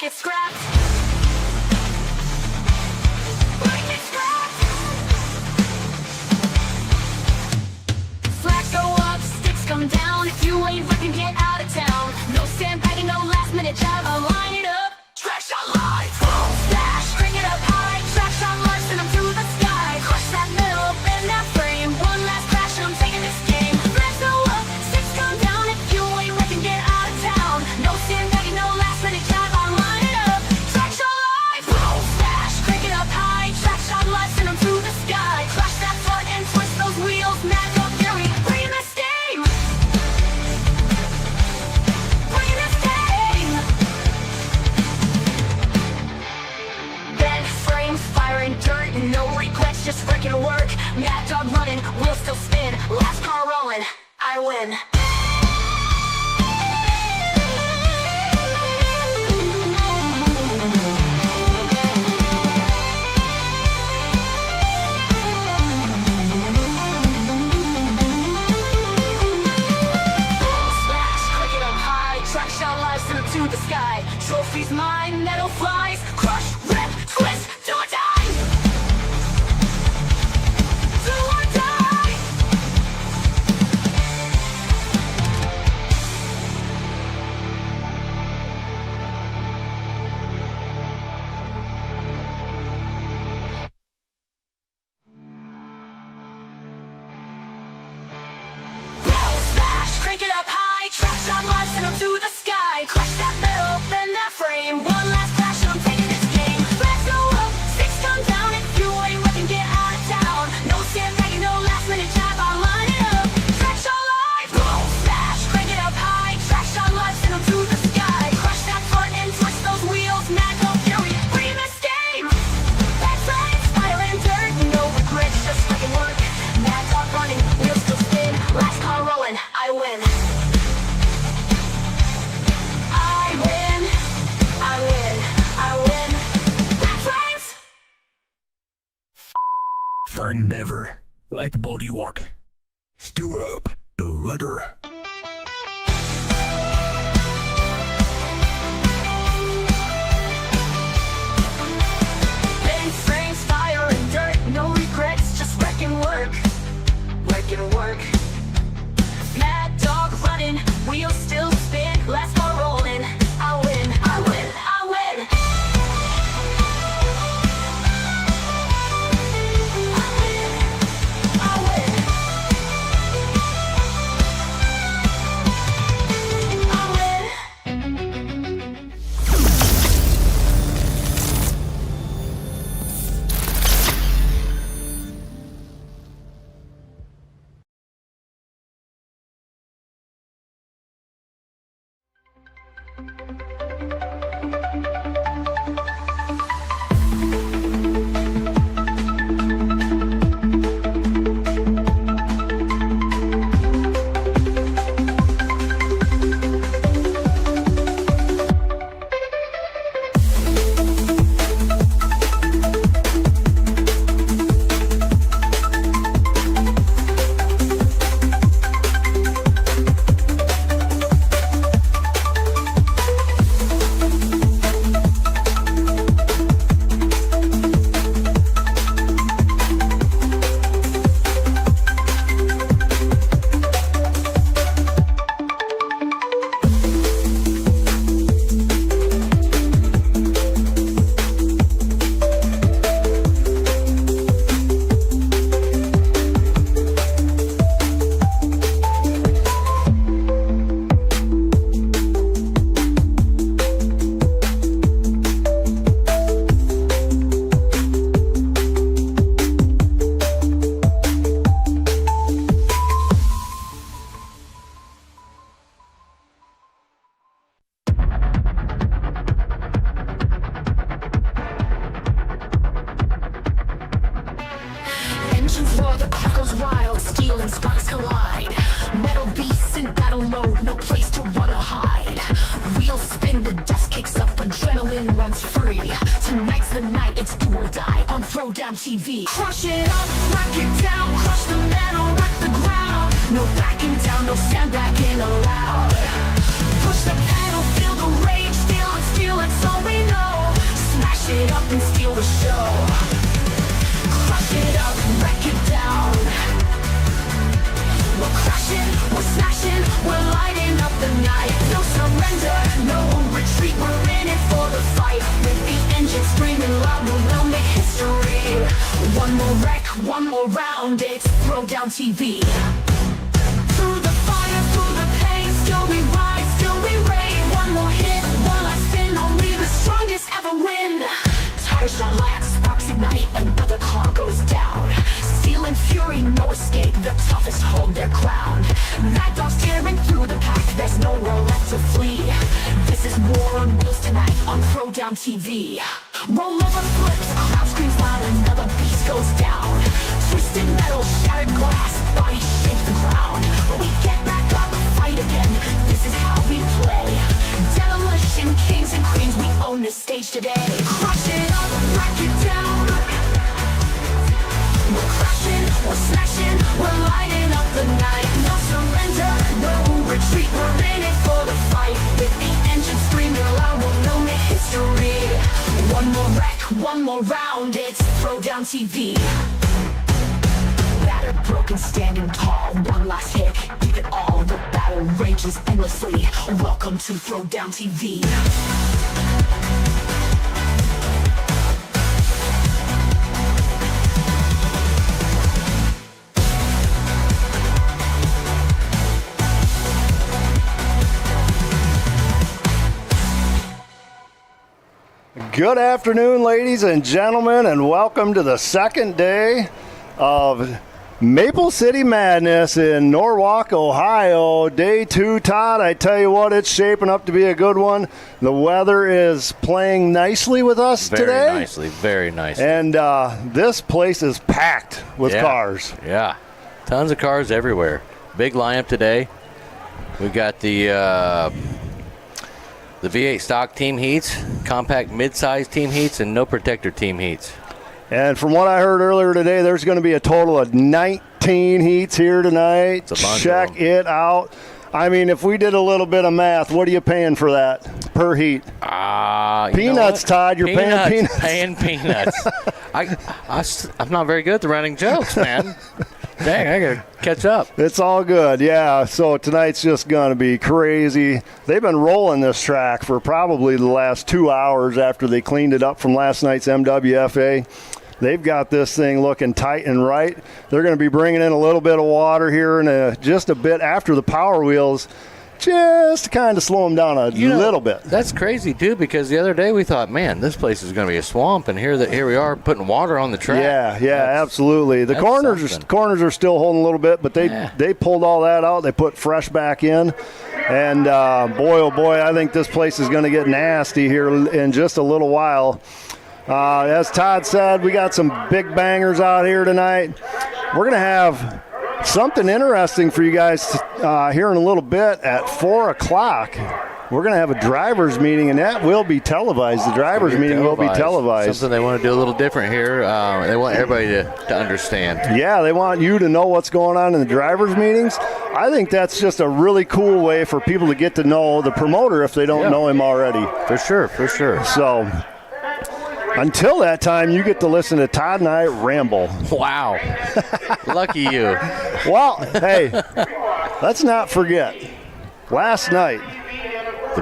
like it's scrapped. Like it's scrapped. Flags go up, sticks come down. If you ain't fucking get out of town. No sandbagging, no last minute job. I'll line it up. Track shot live. Boom, smash, bring it up high. Track shot live, send them through the sky. Crush that middle, bend that frame. One last crash, I'm taking this game. Flags go up, sticks come down. If you ain't fucking get out of town. No sandbagging, no last minute job. I'll line it up. Track shot live. Boom, smash, bring it up high. Track shot live, send them through the sky. Crush that front and twist those wheels. Mad dog fury, bring this game. Bring this game. Bent frames, firing dirt, no regrets, just freaking work. Mad dog running, wheels still spin. Last car rolling, I win. Smash, click it up high. Track shot live, send them to the sky. Trophies mine, metal flies. Crush, rip, twist, do or die. Do or die. Metal smash, crank it up high. Track shot live, send them to the sky. Crush that metal, bend that frame. One last crash and I'm taking this game. Flags go up, sticks come down. If you ain't working, get out of town. No sandbagging, no last minute job. I'll line it up. Track shot live. Boom, smash, crank it up high. Track shot live, send them to the sky. Crush that front and twist those wheels. Mad dog fury, bring this game. Back sides, fire and dirt. No regrets, just fucking work. Mad dog running, wheels still spin. Last car rolling, I win. I win. I win. I win. Back sides. Fun never, like body walk. Stew up the rudder. Bent frames, fire and dirt. No regrets, just wrecking work. Wrecking work. Mad dog running, wheels still spin. Last car rolling, I win. I win. I win. I win. I win. I win. Engines roar, the car goes wild. Steel and sparks collide. Metal beasts in battle mode, no place to run or hide. Wheels spin, the dust kicks up, adrenaline runs free. Tonight's the night, it's do or die on Throwdown TV. Crush it up, knock it down, crush the metal, rock the ground. No backing down, no sandbagging allowed. Push the pedal, feel the rage, feel it, it's all we around, we'll make history. One more wreck, one more round, it's Throwdown TV. Through the fire, through the pain, still we rise, still we reign. One more hit, one last spin, only the strongest ever win. Tires shall last, sparks ignite, another car goes down. Steel and fury, no escape, the toughest hold their ground. Mad dogs tearing through the pack, there's nowhere left to flee. This is war on wheels tonight on Throwdown TV. Roll over flips, crowd screams loud, another beast goes down. Twisted metal, shattered glass, bodies shake the ground. But we get back up, fight again, this is how we play. Demolition, kings and queens, we own this stage today. Crush it up, break it down. We're crashing, we're smashing, we're lighting up the night. No surrender, no retreat, we're in it for the fight. With the engine screaming loud, we'll make history. One more wreck, one more round, it's Throwdown TV. Battered, broken, standing tall, one last hit, give it all. The battle rages endlessly. Welcome to Throwdown TV. Good afternoon, ladies and gentlemen, and welcome to the second day of Maple City Madness in Norwalk, Ohio. Day 2, Todd, I tell you what, it's shaping up to be a good one. The weather is playing nicely with us today. Very nicely. And this place is packed with cars. Yeah, tons of cars everywhere. Big lineup today. We got the V8 stock team heats, compact mid-size team heats, and no protector team heats. And from what I heard earlier today, there's going to be a total of 19 heats here tonight. Check it out. I mean, if we did a little bit of math, what are you paying for that per heat? Peanuts, Todd. You're paying peanuts. I'm not very good at the running jokes, man. Dang, I got to catch up. It's all good, yeah. So tonight's just going to be crazy. They've been rolling this track for probably the last 2 hours after they cleaned it up from last night's MWFA. They've got this thing looking tight and right. They're going to be bringing in a little bit of water here in just a bit after the Power Wheels, just to kind of slow them down a little bit. That's crazy, too, because the other day we thought, man, this place is going to be a swamp, and here we are putting water on the track. Yeah, absolutely. The corners are still holding a little bit, but they pulled all that out. They put fresh back in. And, boy, oh, boy, I think this place is going to get nasty here in just a little while. As Todd said, we got some big bangers out here tonight. We're going to have something interesting for you guys here in a little bit at 4 o'clock. We're going to have a driver's meeting, and that will be televised. The driver's meeting will be televised. Something they want to do a little different here. They want everybody to understand. Yeah, they want you to know what's going on in the driver's meetings. I think that's just a really cool way for people to get to know the promoter if they don't know him already. For sure. So until that time, you get to listen to Todd and I ramble. Wow. Lucky you. Well, hey, let's not forget, last night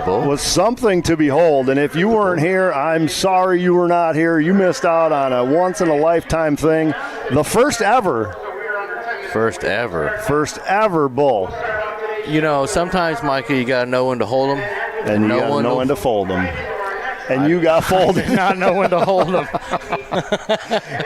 was something to behold. And if you weren't here, I'm sorry you were not here. You missed out on a once-in-a-lifetime thing. The first ever bull. You know, sometimes, Micah, you got to know when to hold them. And you got to know when to fold them. And you got folded. I did not know when to hold them.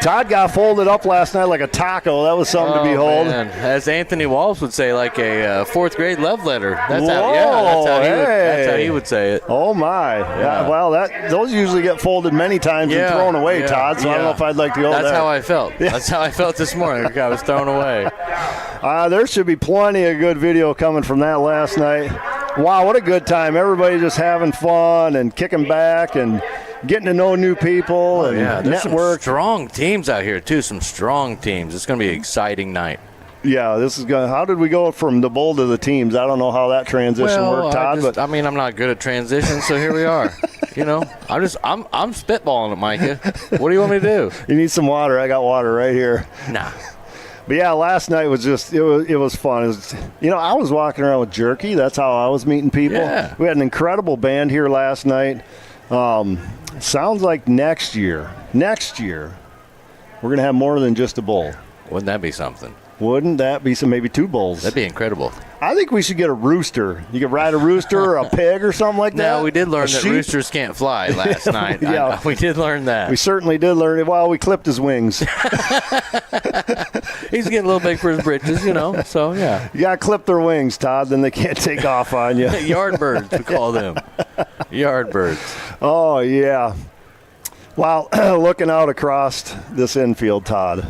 Todd got folded up last night like a taco. That was something to behold. Man. As Anthony Walsh would say, like a fourth grade love letter. That's how he would say it. Oh, my. Yeah. Well, those usually get folded many times and thrown away, Todd, so I don't know if I'd like to go there. That's how I felt. Yeah. That's how I felt this morning. I was thrown away. There should be plenty of good video coming from that last night. Wow, what a good time. Everybody just having fun and kicking back and getting to know new people and there's network. Some strong teams out here, too. Some strong teams. It's going to be an exciting night. Yeah, this is going. How did we go from the bull to the teams? I don't know how that transition worked, Todd. I'm not good at transitions, so here we are. I'm spitballing it, Micah. What do you want me to do? You need some water. I got water right here. Nah. But yeah, last night was just it was fun. I was walking around with jerky. That's how I was meeting people. Yeah. We had an incredible band here last night. sounds like next year, we're going to have more than just a bull. Wouldn't that be something? Wouldn't that be maybe 2 bulls? That'd be incredible. I think we should get a rooster. You could ride a rooster or a pig or something like that. Now, we did learn A that sheep? roosters can't fly last night. Yeah. We did learn that. We certainly did learn it. Well, we clipped his wings. He's getting a little big for his britches, so yeah. You got to clip their wings, Todd, then they can't take off on you. Yard birds, we call them. Yard birds. Oh, yeah. Wow, looking out across this infield, Todd,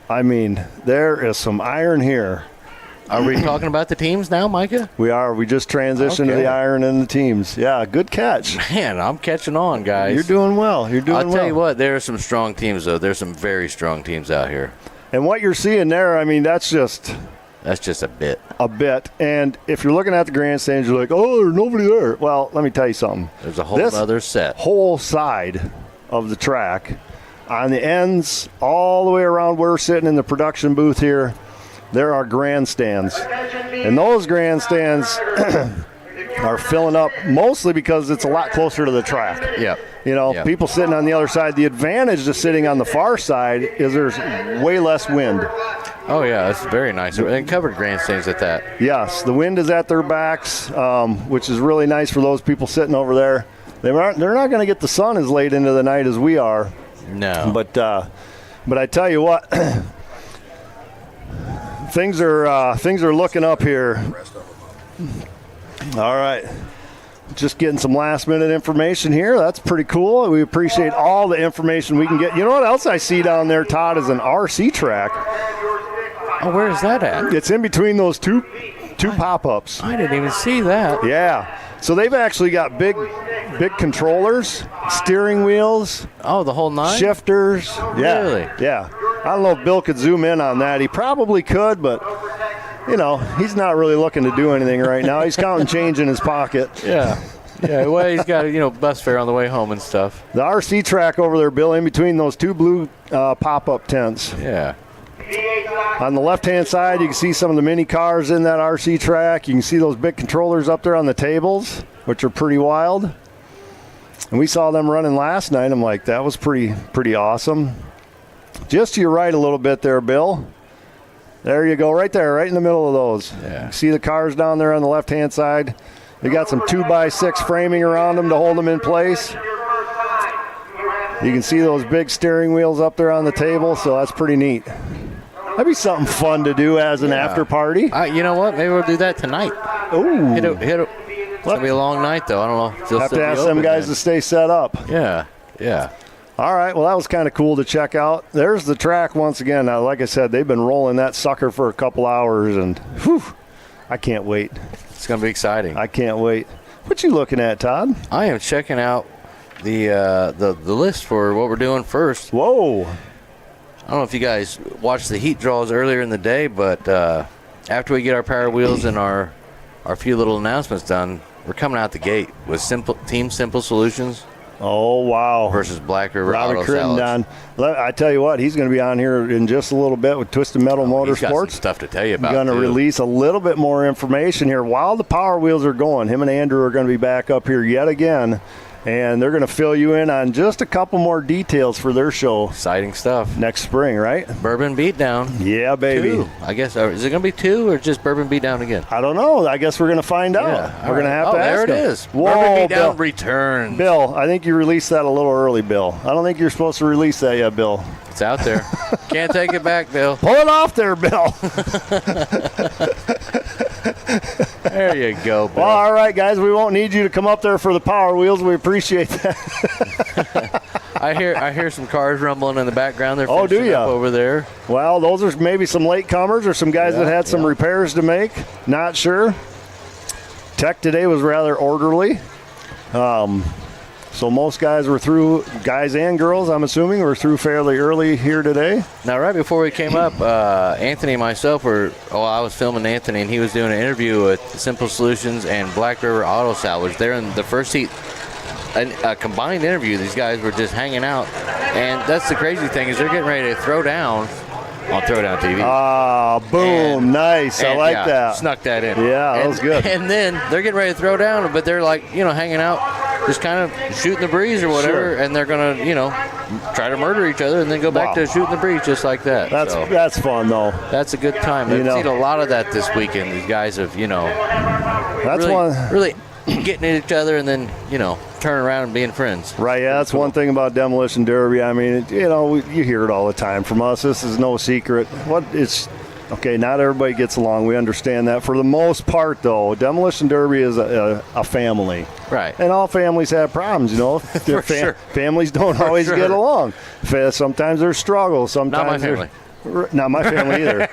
I mean, there is some iron here. Are we talking about the teams now, Micah? We are. We just transitioned to the iron and the teams. Yeah, good catch. Man, I'm catching on, guys. You're doing well. I'll tell you what, there are some strong teams, though. There's some very strong teams out here. And what you're seeing there, I mean, that's just a bit. A bit. And if you're looking at the grandstands, you're like, oh, there's nobody there. Well, let me tell you something. There's a whole other set. Whole side of the track, on the ends, all the way around where we're sitting in the production booth here, there are grandstands. And those grandstands are filling up mostly because it's a lot closer to the track. Yep. People sitting on the other side. The advantage to sitting on the far side is there's way less wind. Oh, yeah, that's very nice. And covered grandstands at that. Yes, the wind is at their backs, which is really nice for those people sitting over there. They're not going to get the sun as late into the night as we are. No. But I tell you what, things are looking up here. All right. Just getting some last-minute information here. That's pretty cool. We appreciate all the information we can get. You know what else I see down there, Todd, is an RC track. Oh, where is that at? It's in between those two pop-ups. I didn't even see that. Yeah. So they've actually got big controllers, steering wheels. Oh, the whole nine? Shifters. Yeah. Really? Yeah. I don't know if Bill could zoom in on that. He probably could, but, he's not really looking to do anything right now. He's counting change in his pocket. Yeah. Yeah, well, he's got, bus fare on the way home and stuff. The RC track over there, Bill, in between those 2 blue pop-up tents. Yeah. On the left-hand side, you can see some of the mini cars in that RC track. You can see those big controllers up there on the tables, which are pretty wild. And we saw them running last night. I'm like, that was pretty awesome. Just to your right a little bit there, Bill. There you go, right there, right in the middle of those. Yeah. See the cars down there on the left-hand side? They got some 2x6 framing around them to hold them in place. You can see those big steering wheels up there on the table, so that's pretty neat. That'd be something fun to do as an after party. You know what? Maybe we'll do that tonight. Ooh. Hit it. It's going to be a long night, though. I don't know if they'll have still to be ask open them guys then. to stay set up. Yeah. All right, well, that was kind of cool to check out. There's the track once again. Now, like I said, they've been rolling that sucker for a couple hours, and I can't wait. It's going to be exciting. I can't wait. What you looking at, Todd? I am checking out the list for what we're doing first. Whoa. I don't know if you guys watched the heat draws earlier in the day, but after we get our Power Wheels and our few little announcements done, we're coming out the gate with Team Simple Solutions. Oh, wow. Versus Black River Robert Auto Salads. Crittenden. I tell you what, he's going to be on here in just a little bit with Twisted Metal Motorsports. He's got some stuff to tell you about. Going to release a little bit more information here while the Power Wheels are going. Him and Andrew are going to be back up here yet again, and they're going to fill you in on just a couple more details for their show. Exciting stuff. Next spring, right? Bourbon Beatdown. Yeah, baby. 2. I guess. Is it going to be 2 or just Bourbon Beatdown again? I don't know. I guess we're going to find out. Yeah, we're going to have to ask there it them. is. Whoa, Bourbon Beatdown Bill. returns. Bill, I think you released that a little early, Bill. I don't think you're supposed to release that yet, Bill. It's out there. Can't take it back, Bill. Pull it off there, Bill. There you go, Bill. Well, all right, guys. We won't need you to come up there for the Power Wheels. We appreciate that. I hear some cars rumbling in the background. They're Oh, do finishing ya? up over there. Well, those are maybe some late comers or some guys that had some repairs to make. Not sure. Tech today was rather orderly. So most guys were through, guys and girls, I'm assuming, were through fairly early here today. Now, right before we came up, Anthony and myself I was filming Anthony, and he was doing an interview with Simple Solutions and Black River Auto Salvage. They're in the first seat. A combined interview. These guys were just hanging out. And that's the crazy thing is they're getting ready to throw down on Throwdown TV. Ah, boom. Nice. I like that. Snuck that in. Yeah, that was good. And then they're getting ready to throw down, but they're like, hanging out. just kind of shooting the breeze or whatever, and they're going to, try to murder each other and then go back to shooting the breeze just like that. That's fun, though. That's a good time. I've seen a lot of that this weekend. These guys have, really getting at each other and then, turning around and being friends. Right, yeah, that's one thing about Demolition Derby. I mean, you hear it all the time from us. This is no secret. Okay, not everybody gets along. We understand that. For the most part, though, Demolition Derby is a family. Right. And all families have problems, For sure. Families don't always get along. Sometimes there's struggles. Sometimes Not my family. Not my family either.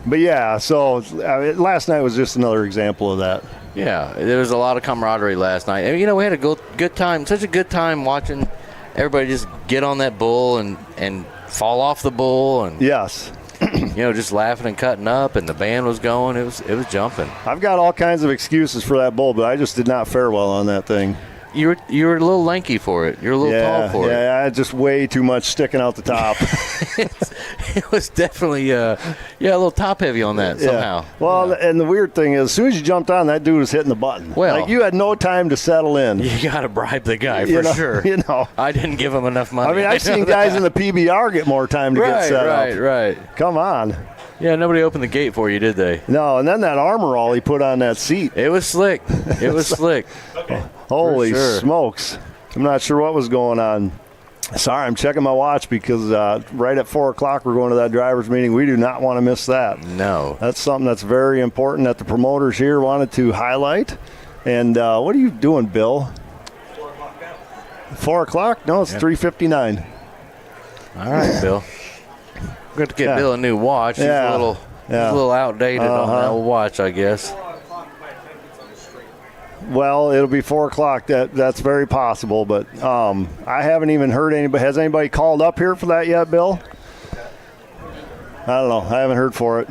But, yeah, so last night was just another example of that. Yeah, there was a lot of camaraderie last night. And, we had a good time, such a good time watching everybody just get on that bull and fall off the bull. And yes. Just laughing and cutting up, and the band was going. It was jumping. I've got all kinds of excuses for that bull, but I just did not fare well on that thing. You were a little lanky for it. You're a little tall for it. Yeah, I had just way too much sticking out the top. It was definitely a little top heavy on that somehow. Well, and the weird thing is, as soon as you jumped on, that dude was hitting the button. Well, you had no time to settle in. You got to bribe the guy for sure. I didn't give him enough money. I mean, I've seen guys in the PBR get more time to get set up. Right. Come on. Yeah, nobody opened the gate for you, did they? No, and then that armor all he put on that seat. It was slick. It was slick. Holy smokes. I'm not sure what was going on. Sorry, I'm checking my watch because right at 4 o'clock we're going to that driver's meeting. We do not want to miss that. No. That's something that's very important that the promoters here wanted to highlight. And what are you doing, Bill? 4 o'clock? No, it's 3:59. All right, Bill. We're going to get Bill a new watch. He's a little outdated on that old watch, I guess. Well, it'll be 4 o'clock. That's very possible, but I haven't even heard anybody. Has anybody called up here for that yet, Bill? I don't know. I haven't heard for it.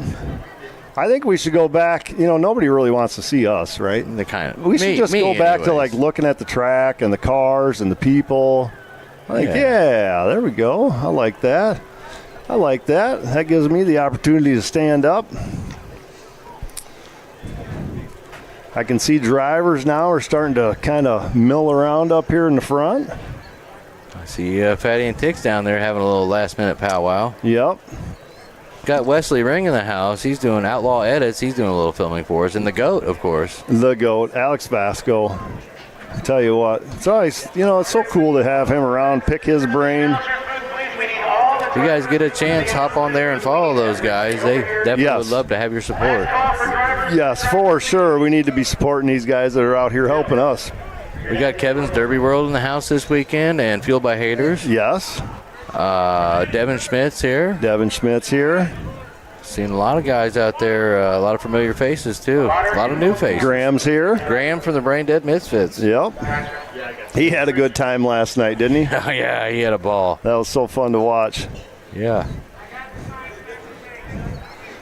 I think we should go back. Nobody really wants to see us, right? We should just go back to looking at the track and the cars and the people. There we go. I like that. That gives me the opportunity to stand up. I can see drivers now are starting to kind of mill around up here in the front. I see Fatty and Tix down there having a little last-minute powwow. Yep. Got Wesley Ring in the house. He's doing Outlaw Edits. He's doing a little filming for us. And the GOAT, of course. The GOAT, Alex Vasco. I tell you what, it's always, it's so cool to have him around, pick his brain. If you guys get a chance, hop on there and follow those guys. They definitely would love to have your support. Yes, for sure. We need to be supporting these guys that are out here helping us. We got Kevin's Derby World in the house this weekend and Fueled by Haters. Yes. Devin Schmidt's here. Seen a lot of guys out there, a lot of familiar faces, too. A lot of new faces. Graham's here. Graham from the Brain Dead Misfits. Yep. He had a good time last night, didn't he? Oh, yeah, he had a ball. That was so fun to watch. Yeah.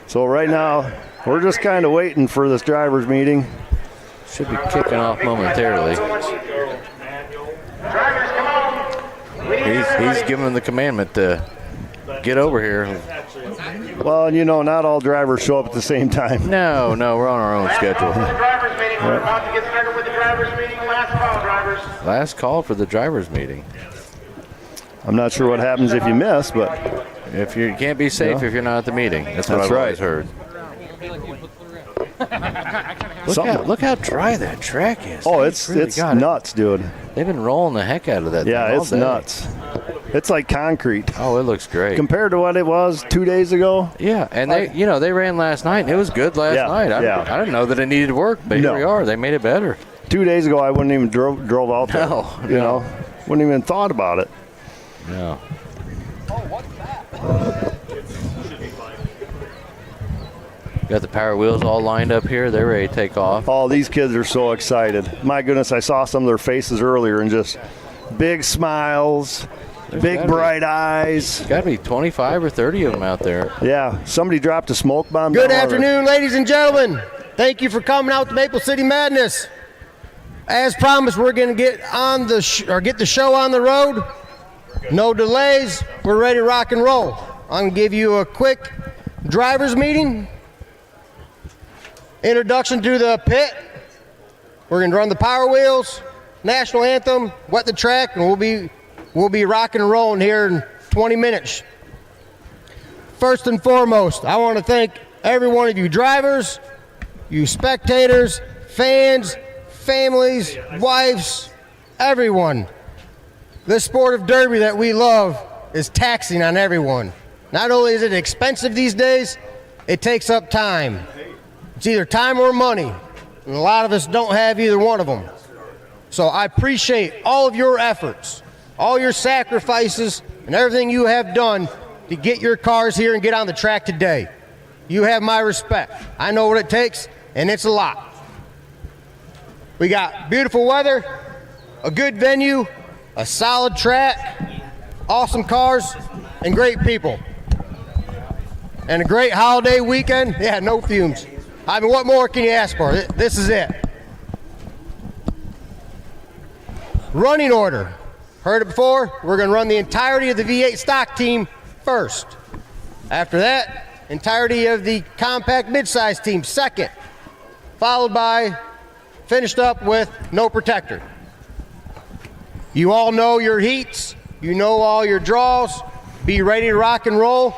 So right now, we're just kind of waiting for this driver's meeting. Should be kicking off momentarily. He's giving the commandment to get over here. Well, not all drivers show up at the same time. No, we're on our own schedule. Drivers meeting. We're about to get started with the drivers meeting. Last call, drivers. Last call for the drivers meeting. I'm not sure what happens if you miss, but if you can't be safe if you're not at the meeting. That's what I've always heard. Look how dry that track is. Oh, it's nuts, dude. They've been rolling the heck out of that. Yeah, thing it's nuts. It's like concrete. Oh, it looks great compared to what it was 2 days ago. Yeah, and they ran last night, and it was good last night. I didn't know that it needed work, but here we are. They made it better. 2 days ago, I wouldn't even drove out there. No, wouldn't even thought about it. No. Got the power wheels all lined up here. They're ready to take off. Oh, these kids are so excited. My goodness, I saw some of their faces earlier and just big smiles, big bright eyes. Got to be 25 or 30 of them out there. Yeah, somebody dropped a smoke bomb. Good afternoon, ladies and gentlemen. Thank you for coming out to Maple City Madness. As promised, we're going to get on get the show on the road. No delays. We're ready to rock and roll. I'm going to give you a quick driver's meeting. Introduction to the pit. We're going to run the power wheels, national anthem, wet the track, and we'll be rocking and rolling here in 20 minutes. First and foremost, I want to thank every one of you drivers, you spectators, fans, families, wives, everyone. This sport of derby that we love is taxing on everyone. Not only is it expensive these days, it takes up time. It's either time or money, and a lot of us don't have either one of them. So I appreciate all of your efforts, all your sacrifices, and everything you have done to get your cars here and get on the track today. You have my respect. I know what it takes, and it's a lot. We got beautiful weather, a good venue, a solid track, awesome cars, and great people. And a great holiday weekend. Yeah, no fumes. I mean, what more can you ask for? This is it. Running order. Heard it before? We're going to run the entirety of the V8 stock team first. After that, entirety of the compact midsize team second. Followed by, finished up with no protector. You all know your heats. You know all your draws. Be ready to rock and roll.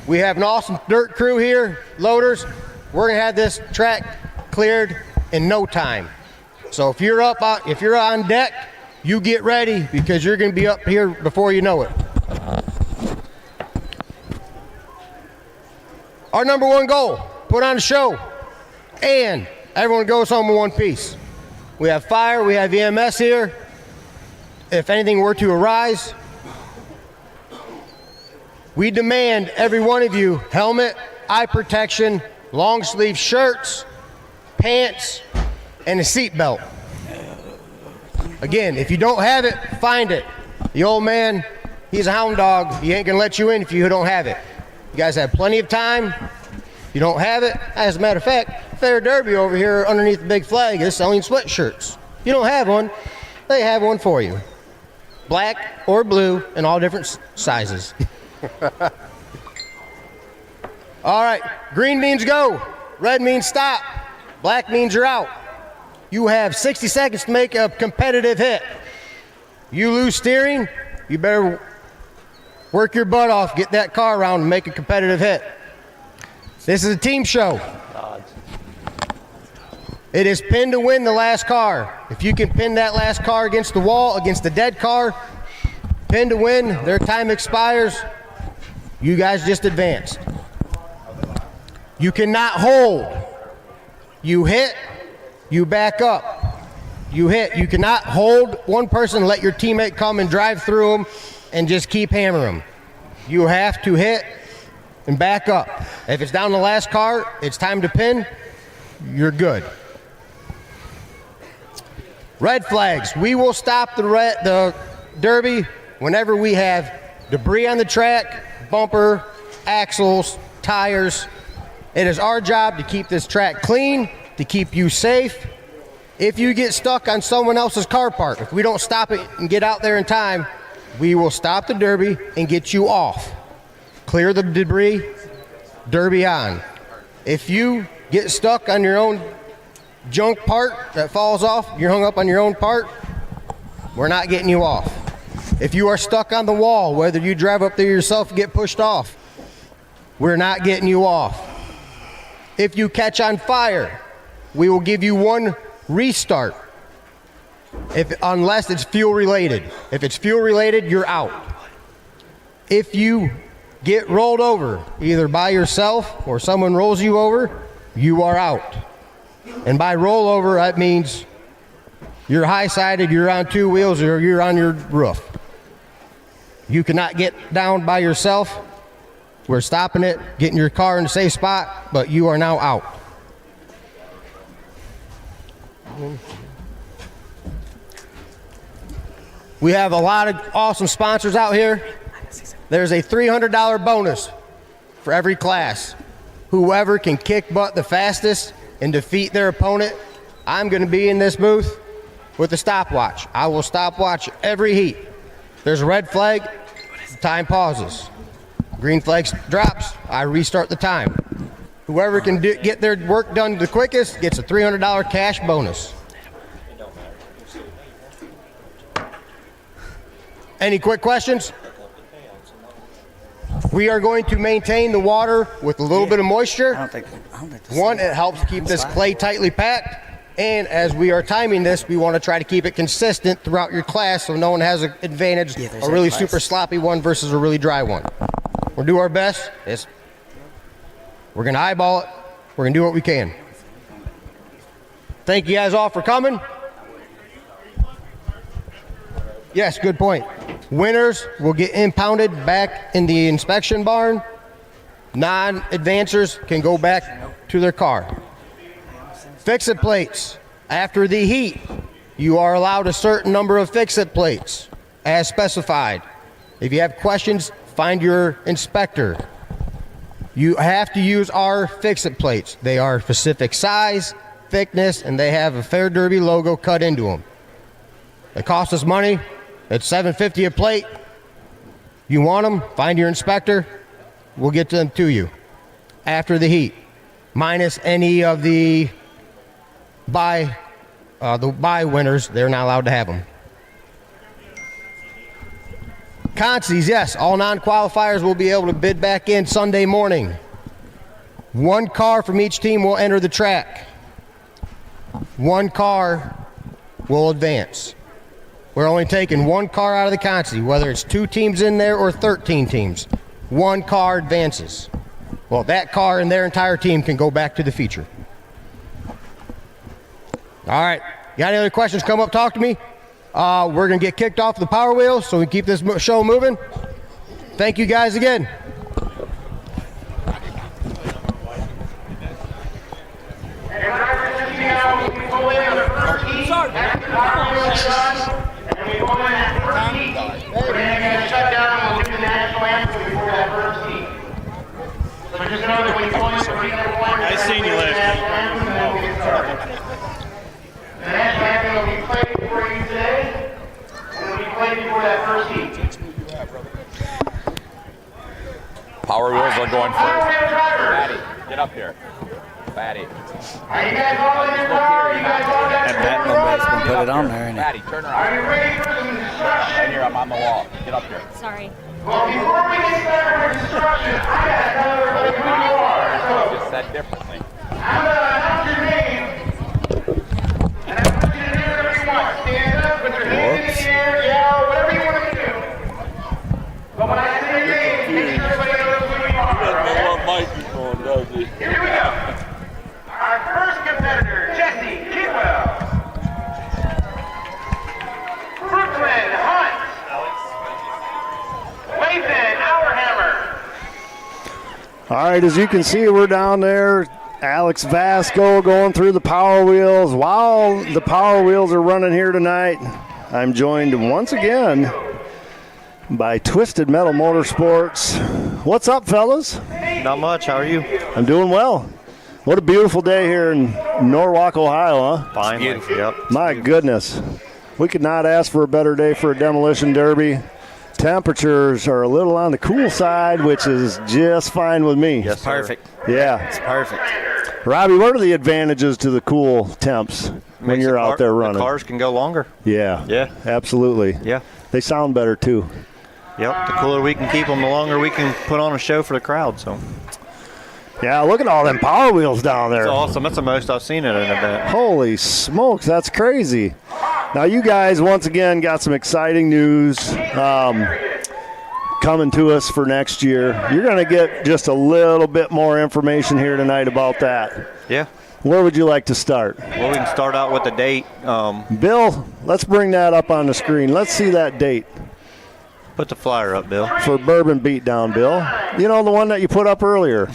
We have an awesome dirt crew here, loaders. We're gonna have this track cleared in no time. So if you're on deck, you get ready because you're gonna be up here before you know it. Our number one goal, put on a show, and everyone goes home in one piece. We have fire, we have EMS here. If anything were to arise, we demand every one of you helmet, eye protection, long sleeve shirts, pants, and a seat belt. Again, if you don't have it, find it. The old man, he's a hound dog. He ain't gonna let you in if you don't have it. You guys have plenty of time. If you don't have it, as a matter of fact, Fair Derby over here underneath the big flag is selling sweatshirts. If you don't have one, they have one for you. Black or blue in all different sizes. All right, green means go, red means stop, black means you're out. You have 60 seconds to make a competitive hit. You lose steering, you better work your butt off, get that car around and make a competitive hit. This is a team show. It is pin to win the last car. If you can pin that last car against the wall, against the dead car, pin to win, their time expires, you guys just advanced. You cannot hold. You hit, you back up. You hit. You cannot hold one person and let your teammate come and drive through them and just keep hammering them. You have to hit and back up. If it's down the last car, it's time to pin, you're good. Red flags. We will stop the derby whenever we have debris on the track, bumper, axles, tires. It is our job to keep this track clean, to keep you safe. If you get stuck on someone else's car part, if we don't stop it and get out there in time, we will stop the derby and get you off. Clear the debris, derby on. If you get stuck on your own junk part that falls off, you're hung up on your own part, we're not getting you off. If you are stuck on the wall, whether you drive up there yourself and get pushed off, we're not getting you off. If you catch on fire, we will give you one restart, unless it's fuel related. If it's fuel related, you're out. If you get rolled over, either by yourself or someone rolls you over, you are out. And by rollover, that means you're high-sided, you're on two wheels, or you're on your roof. You cannot get down by yourself. We're stopping it, getting your car in a safe spot, but you are now out. We have a lot of awesome sponsors out here. There's a $300 bonus for every class. Whoever can kick butt the fastest and defeat their opponent, I'm going to be in this booth with a stopwatch. I will stopwatch every heat. There's a red flag, time pauses. Green flag drops, I restart the time. Whoever can get their work done the quickest gets a $300 cash bonus. Any quick questions? We are going to maintain the water with a little bit of moisture. I don't think One, it helps keep this clay tightly packed. And as we are timing this, we want to try to keep it consistent throughout your class so no one has an advantage, a really super sloppy one versus a really dry one. We'll do our best. We're going to eyeball it. We're going to do what we can. Thank you guys all for coming. Yes, good point. Winners will get impounded back in the inspection barn. Non-advancers can go back to their car. Fix-it plates. After the heat, you are allowed a certain number of fix-it plates as specified. If you have questions, find your inspector. You have to use our fix-it plates. They are specific size, thickness, and they have a Fair Derby logo cut into them. They cost us money. It's $7.50 a plate. You want them, find your inspector. We'll get them to you after the heat, minus any of the buy winners. They're not allowed to have them. Consies, yes, all non-qualifiers will be able to bid back in Sunday morning. One car from each team will enter the track. One car will advance. We're only taking one car out of the Consie, whether it's 2 teams in there or 13 teams. One car advances. Well, that car and their entire team can go back to the feature. All right. Got any other questions? Come up, talk to me. We're going to get kicked off the Power Wheels so we keep this show moving. Thank you guys again. I seen you last night. The national anthem will be played for you today, and it will be played before that first heat. Power wheels are going first. Fatty, get up here. Fatty. Are you guys all in your car? You guys all got your nobody's gonna put it on there, ain't it? Fatty, turn around. Are you ready for some instruction? Right here, I'm on the wall. Get up here. Sorry. Well, before we get started with instruction, I gotta tell everybody who you are. So, Just said differently. I'm gonna announce your name, and I want you to do whatever you want. Stand up, put your hands in the air, yell, whatever you want to do. But when I say your name, make sure everybody knows who you are. Okay? Here we go. Our first competitor, Jesse Kidwell. Brooklyn Hunt. Lathan Hourhammer. All right, as you can see, we're down there. Alex Vasco going through the Power Wheels. While the Power Wheels are running here tonight, I'm joined once again by Twisted Metal Motorsports. What's up, fellas? Not much. How are you? I'm doing well. What a beautiful day here in Norwalk, Ohio, huh? Finally. Yep. My goodness. We could not ask for a better day for a demolition derby. Temperatures are a little on the cool side, which is just fine with me. Yes, Perfect. Yeah. It's perfect. Robbie, what are the advantages to the cool temps when Makes you're the out there running? The cars can go longer. Yeah. Yeah. Absolutely. Yeah. They sound better, too. Yep. The cooler we can keep them, the longer we can put on a show for the crowd. So Yeah, look at all them Power Wheels down there. it's awesome. That's the most I've seen at an event. Holy smokes, that's crazy. Now, you guys, once again, got some exciting news coming to us for next year. You're going to get just a little bit more information here tonight about that. Yeah. Where would you like to start? Well, we can start out with the date. Bill, let's bring that up on the screen. Let's see that date Put the flyer up, Bill. for Bourbon Beatdown, Bill. You know, the one that you put up earlier.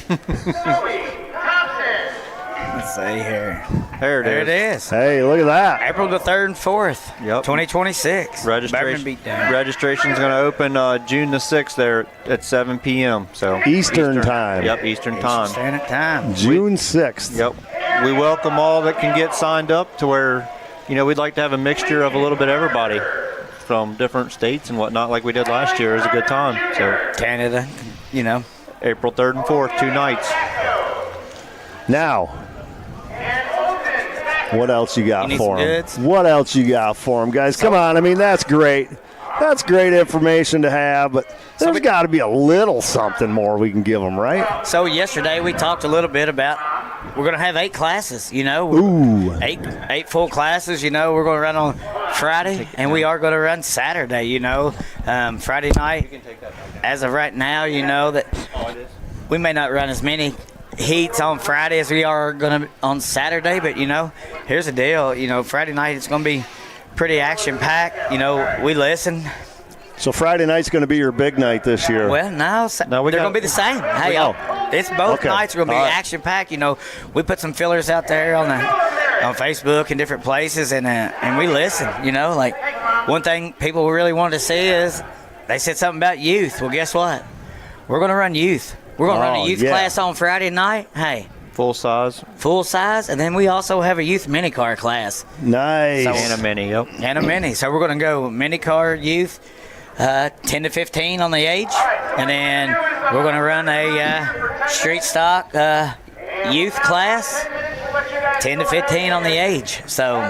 Let's see here. There There it is. Hey, look at that. April the 3rd and 4th, Yep. 2026. Registration. Bourbon Beatdown. Registration's going to open June the 6th there at 7 p.m. So Eastern time. Yep, Eastern time. Standard time. June 6th. Yep. We welcome all that can get signed up to where, we'd like to have a mixture of a little bit of everybody from different states and whatnot like we did last year. It was a good time. So Canada, April 3rd and 4th, 2 nights. Now, what else you got You need for some them? goods? What else you got for them, guys? Come on. I mean, that's great. that's great information to have, but there's got to be a little something more we can give them, right? So yesterday we talked a little bit about we're going to have 8 classes, you know. Ooh. Eight full classes, you know. We're going to run on Friday, and we are going to run Saturday, you know. Friday night, as of right now, you know, that we may not run as many heats on Friday as we are going to on Saturday, but, you know, here's the deal. You know, Friday night it's going to be pretty action-packed. You know, we listen. So Friday night's going to be your big night this year. Well, no, they're going to be the same. Hey, it's both nights are going to be action-packed. You know, we put some fillers out there on Facebook and different places, and we listen. You know, like one thing people really wanted to see is they said something about youth. Well, guess what? We're going to run youth. We're going to run a youth class on Friday night. Hey. Full size, and then we also have a youth mini car class. Nice. And a mini, yep. And a mini. So we're going to go mini car youth, 10 to 15 on the age, and then we're going to run a street stock youth class, 10 to 15 on the age. So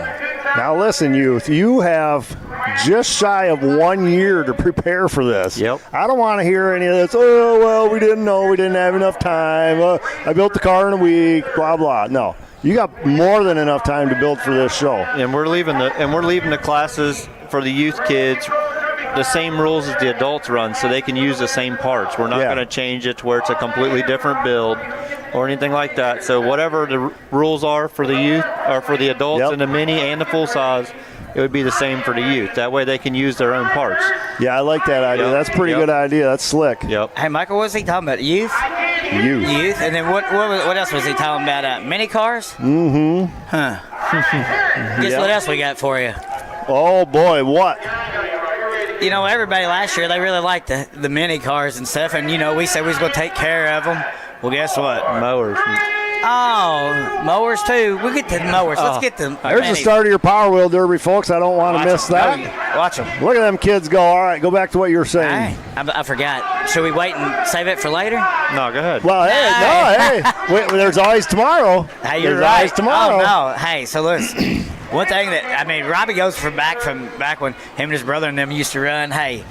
now listen, youth, you have just shy of 1 year to prepare for this. Yep. I don't want to hear any of this, oh, well, we didn't know, we didn't have enough time, I built the car in a week, blah, blah. No, you got more than enough time to build for this show. And we're leaving the classes for the youth kids the same rules as the adults run, so they can use the same parts. We're not going to change it to where it's a completely different build or anything like that. So whatever the rules are for the youth or for the adults in the mini and the full size, it would be the same for the youth. That way they can use their own parts. Yeah, I like that idea. That's a pretty good idea. That's slick. Yep. Hey, Michael, what was he talking about? Youth. And then what else was he talking about? Mini cars? Mm-hmm. Huh. Guess what else we got for you? Oh, boy, what? You know, everybody last year, they really liked the mini cars and stuff, and, you know, we said we was going to take care of them. Well, guess what? Mowers. Oh, mowers, too. We'll get to the mowers. Let's get them. There's the start of your Power Wheel Derby, folks. I don't want to miss that. Watch them. Look at them kids go. All right, go back to what you were saying. I forgot. Should we wait and save it for later? No, go ahead. Well, hey. Wait, there's always tomorrow. Hey, you're there's right. always tomorrow. Oh, no. Hey, so listen. One thing Robbie goes from back when him and his brother and them used to run. Hey,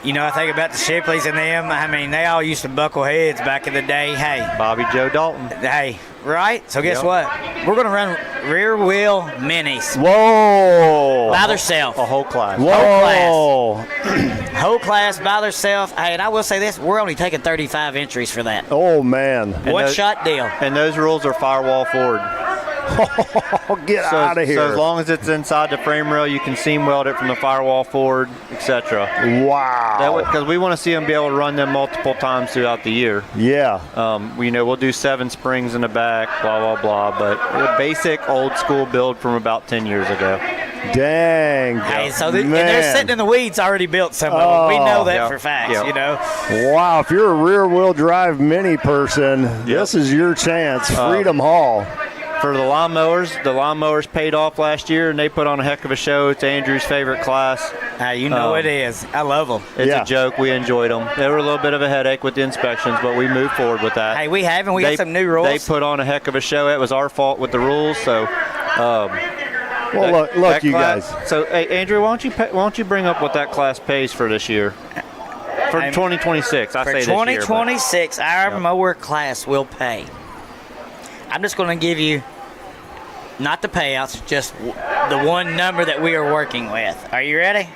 you know, I think about the Shipleys and them. I mean, they all used to buckle heads back in the day. Hey. Bobby Joe Dalton. Hey, right? So guess what? We're going to run rear wheel minis. Whoa. By themselves. A whole class. Whoa. Whole class by themselves. Hey, and I will say this, we're only taking 35 entries for that. Oh, man. One-shot deal. And those rules are firewall forward. Get out of here. So as long as it's inside the frame rail, you can seam weld it from the firewall forward, etc. Wow. Because we want to see them be able to run them multiple times throughout the year. Yeah. We'll do 7 springs in the back, blah, blah, blah. But a basic old school build from about 10 years ago. Dang. Hey, so they're sitting in the weeds already built, some of them. We know that for facts, you know. Wow, if you're a rear-wheel drive mini person, this is your chance. Freedom Hall. For the lawnmowers paid off last year, and they put on a heck of a show. It's Andrew's favorite class. You know it is. I love them. It's a joke. We enjoyed them. They were a little bit of a headache with the inspections, but we moved forward with that. Hey, we got some new rules. They put on a heck of a show. It was our fault with the rules, so. Well, look, you guys. So, hey, Andrew, why don't you bring up what that class pays for this year? For 2026, I say this year. For 2026, our mower class will pay. I'm just going to give you, not the payouts, just the one number that we are working with. Are you ready?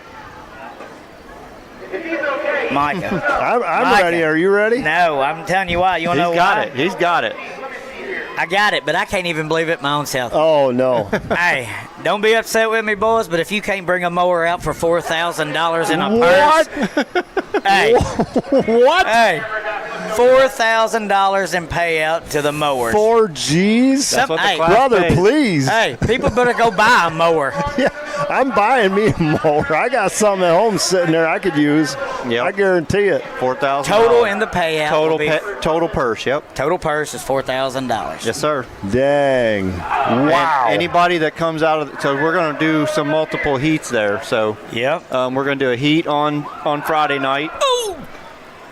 Micah. I'm ready. Are you ready? No, I'm telling you why. You want to know why? He's got it. I got it, but I can't even believe it my own self. Oh, no. Hey, don't be upset with me, boys, but if you can't bring a mower out for $4,000 in a purse. Hey. What? Hey. $4,000 in payout to the mowers. 4 G's? That's what the class brother, pays. please. Hey, people better go buy a mower. Yeah, I'm buying me a mower. I got something at home sitting there I could use. Yep. I guarantee it. $4,000. Total in the payout. Total purse, yep. Total purse is $4,000. Yes, sir. Dang. Wow. And anybody that comes out of so we're going to do some multiple heats there. So yep. We're going to do a heat on Friday night. Ooh.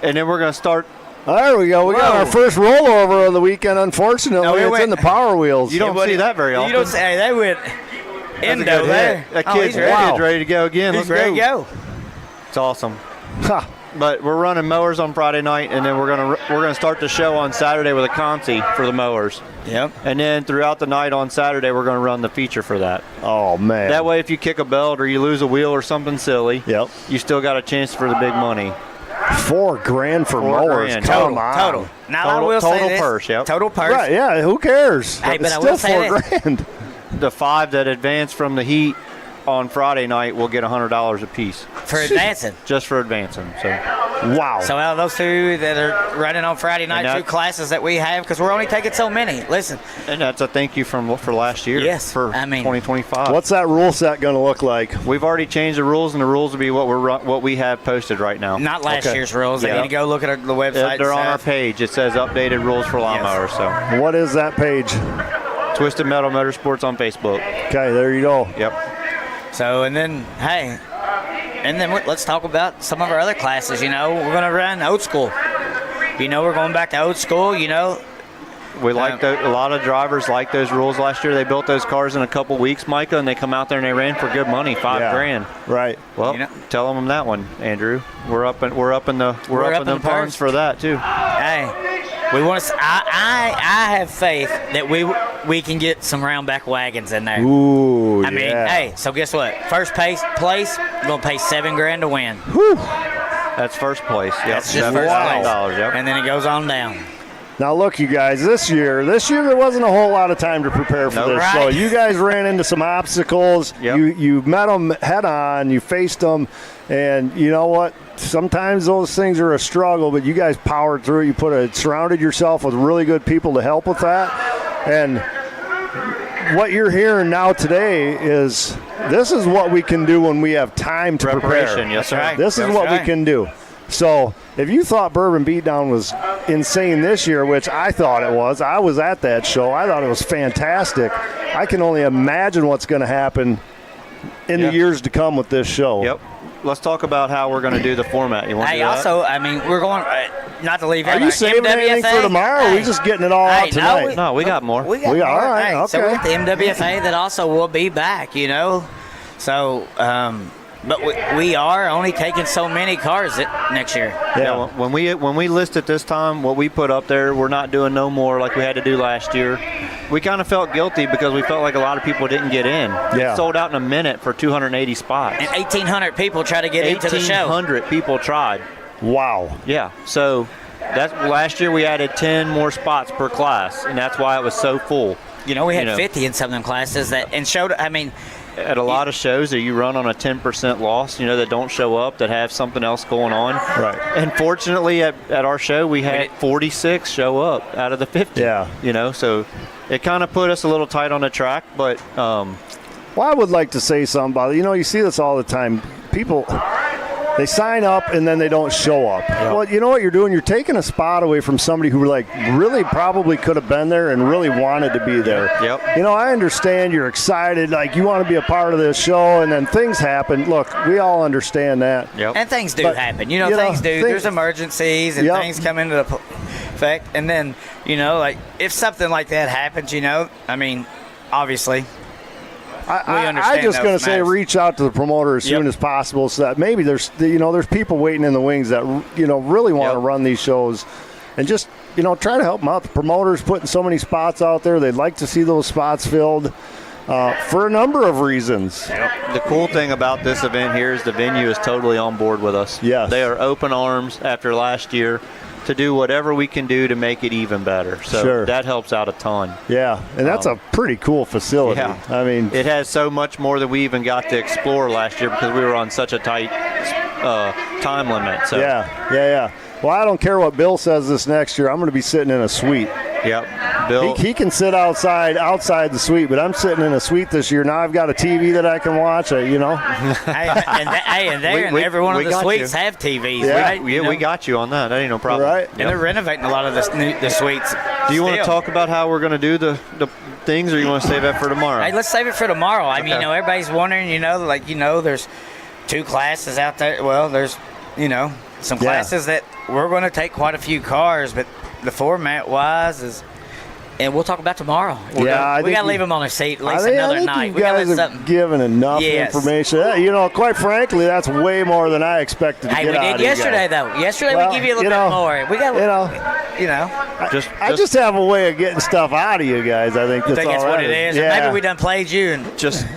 And then we're going to start. There we go. We got our first rollover of the weekend, unfortunately. It's in the Power Wheels. You don't see that very often. You don't say, they went endo there. That kid's ready to go again. He's ready to go. It's awesome. Ha. But we're running mowers on Friday night, and then we're gonna start the show on Saturday with a conti for the mowers. Yep. And then throughout the night on Saturday, we're gonna run the feature for that. Oh man. That way, if you kick a belt or you lose a wheel or something silly, Yep. you still got a chance for the big money. $4,000 for mowers. $4,000. Come on. Total. Now I will say Total this. purse, yep. Total purse. Right, yeah, who cares? Hey, but It's I still will say $4,000. The 5 that advance from the heat on Friday night will get $100 a piece For advancing. just for advancing. So Wow. So out of those two that are running on Friday night, And 2 classes that we have, because we're only taking so many. Listen, and that's a thank you for last year. Yes, For I mean- 2025. What's that rule set going to look like? We've already changed the rules, and the rules will be what we have posted right now. not last Okay. years rules. I Yeah. need to go look at the website. They're on and our stuff. page. It says updated rules for lawnmowers. So What is that page? Twisted Metal Motorsports on Facebook. Okay, there you go. Yep. So, and then, hey, and then let's talk about some of our other classes. You know, we're going to run old school. You know, we're going back to old school, you know. We like a lot of drivers like those rules last year. They built those cars in a couple weeks, Micah, and they come out there and they ran for good money, $5,000. Right. Well, You know- tell them that one, Andrew. We're up in the the ponds purse. for that too. Hey, we want to. I have faith that we can get some roundback wagons in there. Ooh, I mean, yeah. hey, so guess what? First place, you're going to pay $7,000 to win. That's first place. Yep. That's just first $7,000, place. Yep. And then it goes on down. Now look, you guys, this year there wasn't a whole lot of time to prepare for Nope. this. Right. So you guys ran into some obstacles. Yep. You met them head on. You faced them, and you know what? Sometimes those things are a struggle, but you guys powered through it. You surrounded yourself with really good people to help with that, and what you're hearing now today is this is what we can do when we have time to prepare. Preparation, yes, sir. right. This is That's what we right. can do. So if you thought Bourbon Beatdown was insane this year, which I thought it was, I was at that show. I thought it was fantastic. I can only imagine what's going to happen in the years to come with this show. Yep. Let's talk about how we're going to do the format. You want to Hey, do that? also, I mean, we're going, not to leave Are out you our saving anything MWFA. for tomorrow, or are we just getting it all out tonight? No, we got more. We got We got- more. all right, Hey, So we okay. got the MWFA that also will be back, you know. So, but we are only taking so many cars next year. Yeah, when we list it this time, what we put up there, we're not doing no more like we had to do last year. We kind of felt guilty because we felt like a lot of people didn't get in. Yeah. It sold out in a minute for 280 spots. And 1,800 people try to get into the show. 1,800 people tried. Wow. Yeah, so that's last year we added 10 more spots per class, and that's why it was so full. You know, we had You know. 50 in some of them classes and showed. I mean, At a lot of shows that you run on a 10% loss, you know, that don't show up, that have something else going on. Right. And fortunately, at our show, we had 46 show up out of the 50. Yeah. You know, so it kind of put us a little tight on the track, but Well, I would like to say something about it. You know, you see this all the time. People, they sign up and then they don't show up. Well, you know what you're doing? You're taking a spot away from somebody who, like, really probably could have been there and really wanted to be there. Yep. You know, I understand you're excited, like you want to be a part of this show, and then things happen. Look, we all understand that. yep. and things do But, happen. You know, you know, things do. things- There's emergencies and Yep. things come into effect. And then, you know, like if something like that happens, you know, I mean, obviously. I understand just those going to say matters. reach out to the promoter as Yep. soon as possible so that maybe there's people waiting in the wings that, you know, really want to Yep. run these shows and just, you know, try to help them out. The promoter's putting so many spots out there. They'd like to see those spots filled for a number of reasons. The cool thing about this event here is the venue is totally on board with us. Yes. They are open arms after last year to do whatever we can do to make it even better. So Sure. that helps out a ton. Yeah, and that's a pretty cool facility. Yeah. I mean, It has so much more that we even got to explore last year because we were on such a tight time limit. So yeah. Well, I don't care what Bill says this next year. I'm going to be sitting in a suite. Yep. Bill. He can sit outside the suite, but I'm sitting in a suite this year. Now I've got a TV that I can watch. You know. and every one of we the got suites you. have TVs, Yeah. right? Yeah, You know? we got you on that. That ain't no problem. Right. And they're renovating a lot of the suites. Do you want to still. talk about how we're going to do the things, or you want to save that for tomorrow? Hey, let's save it for tomorrow. I mean, Okay. you know, everybody's wondering, you know, like, you know, there's 2 classes out there. Well, there's, you know, some Yeah. classes that we're going to take quite a few cars, but the format-wise is And we'll talk about tomorrow. I we think got to you- leave them on their seat at least I another think night. You We got to guys let have something. given enough Yes. information. You know, quite frankly, that's way more than I expected to Hey, get we out did of you yesterday, guys. though. Yesterday, Well, we give you a little you know, bit more. We got, you know. I just have a way of getting stuff out of you guys. I think I that's think that's all what right. it is. Yeah. Maybe we done played you. And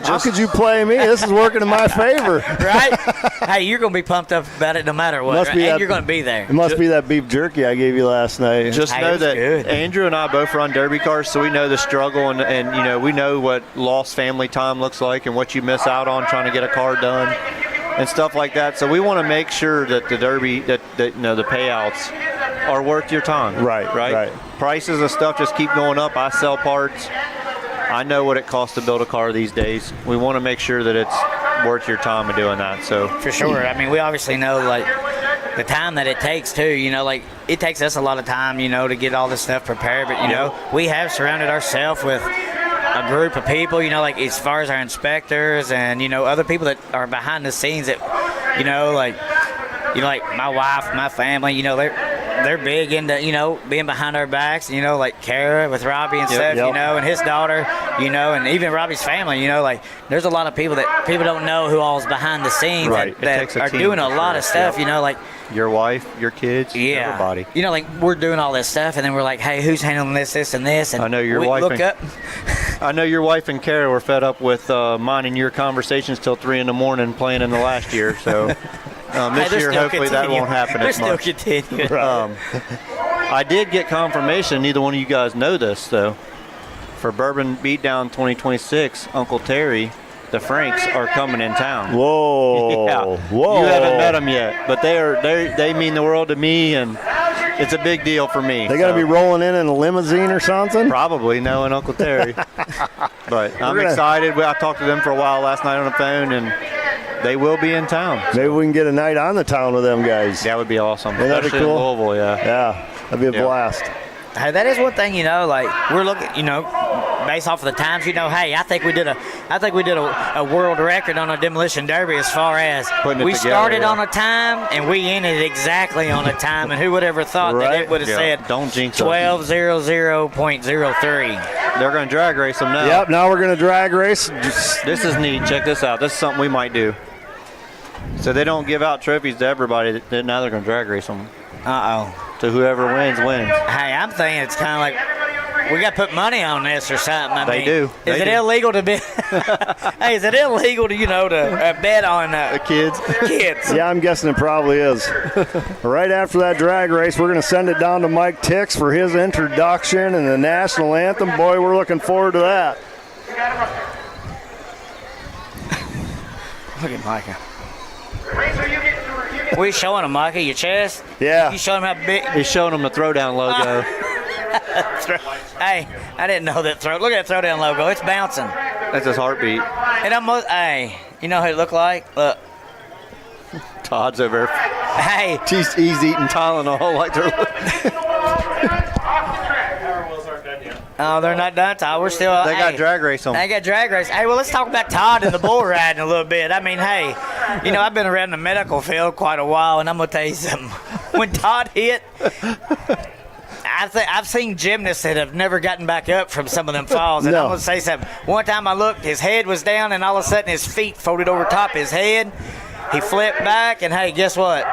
How could you play me? This is working in my favor. right? Hey, you're going to be pumped up about it no matter what. Must Right? be And that- you're going to be there. It must be that beef jerky I gave you last night. Just Hey, know it was that good. Andrew and I both run derby cars, so we know the struggle, and you know, we know what lost family time looks like and what you miss out on trying to get a car done and stuff like that. So we want to make sure that the derby, that you know, the payouts are worth your time. Right. Prices of stuff just keep going up. I sell parts. I know what it costs to build a car these days. We want to make sure that it's worth your time of doing that. So For sure. I mean, we obviously know, like, the time that it takes, too. You know, like, it takes us a lot of time, you know, to get all this stuff prepared. But, you know, we have surrounded ourselves with a group of people, you know, like, as far as our inspectors and, you know, other people that are behind the scenes that, you know, like my wife, my family, you know, they're big into, you know, being behind our backs, you know, like Kara with Robbie and stuff, you know, and his daughter, you know, and even Robbie's family, you know, like, there's a lot of people that people don't know who all's behind the scenes that are doing a lot of stuff, you know, like your wife, your kids, everybody. You know, like, we're doing all this stuff, and then we're like, hey, who's handling this, and this? And I know your we wife look and- up. I know your wife and Kara were fed up with mine and your conversations till 3 a.m. playing in the last year. So this they're year, still hopefully, that continuing. won't happen They're as still much. continuing. I did get confirmation. Neither one of you guys know this, though. For Bourbon Beatdown 2026, Uncle Terry, the Franks are coming in town. Whoa. Yeah. Whoa. You haven't met them yet, but they mean the world to me, and it's a big deal for me. They got to be rolling in a limousine or something? Probably, knowing Uncle Terry. But I'm excited. I talked to them for a while last night on the phone, and they will be in town. Maybe we can get a night on the town with them guys. That would be awesome. Wouldn't that be Especially cool? in Louisville, yeah. Yeah, that'd be a blast. Hey, that is one thing, you know, like, we're looking, you know, based off of the times, you know, hey, I think we did a world record on a demolition derby as far as Putting it we together, started yeah. on a time and we ended exactly on a time, and who would ever thought that it would have said Don't jinx us. 12:00.03. They're going to drag race them now. Yep, now we're going to drag race. This is neat. Check this out. This is something we might do. So they don't give out trophies to everybody. Now they're going to drag race them. Uh-oh. So whoever wins, wins. Hey, I'm thinking it's kind of like we got to put money on this or something. I They mean, do. Is They it do. illegal to be? Hey, is it illegal to, you know, to bet on The kids. kids? Yeah, I'm guessing it probably is. Right after that drag race, we're going to send it down to Mike Tix for his introduction and the national anthem. Boy, we're looking forward to that. Look at Micah. What are you showing him, Micah? Your chest? Yeah. You showing him how big? He's showing them the throwdown logo. Hey, I didn't know that throw. Look at that throwdown logo. It's bouncing. That's his heartbeat. It almost. Hey, you know who it looked like? Look. Todd's over there. Hey. He's eating Tylenol like they're. Oh, they're not done, Todd. We're still. They got drag race them. They got drag race. Hey, well, let's talk about Todd and the bull riding a little bit. I mean, hey, you know, I've been around the medical field quite a while, and I'm gonna tell you something. When Todd hit, I've seen gymnasts that have never gotten back up from some of them falls, and No. I'm gonna say something. One time I looked, his head was down, and all of a sudden his feet folded over top his head. He flipped back, and hey, guess what?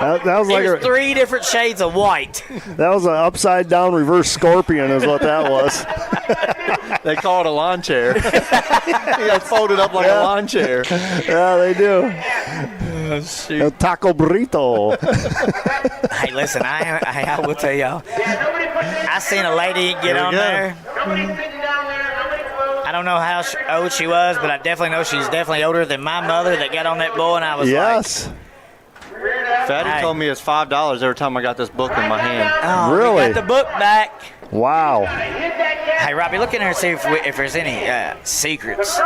That was like It was 3 different shades of white. that was an upside down reverse scorpion is what that was. They call it a lawn chair. He got folded up like a lawn chair. Yeah, they do. El taco burrito. Hey, listen, I will tell y'all. I seen a lady get on there. I don't know how old she was, but I definitely know she's definitely older than my mother that got on that bull, and I was Yes. Fatty Hey. told me it's $5 every time I got this book in my hand. like, oh, Really? we got the book back. Wow. Hey, Robbie, look in there and see if there's any secrets. Is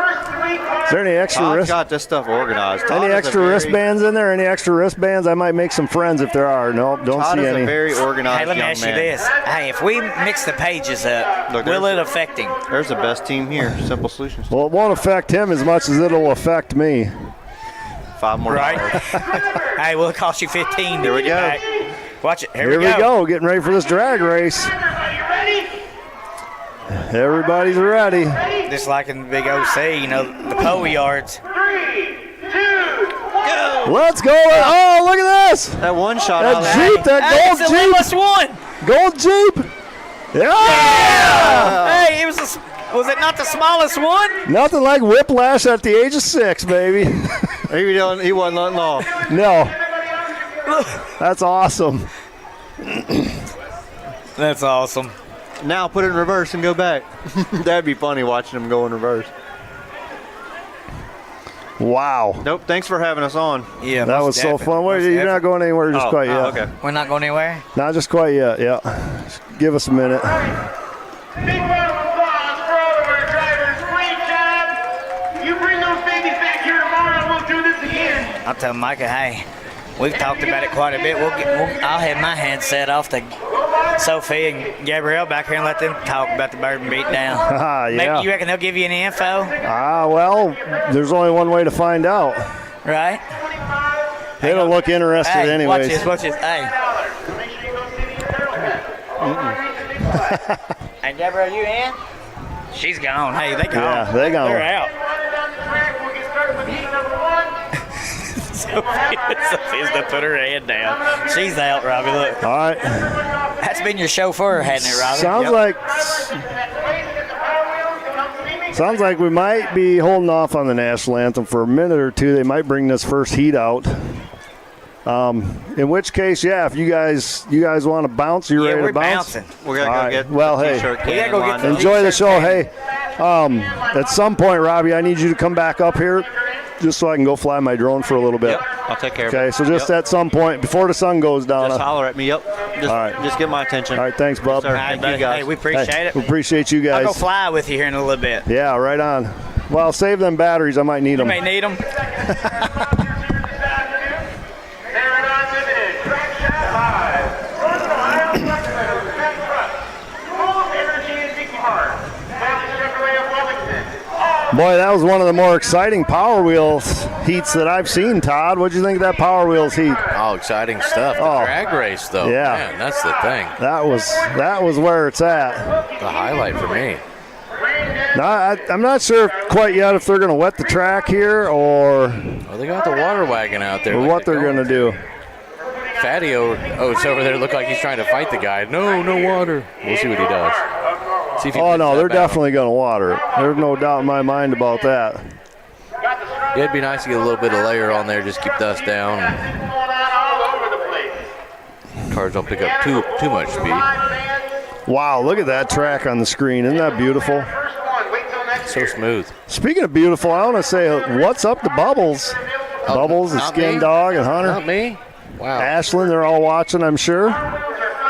there any extra Todd's got this stuff organized. Todd Any is a extra very- wristbands in there? Any extra wristbands? I might make some friends if there are. Nope, don't Todd see is any. a very organized Hey, let me young ask man. you this. Hey, if we mix the pages up, Look, will there's- it affect him? There's the best team here. Simple Solutions. Well, it won't affect him as much as it'll affect me. 5 more Right. dollars. Hey, will it cost you 15? Here we to get go. back? Watch it. Here we go. Getting ready for this drag race. Everybody's ready. Just like in the big OC, you know, the pole yards. 3, 2, 1. Let's go. Oh, look at this. That one shot. That Jeep, that That's the gold lamest Jeep. one. Gold Jeep. Yeah. Hey, was it not the smallest one? Nothing like whiplash at the age of 6, baby. He wasn't letting off. No. That's awesome. That's awesome. Now put it in reverse and go back. That'd be funny watching him go in reverse. Wow. Nope. Thanks for having us on. Yeah, That was so fun. Wait, you're not going anywhere just quite yet. Okay. We're not going anywhere. Not just quite yet, yeah. Just give us a minute. Big round of applause for all of our drivers. Great job. You bring those babies back here tomorrow and we'll do this again. I'll tell Micah, hey, we've talked about it quite a bit. I'll have my hand set off to Sophie and Gabrielle back here and let them talk about the bourbon beat down. Yeah. You reckon they'll give you any info? Well, there's only one way to find out. Right? They don't look interested Hey, anyways. watch this. Hey. Make sure you go see the other one. Hey, Gabrielle, you in? She's gone. Hey, they gone. Yeah, they gone. They're out. Down the track, we'll get started with heat number 1. Sophie's to put her hand down. She's out, Robbie. Look. All right. That's been your chauffeur, hadn't it, Robbie? Sounds like we might be holding off on the national anthem for a minute or two. They might bring this first heat out. In which case, yeah, if you guys want to bounce, you ready we're to bounce? bouncing. We're gonna All go right. get. Well, the hey. t-shirt We gotta can go get lined the- up. Enjoy the show. T-shirt Hey, at some point, Robbie, I need you to come back up here just so I can go fly my drone for a little bit. Yep. I'll take care of it. Okay, so just Yep. at some point, before the sun goes down. Just holler at me. Yep. Just, All right. Just get my attention. All right, thanks, bub. Sir. All right, Thank buddy. you guys. Hey, we appreciate Hey, it. we appreciate you I'll guys. go fly with you here in a little bit. Yeah, right on. Well, save them batteries. I might need You them. may need them. They're not limited. Trackshot Live. Northern Ohio Truck Back Truck. Full Energy and Mickey Mart. Valley Chevrolet of Wellington. Boy, that was one of the more exciting Power Wheels heats that I've seen, Todd. What'd you think of that Power Wheels heat? Oh, exciting stuff. The Oh. drag race, though. Yeah. Man, that's the thing. That was where it's at. The highlight for me. Now, I'm not sure quite yet if they're going to wet the track here or Well, they got the water wagon out there. like what they're going to do. Fatty it's over there. Look like he's trying to fight the guy. No water. We'll see what he does. See if he Oh, wins no, that they're battle. definitely going to water it. There's no doubt in my mind about that. Yeah, it'd be nice to get a little bit of layer on there, just keep dust down. Going on all over the place. Cars don't pick up too much speed. Wow, look at that track on the screen. Isn't that beautiful? First one. Wait till next So year. smooth. Speaking of beautiful, I want to say what's up to Bubbles. Bubbles and not Skin me. Dog and Hunter. Not me. Wow. Ashlyn, they're all watching, I'm sure.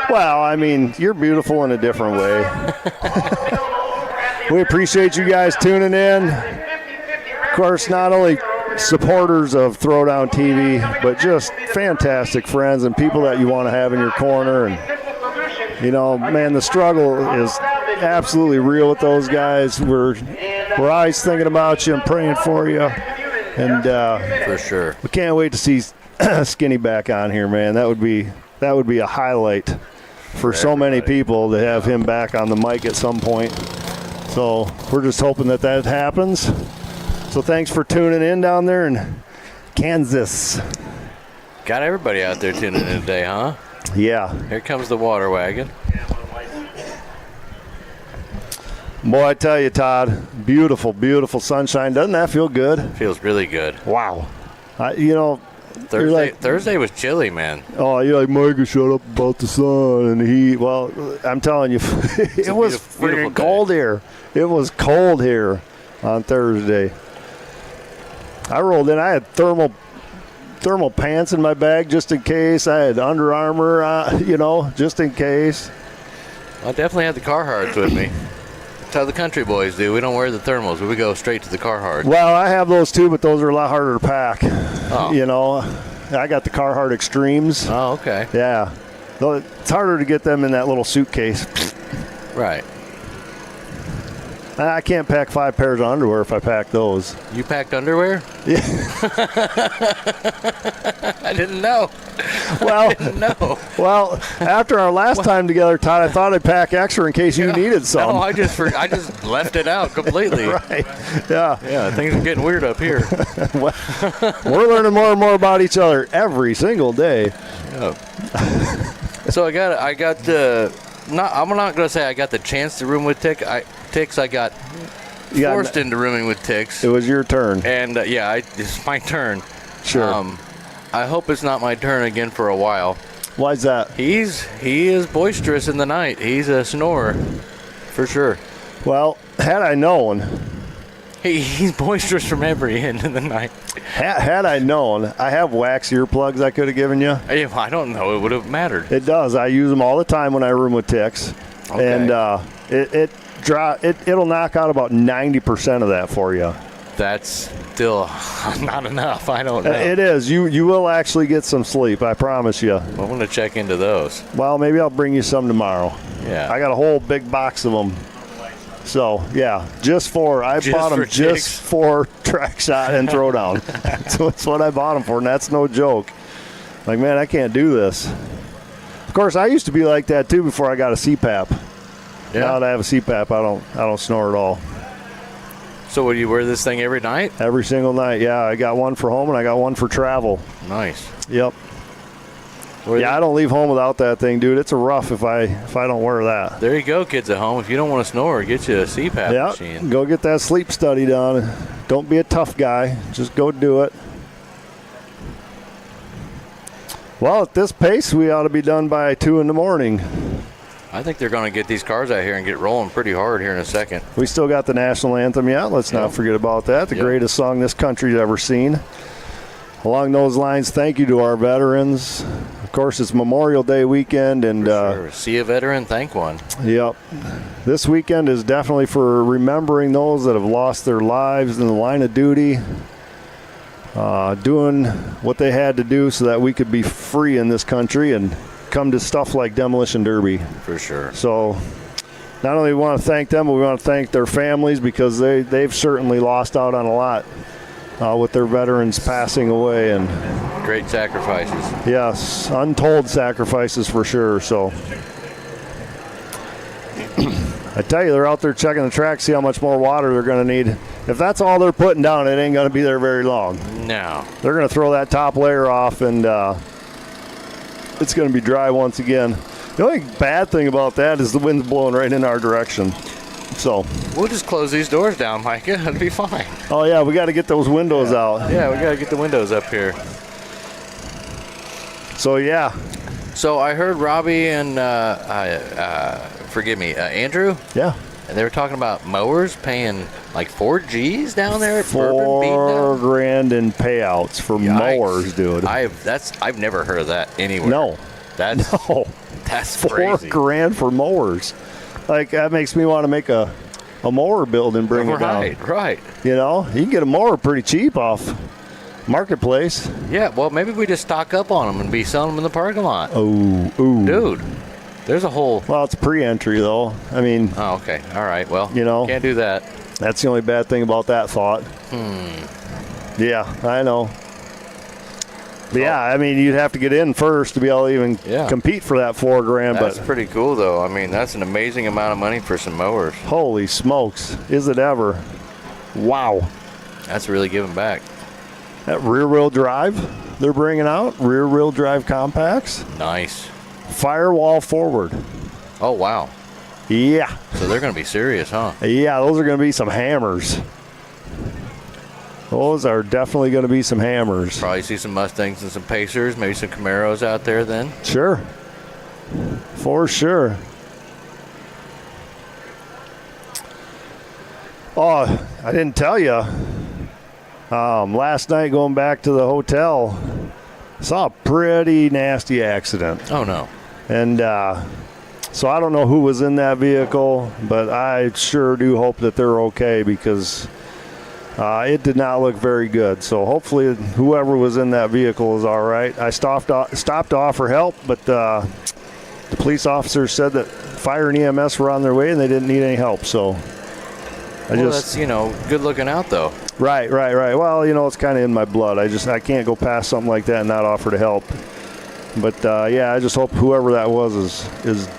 Well, I mean, you're beautiful in a different way. We appreciate you guys tuning in. Of course, not only supporters of Throwdown TV, but just fantastic friends and people that you want to have in your corner. And, you know, man, the struggle is absolutely real with those guys. We're always thinking about you and praying for you. And For sure. we can't wait to see Skinny back on here, man. That would be a highlight for so many people to have him back on the mic at some point. So we're just hoping that happens. So thanks for tuning in down there in Kansas. Got everybody out there tuning in today, huh? Yeah. Here comes the water wagon. Boy, I tell you, Todd, beautiful, beautiful sunshine. Doesn't that feel good? Feels really good. Wow. You know, Thursday was chilly, man. oh, you're like, Micah, shut up about the sun and the heat. Well, I'm telling you, it was beautiful freaking day. cold here. It was cold here on Thursday. I rolled in. I had thermal pants in my bag just in case. I had Under Armour, just in case. I definitely had the Carhartts with me. That's how the country boys do. We don't wear the thermals. We go straight to the Carhartt. Well, I have those too, but those are a lot harder to pack. Oh. You know, I got the Carhartt Extremes. Oh, okay. Yeah. Though it's harder to get them in that little suitcase. Right. I can't pack 5 pairs of underwear if I pack those. You packed underwear? Yeah. I didn't know. Well, No. well, after our last time together, Todd, I thought I'd pack extra in case you needed some. No, I just left it out completely. Right. Yeah. Yeah, things are getting weird up here. We're learning more and more about each other every single day. So I got the. I'm not going to say I got the chance to room with Ticks. I got forced into rooming with Ticks. It was your turn. And it's my turn. Sure. I hope it's not my turn again for a while. Why's that? He is boisterous in the night. He's a snorer, for sure. Well, had I known. He's boisterous from every end of the night. Had I known, I have wax earplugs I could have given you. I don't know. It would have mattered. It does. I use them all the time when I room with Ticks. Okay. And it'll knock out about 90% of that for you. That's still not enough. I don't know. It is. You will actually get some sleep, I promise you. I'm going to check into those. Well, maybe I'll bring you some tomorrow. Yeah. I got a whole big box of them. So, yeah, I bought them just for track shot and throwdown. So that's what I bought them for, and that's no joke. Like, man, I can't do this. Of course, I used to be like that, too, before I got a CPAP. Yeah. Now that I have a CPAP, I don't snore at all. So would you wear this thing every night? Every single night, yeah. I got one for home and I got one for travel. Nice. Yep. I don't leave home without that thing, dude. It's a rough if I don't wear that. There you go, kids at home. If you don't want to snore, get you a CPAP machine. Go get that sleep study done. Don't be a tough guy. Just go do it. Well, at this pace, we ought to be done by 2 in the morning. I think they're going to get these cars out here and get rolling pretty hard here in a second. We still got the national anthem yet. Let's not forget about that. The greatest song this country's ever seen. Along those lines, thank you to our veterans. Of course, it's Memorial Day weekend. And sure. See a veteran, thank one. Yep. This weekend is definitely for remembering those that have lost their lives in the line of duty, doing what they had to do so that we could be free in this country and come to stuff like Demolition Derby. For sure. So not only want to thank them, but we want to thank their families because they've certainly lost out on a lot with their veterans passing away. And great sacrifices. Yes, untold sacrifices for sure. So I tell you, they're out there checking the track, see how much more water they're going to need. If that's all they're putting down, it ain't going to be there very long. No. They're going to throw that top layer off and it's going to be dry once again. The only bad thing about that is the wind's blowing right in our direction. So we'll just close these doors down, Micah. It'll be fine. Oh, yeah, we got to get those windows out. Yeah, we got to get the windows up here. So, yeah. So I heard Robbie and, Andrew. Yeah. And they were talking about mowers paying like $4,000 down there at Bourbon $4,000 in payouts for mowers, dude. I've never heard of that anywhere. No. That's crazy. $4,000 for mowers. Like, that makes me want to make a mower build and bring it down. Right. You know, you can get a mower pretty cheap off Marketplace. Yeah, well, maybe we just stock up on them and be selling them in the parking lot. Ooh. Dude, there's a whole... Well, it's pre-entry, though. I mean... Oh, okay. All right. Well, can't do that. That's the only bad thing about that thought. Yeah, I know. But yeah, I mean, you'd have to get in first to be able to even compete for that $4,000. That's pretty cool, though. I mean, that's an amazing amount of money for some mowers. Holy smokes. Is it ever? Wow. That's really giving back. That rear-wheel drive they're bringing out, rear-wheel drive compacts. Nice. Firewall forward. Oh, wow. Yeah. So they're going to be serious, huh? Yeah, those are going to be some hammers. Those are definitely going to be some hammers. Probably see some Mustangs and some Pacers, maybe some Camaros out there then. Sure. For sure. Oh, I didn't tell you. Last night going back to the hotel, saw a pretty nasty accident. Oh, no. And so I don't know who was in that vehicle, but I sure do hope that they're okay because it did not look very good. So hopefully whoever was in that vehicle is all right. I stopped to offer help, but the police officers said that fire and EMS were on their way and they didn't need any help. So that's, good looking out, though. Right. Well, it's kind of in my blood. I can't go past something like that and not offer to help. But yeah, I just hope whoever that was is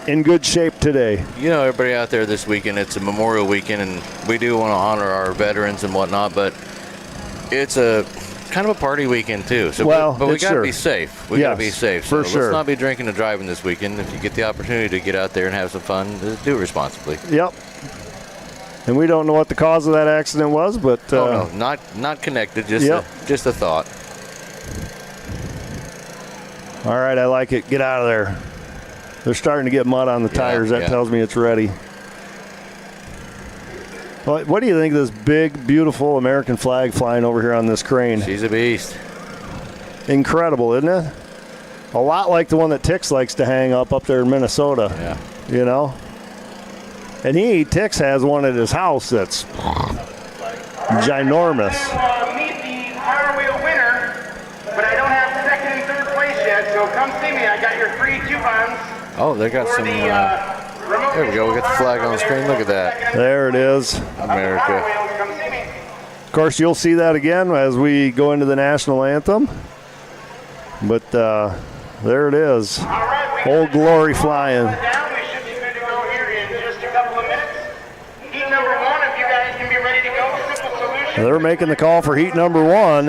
in good shape today. You know, everybody out there this weekend, it's a Memorial Weekend, and we do want to honor our veterans and whatnot, but it's a kind of a party weekend too. So, but we got to be safe. We got to be safe. For so sure. Let's not be drinking and driving this weekend. If you get the opportunity to get out there and have some fun, do it responsibly. Yep. And we don't know what the cause of that accident was, but no, not connected. Just just a thought. All right, I like it. Get out of there. They're starting to get mud on the tires. That tells me it's ready. What do you think of this big, beautiful American flag flying over here on this crane? She's a beast. Incredible, isn't it? A lot like the one that Tix likes to hang up there in Minnesota. Yeah. You know? And Tix has one at his house that's ginormous. Meet the Power Wheel winner, but I don't have second and third place yet, so come see me. I got your free coupons. Oh, they got some. There we go. We got the flag on the screen. Look at that. There it is. America. Of course, you'll see that again as we go into the national anthem. But there it is. Old Glory flying. They're making the call for heat number 1.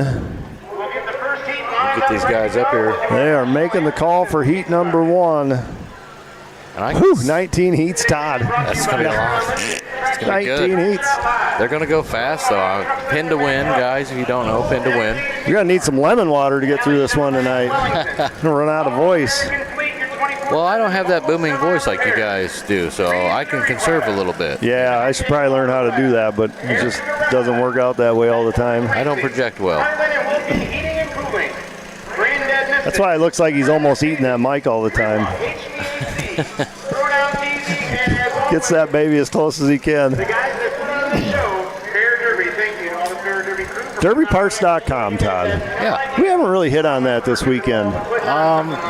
Get these guys up here. They are making the call for heat number 1. 19 heats, Todd. That's going to be a lot. It's going to be good. 19 heats. They're going to go fast, though. Pin to win, guys. If you don't know, pin to win. You're going to need some lemon water to get through this one tonight. Run out of voice. Well, I don't have that booming voice like you guys do, so I can conserve a little bit. Yeah, I should probably learn how to do that, but it just doesn't work out that way all the time. I don't project well. That's why it looks like he's almost eating that mic all the time. Gets that baby as close as he can. Derbyparts.com, Todd. Yeah. We haven't really hit on that this weekend.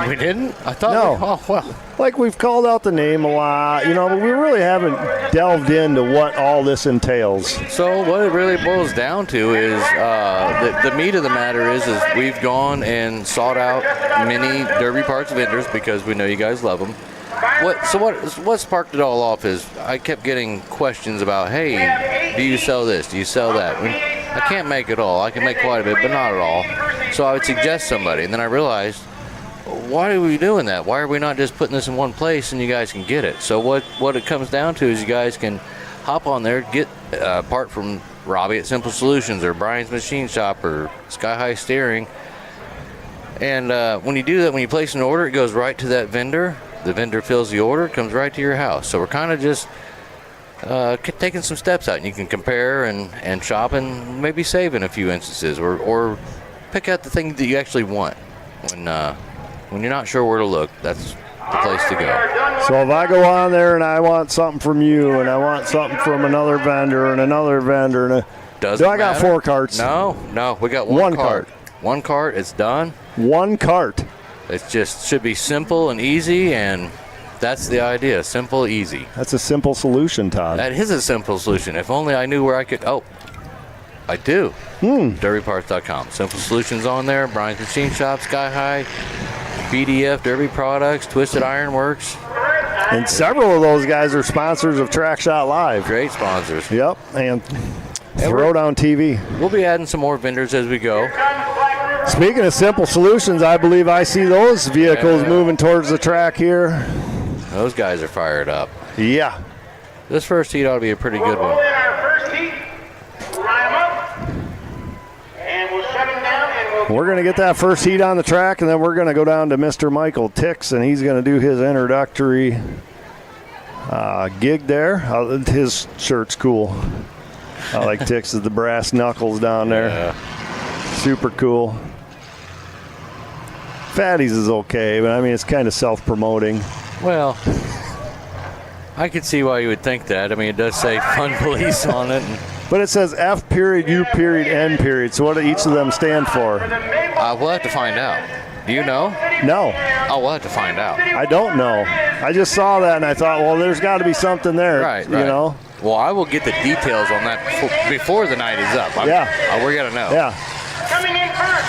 We didn't? I thought. No. Like we've called out the name a lot, but we really haven't delved into what all this entails. So what it really boils down to is the meat of the matter is we've gone and sought out many Derby Parts vendors because we know you guys love them. What sparked it all off is I kept getting questions about, hey, do you sell this? Do you sell that? I can't make it all. I can make quite a bit, but not at all. So I would suggest somebody, and then I realized, why are we doing that? Why are we not just putting this in one place and you guys can get it? So what it comes down to is you guys can hop on there, get a part from Robbie at Simple Solutions or Brian's Machine Shop or Sky High Steering. And when you do that, when you place an order, it goes right to that vendor. The vendor fills the order, comes right to your house. So we're kind of just taking some steps out, and you can compare and shop and maybe save in a few instances, or pick out the thing that you actually want. When you're not sure where to look, that's the place to go. So if I go on there and I want something from you, and I want something from another vendor and another vendor, Doesn't I got matter. 4 carts? No, we got one cart. One cart, it's done. One cart. It just should be simple and easy, and that's the idea. Simple, easy. That's a simple solution, Todd. That is a simple solution. If only I knew where I could. Oh, I do. Derbyparts.com. Simple solutions on there. Brian's Machine Shop, Sky High, BDF, Derby Products, Twisted Iron Works. And several of those guys are sponsors of Trackshot Live. Great sponsors. Yep, and Throwdown TV. We'll be adding some more vendors as we go. Speaking of Simple Solutions, I believe I see those vehicles moving towards the track here. Those guys are fired up. Yeah. This first heat ought to be a pretty good one. We're going to get that first heat on the track, and then we're going to go down to Mr. Michael Tix, and he's going to do his introductory gig there. His shirt's cool. I like Tix's, the brass knuckles down there. Yeah. Super cool. Fatty's is okay, but I mean, it's kind of self-promoting. Well, I could see why you would think that. I mean, it does say Fun Police on it. But it says F period, U period, N period. So what do each of them stand for? We'll have to find out. Do you know? No. Oh, we'll have to find out. I don't know. I just saw that and I thought, well, there's got to be something there. Right. You know? Well, I will get the details on that before the night is up. We're going to know. Yeah. Coming in first,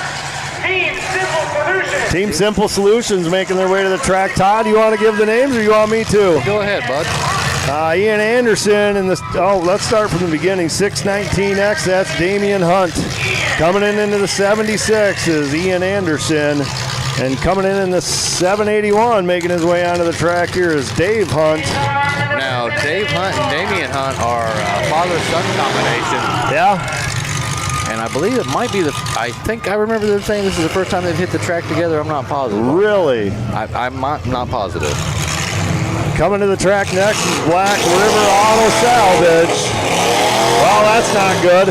Team Simple Solutions making their way to the track. Todd, you want to give the names or you want me to? Go ahead, bud. Ian Anderson and let's start from the beginning. 619X, that's Damian Hunt. Coming in into the 76 is Ian Anderson. And coming in the 781, making his way onto the track here is Dave Hunt. Now, Dave Hunt and Damian Hunt are father-son combination. Yeah. And I believe it might be I think I remember them saying this is the first time they've hit the track together. I'm not positive. Really? I'm not positive. Coming to the track next is Black River Auto Salvage. Well, that's not good.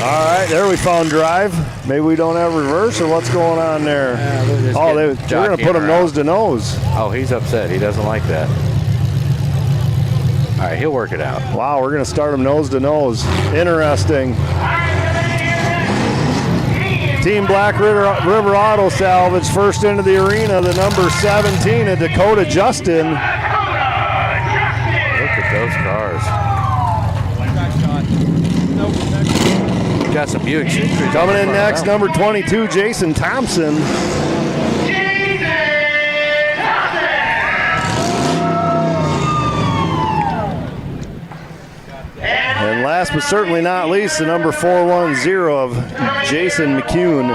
All right, there we found drive. Maybe we don't have reverse, or what's going on there? Yeah, they're going to put him nose to nose. Oh, he's upset. He doesn't like that. All right, he'll work it out. Wow, we're going to start him nose to nose. Interesting. Team Black River Auto Salvage first into the arena, the number 17 of Dakota Justin. Look at those cars. Got some Buick Centuries. Coming in next, number 22, Jason Thompson. And last but certainly not least, the number 410 of Jason McCune.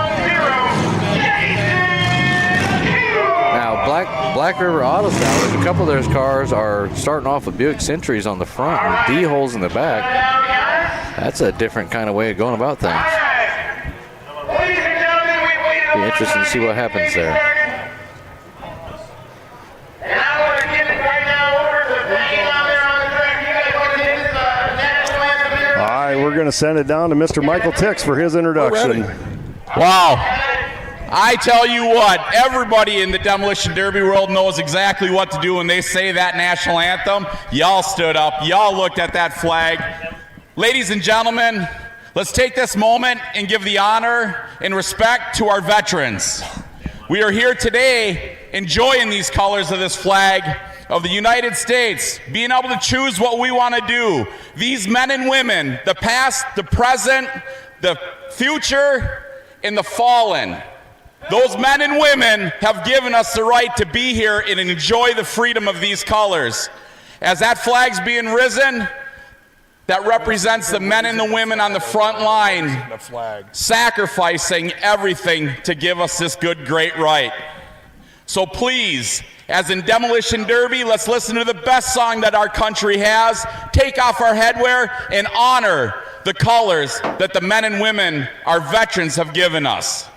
Now, Black River Auto Salvage, a couple of those cars are starting off with Buick Centuries on the front and D-holes in the back. That's a different kind of way of going about things. Be interesting to see what happens there. All right, we're going to send it down to Mr. Michael Tix for his introduction. Wow. I tell you what, everybody in the Demolition Derby world knows exactly what to do when they say that national anthem. Y'all stood up. Y'all looked at that flag. Ladies and gentlemen, let's take this moment and give the honor and respect to our veterans. We are here today enjoying these colors of this flag of the United States, being able to choose what we want to do. These men and women, the past, the present, the future, and the fallen. Those men and women have given us the right to be here and enjoy the freedom of these colors. As that flag's being risen, that represents the men and the women on the front line, sacrificing everything to give us this good, great right. So please, as in Demolition Derby, let's listen to the best song that our country has, take off our headwear, and honor the colors that the men and women, our veterans, have given us.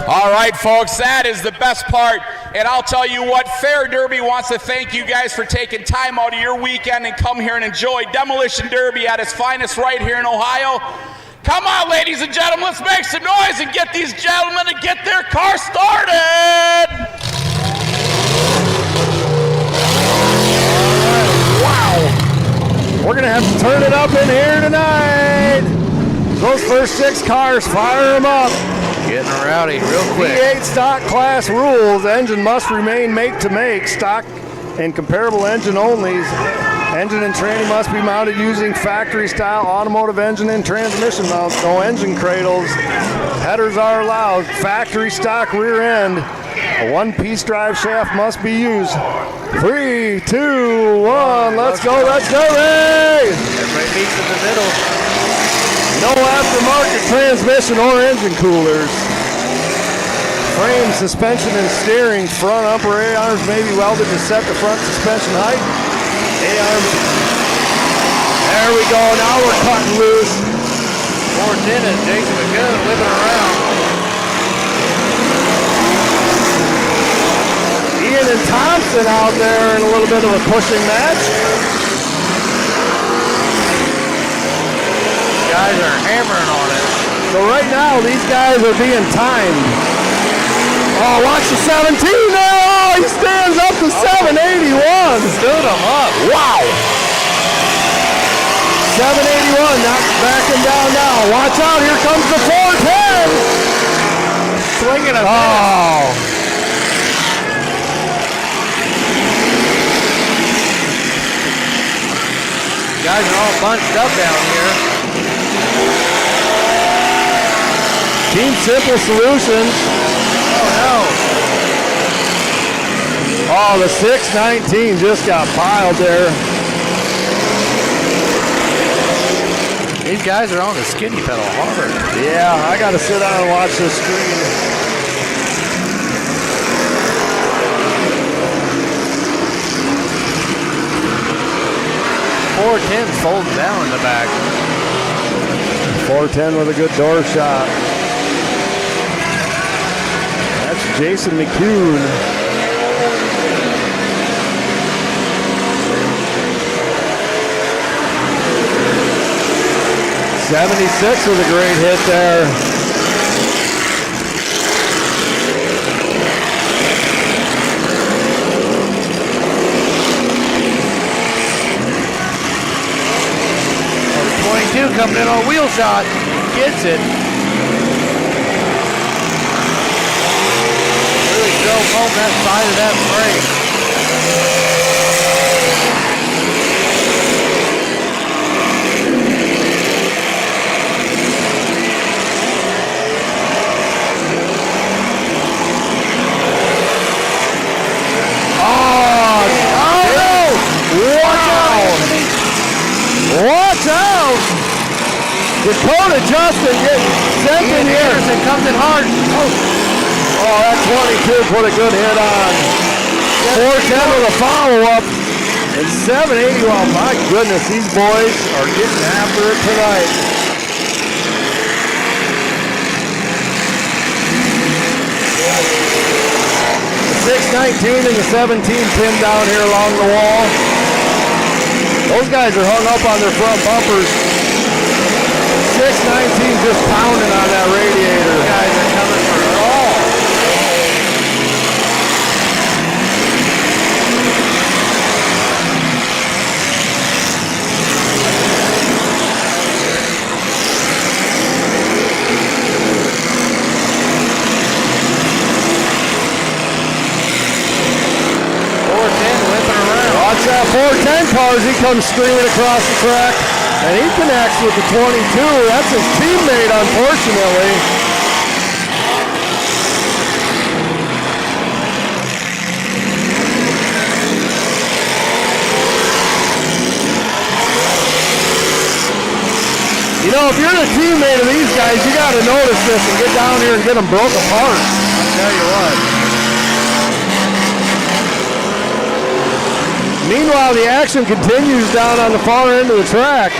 All right, folks, that is the best part. And I'll tell you what, Fair Derby wants to thank you guys for taking time out of your weekend and come here and enjoy Demolition Derby at its finest right here in Ohio. Come on, ladies and gentlemen, let's make some noise and get these gentlemen to get their car started. Wow. We're going to have to turn it up in here tonight. Those first 6 cars, fire them up. Getting rowdy real quick. V8 stock class rules. Engine must remain make to make. Stock and comparable engine only. Engine and tranny must be mounted using factory style automotive engine and transmission mounts. No engine cradles. Headers are allowed. Factory stock rear end. A one-piece drive shaft must be used. 3, 2, 1, let's go, let's go, Ray! Everybody meets in the middle. No aftermarket transmission or engine coolers. Frame, suspension, and steering. Front upper A-arms may be welded to set the front suspension height. A-arms. There we go, now we're cutting loose. 410 and Jason McGoon whipping around. Ian and Thompson out there in a little bit of a pushing match. Guys are hammering on it. So right now, these guys are being timed. Oh, watch the 17 there. Oh, he stands up to 781. Stood him up. Wow. 781, not backing down now. Watch out, here comes the 410. Swinging it. Oh. Guys are all bunched up down here. Team Simple Solutions. Oh no. Oh, the 619 just got piled there. These guys are on the skinny pedal hard. Yeah, I got to sit down and watch this screen. .410's folding down in the back. 410 with a good door shot. That's Jason McCune. .76 with a great hit there. Coming in on a wheel shot, gets it. Really drove home that side of that frame. Oh, no! Watch out! Dakota Justin getting sent in here. Anderson comes in hard. Oh, that 22 put a good hit on. 410 with a follow-up. And 780. Well, my goodness, these boys are getting after it tonight. The 619 and the 17 pinned down here along the wall. Those guys are hung up on their front bumpers. 619 just pounding on that radiator. These guys are coming for it all. Watch that 410 car as he comes screaming across the track. And he connects with the 22. That's his teammate, unfortunately. You know, if you're the teammate of these guys, you got to notice this and get down here and get them broke apart. I'll tell you what. Meanwhile, the action continues down on the far end of the track.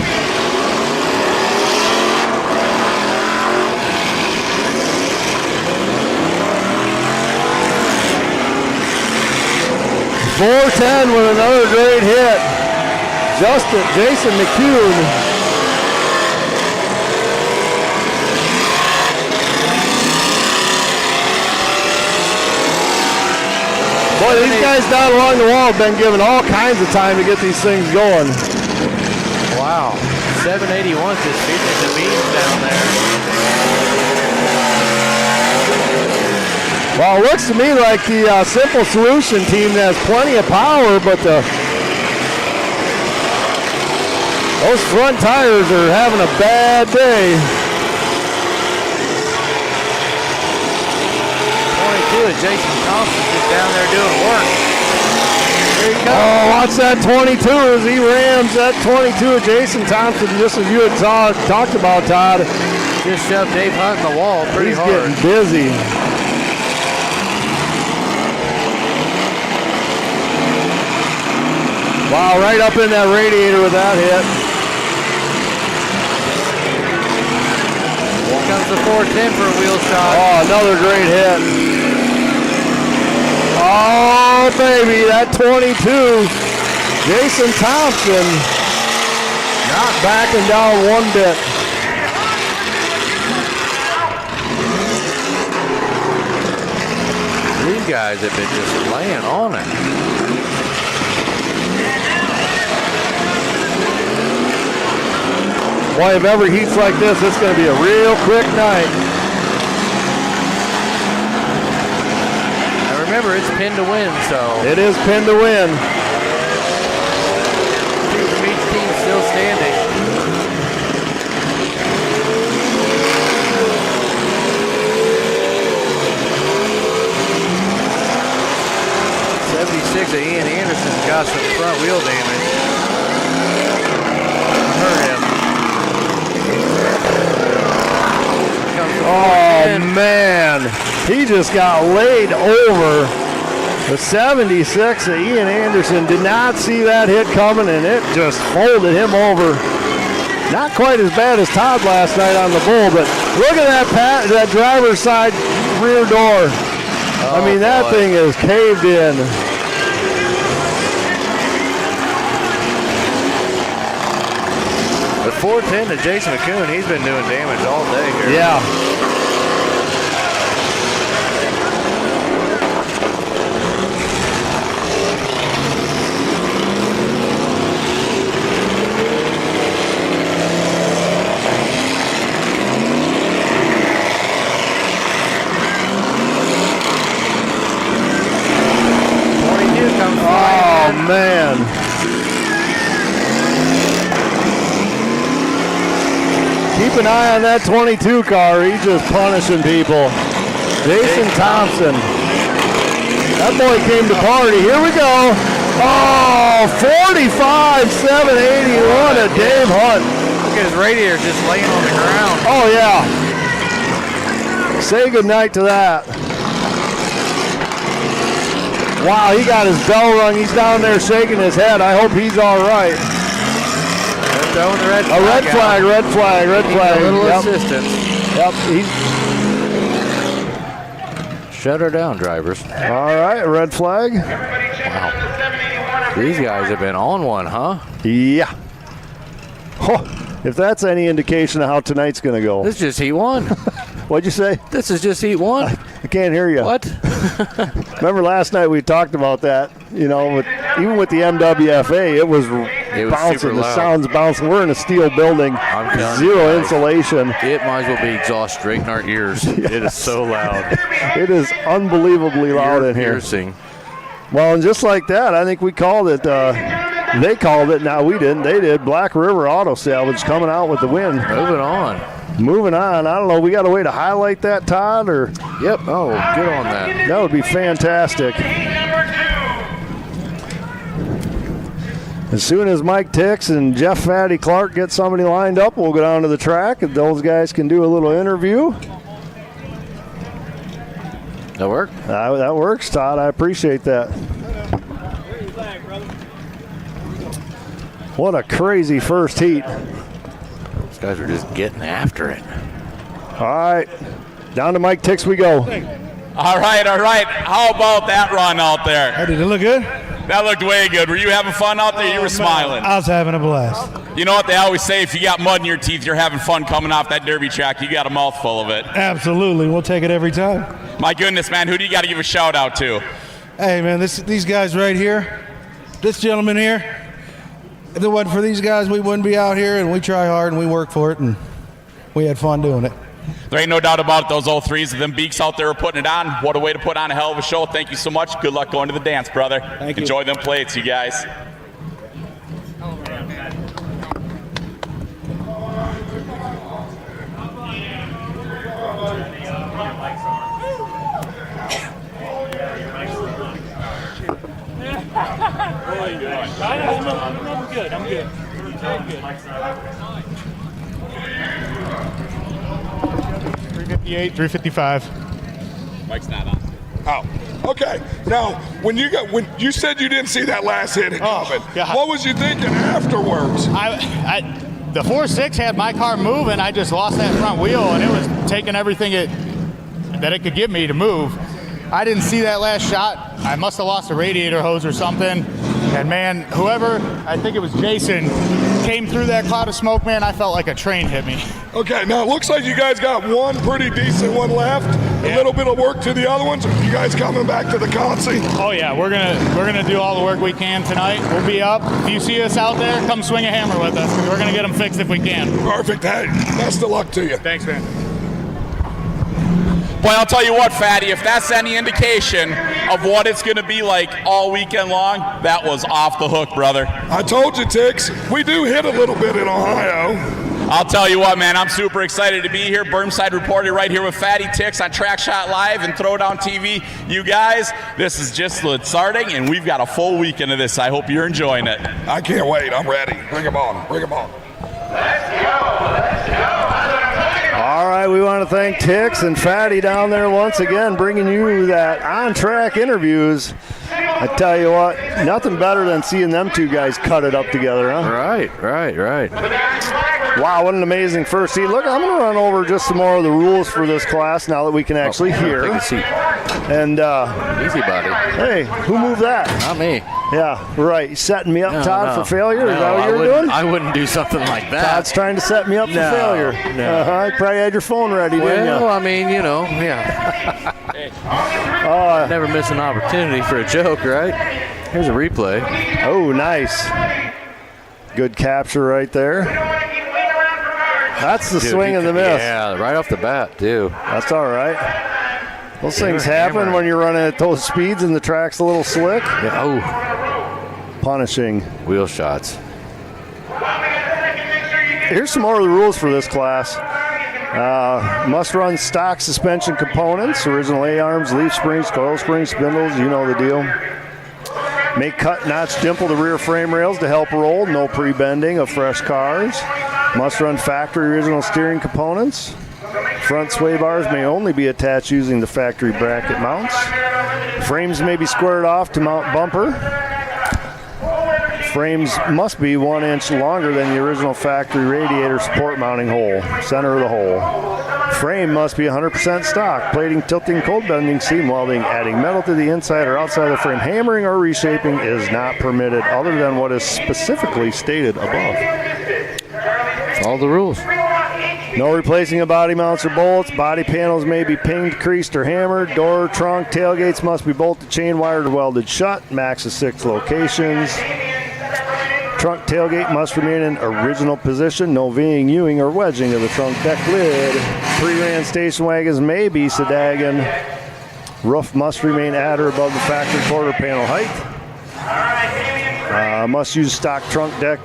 .410 with another great hit. Jason McCune. Boy, these guys down along the wall have been given all kinds of time to get these things going. Wow. 781 just feeding the beams down there. Well, it looks to me like the Simple Solution team has plenty of power, but those front tires are having a bad day. 22 and Jason Thompson's just down there doing work. Here he comes. Oh, watch that 22 as he rams that 22 of Jason Thompson, just as you had talked about, Todd. Just shoved Dave Hunt in the wall pretty He's hard. getting busy. Wow, right up in that radiator with that hit. Here comes the 410 for a wheel shot. Oh, another great hit. Oh, baby, that 22. Jason Thompson not backing down one bit. These guys have been just laying on it. Boy, if ever heats like this, it's going to be a real quick night. Now remember, it's pin to win, so. It is pin to win. Two from each team still standing. '76 of Ian Anderson got some front wheel damage. Hurt him. Oh, man. He just got laid over. The 76 of Ian Anderson did not see that hit coming, and it just folded him over. Not quite as bad as Todd last night on the bull, but look at that driver's side rear door. I mean, that thing is caved in. The 410 to Jason McCoon, he's been doing damage all day here. Yeah. Oh, man. Keep an eye on that 22 car. He's just punishing people. Jason Thompson. That boy came to party. Here we go. Oh, 45-781 at Dave Hunt. Look at his radiator just laying on the ground. Oh, yeah. Say goodnight to that. Wow, he got his bell rung. He's down there shaking his head. I hope he's all right. They're throwing the red flag. A red flag, red flag, red flag. A little Yep. assistance. Yep. Shut her down, drivers. All right, red flag. Wow. These guys have been on one, huh? Yeah. Oh, if that's any indication of how tonight's going to go. This is just heat one. What'd you say? This is just heat one. I can't hear you. What? Remember last night we talked about that, you know, even with the MWFA, it was bouncing. super The loud. sound's bouncing. We're in a steel building, I'm telling zero you guys, insulation. It might as well be exhaust straight in our ears. Yes. It is so loud. It is unbelievably loud in here. Piercing. Well, and just like that, I think we called it. They called it. Now we didn't. They did. Black River Auto Salvage coming out with the win. Moving on. Moving on. I don't know. We got a way to highlight that, Todd, or Yep. Oh, good on that. that would be fantastic. As soon as Mike Tix and Jeff Fatty Clark get somebody lined up, we'll go down to the track and those guys can do a little interview. That work? That works, Todd. I appreciate that. What a crazy first heat. These guys are just getting after it. All right. Down to Mike Tix we go. All right, all right. How about that run out there? Hey, did it look good? That looked way good. Were you having fun out there? You were smiling. I was having a blast. You know what they always say, if you got mud in your teeth, you're having fun coming off that derby track. You got a mouthful of it. Absolutely. We'll take it every time. My goodness, man, who do you got to give a shout out to? Hey, man, these guys right here, this gentleman here, if it wasn't for these guys, we wouldn't be out here, and we try hard, and we work for it, and we had fun doing it. There ain't no doubt about it. Those 03s of them beaks out there are putting it on. What a way to put on a hell of a show. Thank you so much. Good luck going to the dance, brother. Thank you. Enjoy them plates, you guys. it. Take it. 358, 355. Mike's not on. Oh, okay. Now, when you said you didn't see that last hit coming, what was you thinking afterwards? The 4.6 had my car moving. I just lost that front wheel, and it was taking everything that it could give me to move. I didn't see that last shot. I must have lost a radiator hose or something. And man, whoever, I think it was Jason, came through that cloud of smoke, man, I felt like a train hit me. Okay, now it looks like you guys got one pretty decent one left. A little bit of work to the other ones. Are you guys coming back to the consi? Oh yeah, we're gonna do all the work we can tonight. We'll be up. If you see us out there, come swing a hammer with us. We're gonna get them fixed if we can. Perfect. Hey, best of luck to you. Thanks, man. Boy, I'll tell you what, Fatty, if that's any indication of what it's going to be like all weekend long, that was off the hook, brother. I told you, Tix, we do hit a little bit in Ohio. I'll tell you what, man, I'm super excited to be here. Burnside reported right here with Fatty Tix on Trackshot Live and Throwdown TV. You guys, this is just starting, and we've got a full weekend of this. I hope you're enjoying it. I can't wait. I'm ready. Bring them on. Bring them on. Let's go. Let's go. All right, we want to thank Tix and Fatty down there once again, bringing you that on-track interviews. I tell you what, nothing better than seeing them two guys cut it up together, huh? Right. Wow, what an amazing first seat. Look, I'm going to run over just some more of the rules for this class now that we can actually hear. Take a seat. And easy, buddy. Hey, who moved that? Not me. Yeah, right. You setting me up, Todd, for failure? Is that what you're doing? I wouldn't do something like that. Todd's trying to set me up for failure. No. You probably had your phone ready, didn't you? Well, I mean, yeah. Never miss an opportunity for a joke, right? Here's a replay. Oh, nice. Good capture right there. That's the swing and the miss. Yeah, right off the bat, too. That's all right. Those things happen when you're running at those speeds and the track's a little slick. Yeah. Oh. Punishing. Wheel shots. Here's some more of the rules for this class. Must run stock suspension components, original A-arms, leaf springs, coil springs, spindles, you know the deal. May cut, notch, dimple the rear frame rails to help roll, no pre-bending of fresh cars. Must run factory original steering components. Front sway bars may only be attached using the factory bracket mounts. Frames may be squared off to mount bumper. Frames must be 1 inch longer than the original factory radiator support mounting hole, center of the hole. Frame must be 100% stock. Plating, tilting, cold bending, seam welding, adding metal to the inside or outside of the frame, hammering or reshaping is not permitted other than what is specifically stated above. All the rules. No replacing of body mounts or bolts. Body panels may be pinged, creased, or hammered. Door, trunk, tailgates must be bolted, chain wired, or welded shut. Max of 6 locations. Trunk tailgate must remain in original position. No Ving, Ewing, or wedging of the trunk deck lid. Pre-ran station wagons may be sedagging. Roof must remain at or above the factory quarter panel height. Must use stock trunk deck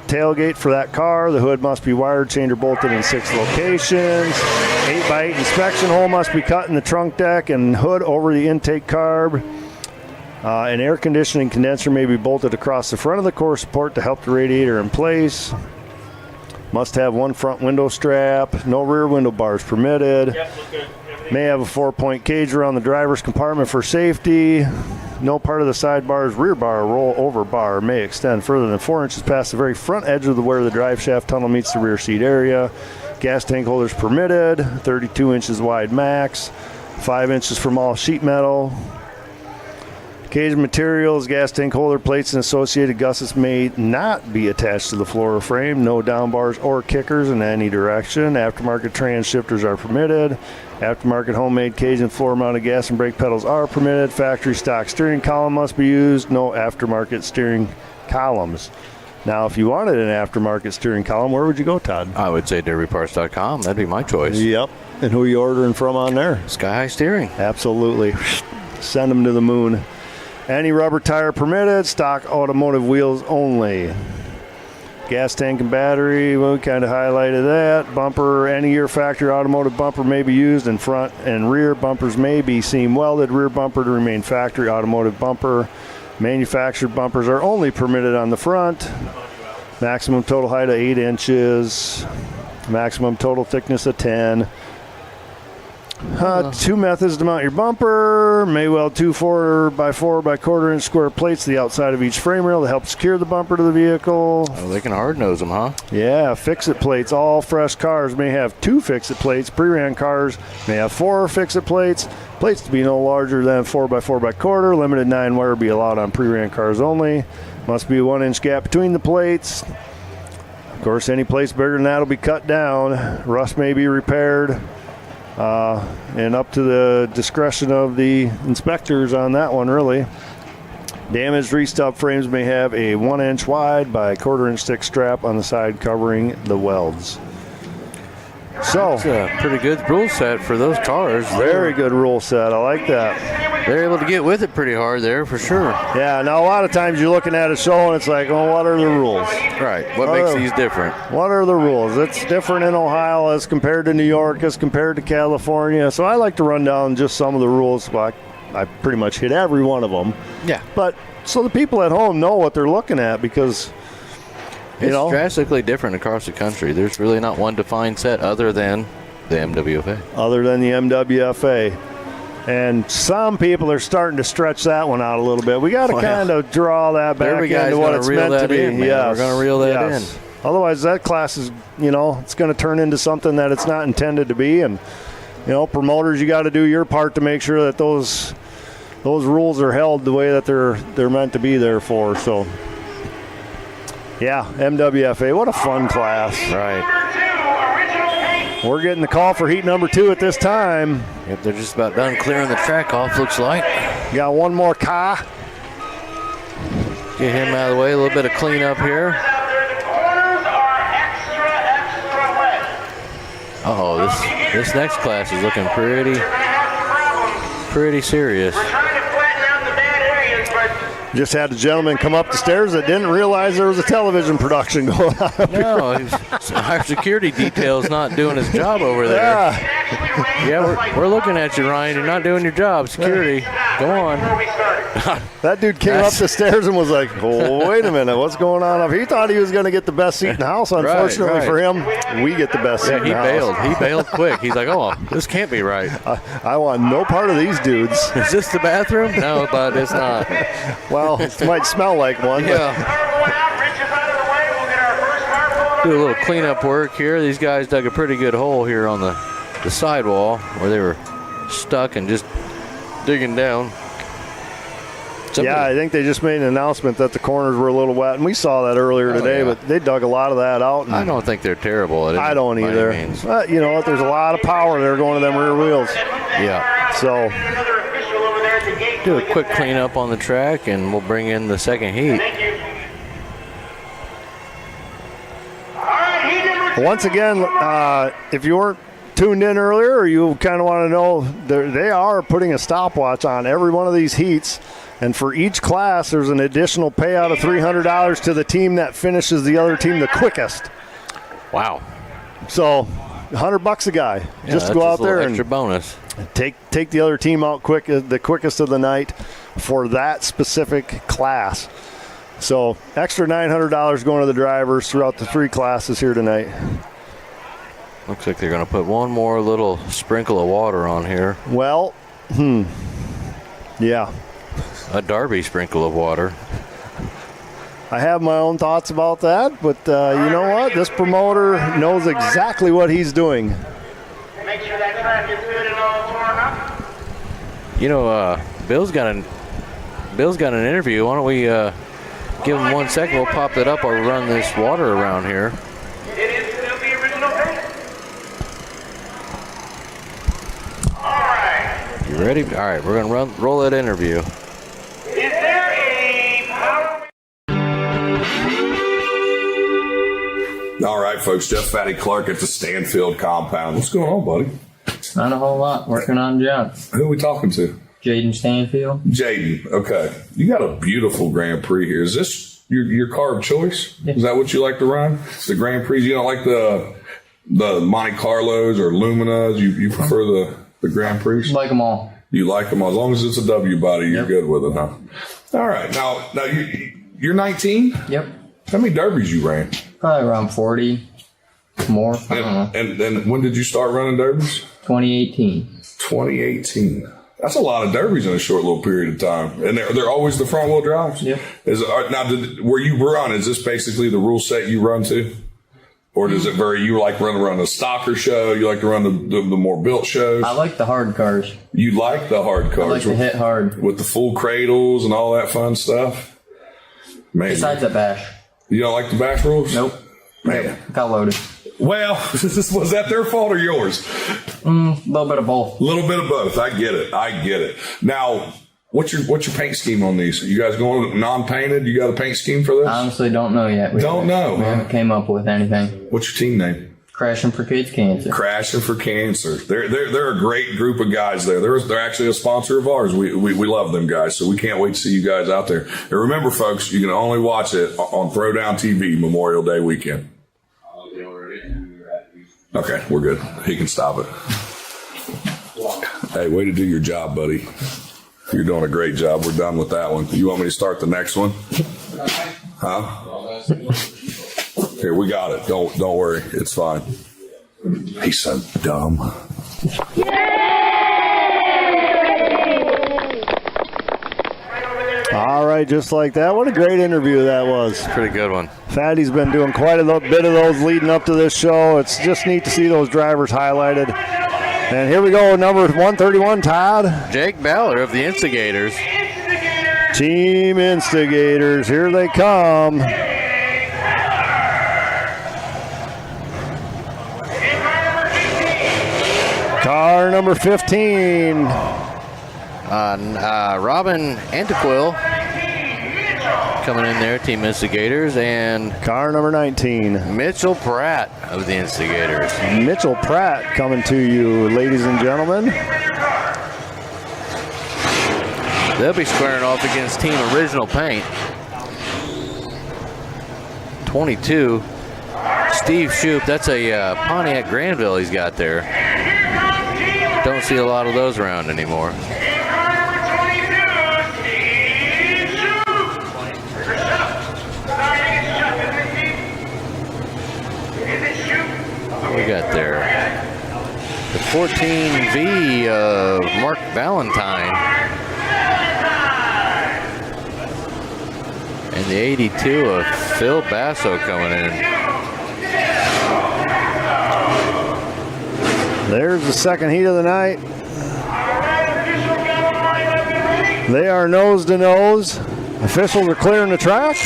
tailgate for that car. The hood must be wired, chained, or bolted in 6 locations. 8x8 inspection hole must be cut in the trunk deck and hood over the intake carb. An air conditioning condenser may be bolted across the front of the core support to help the radiator in place. Must have 1 front window strap. No rear window bars permitted. May have a 4-point cage around the driver's compartment for safety. No part of the side bar's rear bar or roll over bar may extend further than 4 inches past the very front edge of where the drive shaft tunnel meets the rear seat area. Gas tank holders permitted, 32 inches wide max, 5 inches from all sheet metal. Cage materials, gas tank holder plates, and associated gussets may not be attached to the floor or frame. No down bars or kickers in any direction. Aftermarket trans shifters are permitted. Aftermarket homemade cage and floor mounted gas and brake pedals are permitted. Factory stock steering column must be used. No aftermarket steering columns. Now, if you wanted an aftermarket steering column, where would you go, Todd? I would say derbyparts.com. That'd be my choice. Yep. And who are you ordering from on there? Sky High Steering. Absolutely. Send them to the moon. Any rubber tire permitted, stock automotive wheels only. Gas tank and battery, well, we kind of highlighted that. Bumper, any year factory automotive bumper may be used in front and rear. Bumpers may be seam welded. Rear bumper to remain factory automotive bumper. Manufactured bumpers are only permitted on the front. Maximum total height of 8 inches. Maximum total thickness of 10. 2 methods to mount your bumper. May weld 2 4x4 by quarter-inch square plates to the outside of each frame rail to help secure the bumper to the vehicle. Oh, they can hard nose them, huh? Yeah, fix-it plates. All fresh cars may have 2 fix-it plates. Pre-ran cars may have 4 fix-it plates. Plates to be no larger than 4x4 by quarter. Limited 9 wear be allowed on pre-ran cars only. Must be a 1-inch gap between the plates. Of course, any place bigger than that will be cut down. Rust may be repaired. And up to the discretion of the inspectors on that one, really. Damaged restub frames may have a 1-inch wide by quarter-inch thick strap on the side covering the welds. So, it's a pretty good rule set for those cars. Very good rule set. I like that. They're able to get with it pretty hard there for sure. Yeah, now a lot of times you're looking at a show and it's like, oh, what are the rules? Right. What makes these different? What are the rules? It's different in Ohio as compared to New York, as compared to California. So I like to run down just some of the rules. Well, I pretty much hit every one of them. Yeah. But so the people at home know what they're looking at because, it's drastically different across the country. There's really not one defined set other than the MWFA. Other than the MWFA. And some people are starting to stretch that one out a little bit. We got to kind of draw that back into what it's meant to be. Yes. We're going to reel that in. Otherwise, that class is, it's going to turn into something that it's not intended to be. And, promoters, you got to do your part to make sure that those rules are held the way that they're meant to be there for. So, yeah, MWFA, what a fun class. Right. We're getting the call for heat number 2 at this time. Yep, they're just about done clearing the track off, looks like. Got one more car. Get him out of the way, a little bit of cleanup here. Uh-oh, this next class is looking pretty serious. Just had a gentleman come up the stairs that didn't realize there was a television production going on. No, our security detail's not doing his job over there. Yeah, we're looking at you, Ryan. You're not doing your job. Security, go on. That dude came up the stairs and was like, oh, wait a minute, what's going on up? He thought he was going to get the best seat in the house. Unfortunately for him, we get the best seat in the house. He bailed quick. He's like, oh, this can't be right. I want no part of these dudes. Is this the bathroom? No, but it's not. Well, it might smell like one. Yeah. Do a little cleanup work here. These guys dug a pretty good hole here on the sidewall where they were stuck and just digging down. Yeah, I think they just made an announcement that the corners were a little wet, and we saw that earlier today, but they dug a lot of that out. And I don't think they're terrible at it. I don't either. But you know what? There's a lot of power there going to them rear wheels. Yeah. So do a quick cleanup on the track, and we'll bring in the second heat. Once again, if you weren't tuned in earlier or you kind of want to know, they are putting a stopwatch on every one of these heats. And for each class, there's an additional payout of $300 to the team that finishes the other team the quickest. Wow. So $100 a guy just to go out there and extra bonus. Take the other team out quick, the quickest of the night for that specific class. So extra $900 going to the drivers throughout the 3 classes here tonight. Looks like they're going to put one more little sprinkle of water on here. Well, yeah. A Derby sprinkle of water. I have my own thoughts about that, but you know what? This promoter knows exactly what he's doing. Make sure that track is good and all torn up. You know, Bill's got an interview. Why don't we give him 1 second? We'll pop it up or run this water around here. It is still the original paint. All right. You ready? All right, we're going to roll that interview. Is there a power? All right, folks. Jeff Fatty Clark at the Stanfield compound. What's going on, buddy? Not a whole lot. Working on jobs. Who are we talking to? Jaden Stanfield. Jaden. Okay. You got a beautiful Grand Prix here. Is this your car of choice? Yeah. Is that what you like to run? The Grand Prix? You don't like the Monte Carlos or Luminas? You prefer the Grand Prix? Like them all. You like them all. As long as it's a W body, you're good with it, huh? All right. Now you're 19? Yep. How many derbies you ran? Probably around 40 more. I don't know. And then when did you start running derbies? 2018. 2018. That's a lot of derbies in a short little period of time. And they're always the front wheel drives? Yep. Now, where you run, is this basically the rule set you run to? Or does it vary? You like run a stocker show? You like to run the more built shows? I like the hard cars. You like the hard cars? I like to hit hard. With the full cradles and all that fun stuff? Man. Besides the bash. You don't like the bash rules? Nope. Man. Got loaded. Well, was that their fault or yours? A little bit of both. A little bit of both. I get it. Now, what's your paint scheme on these? You guys going non-painted? You got a paint scheme for this? I honestly don't know yet. We haven't came up with anything. What's your team name? Crashing for Kids Cancer. Crashing for Cancer. They're a great group of guys there. They're actually a sponsor of ours. We love them guys, so we can't wait to see you guys out there. And remember, folks, you can only watch it on Throwdown TV Memorial Day weekend. Okay, we're good. He can stop it. Hey, way to do your job, buddy. You're doing a great job. We're done with that one. You want me to start the next one? Huh? Here, we got it. Don't worry. It's fine. He's so dumb. All right, just like that. What a great interview that was. Pretty good one. Fatty's been doing quite a bit of those leading up to this show. It's just neat to see those drivers highlighted. And here we go, number 131, Todd. Jake Baller of the Instigators. Team Instigators, here they come. Car number 15. Robin Antiquil coming in there, Team Instigators, and car number 19. Mitchell Pratt of the Instigators. Mitchell Pratt coming to you, ladies and gentlemen. They'll be squaring off against Team Original Paint. 22, Steve Shoup. That's a Pontiac Granville he's got there. Don't see a lot of those around anymore. We got there the 14V of Mark Valentine and the 82 of Phil Basso coming in. There's the second heat of the night. They are nose to nose. Officials are clearing the track.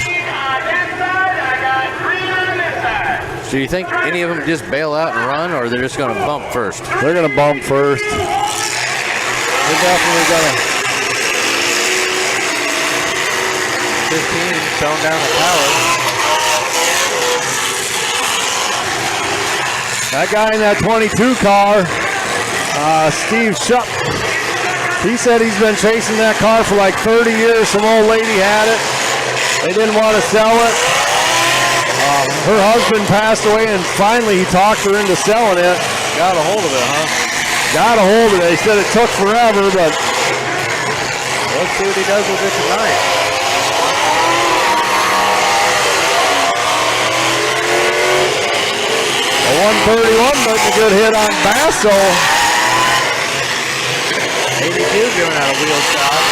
So you think any of them just bail out and run, or they're just going to bump first? They're going to bump first. They're definitely going to. 15 tone down the power. That guy in that 22 car, Steve Shupp, he said he's been chasing that car for like 30 years. Some old lady had it. They didn't want to sell it. Her husband passed away, and finally he talked her into selling it. Got a hold of it, huh? Got a hold of it. He said it took forever, but let's see what he does with it tonight. A 131, but a good hit on Basso. 82 giving out a wheel shot.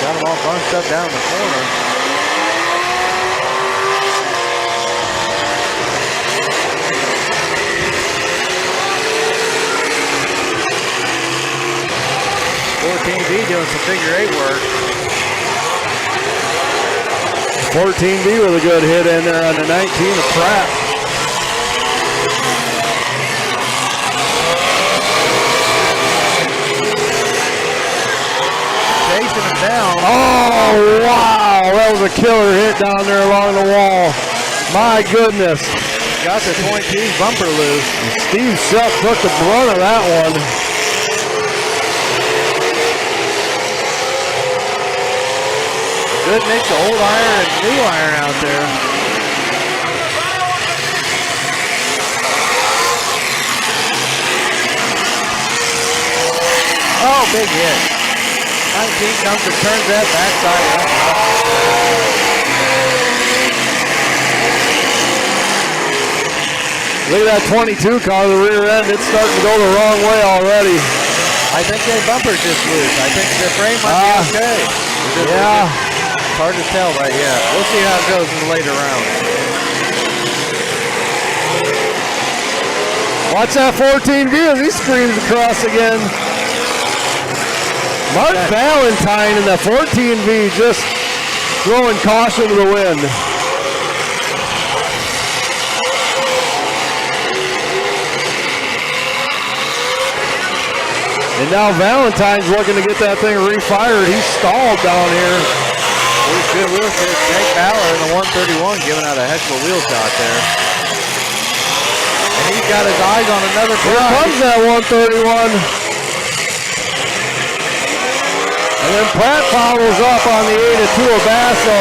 Got them all bunched up down the corner. $14B doing some figure 8 work. 14B with a good hit in there on the 19 of Pratt. Chasing him down. Oh, wow. That was a killer hit down there along the wall. My goodness. Got the 22 bumper loose. Steve Shupp took the brunt of that one. Good mix of old iron and new iron out there. Oh, big hit. 19 comes and turns that backside up. Look at that 22 car, the rear end. It's starting to go the wrong way already. I think that bumper's just loose. I think the frame might be okay. Yeah. It's hard to tell right yet. We'll see how it goes in the later rounds. Watch that 14V as he screams across again. Mark Valentine in the 14V just throwing caution to the wind. And now Valentine's looking to get that thing refired. He's stalled down here. Good wheel shot. Jake Ballard in the 131 giving out a heck of a wheel shot there. And he's got his eyes on another Here prize. comes that 131. And then Pratt follows up on the 8-2 of Basso.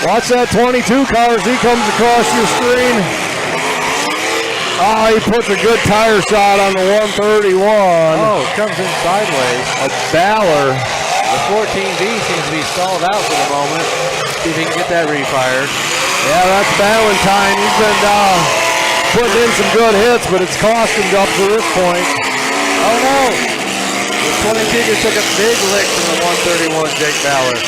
Watch that 22 car as he comes across your screen. Oh, he puts a good tire shot on the 131. Oh, it comes in sideways. A Baller. The 14V seems to be stalled out for the moment. See if he can get that refired. Yeah, that's Valentine. He's been putting in some good hits, but it's cost him up to this point. Oh no! The 22 just took a big lick from the 131, Jake Ballard.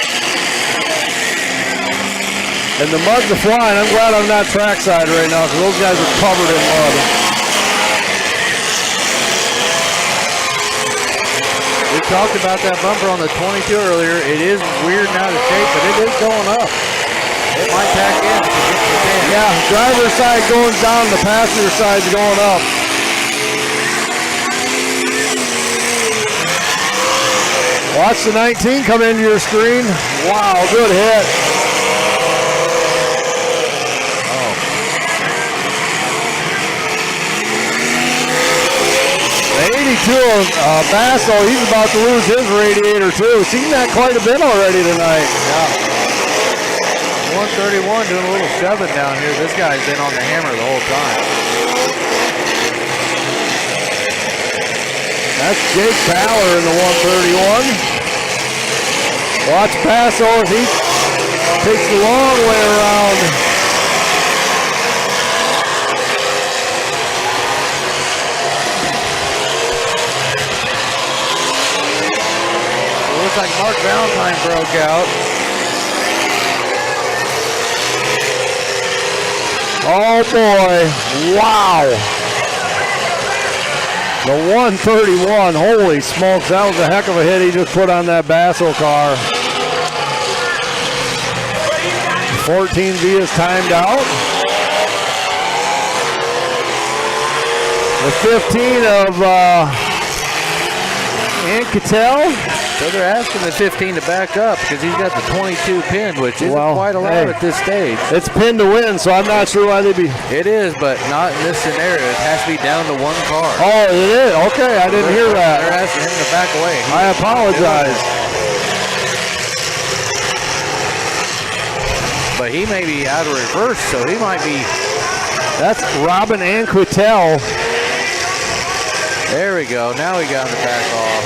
And the mud's a flying. I'm glad I'm not trackside right now because those guys are covered in mud. We talked about that bumper on the 22 earlier. It is weird and out of shape, but it is going up. It might tack in if it gets to 10. Yeah, driver's side going down, the passenger side's going up. Watch the 19 come into your screen. Wow, good hit. The 82 of Basso, he's about to lose his radiator too. Seen that quite a bit already tonight. Yeah. 131 doing a little shoving down here. This guy's been on the hammer the whole time. That's Jake Ballard in the 131. Watch Basso as he takes the long way around. Looks like Mark Valentine broke out. Oh boy, wow. The 131, holy smokes, that was a heck of a hit he just put on that Basso car. 14V is timed out. The 15 of Ancatel. So they're asking the 15 to back up because he's got the 22 pinned, which isn't quite allowed at this stage. It's pinned to win, so I'm not sure why they'd be. It is, but not in this scenario. It has to be down to one car. Oh, it is? Okay, I didn't hear that. They're asking him to back away. I apologize. But he may be out of reverse, so he might be. That's Robin Anquetel. There we go. Now we got him to back off.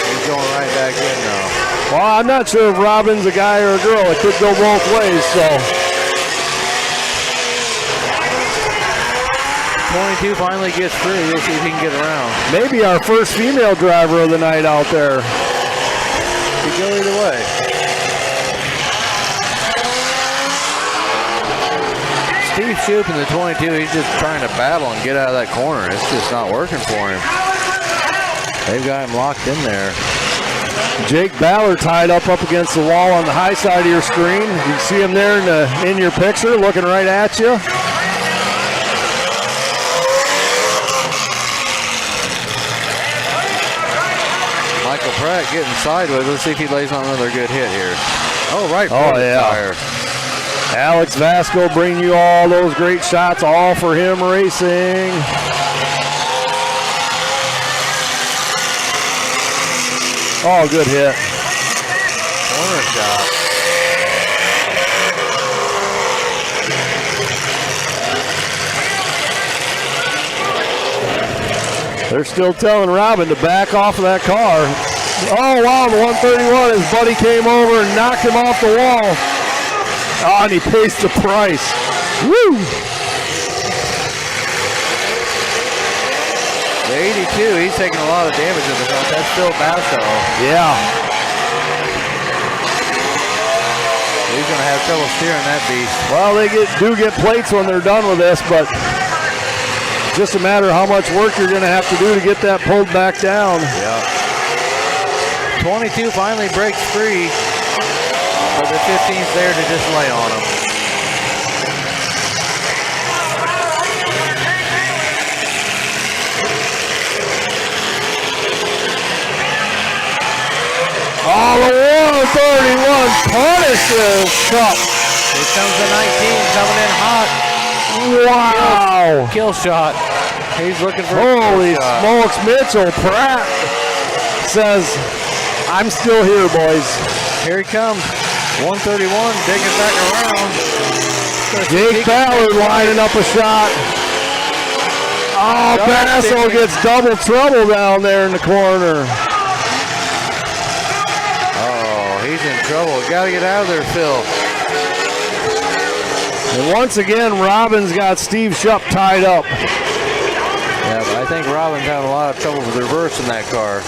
He's going right back in now. Well, I'm not sure if Robin's a guy or a girl. It could go both ways, so. 22 finally gets free. We'll see if he can get around. Maybe our first female driver of the night out there. Could go either way. Steve Shoup in the 22, he's just trying to battle and get out of that corner. It's just not working for him. They've got him locked in there. Jake Ballard tied up against the wall on the high side of your screen. You can see him there in your picture looking right at you. Michael Pratt getting sideways. Let's see if he lays on another good hit here. Oh, right. Oh, yeah. Tire. Alex Vasco bringing you all those great shots, all for him racing. Oh, good hit. Corner shot. They're still telling Robin to back off of that car. Oh, wow, the 131. His buddy came over and knocked him off the wall. Oh, and he pays the price. Woo! The 82, he's taking a lot of damage in the front. That's Phil Basso. Yeah. He's going to have trouble steering that beast. Well, they do get plates when they're done with this, but just a matter of how much work you're going to have to do to get that pulled back down. Yeah. 22 finally breaks free, but the 15's there to just lay on him. Oh, the 131 punishes Cup. Here comes the 19 coming in hot. Wow. Kill shot. He's looking for Holy a kill shot. smokes, Mitchell Pratt says, I'm still here, boys. Here he comes. 131 digging back around. Jake Ballard lining up a shot. Oh, Basso gets double trouble down there in the corner. He's in trouble. Got to get out of there, Phil. And once again, Robbins got Steve Shupp tied up. Yeah, but I think Robbins having a lot of trouble with reversing that car.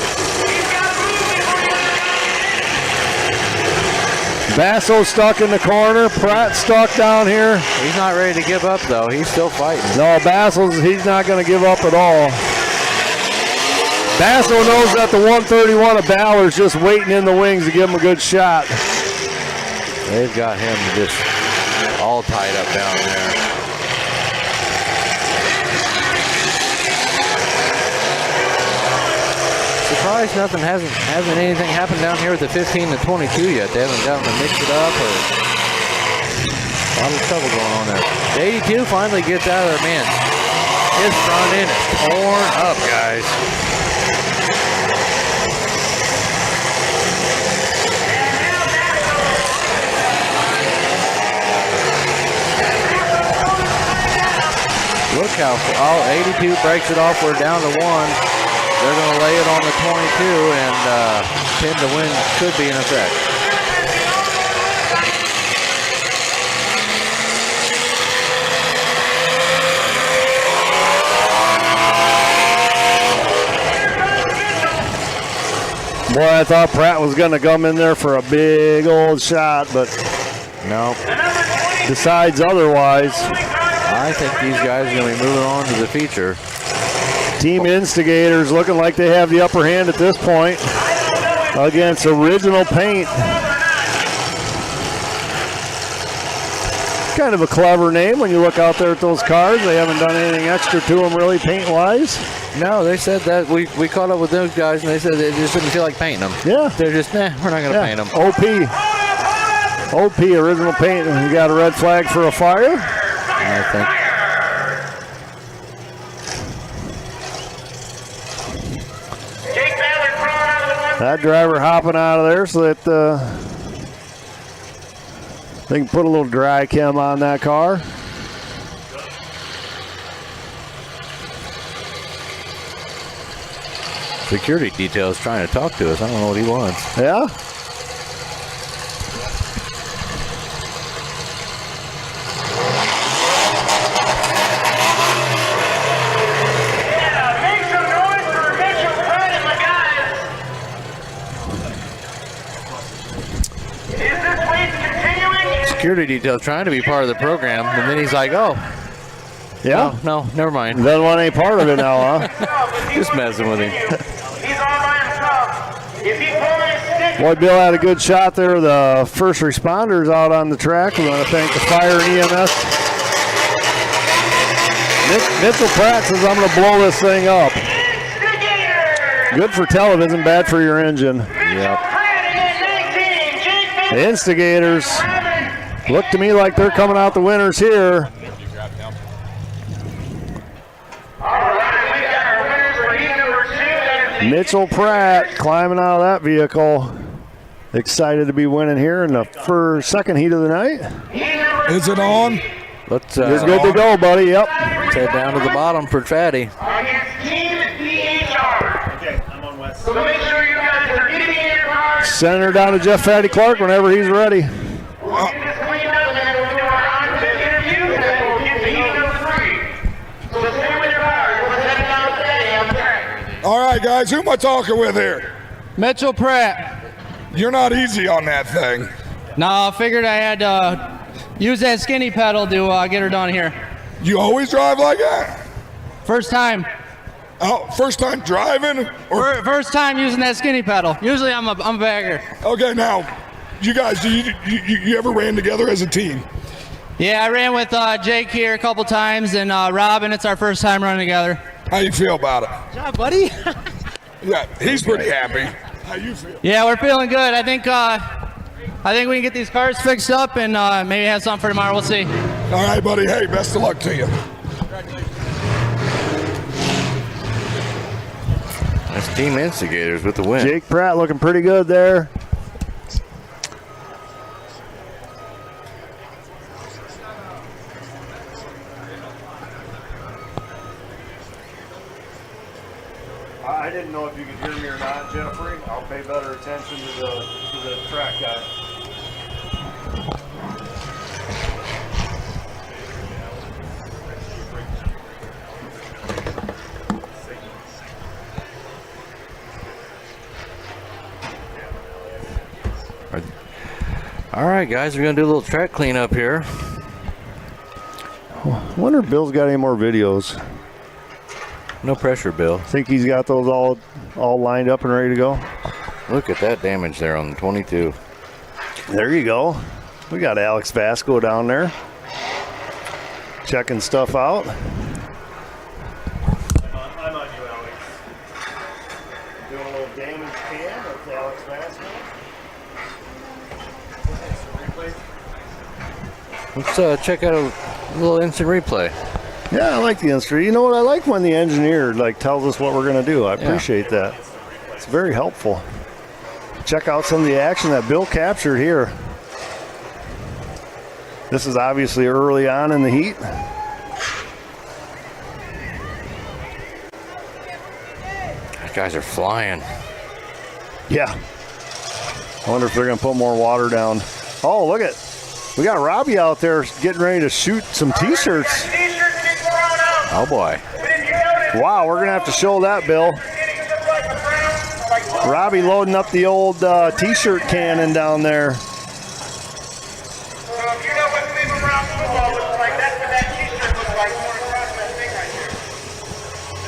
Basso stuck in the corner. Pratt stuck down here. He's not ready to give up, though. He's still fighting. No, he's not going to give up at all. Basso knows that the 131 of Ballard's just waiting in the wings to give him a good shot. They've got him just all tied up down there. Surprised nothing hasn't anything happened down here with the 15 to 22 yet. They haven't gotten to mix it up or a lot of trouble going on there. The 82 finally gets out of there, man. His front end is torn up, guys. Look how 82 breaks it off. We're down to 1. They're going to lay it on the 22 and pin to win could be in effect. Boy, I thought Pratt was going to come in there for a big old shot, but no. Decides otherwise. I think these guys are going to be moving on to the feature. Team Instigators looking like they have the upper hand at this point against Original Paint. Kind of a clever name when you look out there at those cars. They haven't done anything extra to them really paint-wise. No, they said that we caught up with those guys and they said they just didn't feel like painting them. Yeah. They're just, we're not going to paint them. OP, Original Paint. You got a red flag for a fire? I think. That driver hopping out of there so that they can put a little dry chem on that car. Security detail is trying to talk to us. I don't know what he wants. Yeah? Security detail trying to be part of the program, and then he's like, oh. Yeah? No, never mind. Doesn't want any part of it now, huh? Just messing with him. Boy, Bill had a good shot there. The first responders out on the track. We want to thank the fire and EMS. Mitchell Pratt says, I'm going to blow this thing up. Good for television, bad for your engine. Yep. The Instigators look to me like they're coming out the winners here. Mitchell Pratt climbing out of that vehicle. Excited to be winning here in the second heat of the night. Is it on? It's good to go, buddy. Yep. Let's head down to the bottom for Fatty. So make sure you guys are getting in your car. Send her down to Jeff Fatty Clark whenever he's ready. We'll get this cleaned up and then we'll do our on-set interview and then we'll get to heat number 3. So stay with your cars. We're heading down today on track. All right, guys, who am I talking with here? Mitchell Pratt. You're not easy on that thing. No, I figured I had to use that skinny pedal to get her done here. You always drive like that? First time. Oh, first time driving? Or First time using that skinny pedal. Usually I'm a bagger. okay, now, you guys, you ever ran together as a team? Yeah, I ran with Jake here a couple times, and Robin, it's our first time running together. How you feel about it? Good job, buddy. Yeah, he's pretty happy. How you feel? Yeah, we're feeling good. I think we can get these cars fixed up and maybe have something for tomorrow. We'll see. All right, buddy. Hey, best of luck to you. That's Team Instigators with the win. Jake Pratt looking pretty good there. I didn't know if you could hear me or not, Jeffrey. I'll pay better attention to the track guy. All right, guys, we're going to do a little track cleanup here. I wonder if Bill's got any more videos. No pressure, Bill. Think he's got those all lined up and ready to go? Look at that damage there on the 22. There you go. We got Alex Vasco down there checking stuff out. I'm on you, Alex. Doing a little damage cam with Alex Vasco. Let's check out a little instant replay. Yeah, I like the instant. You know what? I like when the engineer tells us what we're going to do. I appreciate that. It's very helpful. Check out some of the action that Bill captured here. This is obviously early on in the heat. These guys are flying. Yeah. I wonder if they're going to put more water down. Oh, look at. We got Robbie out there getting ready to shoot some T-shirts. Oh, boy. Wow, we're going to have to show that, Bill. Robbie loading up the old T-shirt cannon down there.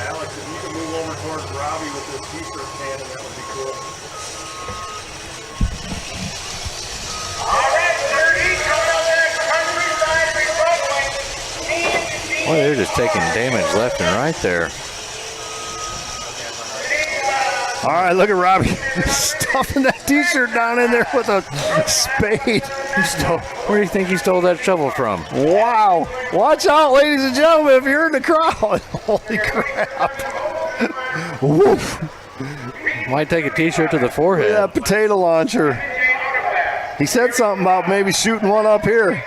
Alex, if you can move over towards Robbie with this T-shirt cannon, that would be cool. Boy, they're just taking damage left and right there. All right, look at Robbie stuffing that T-shirt down in there with a spade. Where do you think he stole that shovel from? Wow. Watch out, ladies and gentlemen, if you're in the crowd. Holy crap. Woof. Might take a T-shirt to the forehead. Yeah, potato launcher. He said something about maybe shooting one up here.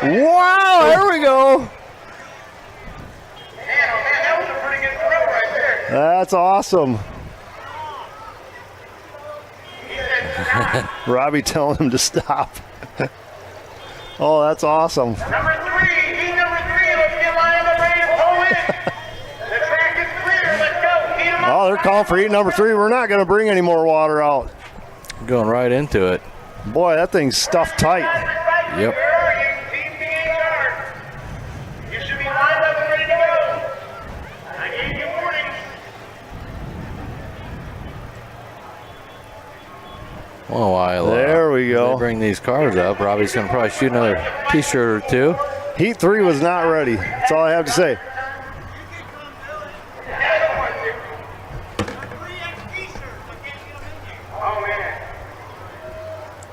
Wow, there we go. That's awesome. Robbie telling him to stop. Oh, that's awesome. Number 3, heat number 3, let's get lined up ready to pull in. The track is clear, let's go, heat them up. Oh, they're calling for heat number 3. We're not going to bring any more water out. Going right into it. Boy, that thing's stuffed tight. Yep. You should be lined up and ready to go. I gave you warning. Well, while there we go. They bring these cars up. Robbie's going to probably shoot another T-shirt or two. Heat 3 was not ready. That's all I have to say.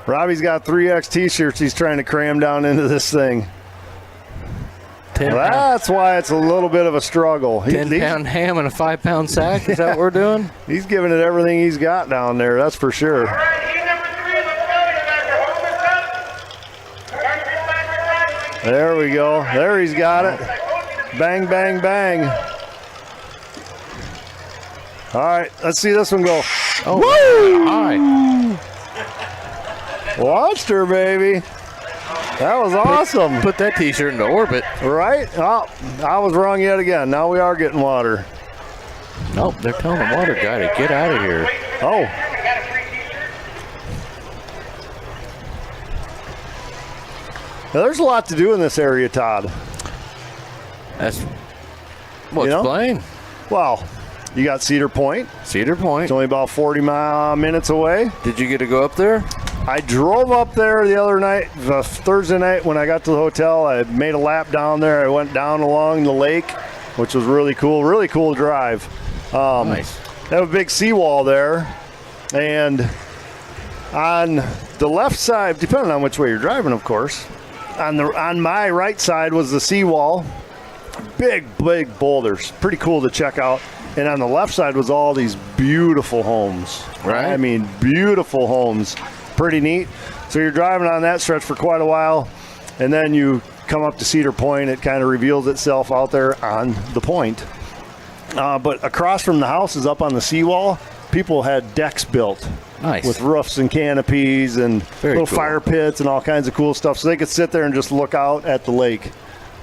Robbie's got 3X T-shirts he's trying to cram down into this thing. That's why it's a little bit of a struggle. 10-pound ham and a 5-pound sack? Is that what we're doing? He's giving it everything he's got down there, that's for sure. There we go. There he's got it. Bang, bang, bang. All right, let's see this one go. Oh, woo! Watched her, baby. That was awesome. Put that T-shirt into orbit. Right? Oh, I was wrong yet again. Now we are getting water. Nope, they're telling the water guy to get out of here. Oh. Now, there's a lot to do in this area, Todd. That's what's playing. Well, you got Cedar Point. Cedar Point. It's only about 40 minutes away. Did you get to go up there? I drove up there the other night, Thursday night when I got to the hotel. I made a lap down there. I went down along the lake, which was really cool. Really cool drive. Nice. They have a big seawall there. And on the left side, depending on which way you're driving, of course, on my right side was the seawall. Big boulders. Pretty cool to check out. And on the left side was all these beautiful homes. Right. I mean, beautiful homes. Pretty neat. So you're driving on that stretch for quite a while, and then you come up to Cedar Point. It kind of reveals itself out there on the point. But across from the houses up on the seawall, people had decks built. Nice. With roofs and canopies and little cool. fire pits and all kinds of cool stuff. So they could sit there and just look out at the lake.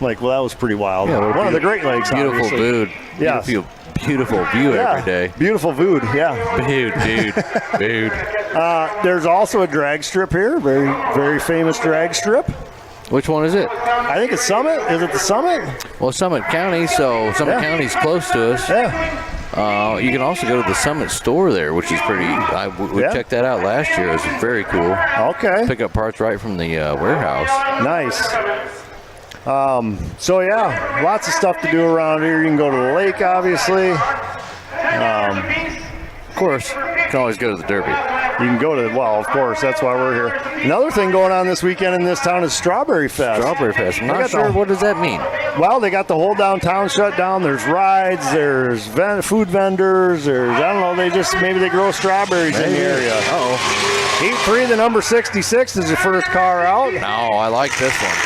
Like, well, that was pretty wild. Yeah, one of the Great Lakes, beautiful obviously. food. Yeah. Beautiful view every day. Beautiful food, yeah. Dude. There's also a drag strip here, very, very famous drag strip. Which one is it? I think it's Summit. Is it the Summit? Well, Summit County, so Summit County's close to us. Yeah. You can also go to the Summit store there, which is pretty. We checked that out last year. It was very cool. Okay. Pick up parts right from the warehouse. Nice. So yeah, lots of stuff to do around here. You can go to the lake, obviously. Of course, you can always go to the Derby. You can go to, well, of course, that's why we're here. Another thing going on this weekend in this town is Strawberry Fest. Strawberry Fest. I'm not sure. What does that mean? Well, they got the whole downtown shut down. There's rides, there's food vendors, there's, I don't know, maybe they grow strawberries in the area. Uh-oh. Heat 3, the number 66 is your first car out. No, I like this one.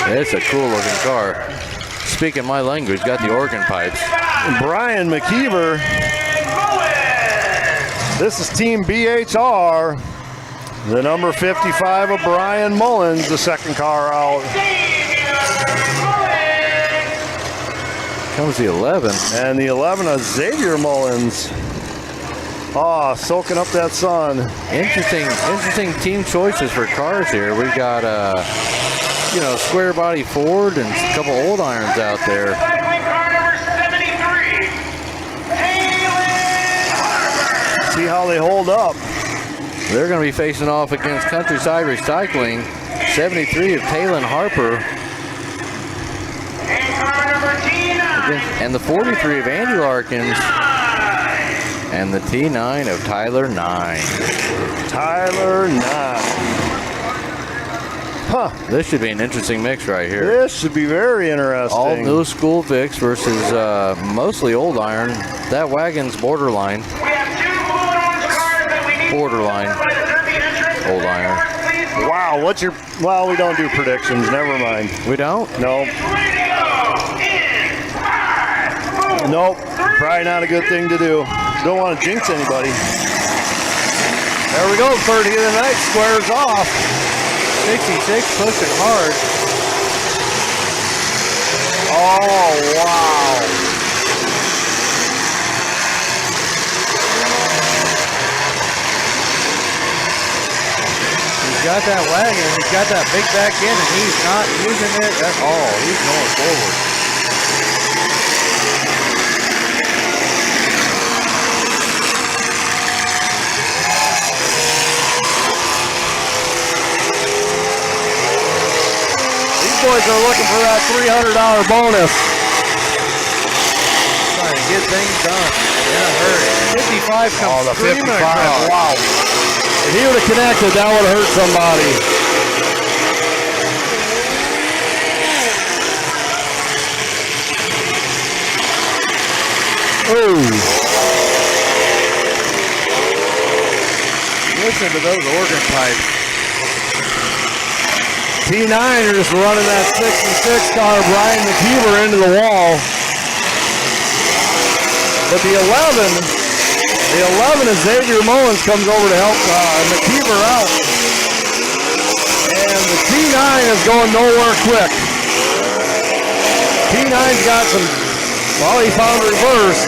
It's a cool looking car. Speaking my language, got the organ pipes. Brian McKeever. This is Team BHR. The number 55 of Brian Mullins, the second car out. Comes the 11. And the 11 of Xavier Mullins. Oh, soaking up that sun. Interesting team choices for cars here. We've got square body Ford and a couple old irons out there. See how they hold up. They're going to be facing off against Countryside Recycling. 73 of Talon Harper. And the 43 of Andy Larkins. And the T9 of Tyler 9. Tyler 9. Huh. This should be an interesting mix right here. This should be very interesting. All new school Vicks versus mostly old iron. That wagon's borderline. Borderline. Old iron. Wow, well, we don't do predictions. Never mind. We don't? No. Nope. Probably not a good thing to do. Don't want to jinx anybody. There we go. 30 of the night squares off. 66 pushing hard. Oh, wow. He's got that wagon. He's got that big back end, and he's not using it at all. He's going forward. Boys are looking for that $300 bonus. Trying to get things done in a hurry. 55 comes the 55. screaming across. Wow. If he would have connected, that would have hurt somebody. Ooh. Listen to those organ pipes. T9 are just running that 66 car Brian McKeever into the wall. But the 11 is Xavier Mullins comes over to help McKeever out. And the T9 is going nowhere quick. T9's got some, well, he found reverse.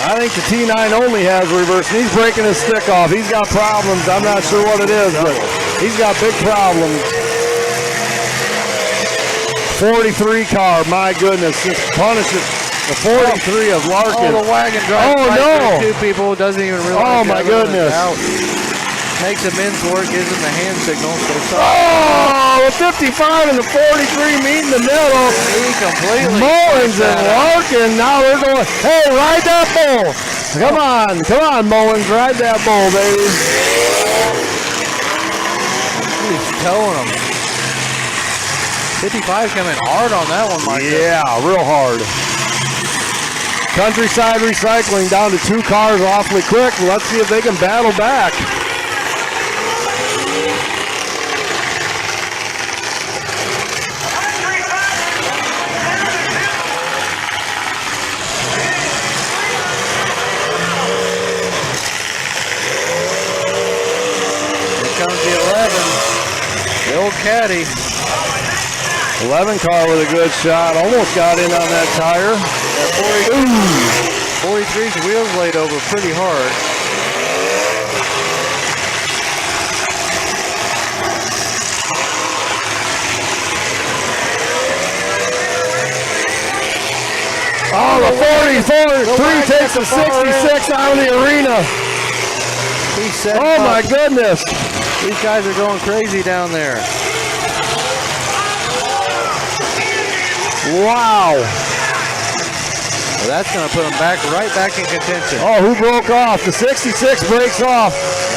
I think the T9 only has reverse, and he's breaking his stick off. He's got problems. I'm not sure what it is, but he's got big problems. 43 car, my goodness, just punishes the 43 of Larkin. Oh, the wagon drives right no. through two people, doesn't even realize. Oh, my goodness. Makes a men's work, gives him the hand signal. Oh, the 55 and the 43 meet in the middle. He completely Mullins and Larkin, now they're going, hey, ride that bull. Come on, Mullins, ride that bull, baby. He's towing him. 55 coming hard on that one, Mike. Yeah, real hard. Countryside Recycling down to 2 cars awfully quick. Let's see if they can battle back. Here comes the 11. The old caddy. 11 car with a good shot. Almost got in on that tire. That 43's wheels laid over pretty hard. Oh, the 43 takes the 66 out of the arena. Oh, my goodness. These guys are going crazy down there. Wow. Well, that's going to put them right back in contention. Oh, who broke off? The 66 breaks off.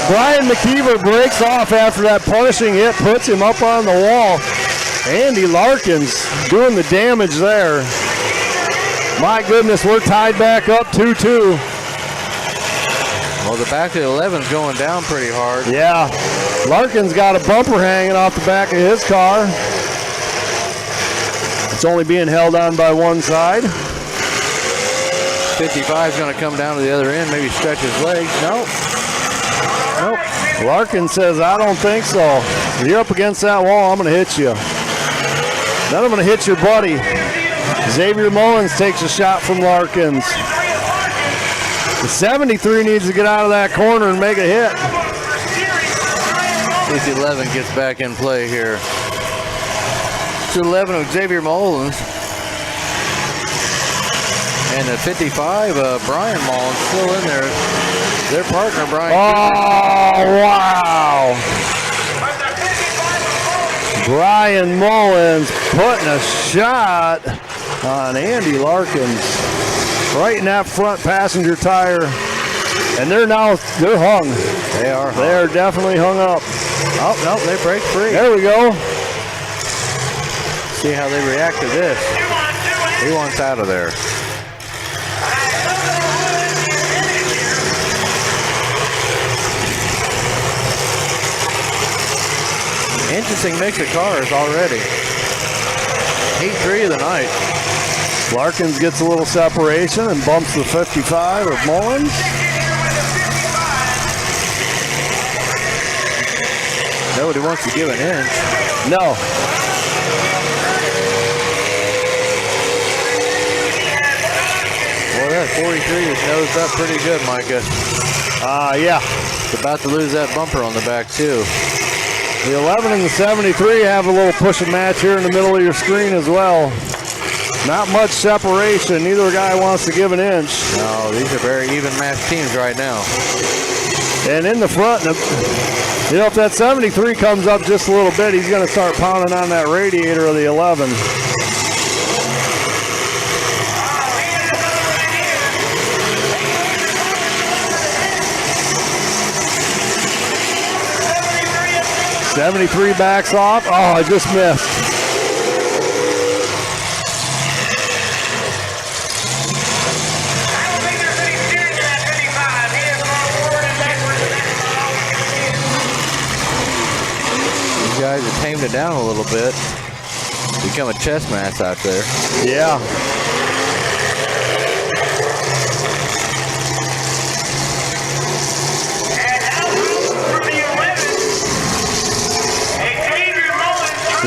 Brian McKeever breaks off after that punishing hit, puts him up on the wall. Andy Larkins doing the damage there. My goodness, we're tied back up 2-2. Well, the back of the 11's going down pretty hard. Yeah. Larkin's got a bumper hanging off the back of his car. It's only being held on by one side. 55's going to come down to the other end, maybe stretch his legs. Nope. Larkin says, I don't think so. If you're up against that wall, I'm going to hit you. Then I'm going to hit your buddy. Xavier Mullins takes a shot from Larkins. The 73 needs to get out of that corner and make a hit. See if the 11 gets back in play here. It's 11 of Xavier Mullins. And the 55, Brian Mullins still in there. Their partner, Brian. Oh, wow. Brian Mullins putting a shot on Andy Larkins right in that front passenger tire. And they're hung. They are hung. They're definitely hung up. Oh, no, they break free. There we go. See how they react to this. He wants out of there. Interesting mix of cars already. Heat 3 of the night. Larkins gets a little separation and bumps the 55 of Mullins. Nobody wants to give an inch. No. Well, that 43 is nosed up pretty good, Micah. Yeah. It's about to lose that bumper on the back, too. The 11 and the 73 have a little push and match here in the middle of your screen as well. Not much separation. Neither guy wants to give an inch. No, these are very even matched teams right now. And in the front, you know, if that 73 comes up just a little bit, he's going to start pounding on that radiator of the 11. '73 backs off. Oh, I just missed. These guys have tamed it down a little bit. Become a chess match out there. Yeah.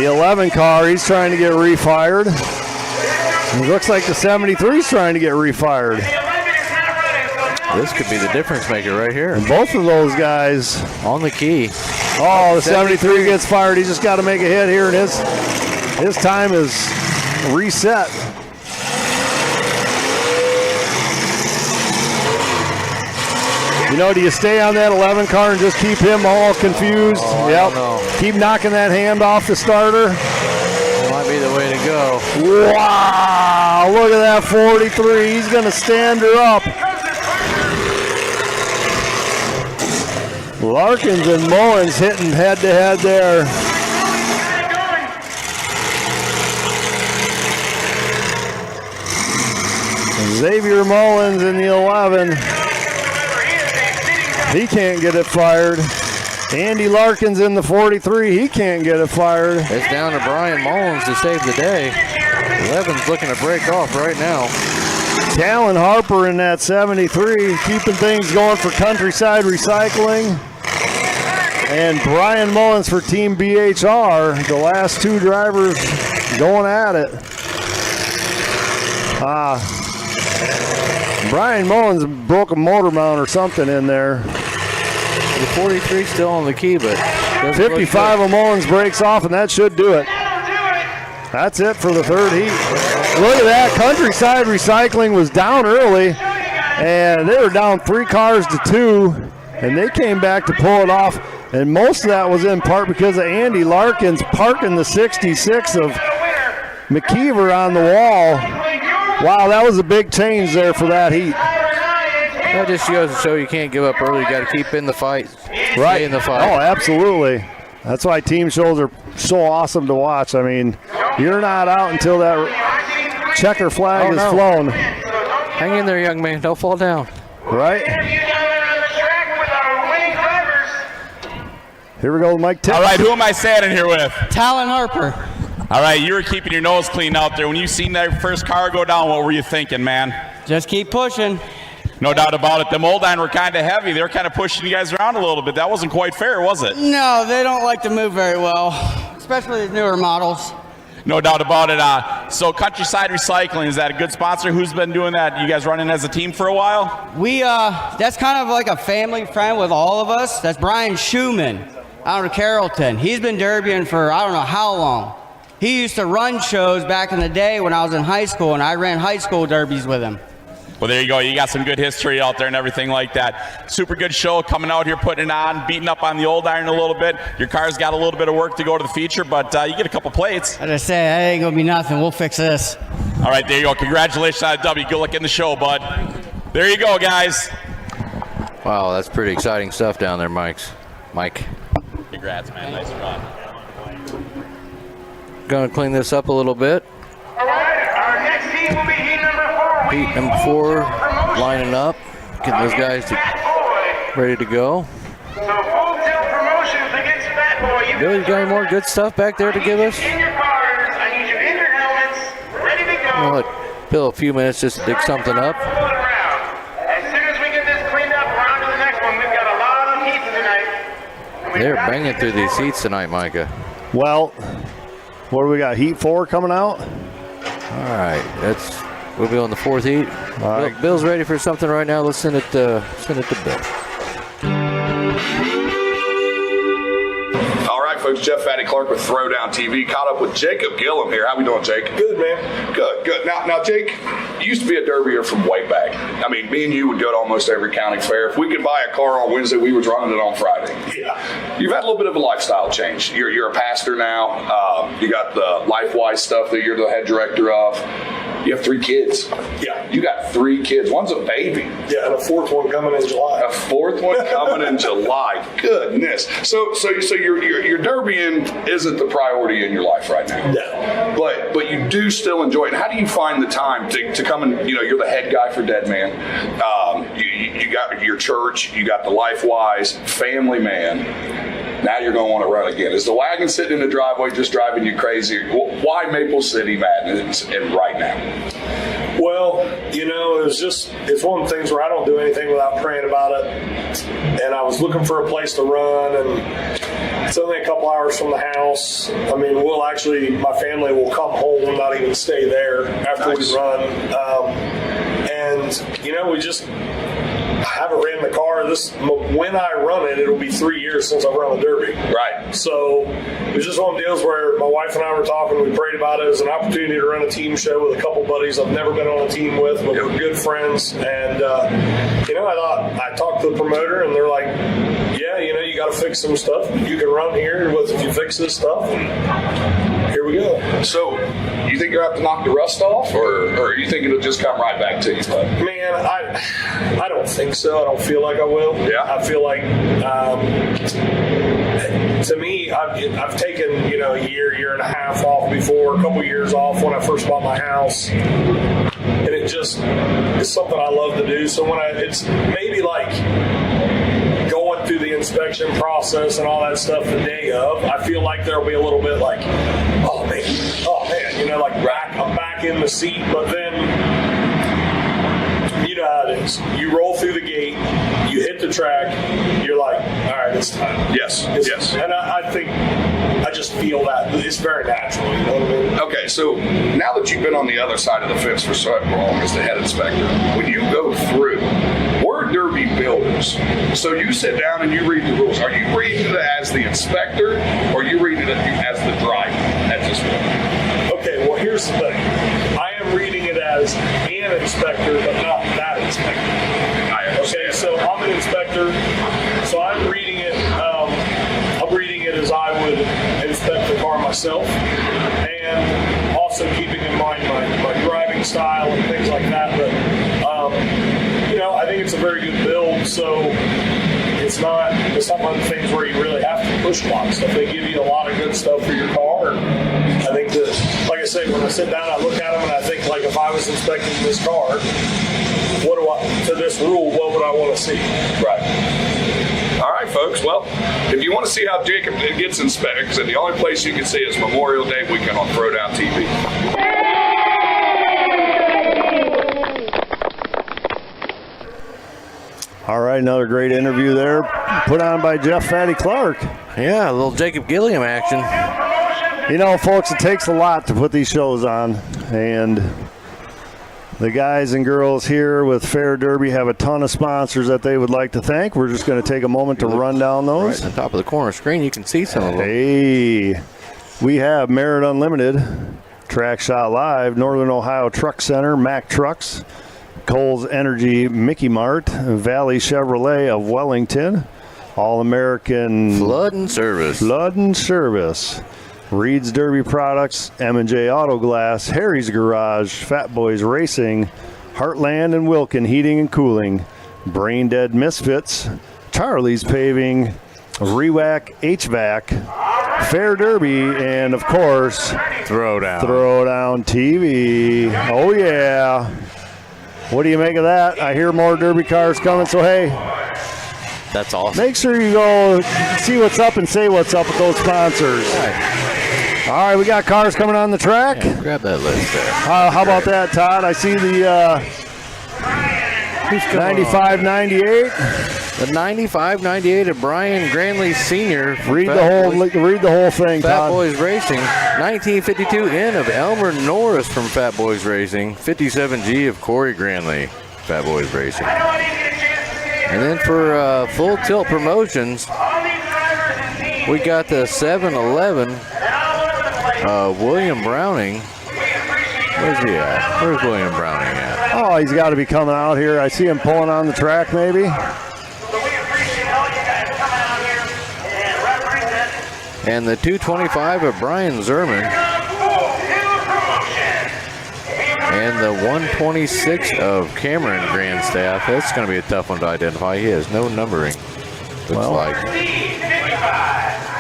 The 11 car, he's trying to get refired. It looks like the 73 is trying to get refired. This could be the difference maker right here. And both of those guys on the key. Oh, the 73 gets fired. He just got to make a hit here, and his time is reset. You know, do you stay on that 11 car and just keep him all confused? Oh, yep. I don't know. Keep knocking that hand off the starter. That might be the way to go. Wow, look at that 43. He's going to stand her up. Larkins and Mullins hitting head-to-head there. Xavier Mullins in the 11. He can't get it fired. Andy Larkins in the 43. He can't get it fired. It's down to Brian Mullins to save the day. 11's looking to break off right now. Talon Harper in that 73, keeping things going for Countryside Recycling. And Brian Mullins for Team BHR. The last two drivers going at it. Brian Mullins broke a motor mount or something in there. The 43 still on the key, but 55 of Mullins breaks off, and that should do it. That's it for the third heat. Look at that. Countryside Recycling was down early, and they were down 3 cars to 2, and they came back to pull it off. And most of that was in part because of Andy Larkins parking the 66 of McKeever on the wall. Wow, that was a big change there for that heat. That just goes to show you can't give up early. You got to keep in the fight. Right. Stay in the fight. Oh, absolutely. That's why team shows are so awesome to watch. I mean, you're not out until that checker flag is flown. Hang in there, young man. Don't fall down. Right. Here we go, Mike Tipp. All right, who am I standing here with? Talon Harper. All right, you were keeping your nose clean out there. When you seen that first car go down, what were you thinking, man? Just keep pushing. No doubt about it. The Moldine were kind of heavy. They were kind of pushing you guys around a little bit. That wasn't quite fair, was it? No, they don't like to move very well, especially the newer models. No doubt about it. So Countryside Recycling, is that a good sponsor? Who's been doing that? You guys running as a team for a while? We, that's kind of like a family friend with all of us. That's Brian Schumann out of Carrollton. He's been derbying for I don't know how long. He used to run shows back in the day when I was in high school, and I ran high school derbies with him. Well, there you go. You got some good history out there and everything like that. Super good show coming out here, putting it on, beating up on the old iron a little bit. Your car's got a little bit of work to go to the feature, but you get a couple plates. As I say, that ain't going to be nothing. We'll fix this. All right, there you go. Congratulations on a W. Good luck in the show, bud. There you go, guys. Wow, that's pretty exciting stuff down there, Mike. Congrats, man. Nice run. Going to clean this up a little bit. All right, our next heat will be heat number 4. Heat number 4, lining up, getting those guys ready to go. So full tilt promotions against Fat Boy. Billy, you got any more good stuff back there to give us? In your cars, I need you in your helmets, ready to go. I'll let Bill a few minutes just to dig something up. As soon as we get this cleaned up, we're on to the next one. We've got a lot of heats tonight. They're banging through these heats tonight, Micah. Well, what do we got? Heat 4 coming out? All right, we'll be on the 4th heat. All right. Bill's ready for something right now. Let's send it to Bill. All right, folks, Jeff Fatty Clark with Throwdown TV. Caught up with Jacob Gillum here. How we doing, Jake? Good, man. Good. Now, Jake, you used to be a derbier from way back. I mean, me and you would go to almost every county fair. If we could buy a car on Wednesday, we was running it on Friday. Yeah. You've had a little bit of a lifestyle change. You're a pastor now. You got the LifeWise stuff that you're the head director of. You have 3 kids. Yeah. You got 3 kids. One's a baby. Yeah, and a 4th one coming in July. A 4th one coming in July. Goodness. So your derbying isn't the priority in your life right now. No. But you do still enjoy it. How do you find the time to come and, you're the head guy for Dead Man. You got your church, you got the LifeWise, family man. Now you're going to want to run again. Is the wagon sitting in the driveway just driving you crazy? Why Maple City Madness and right now? Well, it's one of the things where I don't do anything without praying about it. And I was looking for a place to run, and it's only a couple hours from the house. I mean, my family will come home, not even stay there after we run. And we just haven't ran the car. When I run it, it'll be 3 years since I've run a Derby. Right. So it was just one of the deals where my wife and I were talking. We prayed about it as an opportunity to run a team show with a couple buddies I've never been on a team with, but we're good friends. And I talked to the promoter, and they're like, "Yeah, you got to fix some stuff. You can run here if you fix this stuff." And here we go. So, you think you'll have to knock the rust off, or you think it'll just come right back to you, bud? Man, I don't think so. I don't feel like I will. Yeah. I feel like, to me, I've taken, a year and a half off before, a couple years off when I first bought my house. And it just is something I love to do. So it's maybe like going through the inspection process and all that stuff the day of, I feel like there'll be a little bit like, oh man, I'm back in the seat. But then, you know how it is. You roll through the gate, you hit the track, you're like, all right, it's time. Yes. And I think I just feel that it's very natural. You know what I mean? Okay, so now that you've been on the other side of the fence for so long as the head inspector, when you go through, we're Derby builders. So you sit down and you read the rules. Are you reading it as the inspector, or are you reading it as the driver at this point? Okay, well, here's the thing. I am reading it as an inspector, but not that inspector. Okay, so I'm an inspector, so I'm reading it. I'm reading it as I would inspect the car myself, and also keeping in mind my driving style and things like that. But I think it's a very good build. So it's not one of the things where you really have to push a lot of stuff. They give you a lot of good stuff for your car. I think that, like I say, when I sit down, I look at them and I think, like, if I was inspecting this car, to this rule, what would I want to see? Right. All right, folks. Well, if you want to see how Jacob gets inspected, because the only place you can see is Memorial Day weekend on Throwdown TV. All right, another great interview there, put on by Jeff Fatty Clark. Yeah, a little Jacob Gilliam action. Folks, it takes a lot to put these shows on, and the guys and girls here with Fair Derby have a ton of sponsors that they would like to thank. We're just going to take a moment to run down those. Right on top of the corner screen, you can see some of them. Hey, we have Merit Unlimited, Trackshot Live, Northern Ohio Truck Center, Mack Trucks, Coles Energy, Mickey Mart, Valley Chevrolet of Wellington, All-American Flood and Service, Reed's Derby Products, M&J Auto Glass, Harry's Garage, Fat Boys Racing, Heartland and Wilkin Heating and Cooling, Brain Dead Misfits, Charlie's Paving, Rewack HVAC, Fair Derby, and of course, Throwdown TV. Oh yeah. What do you make of that? I hear more Derby cars coming, so hey. That's awesome. Make sure you go see what's up and say what's up with those sponsors. All right, we got cars coming on the track. Yeah, grab that list there. How about that, Todd? I see the 95-98. The 95-98 of Brian Granley Sr. Read the whole thing, Fat Todd. Boys Racing. 1952 N of Elmer Norris from Fat Boys Racing. 57G of Corey Granley, Fat Boys Racing. And then for Full Tilt Promotions, we got the 711 William Browning. Where's he at? Where's William Browning at? Oh, he's got to be coming out here. I see him pulling on the track, maybe. And the 225 of Brian Zerman. And the 126 of Cameron Grandstaff. That's going to be a tough one to identify. He has no numbering, looks like.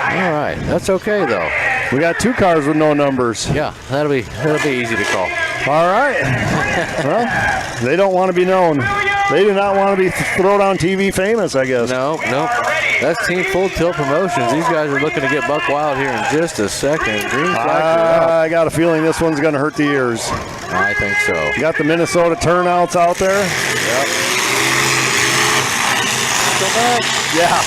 All right, that's okay though. We got two cars with no numbers. Yeah, that'll be easy to call. All right. Well, they don't want to be known. They do not want to be Throwdown TV famous, I guess. No. That's Team Full Tilt Promotions. These guys are looking to get buck wild here in just a second. Green flag. I got a feeling this one's going to hurt the ears. I think so. You got the Minnesota turnouts out there. Yep. So bad. Yeah,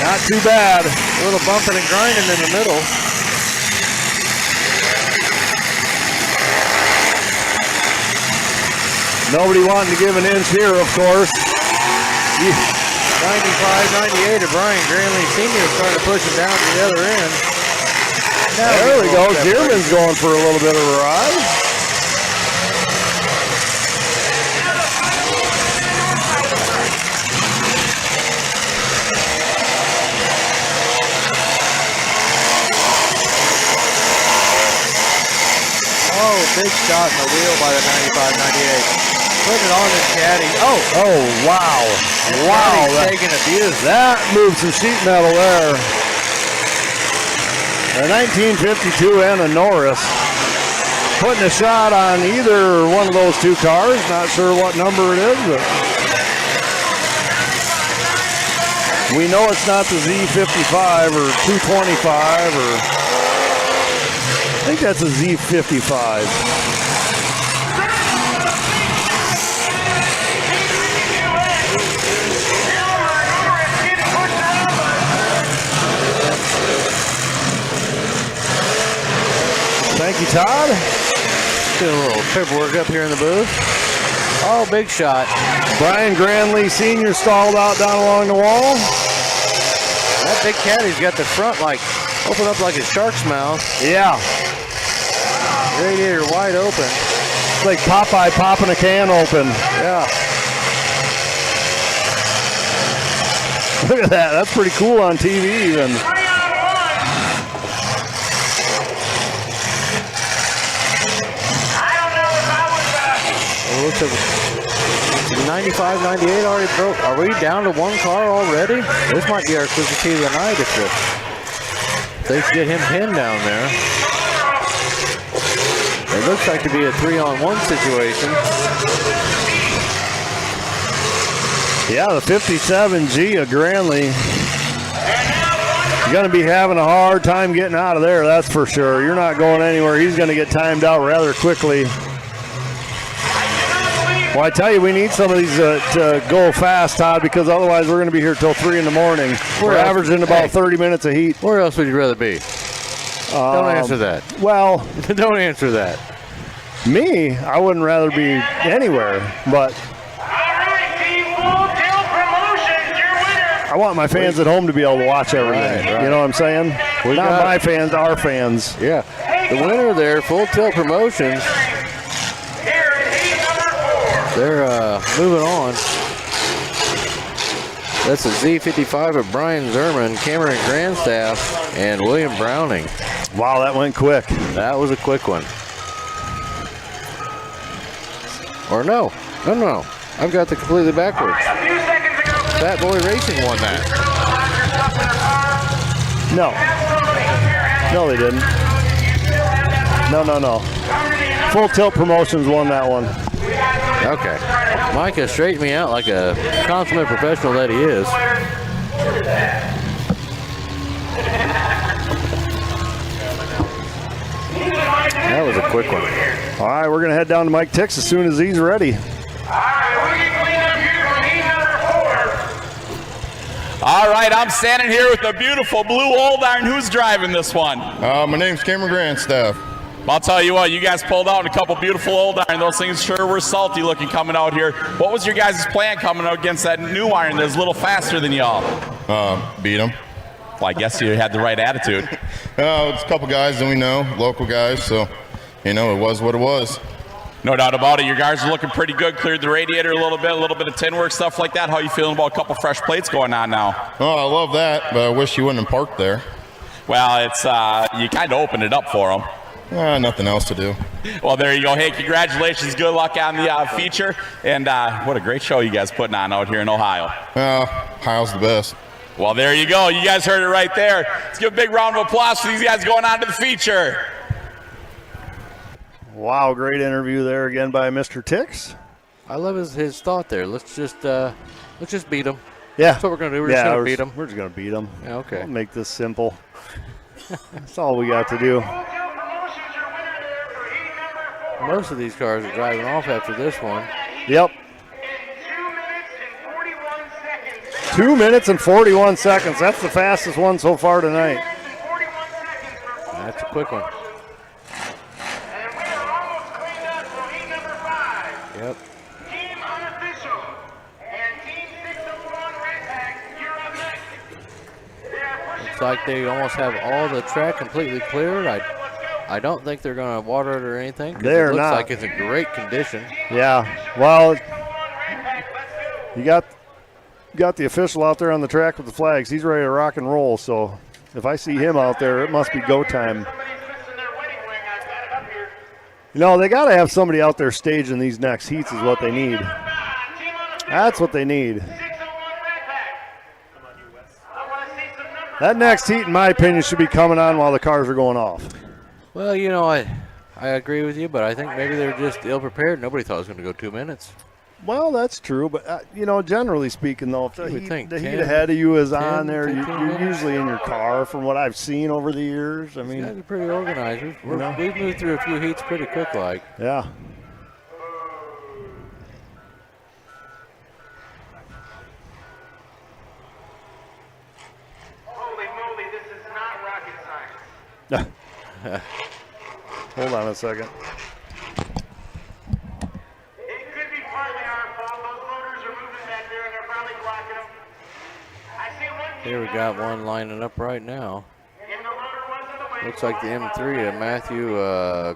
not too bad. A little bumping and grinding in the middle. Nobody wanting to give an inch here, of course. 95-98 of Brian Granley Sr. starting to push him down to the other end. There we go. Dearman's going for a little bit of a ride. Oh, big shot in the wheel by the 95-98. Putting it on his caddy. Oh, wow. Wow. Taking abuse. That moved some sheet metal there. A 1952 Anna Norris. Putting a shot on either one of those two cars. Not sure what number it is, but we know it's not the Z55 or 225 or I think that's a Z55. Thank you, Todd. Doing a little paperwork up here in the booth. Oh, big shot. Brian Granley Sr. stalled out down along the wall. That big caddy's got the front like open up like a shark's mouth. Yeah. Radiator wide open. It's like Popeye popping a can open. Yeah. Look at that. That's pretty cool on TV even. Looks like 95-98 already broke. Are we down to one car already? This might be our quickest key of the night if they get him pinned down there. It looks like to be a 3-on-1 situation. Yeah, the 57G of Granley. You're going to be having a hard time getting out of there, that's for sure. You're not going anywhere. He's going to get timed out rather quickly. Well, I tell you, we need some of these to go fast, Todd, because otherwise we're going to be here till 3 in the morning. We're averaging about 30 minutes of heat. Where else would you rather be? Don't answer that. Well, don't answer that. Me, I wouldn't rather be anywhere, but I want my fans at home to be able to watch everything. Right. You know what I'm saying? Not my fans, our fans. Yeah. The winner there, Full Tilt Promotions. They're moving on. That's a Z55 of Brian Zerman, Cameron Grandstaff, and William Browning. Wow, that went quick. That was a quick one. Or no. I've got the completely backwards. Fat Boy Racing won that. No, they didn't. No. Full Tilt Promotions won that one. Okay. Micah straightened me out like a consummate professional that he is. That was a quick one. All right, we're going to head down to Mike Tix as soon as he's ready. All right, I'm standing here with the beautiful blue old iron. Who's driving this one? My name's Cameron Grandstaff. I'll tell you what, you guys pulled out a couple beautiful old iron. Those things sure were salty looking coming out here. What was your guys' plan coming out against that new iron that's a little faster than y'all? Beat them. Well, I guess you had the right attitude. It's a couple guys that we know, local guys, so, it was what it was. No doubt about it. Your guys are looking pretty good. Cleared the radiator a little bit of tin work, stuff like that. How you feeling about a couple fresh plates going on now? Oh, I love that, but I wish you wouldn't have parked there. Well, it's you kind of opened it up for them. Nothing else to do. Well, there you go. Hey, congratulations. Good luck on the feature. And what a great show you guys putting on out here in Ohio. Ohio's the best. Well, there you go. You guys heard it right there. Let's give a big round of applause for these guys going on to the feature. Wow, great interview there again by Mr. Tix. I love his thought there. Let's just beat them. Yeah. That's what we're going to do. We're just going to beat them. We're just going to beat them. Yeah, okay. We'll make this simple. That's all we got to do. Most of these cars are driving off after this one. Yep. 2 minutes and 41 seconds. That's the fastest one so far tonight. That's a quick one. Yep. Team Unofficial and Team 601 Red Pack, you're up next. Looks like they almost have all the track completely cleared. I don't think they're going to water it or anything. 'Cause They're it looks not. like it's in great condition. Yeah. Well, you got the official out there on the track with the flags. He's ready to rock and roll. So if I see him out there, it must be go time. You know, they got to have somebody out there staging these next heats is what they need. That's what they need. That next heat, in my opinion, should be coming on while the cars are going off. Well, you know, I agree with you, but I think maybe they're just ill-prepared. Nobody thought it was going to go 2 minutes. Well, that's true, but, you know, generally speaking, though, if the You would heat, think the 10, heat ahead of you is 10, on there, 15 you're minutes. usually in your car from what I've seen over the years. I These mean, guys are pretty organized. You know. We've moved through a few heats pretty quick like. yeah. Holy moly, this is not rocket science. Hold on a second. It could be partly our fault. Those motors are moving back there and they're probably blocking them. I see one team Here we got one lining up right now. in the motor was in the way. Looks like the M3 of Matthew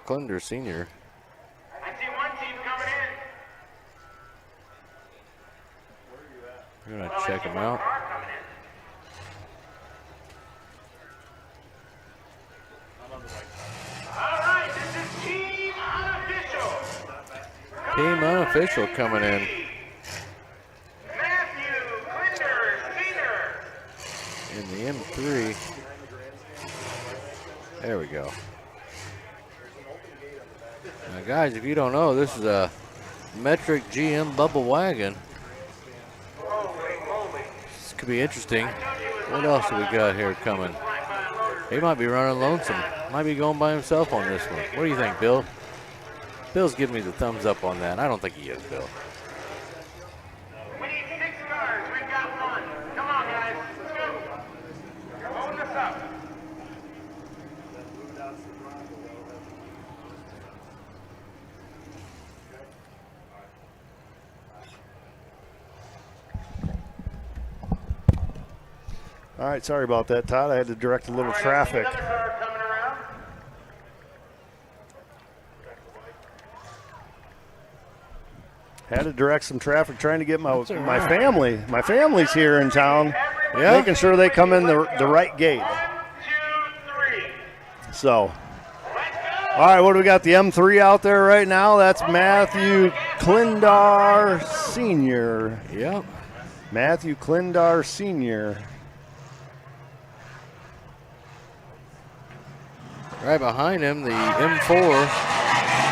Klinder Sr. I see one team coming in. We're going to check him out. All right, this is Team Unofficial. Team Unofficial coming in. Matthew Klinder Sr. In the M3. There we go. Now, guys, if you don't know, this is a metric GM bubble wagon. This could be interesting. What else do we got here coming? He might be running lonesome. Might be going by himself on this one. What do you think, Bill? Bill's giving me the thumbs up on that. I don't think he is, Bill. We need 6 cars. We've got 1. Come on, guys. Let's go. You're holding us up. All right, sorry about that, Todd. I had to direct a little traffic. Another car coming around. Had to direct some traffic trying to get my family. My family's here in town. Yeah. Making sure they come in the right gate. 1, 2, 3. So, all right, what do we got? The M3 out there right now. That's Matthew Klinder Sr. Yep. Matthew Klinder Sr. Right behind him, the M4.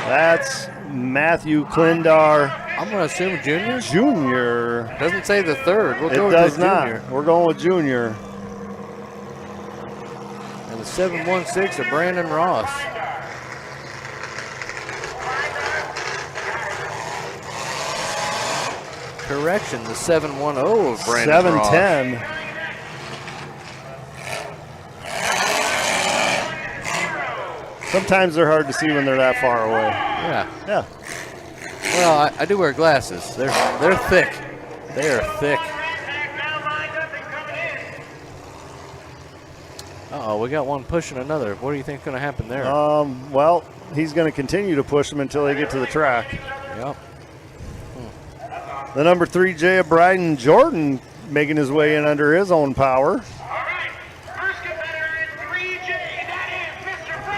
That's Matthew Klinder I'm going to assume junior. Jr. Doesn't say the third. We'll It go with does the not. junior. We're going with Junior. And the 716 of Brandon Ross. Correction, the 710 of Brandon Ross. 710. Sometimes they're hard to see when they're that far away. Yeah. Yeah. Well, I do wear glasses. They're thick. They are thick. Uh-oh, we got one pushing another. What do you think's going to happen there? Well, he's going to continue to push them until they get to the track. Yep. The number 3, Jay Bryden Jordan, making his way in under his own power.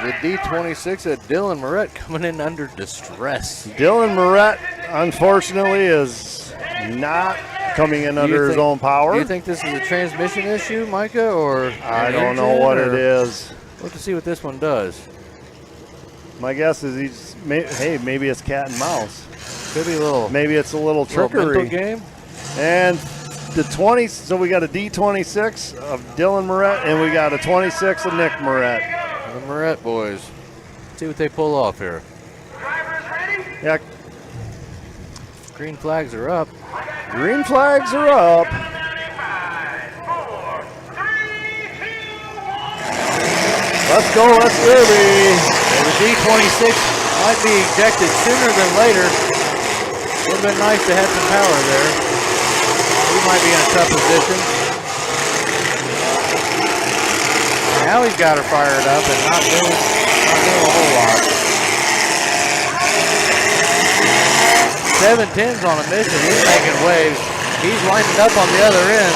The D26 of Dylan Moret coming in under distress. Dylan Moret, unfortunately, is not coming in under his own power. Do you think this is a transmission issue, Micah, or I don't know what it is. We'll have to see what this one does. My guess is maybe it's cat and mouse. Could be a little. Maybe it's a little trickery. Mental game. And the 20. So we got a D26 of Dylan Moret, and we got a 26 of Nick Moret. The Moret boys. See what they pull off here. Drivers Yeah. Green flags are up. Green flags are up. Let's go, let's Derby. The D26 might be ejected sooner than later. Would have been nice to have some power there. He might be in a tough position. Now he's got her fired up and not doing a whole lot. 710's on a mission. He's making waves. He's lining up on the other end.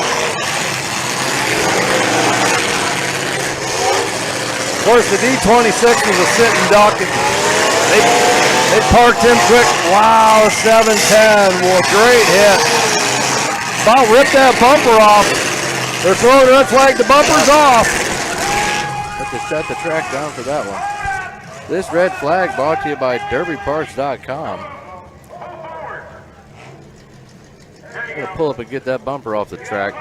Of course, the D26 was a sitting duck. They parked him quick. Wow, 710. Well, great hit. About ripped that bumper off. They're throwing a red flag. The bumper's off. Have to shut the track down for that one. This red flag brought to you by derbyparts.com. I'm going to pull up and get that bumper off the track.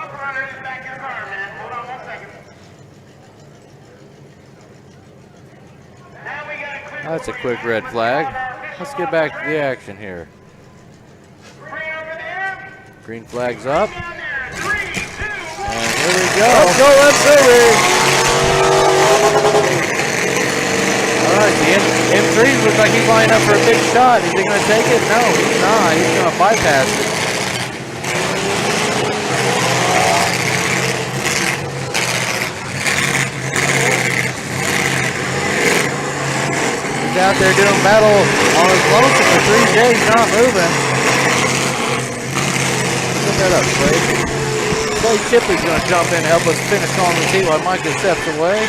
That's a quick red flag. Let's get back to the action here. Green flag's up. And here we go. Let's go, let's All right, the M3 looks like he's lining up for a big shot. Is he going to take it? No, he's not. He's going to bypass it. He's out there doing battle on his lonesome for 3 days, not moving. Put that up, Clay. Clay Chipley's going to jump in and help us finish on the heat while Micah steps away.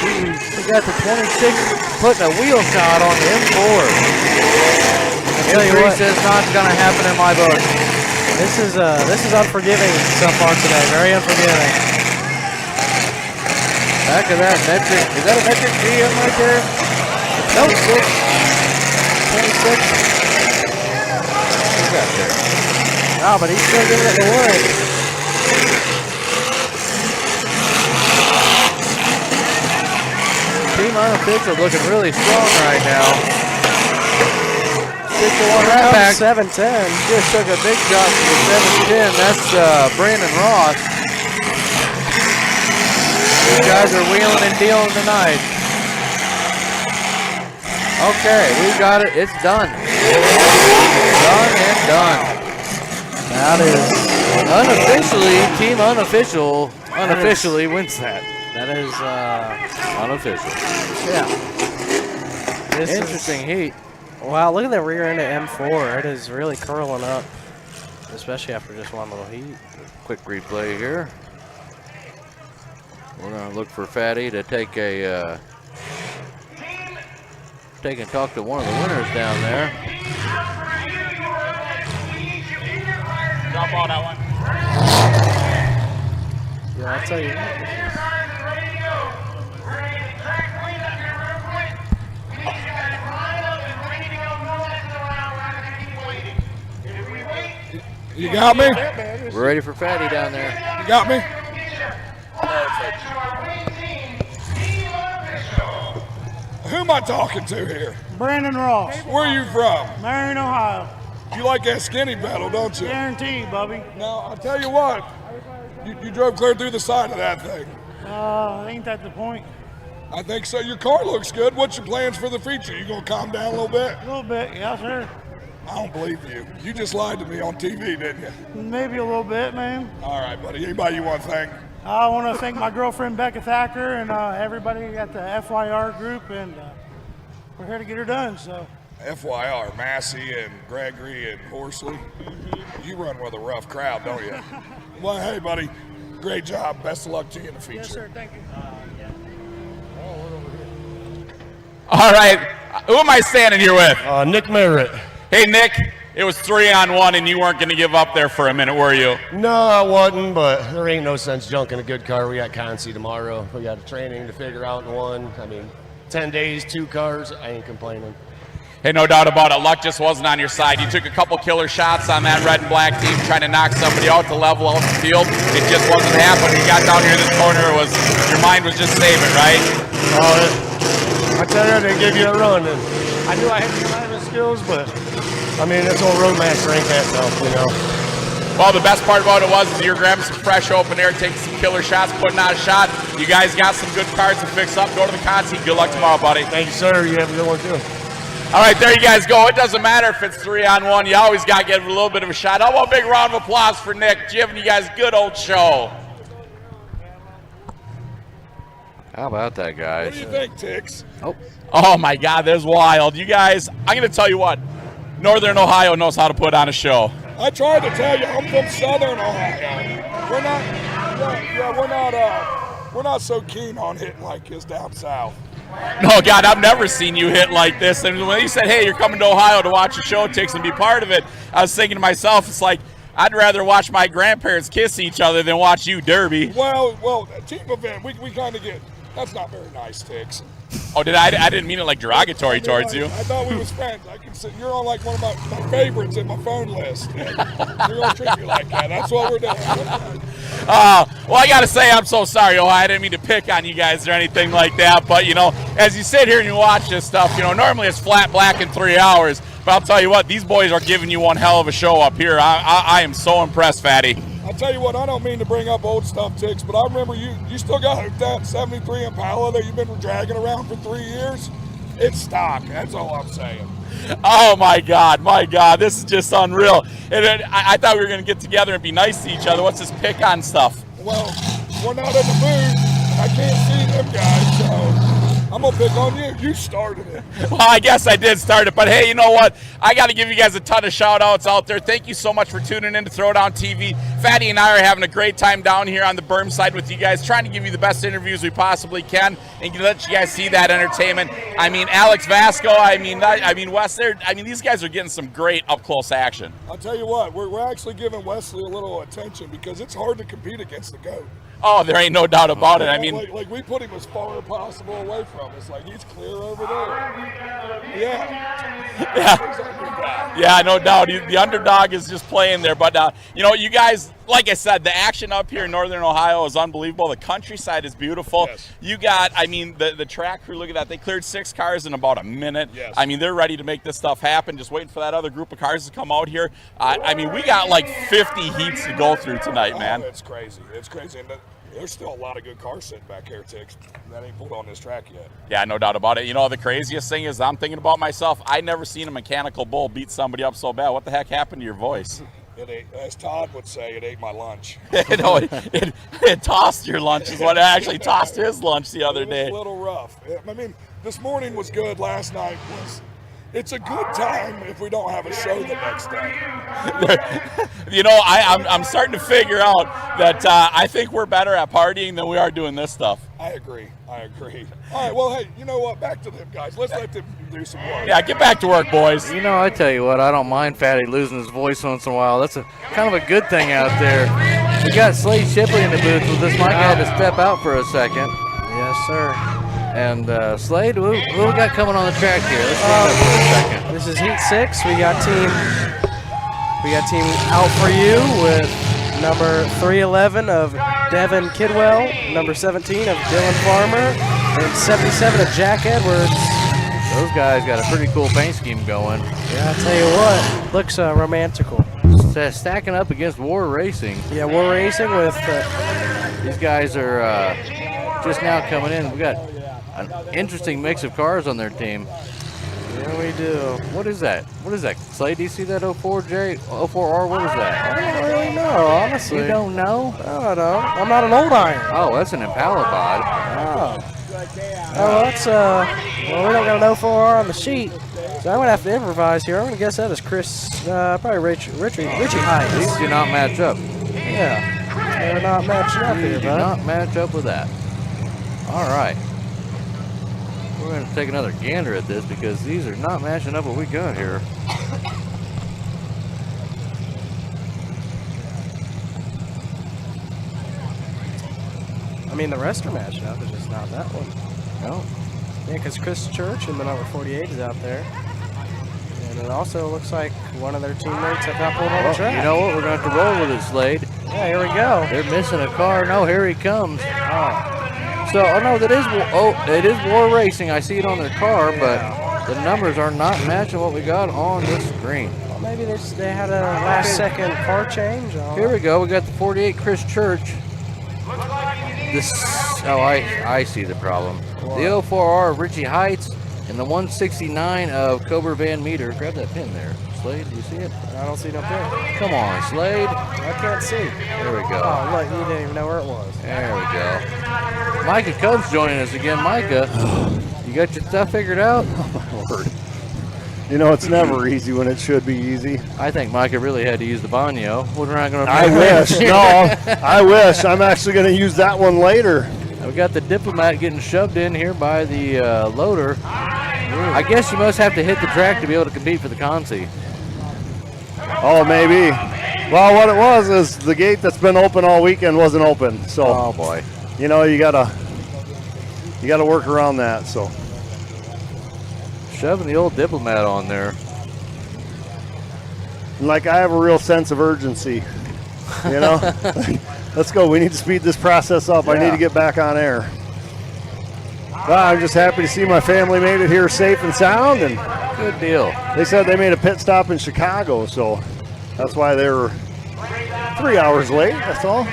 We got the 26 putting a wheel shot on the M4. M3 says not going to happen in my book. This is unforgiving so far today. Very unforgiving. Back of that metric. Is that a metric GM right there? No, 26. Who's that there? No, but he's still giving it the wood. Team unofficial looking really strong right now. 6-1 right back. 710. Just took a big shot from the 710. That's Brandon Ross. These guys are wheeling and dealing tonight. Okay, we got it. It's done. Done and done. That is unofficially, team unofficially wins that. That is unofficial. Yeah. This Interesting heat. Wow, look at the rear end of M4. It is really curling up, especially after just one little heat. Quick replay here. We're going to look for Fatty to take and talk to one of the winners down there. Jump on that one. Yeah, I'll tell you what. You got me? We're ready for Fatty down there. You got me? Who am I talking to here? Brandon Ross. Where are you from? Marion, Ohio. You like that skinny battle, don't you? Guaranteed, Bubby. No, I'll tell you what. You drove clear through the side of that thing. Ain't that the point? I think so. Your car looks good. What's your plans for the future? You gonna calm down a little bit? A little bit, yes, sir. I don't believe you. You just lied to me on TV, didn't you? Maybe a little bit, man. All right, buddy. Anybody you want to thank? I want to thank my girlfriend, Becca Thacker, and everybody at the FYR group, and we're here to get her done, so. FYR, Massey and Gregory and Horsley. You run with a rough crowd, don't you? Well, hey, buddy. Great job. Best of luck to you in the future. Yes, sir. Thank you. All right. Who am I standing here with? Nick Merritt. Hey, Nick. It was 3-on-1, and you weren't going to give up there for a minute, were you? No, I wasn't, but there ain't no sense junking a good car. We got Concy tomorrow. We got a training to figure out in one. I mean, 10 days, 2 cars. I ain't complaining. Hey, no doubt about it. Luck just wasn't on your side. You took a couple killer shots on that red and black team trying to knock somebody out to level out the field. It just wasn't happening. You got down here in this corner. Your mind was just saving, right? Oh, I tell you, they give you a run. And I knew I had the driving skills, but I mean, this old road match rank that stuff, you know. Well, the best part about it was is you're grabbing some fresh open air, taking some killer shots, putting out a shot. You guys got some good cars to fix up. Go to the concert. Good luck tomorrow, buddy. Thank you, sir. You have a good one, too. All right, there you guys go. It doesn't matter if it's 3-on-1. You always got to get a little bit of a shot. How about a big round of applause for Nick, giving you guys a good old show. How about that, guys? What do you think, Tix? Oh, my God, that's wild. You guys, I'm going to tell you what. Northern Ohio knows how to put on a show. I tried to tell you, I'm from Southern Ohio. We're not so keen on hitting like this down south. No, God, I've never seen you hit like this. And when you said, hey, you're coming to Ohio to watch a show, Tix, and be part of it, I was thinking to myself, it's like, I'd rather watch my grandparents kiss each other than watch you derby. Well, team event, we kind of get, that's not very nice, Tix. Oh, I didn't mean it like derogatory towards you. I thought we was friends. You're on like one of my favorites in my phone list. We're going to treat you like that. That's what we're doing. Well, I got to say, I'm so sorry, Ohio. I didn't mean to pick on you guys or anything like that. But, you know, as you sit here and you watch this stuff, you know, normally it's flat black in 3 hours. But I'll tell you what, these boys are giving you one hell of a show up here. I am so impressed, Fatty. I'll tell you what, I don't mean to bring up old stuff, Tix, but I remember you still got that 73 Impala that you've been dragging around for 3 years. It's stock. That's all I'm saying. Oh, my God. This is just unreal. And I thought we were going to get together and be nice to each other. What's this pick-on stuff? Well, we're not in the mood. I can't see them guys, so I'm going to pick on you. You started it. Well, I guess I did start it, but hey, you know what? I got to give you guys a ton of shout-outs out there. Thank you so much for tuning in to Throwdown TV. Fatty and I are having a great time down here on the berm side with you guys, trying to give you the best interviews we possibly can and let you guys see that entertainment. I mean, Alex Vasco, I mean Wes, these guys are getting some great up-close action. I'll tell you what, we're actually giving Wesley a little attention because it's hard to compete against the GOAT. Oh, there ain't no doubt about it. I mean, like we put him as far as possible away from us. Like he's clear over there. Yeah, no doubt. The underdog is just playing there. But, you know, you guys, like I said, the action up here in Northern Ohio is unbelievable. The countryside is beautiful. Yes. You got, I mean, the track crew, look at that. They cleared 6 cars in about a minute. Yes. I mean, they're ready to make this stuff happen, just waiting for that other group of cars to come out here. I mean, we got like 50 heats to go through tonight, man. It's crazy. It's crazy. And there's still a lot of good cars sitting back here, Tix, that ain't pulled on this track yet. Yeah, no doubt about it. You know, the craziest thing is I'm thinking about myself. I never seen a mechanical bull beat somebody up so bad. What the heck happened to your voice? It ate, as Todd would say, it ate my lunch. No, it tossed your lunch is what it actually tossed his lunch the other day. It was a little rough. I mean, this morning was good. Last night was... It's a good time if we don't have a show the next day. You know, I'm starting to figure out that I think we're better at partying than we are doing this stuff. I agree. All right, well, hey, you know what? Back to them guys. Let's let them do some work. Yeah, get back to work, boys. You know, I tell you what, I don't mind Fatty losing his voice once in a while. That's kind of a good thing out there. We got Slade Shipley in the booth with us. Mike had to step out for a second. Yes, sir. And Slade, what we got coming on the track here? Let's go for a second. This is Heat 6. We got team out for you with number 311 of Devin Kidwell, number 17 of Dylan Farmer, and 77 of Jack Edwards. Those guys got a pretty cool paint scheme going. Yeah, I'll tell you what, looks romantical. Stacking up against War Racing. Yeah, War Racing with... These guys are just now coming in. We got an interesting mix of cars on their team. Yeah, we do. What is that? Slade, do you see that 04J, 04R? What is that? I don't really know, honestly. You don't know? No, I don't. I'm not an old iron. Oh, that's an Impala bod. Oh, that's, well, we don't got an 04R on the sheet, so I'm going to have to improvise here. I'm going to guess that is Chris, probably Richie Heights. These do not match up. Yeah, they're not matching up here, do not match up with that. All right. We're going to take another gander at this because these are not matching up what we got here. I mean, the rest are matching up, it's just not that one. No. Yeah, because Chris Church in the number 48 is out there. And it also looks like one of their teammates have got pulled on the track. You know what? We're going to have to roll with it, Slade. Yeah, here we go. They're missing a car. No, here he comes. Oh. So, oh no, it is War Racing. I see it on their car, but The numbers are not matching what we got on the screen. Well, maybe they had a last-second car change. Here we go. We got the 48 Chris Church. I see the problem. The 04R of Richie Heights and the 169 of Cobra Van Meter. Grab that pin there. Slade, do you see it? I don't see no pin. Come on, Slade. I can't see. There we go. Oh, look, you didn't even know where it was. There we go. Micah Cubs joining us again. Micah, you got your stuff figured out? Oh, my Lord. You know, it's never easy when it should be easy. I think Micah really had to use the Banyo. We're not going to. I wish. No, I wish. I'm actually going to use that one later. We got the Diplomat getting shoved in here by the loader. I guess you must have to hit the track to be able to compete for the Consi. Oh, maybe. Well, what it was is the gate that's been open all weekend wasn't open. So, oh boy, you know, you gotta work around that. So, shoving the old Diplomat on there. And like I have a real sense of urgency. You know, let's go. We need to speed this process up. I need to get back on air. Well, I'm just happy to see my family made it here safe and sound, and good deal. They said they made a pit stop in Chicago, so that's why they were 3 hours late. That's all.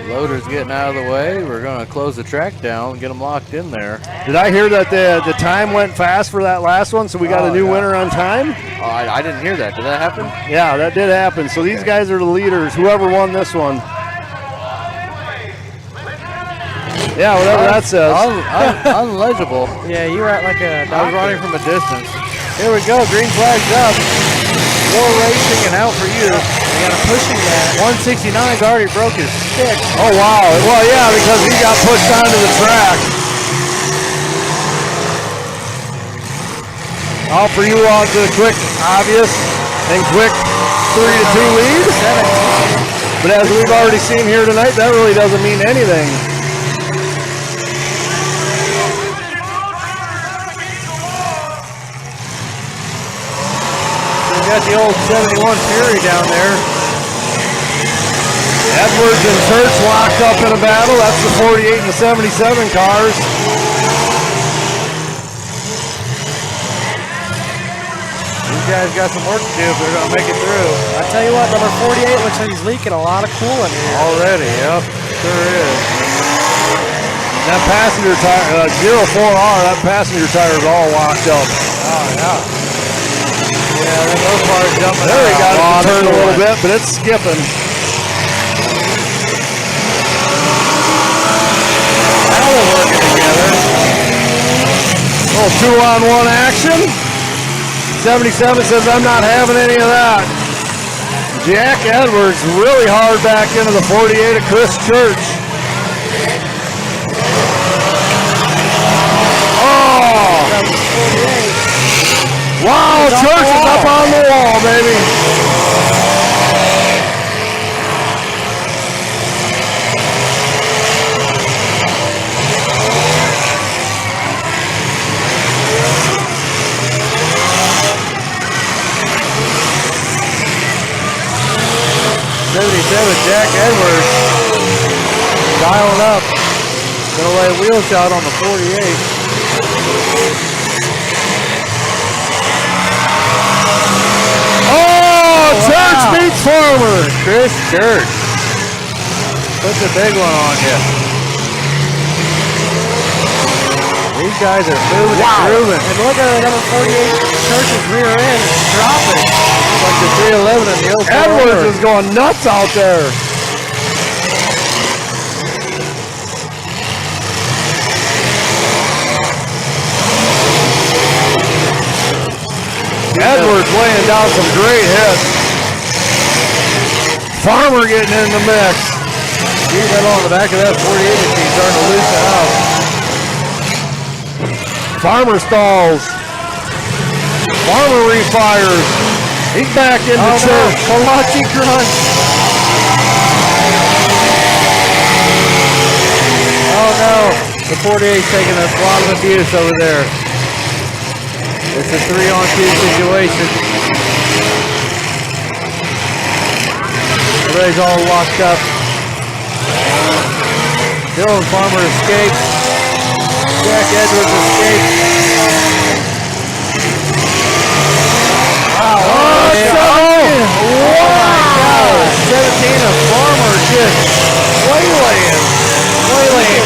Loader's getting out of the way. We're going to close the track down and get them locked in there. Did I hear that the time went fast for that last one, so we got a new winner on time? Oh, I didn't hear that. Did that happen? Yeah, that did happen. So these guys are the leaders, whoever won this one. Yeah, whatever that says. Unlegible. Yeah, you were at like a doctor. I was running from a distance. Here we go. Green flag's up. War racing and out for you. You got to push him that. 169's already broke his stick. Oh, wow. Well, yeah, because he got pushed onto the track. All for you on the quick, obvious, and quick 3-2 lead. But as we've already seen here tonight, that really doesn't mean anything. Got the old 71 Fury down there. Edwards and Church locked up in a battle. That's the 48 and the 77 cars. These guys got some work to do if they're going to make it through. I tell you what, number 48 looks like he's leaking a lot of coolant here. Already, yep. Sure is. That passenger tire, 04R, that passenger tire is all locked up. Oh, yeah. Yeah, those cars jumping. There he got it to turn a little bit, but it's skipping. Now they're working together. Little 2-on-1 action. 77 says, I'm not having any of that. Jack Edwards really hard back into the 48 of Chris Church. Oh! Wow, Church is up on the wall, baby. Jack Edwards dialing up. Gonna lay a wheel shot on the 48. Church beats Farmer. Chris Church. Puts a big one on you. These guys are moving and grooving. And look at the number 48 Church's rear end dropping. It's like the 311 and the 04. Edwards is going nuts out there. Edwards laying down some great hits. Farmer getting in the mix. See that on the back of that 48 machine starting to loosen out. Farmer stalls. Farmer refires. He's back in the Church. Kolachi crunch. Oh no. The 48's taking a lot of abuse over there. It's a 3-on-2 situation. Everybody's all locked up. Dylan Farmer escapes. Jack Edwards escapes. Wow. Wow. 17 of Farmer just waylaying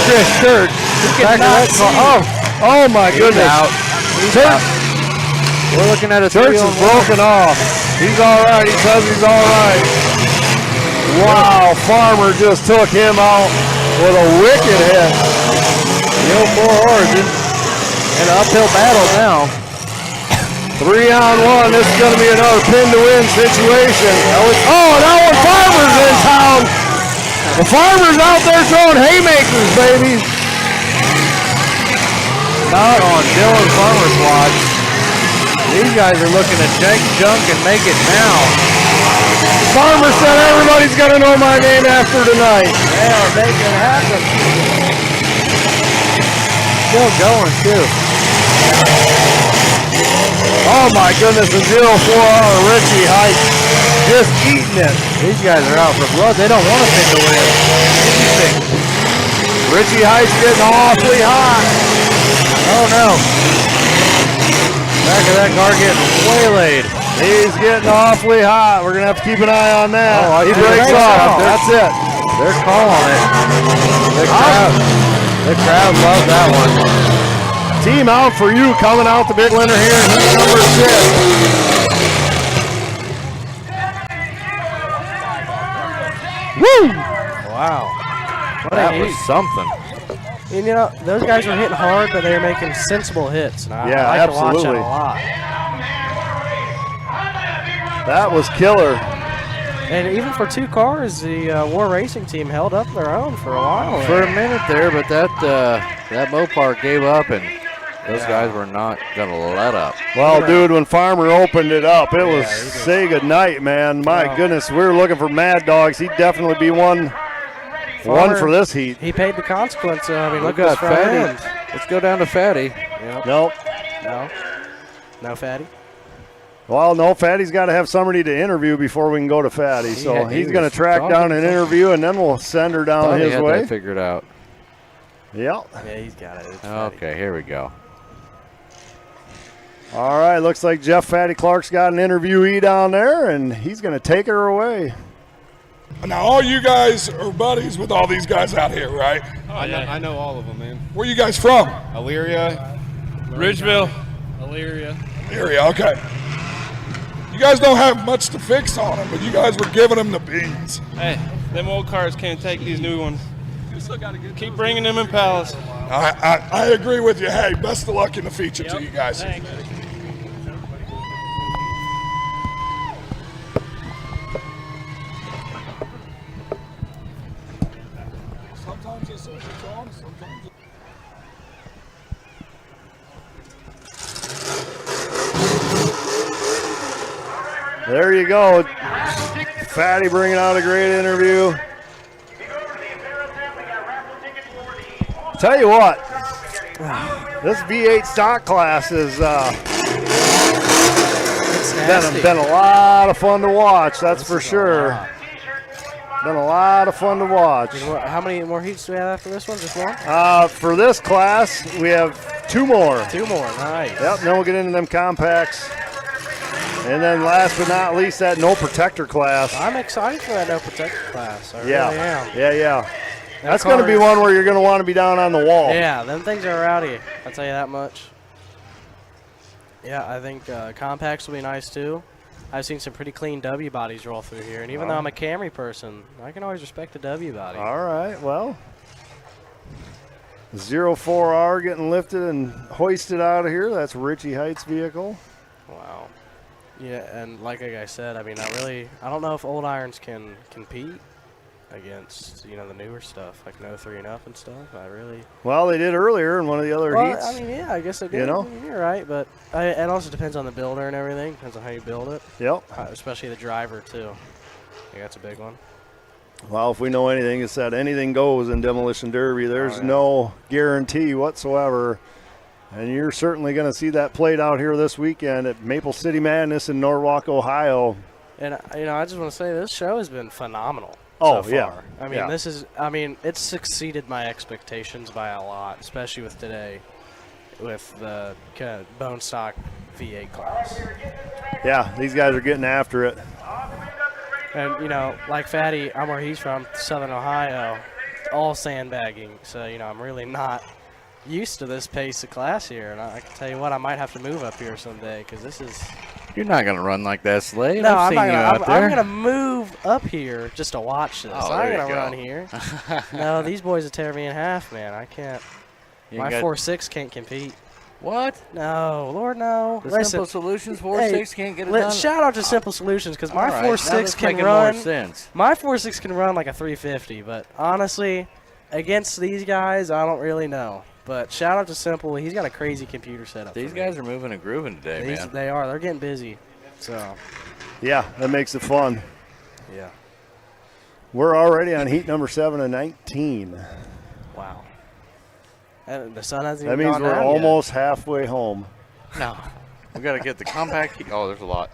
Chris Church. Oh my goodness. He's out. We're looking at a Church is broken off. He's all right. He says he's all right. Wow, Farmer just took him out with a wicked hit. The 04 Origin in an uphill battle now. 3-on-1. This is going to be another pin-to-win situation. Oh, now when Farmer's in town. The Farmer's out there throwing haymakers, baby. Not on Dylan Farmer's watch. These guys are looking to jank junk and make it now. Farmer said everybody's going to know my name after tonight. They are making it happen. Still going, too. Oh my goodness, the 04 Richie Heights just eating it. These guys are out for blood. They don't want to pin to win. Richie Heights getting awfully hot. Oh no. Back of that car getting waylaid. He's getting awfully hot. We're going to have to keep an eye on that. Oh, he breaks off. That's it. They're calling it. The crowd loves that one. Team out for you coming out the big winner here in heat number 6. Woo! Wow. That was something. And you know, those guys were hitting hard, but they were making sensible hits. And I like to watch that a lot. That was killer. And even for 2 cars, the War Racing team held up their own for a while. For a minute there, but that Mopar gave up, and those guys were not going to let up. Well, dude, when Farmer opened it up, it was say goodnight, man. My goodness, we were looking for Mad Dogs. He'd definitely be one for this heat. He paid the consequence. I mean, Look at at Fatty. Let's go down to Fatty. Yep. Nope. No Fatty. Well, no, Fatty's got to have somebody to interview before we can go to Fatty. So he's going to track down an interview, and then we'll send her down his way. That figured out. Yep. Yeah, he's got it. Okay, here we go. All right, looks like Jeff Fatty Clark's got an interviewee down there, and he's going to take her away. Now, all you guys are buddies with all these guys out here, right? I know all of them, man. Where you guys from? Elyria, Ridgeville. Elyria, okay. You guys don't have much to fix on them, but you guys were giving them the beans. Hey, them old cars can't take these new ones. Keep bringing them Impalas. I agree with you. Hey, best of luck in the feature to you guys. Thanks. Sometimes it's on, sometimes it's... There you go. Fatty bringing out a great interview. Tell you what, this V8 stock class has been a lot of fun to watch, that's for sure. Been a lot of fun to watch. How many more heats do we have after this one? Just one? For this class, we have 2 more. 2 more, nice. Yep, then we'll get into them compacts. And then last but not least, that no protector class. I'm excited for that no protector class. I really am. Yeah. That's going to be one where you're going to want to be down on the wall. Yeah, them things are rowdy. I'll tell you that much. Yeah, I think compacts will be nice too. I've seen some pretty clean W bodies roll through here, and even though I'm a Camry person, I can always respect the W body. All right, well. 04R getting lifted and hoisted out of here. That's Richie Heights' vehicle. Wow. Yeah, and like I said, I mean, I don't know if old irons can compete against, the newer stuff, like no 3 and up and stuff. Well, they did earlier in one of the other heats. I mean, yeah, I guess they did. You're right, but it also depends on the builder and everything. Depends on how you build it. Yep. Especially the driver, too. Yeah, that's a big one. Well, if we know anything, it's that anything goes in Demolition Derby. There's no guarantee whatsoever. And you're certainly going to see that played out here this weekend at Maple City Madness in Norwalk, Ohio. And, I just want to say this show has been phenomenal. Oh, so yeah. far. It's exceeded my expectations by a lot, especially with today, with the kind of bone stock V8 class. Yeah, these guys are getting after it. And, you know, like Fatty, I'm where he's from, Southern Ohio, all sandbagging. So, you know, I'm really not used to this pace of class here. And I can tell you what, I might have to move up here someday because this is... You're not going to run like that, Slade. No, I've seen you out there. I'm going to move up here just to watch this. Oh, I'm there going to you run go. here. No, these boys will tear me in half, man. I can't. My 4.6 can't compete. What? No, Lord, no. The Simple Solutions 4.6 can't get it done? Shout out to Simple Solutions because my All right, now 4.6 that's can making run. more sense. My 4.6 can run like a 350, but honestly, against these guys, I don't really know. But shout out to Simple. He's got a crazy computer setup. These guys are moving and grooving today, man. They are. They're getting busy. So. Yeah, that makes it fun. Yeah. We're already on heat number 7 and 19. Wow. And the sun hasn't That even means gone we're down almost halfway home. No. We got to get the compact heat. Oh, there's a lot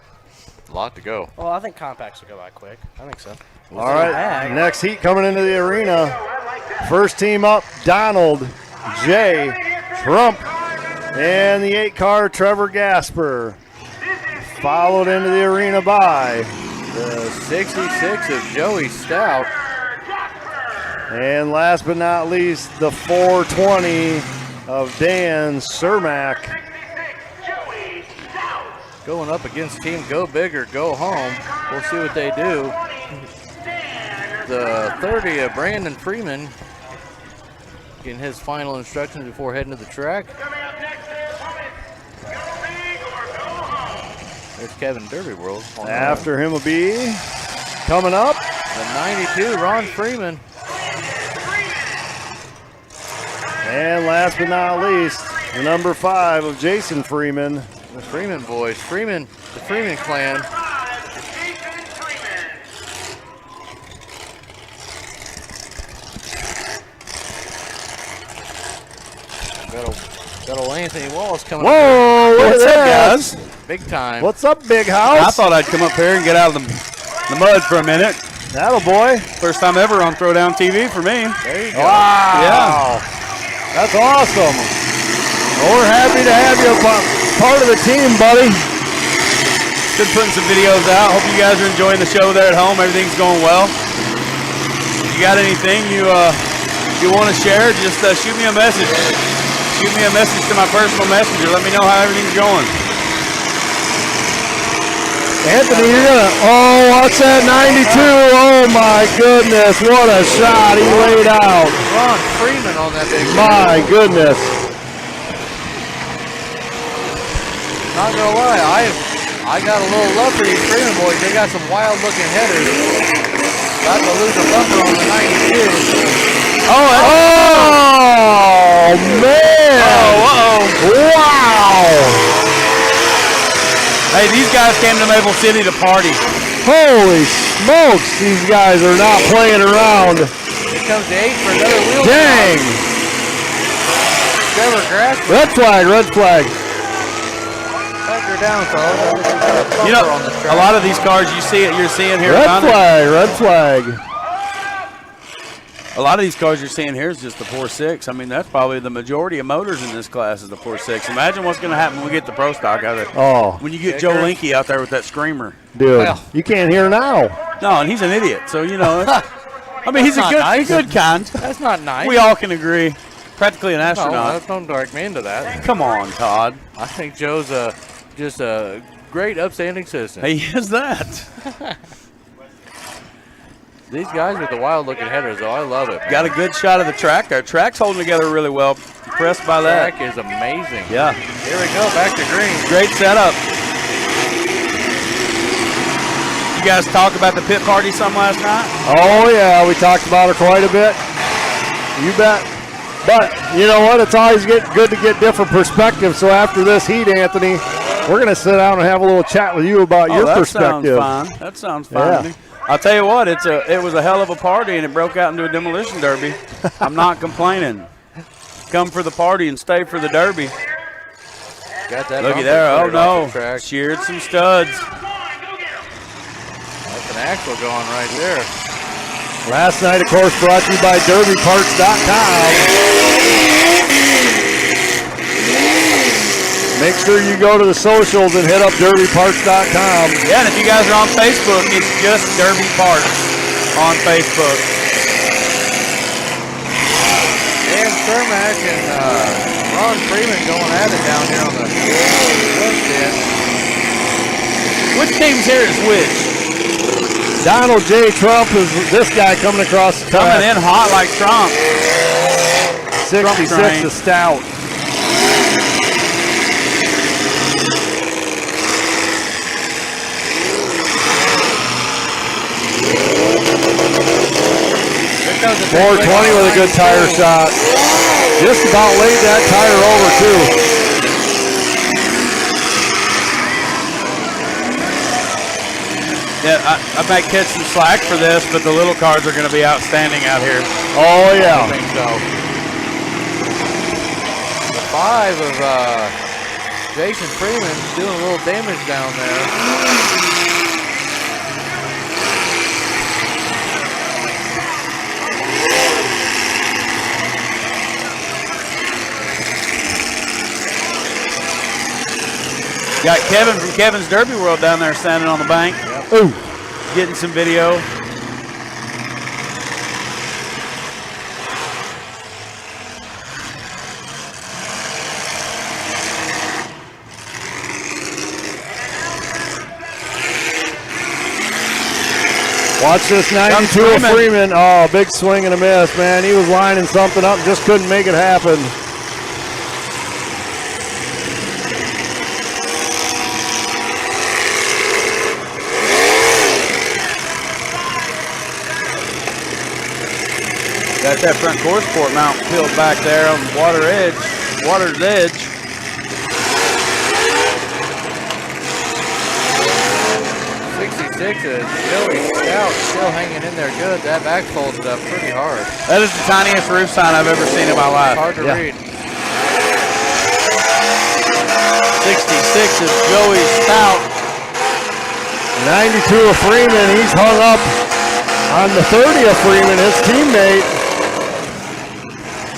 to go. yet. Well, I think compacts will go by quick. I think so. All right, next heat coming into the arena. First team up, Donald J. Trump and the 8-car Trevor Gasper. Followed into the arena by the 66 of Joey Stout. And last but not least, the 420 of Dan Cermak. Going up against Team Go Big or Go Home. We'll see what they do. The 30 of Brandon Freeman getting his final instructions before heading to the track. There's Kevin Derby World. After him will be coming up the 92, Ron Freeman. And last but not least, the number 5 of Jason Freeman. The Freeman boys, the Freeman clan. Got old Anthony Wallace coming up. Whoa, what's up, guys? Big time. What's up, Big House? I thought I'd come up here and get out of the mud for a minute. That'll boy. First time ever on Throwdown TV for me. There you go. Wow. Yeah. That's awesome. Well, we're happy to have you part of the team, buddy. Been putting some videos out. Hope you guys are enjoying the show there at home. Everything's going well. If you got anything you want to share, just shoot me a message. Shoot me a message to my personal messenger. Let me know how everything's going. Anthony, you're gonna. Oh, what's that 92? Oh my goodness! What a shot he laid out. Ron Freeman on that big. My goodness. Not gonna lie, I got a little love for these Freeman boys. They got some wild looking headers. About to lose a bumper on the 92. Oh man! Wow! Hey, these guys came to Maple City to party. Holy smokes! These guys are not playing around. Here comes the 8 for another wheel. Dang! Trevor Grass. Red flag! Red flag! Back her down, fellas. You know, a lot of these cars you're seeing here. Red flag! Red flag! A lot of these cars you're seeing here is just the 4.6. I mean, that's probably the majority of motors in this class is the 4.6. Imagine what's going to happen when we get the Pro Stock out there. Oh. When you get Joe Linke out there with that screamer. Dude, you can't hear now. No, and he's an idiot. So, you know, I mean, he's a good kind. That's not nice. We all can agree. Practically an astronaut. No, don't direct me into that. Come on, Todd. I think Joe's just a great, upstanding citizen. He is that. These guys with the wild-looking headers, though, I love it. Got a good shot of the track. Our track's holding together really well. Impressed by that. Track is amazing. Yeah. Here we go, back to green. Great setup. You guys talk about the pit party some last night? Oh yeah, we talked about it quite a bit. You bet. But you know what? It's always good to get different perspectives. So after this heat, Anthony, we're going to sit down and have a little chat with you about your perspective. That sounds fine to me. I'll tell you what, it was a hell of a party, and it broke out into a demolition derby. I'm not complaining. Come for the party and stay for the derby. Got that. Looky there. Oh, no. Sheared some studs. That's an axle going right there. Last night, of course, brought to you by DerbyParts.com. Make sure you go to the socials and hit up derbyparts.com. Yeah, and if you guys are on Facebook, it's just Derby Parts on Facebook. Dan Cermak and Ron Freeman going at it down here on the west end. Which team's here is which? Donald J. Trump is this guy coming across the track. Coming in hot like Trump. 66 is stout. .420 with a good tire shot. Just about laid that tire over too. Yeah, I might catch some slack for this, but the little cars are going to be outstanding out here. Oh yeah. I think so. The 5 of Jason Freeman doing a little damage down there. Got Kevin from Kevin's Derby World down there standing on the bank. Yep. Ooh. Getting some video. Watch this 92 of Freeman. Oh, big swing and a miss, man. He was lining something up, just couldn't make it happen. Got that front core sport mount peeled back there on the water's edge. 66 is Joey Stout still hanging in there good. That back folded up pretty hard. That is the tiniest roof sign I've ever seen in my life. Hard to read. 66 is Joey Stout. 92 of Freeman, he's hung up on the 30 of Freeman, his teammate.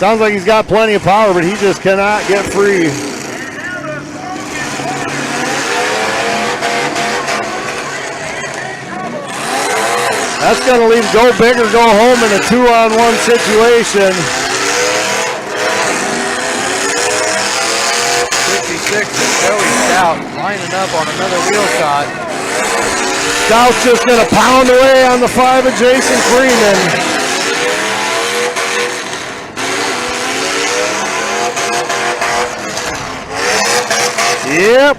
Sounds like he's got plenty of power, but he just cannot get free. That's going to leave go big or go home in a 2-on-1 situation. 66 is Joey Stout lining up on another wheel shot. Stout's just going to pound away on the 5 of Jason Freeman. Yep.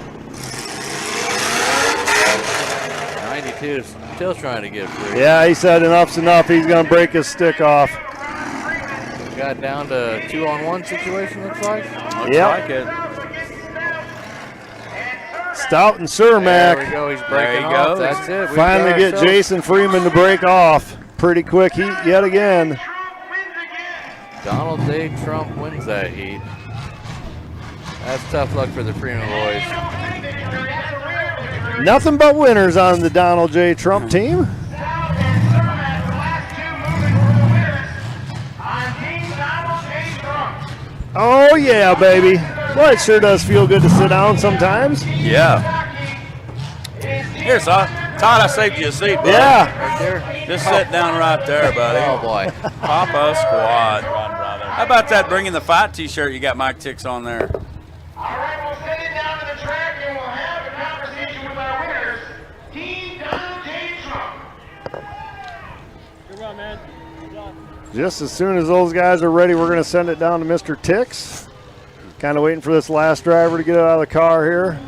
92 is still trying to get free. Yeah, he said enough's enough. He's going to break his stick off. Got down to 2-on-1 situation, looks like. Looks like it. Stout and Cermak. There we go. He's breaking off. That's it. We Finally get Jason Freeman to break off. Pretty quick heat yet again. Donald J. Trump wins that heat. That's tough luck for the Freeman boys. Nothing but winners on the Donald J. Trump team. Oh yeah, baby. Well, it sure does feel good to sit down sometimes. Yeah. Here, Todd, I saved you a seat, buddy. Yeah. Right there. Just sit down right there, buddy. Oh, boy. Papa Squad. How about that bringing the fight t-shirt you got Mike Ticks on there? All right, we'll send it down to the track and we'll have a conversation with our winners. Team Donald J. Trump. Good run, man. Good job. Just as soon as those guys are ready, we're going to send it down to Mr. Ticks. Kind of waiting for this last driver to get out of the car here.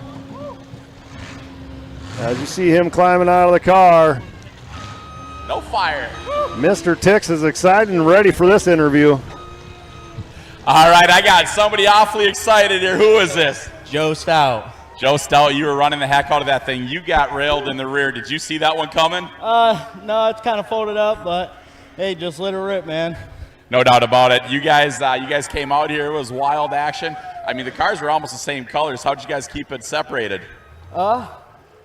As you see him climbing out of the car, No fire. Mr. Ticks is excited and ready for this interview. All right, I got somebody awfully excited here. Who is this? Joe Stout. Joe Stout, you were running the heck out of that thing. You got railed in the rear. Did you see that one coming? No, it's kind of folded up, but hey, just let it rip, man. No doubt about it. You guys came out here. It was wild action. I mean, the cars were almost the same colors. How'd you guys keep it separated?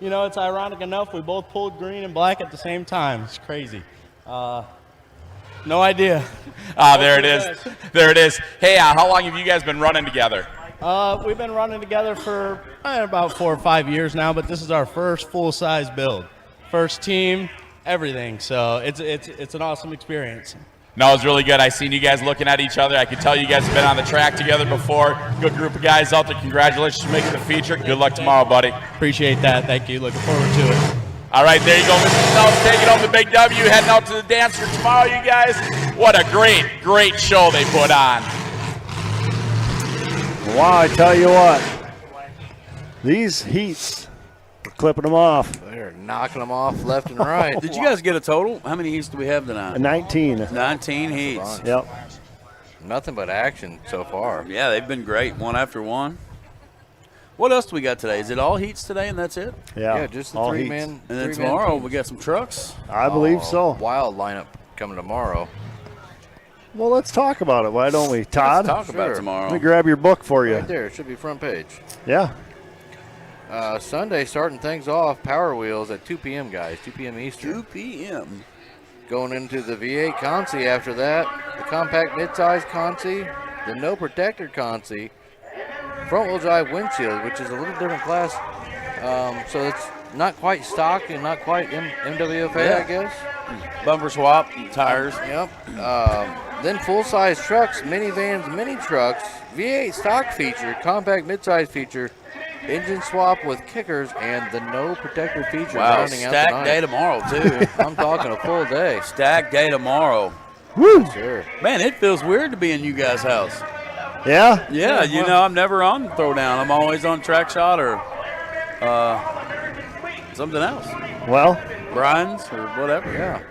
You know, it's ironic enough. We both pulled green and black at the same time. It's crazy. No idea. There it is. There it is. Hey, how long have you guys been running together? We've been running together for about 4 or 5 years now, but this is our first full-size build. First team, everything. So it's an awesome experience. No, it was really good. I seen you guys looking at each other. I could tell you guys have been on the track together before. Good group of guys out there. Congratulations for making the feature. Good luck tomorrow, buddy. Appreciate that. Thank you. Looking forward to it. All right, there you go, Mr. Snell's taking home the big W, heading out to the dance for tomorrow, you guys. What a great show they put on. Wow, I tell you what, these heats are clipping them off. They're knocking them off left and right. Did you guys get a total? How many heats do we have tonight? 19. 19 heats. Yep. Nothing but action so far. Yeah, they've been great, one after one. What else do we got today? Is it all heats today and that's it? Yeah, just the all three-man. heats. And then tomorrow we got some trucks? I believe so. Wild lineup coming tomorrow. Well, let's talk about it. Why don't we, Todd? Let's talk about it tomorrow. Let me grab your book for you. Right there. It should be front page. Yeah. Sunday, starting things off, Power Wheels at 2 p.m., guys. 2 p.m. Eastern. 2 p.m. Going into the V8 Consi after that. The compact mid-size Consi. The no protector Consi. Front-wheel drive windshield, which is a little different class. So it's not quite stock and not quite MWFA, I guess. Bumper swap, tires. Yep. Then full-size trucks, minivans, mini trucks, V8 stock feature, compact mid-size feature, engine swap with kickers, and the no protector feature. Wow, rounding out stacked the night. day tomorrow, too. I'm talking a full day. Stacked day tomorrow. Woo! Sure. Man, it feels weird to be in you guys' house. Yeah? Yeah, you know, I'm never on Throwdown. I'm always on Track Shot or something else. Well, Brian's or whatever. Yeah.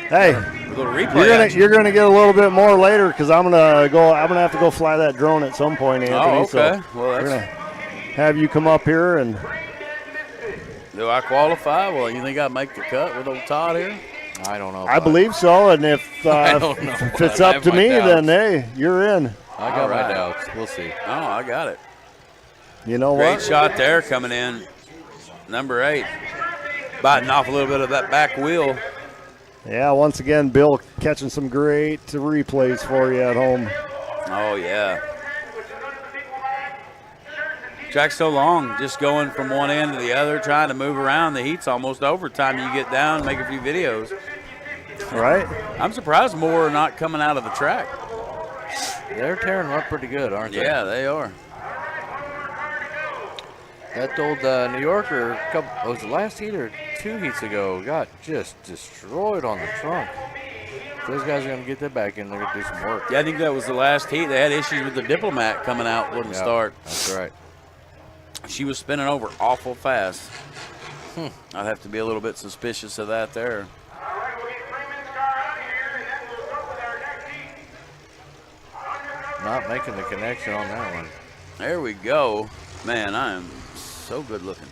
hey, A little replay. you're gonna get a little bit more later because I'm gonna have to go fly that drone at some point, Anthony. Oh, okay. So Well, we're that's. gonna have you come up here and Do I qualify? Well, you think I make the cut with old Todd here? I don't know. I believe so. And if I don't know. if it's I up have to my me, doubts. then hey, you're in. I got my doubts. We'll see. Oh, I got it. You know Great what? shot there coming in. Number 8. Biting off a little bit of that back wheel. Yeah, once again, Bill catching some great replays for you at home. Oh, yeah. Track's so long, just going from one end to the other, trying to move around. The heat's almost over time you get down and make a few videos. Right? I'm surprised more are not coming out of the track. They're tearing them up pretty good, aren't they? Yeah, they are. That old New Yorker, was the last heat or 2 heats ago, got just destroyed on the trunk. Those guys are going to get that back in. They're going to do some work. Yeah, I think that was the last heat. They had issues with the Diplomat coming out, wouldn't start. That's right. She was spinning over awful fast. I'd have to be a little bit suspicious of that there. Not making the connection on that one. There we go. Man, I am so good looking.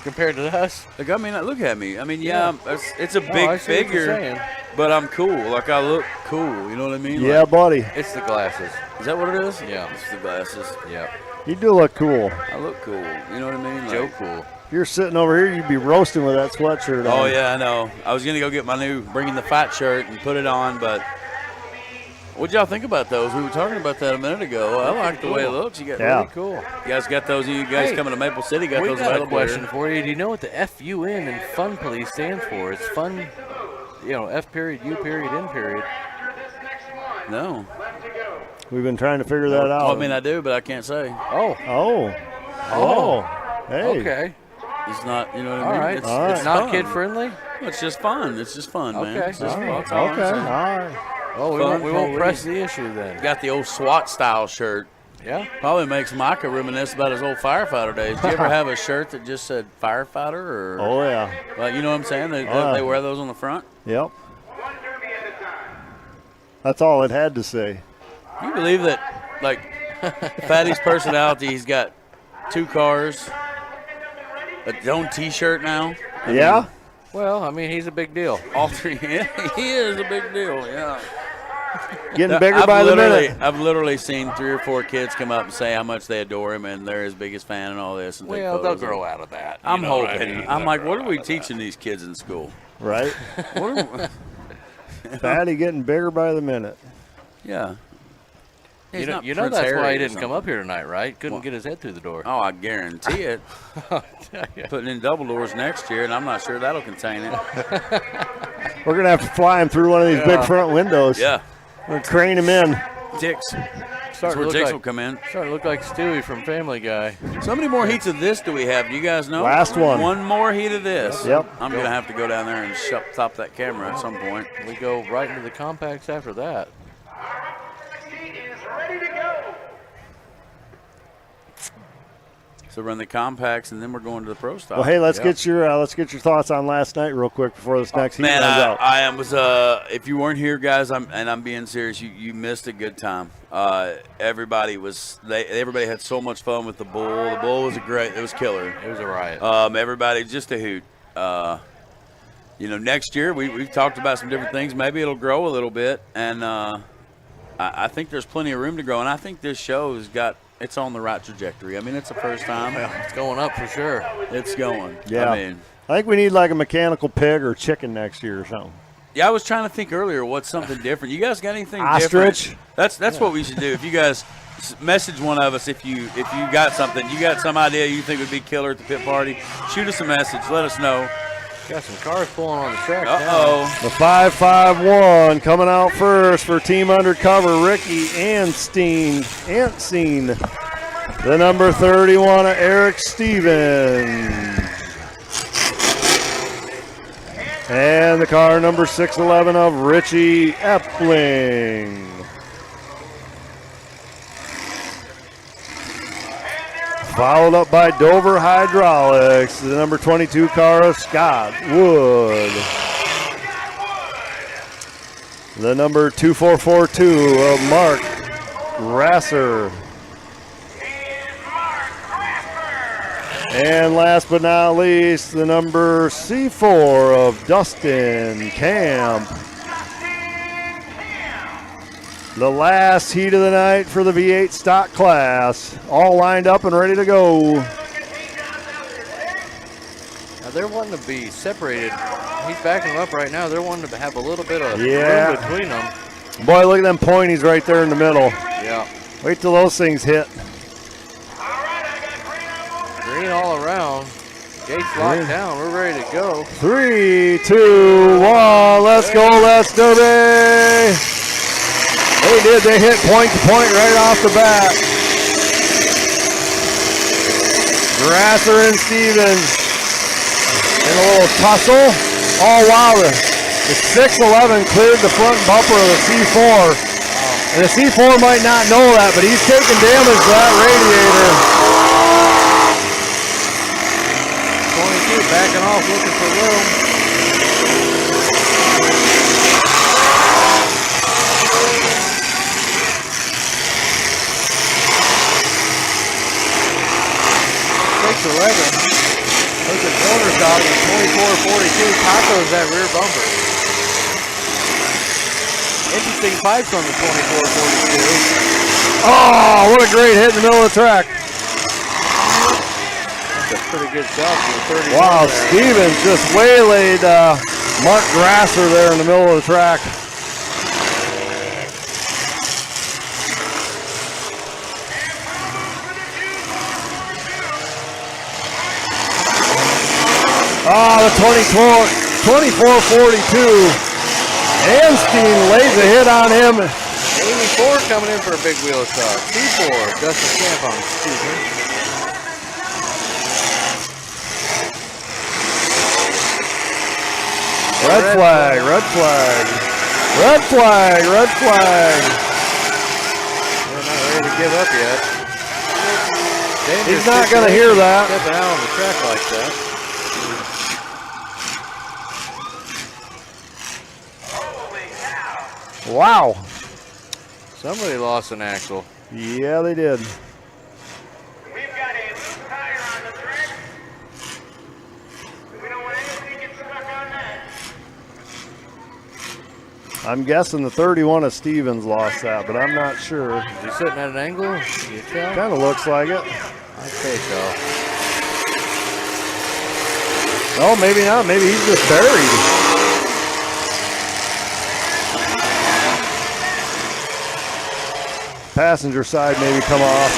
Compared to us? Like, I mean, look at me. I mean, yeah, it's a No, big I see what you're figure, saying. but I'm cool. Like, I look cool. You know what I mean? Yeah, Like, buddy. It's the glasses. is that what it is? Yeah. It's the glasses. Yeah. You do look cool. I look cool. You know what I mean? Like, Joe cool. If you're sitting over here, you'd be roasting with that sweatshirt on. Oh, yeah, I know. I was going to go get my new Bringing the Fat shirt and put it on, but what'd y'all think about those? We were talking about that a minute ago. I like the way it looks. You got Yeah. really cool. You guys got those? You guys Hey, coming to Maple City got We those got a available question here. for you. Do you know what the FUN and Fun Police stands for? It's fun, F period, U period, N period. No. We've been trying to figure that out. Well, I mean, I do, but I can't say. Oh. Hey. Okay. It's not, you know what I All mean? right. It's It's not fun. kid friendly? It's just fun. It's just fun, man. Okay. It's just All fun. right. That's all I'm Okay. saying. All right. Oh, we won't press the issue then. Got the old SWAT style shirt. Yeah. Probably makes Micah reminisce about his old firefighter days. Did you ever have a shirt that just said firefighter? Or Oh, yeah. like, you know what I'm saying? They wear those on the front. Yep. That's all it had to say. You believe that, like, Fatty's personality, he's got 2 cars, a own T-shirt now. I Yeah? mean, Well, I mean, he's a big deal. all 3. Yeah, he is a big deal, yeah. Getting bigger by the minute. I've literally seen 3 or 4 kids come up and say how much they adore him and they're his biggest fan and all this. And take Well, they'll photos. grow out of that. I'm You know what I hoping. mean? I'm They'll like, grow what are we out of teaching these kids in school? Right? What are Fatty getting bigger by the minute. Yeah. You know, Prince that's Harry why he or didn't come something. up here tonight, right? Couldn't get his head through the door. Oh, I guarantee it. Putting in double doors next year, and I'm not sure that'll contain it. We're going to have to fly him through one of these big front windows. Yeah. We're going to crane him in. Dicks. That's where look Dicks like- will come in. Starting to look like Stewie from Family Guy. So many more heats of this do we have? Do you guys know? Last one. One more heat of this. Yep. I'm going to have to go down there and top that camera at some point. We go right into the compacts after that. So run the compacts, and then we're going to the pro style. Well, hey, let's get your thoughts on last night real quick before this next heat Man, runs out. I was. If you weren't here, guys, I'm being serious. You missed a good time. Everybody had so much fun with the bull. The bull was it was killer. It was a riot. Everybody just a hoot. Next year we've talked about some different things. Maybe it'll grow a little bit, and I think there's plenty of room to grow. And I think this show it's on the right trajectory. I mean, it's the first time. Yeah, it's going up for sure. It's going. Yeah. I think we need like a mechanical pig or chicken next year or something. Yeah, I was trying to think earlier what's something different. You guys got anything Ostrich? different? That's what we should do. If you guys message one of us if you got something, you got some idea you think would be killer at the pit party, shoot us a message. Let us know. Got some cars pulling on the track The 551 coming out first for Team Undercover, Ricky Anstine. The number 31 of Eric Stevens. And the car number 611 of Richie Epling. Followed up by Dover Hydraulics, the number 22 car of Scott Wood. The number 2442 of Mark Grasser. And last but not least, the number C4 of Dustin Camp. The last heat of the night for the V8 stock class. All lined up and ready to go. Now they're wanting to be separated. He's backing them up right now. They're wanting to have a little bit of room between them. Boy, look at them pointies right there in the middle. Yeah. Wait till those things hit. Green all around. Gates locked down. We're ready to go. 3, 2, 1. Let's go, let's Derby. They did. They hit point to point right off the bat. Grasser and Stevens in a little tussle. Oh, wow. The 611 cleared the front bumper of the C4. And the C4 might not know that, but he's taking damage to that radiator. 22 backing off, looking for room. Look at corner dog at 24-42. Tacos that rear bumper. Interesting pipes on the 24-42. Oh, what a great hit in the middle of the track. That's a pretty good shot for the 31. Wow, there. Stevens just waylaid Mark Grasser there in the middle of the track. Oh, the 24-42. Anstine lays a hit on him. 84 coming in for a big wheel start. C4, Dustin Camp on, excuse me. Red flag, red flag. Red flag, red flag. We're not ready to give up yet. He's not going to hear that. Stepping out on the track like that. Wow. Somebody lost an axle. Yeah, they did. I'm guessing the 31 of Stevens lost that, but I'm not sure. Is he sitting at an angle? Kind of looks like it. I'd say so. Oh, maybe not. Maybe he's just buried. passenger side maybe come off.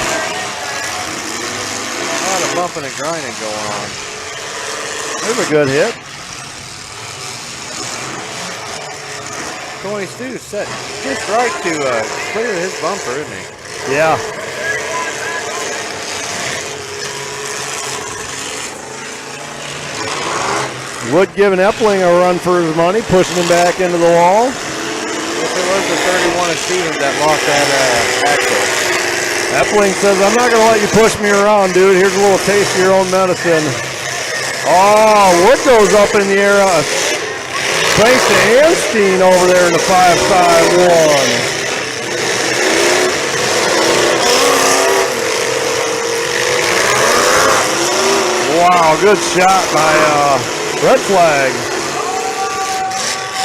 A lot of bumping and grinding going on. There's a good hit. Tony Stu's set just right to clear his bumper, isn't he? Yeah. Wood giving Epling a run for his money, pushing him back into the wall. If it was the 31 of Stevens that lost that axle. Epling says, I'm not going to let you push me around, dude. Here's a little taste of your own medicine. Oh, Wood goes up in the air. Thanks to Anstein over there in the 5-5-1. Wow, good shot by Red Flag.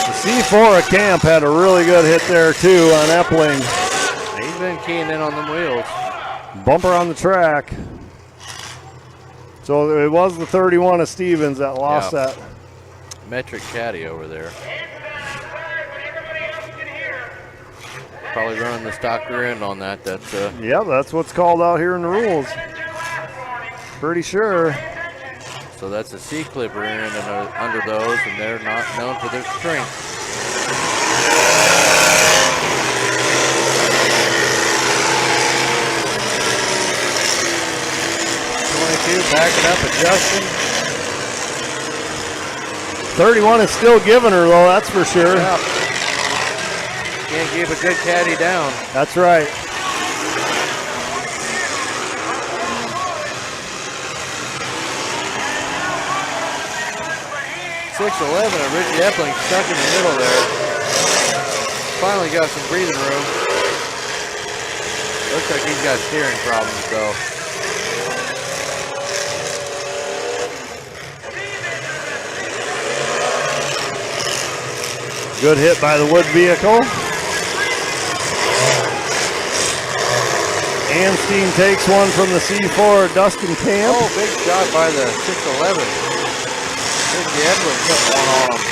The C4 at Camp had a really good hit there too on Epling. He's been keying in on them wheels. Bumper on the track. So it was the 31 of Stevens that lost that. Metric caddy over there. Probably running the stock rear end on that. That's yeah, that's what's called out here in the rules. Pretty sure. So that's a C-clip rear end under those, and they're not known for their strength. Backing up, adjusting. 31 is still giving her though, that's for sure. Yeah. Can't keep a good caddy down. That's right. .611 of Richie Epling stuck in the middle there. Finally got some breathing room. Looks like he's got steering problems though. Good hit by the Wood vehicle. Anstein takes one from the C4, Dustin Camp. Oh, big shot by the 611. Richie Epling put one on him.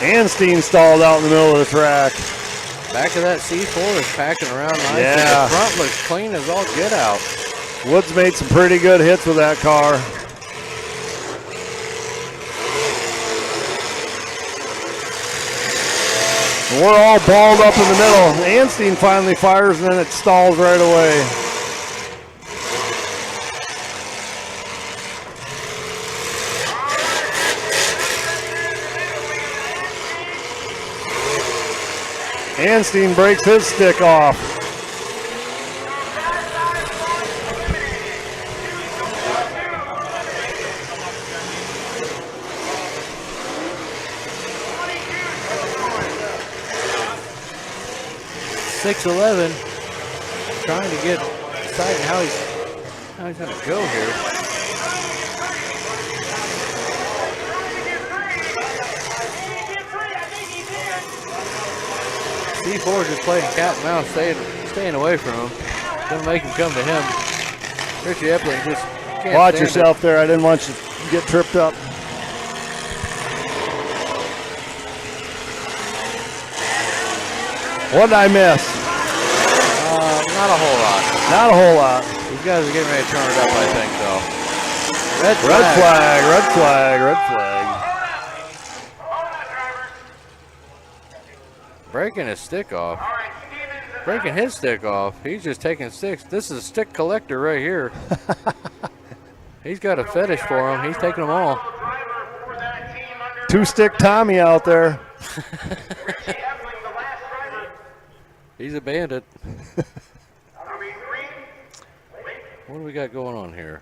Anstein stalled out in the middle of the track. Back of that C4 is packing around nice. Yeah. And the front looks clean as all get out. Woods made some pretty good hits with that car. We're all balled up in the middle. Anstein finally fires and then it stalls right away. Anstein breaks his stick off. .611 trying to get deciding how he's going to go here. C4 just playing cat and mouse, staying away from him. Gonna make him come to him. Richie Epling just can't Watch stand yourself it. there. I didn't want you to get tripped up. What did I miss? Not a whole lot. Not a whole lot. These guys are getting ready to turn it up, I think, though. Red flag, red flag, red flag. Breaking his stick off. Breaking his stick off. He's just taking sticks. This is a stick collector right here. He's got a fetish for them. He's taking them all. Two-stick Tommy out there. He's a bandit. What do we got going on here?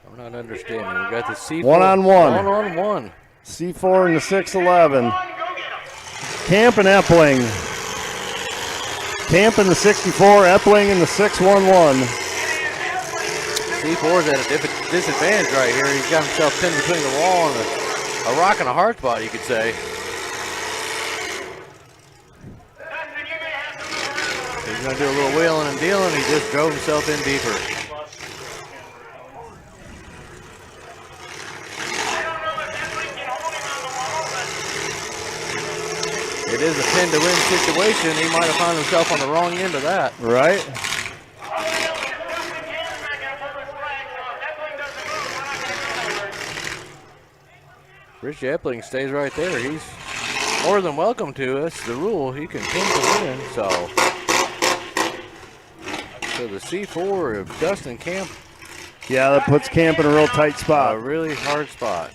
I'm not understanding. We got the C4. One-on-one. One-on-one. C4 and the 611. Camp and Epling. Camp in the 64, Epling in the 611. C4's at a disadvantage right here. He's got himself pinned between the wall and a rock and a hard spot, you could say. He's going to do a little wheeling and dealing. He just drove himself in deeper. It is a pin to win situation. He might have found himself on the wrong end of that. Right. Rich Epling stays right there. He's more than welcome to us. The rule, he can pin to win. So the C4 of Dustin Camp. Yeah, that puts Camp in a real tight spot. A really hard spot.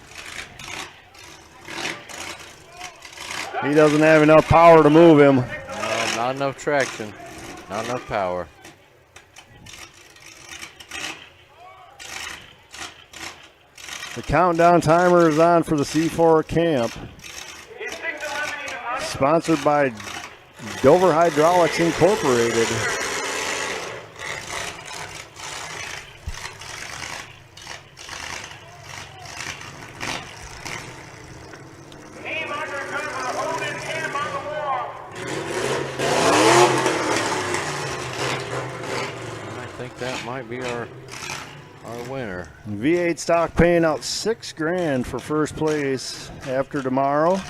He doesn't have enough power to move him. No, not enough traction. Not enough power. The countdown timer is on for the C4 Camp. Sponsored by Dover Hydraulics Incorporated. I think that might be our winner. V8 stock paying out $6 grand for first place after tomorrow.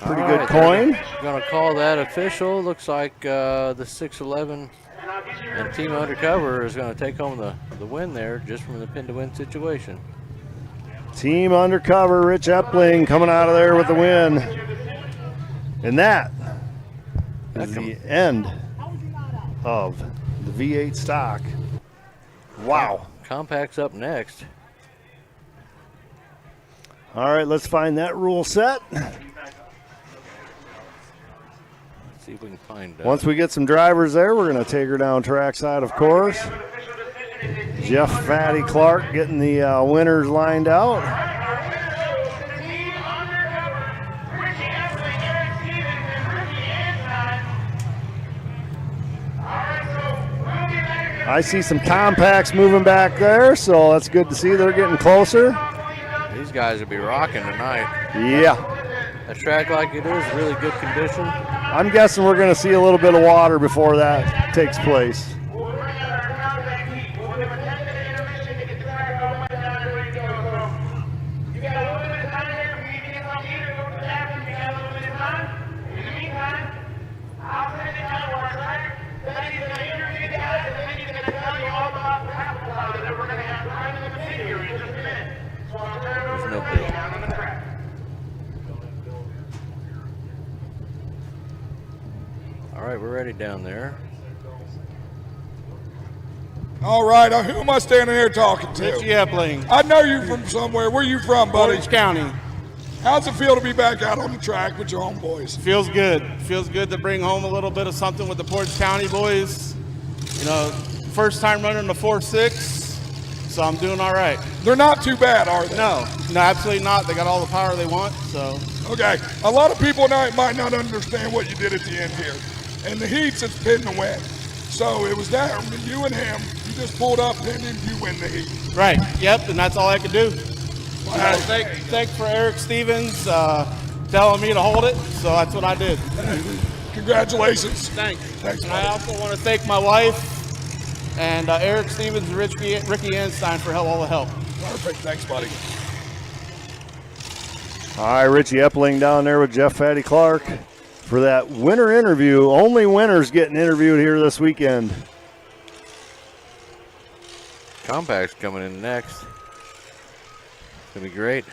Pretty good coin. Going to call that official. Looks like the 611 and Team Undercover is going to take home the win there just from the pin to win situation. Team Undercover, Rich Epling coming out of there with the win. And that is the end of the V8 stock. Wow. Compact's up next. All right, let's find that rule set. Let's see if we can find Once we get some drivers there, we're going to take her down trackside, of course. Jeff Fatty Clark getting the winners lined out. I see some compacts moving back there, so that's good to see. They're getting closer. These guys will be rocking tonight. Yeah. A track like it is, really good condition. I'm guessing we're going to see a little bit of water before that takes place. All right, we're ready down there. All right, who am I standing here talking to? Richie Epling. I know you from somewhere. Where you from, buddy? Orange County. How's it feel to be back out on the track with your homeboys? Feels good. Feels good to bring home a little bit of something with the Portage County boys. You know, first time running the 4.6, so I'm doing all right. They're not too bad, are they? No, absolutely not. They got all the power they want, so. Okay, a lot of people might not understand what you did at the end here. In the heats, it's pin to win. So it was that, you and him, you just pulled up, pinned him, you win the heat. Right, yep, and that's all I could do. You know, thanks for Eric Stevens telling me to hold it, so that's what I did. Congratulations. Thanks. Thanks, and I also want to thank my wife and Eric Stevens and Ricky Anstein for all the help. Perfect, thanks, buddy. All right, Richie Epling down there with Jeff Fatty Clark for that winner interview. Only winners getting interviewed here this weekend. Compact's coming in next. It's going to be great.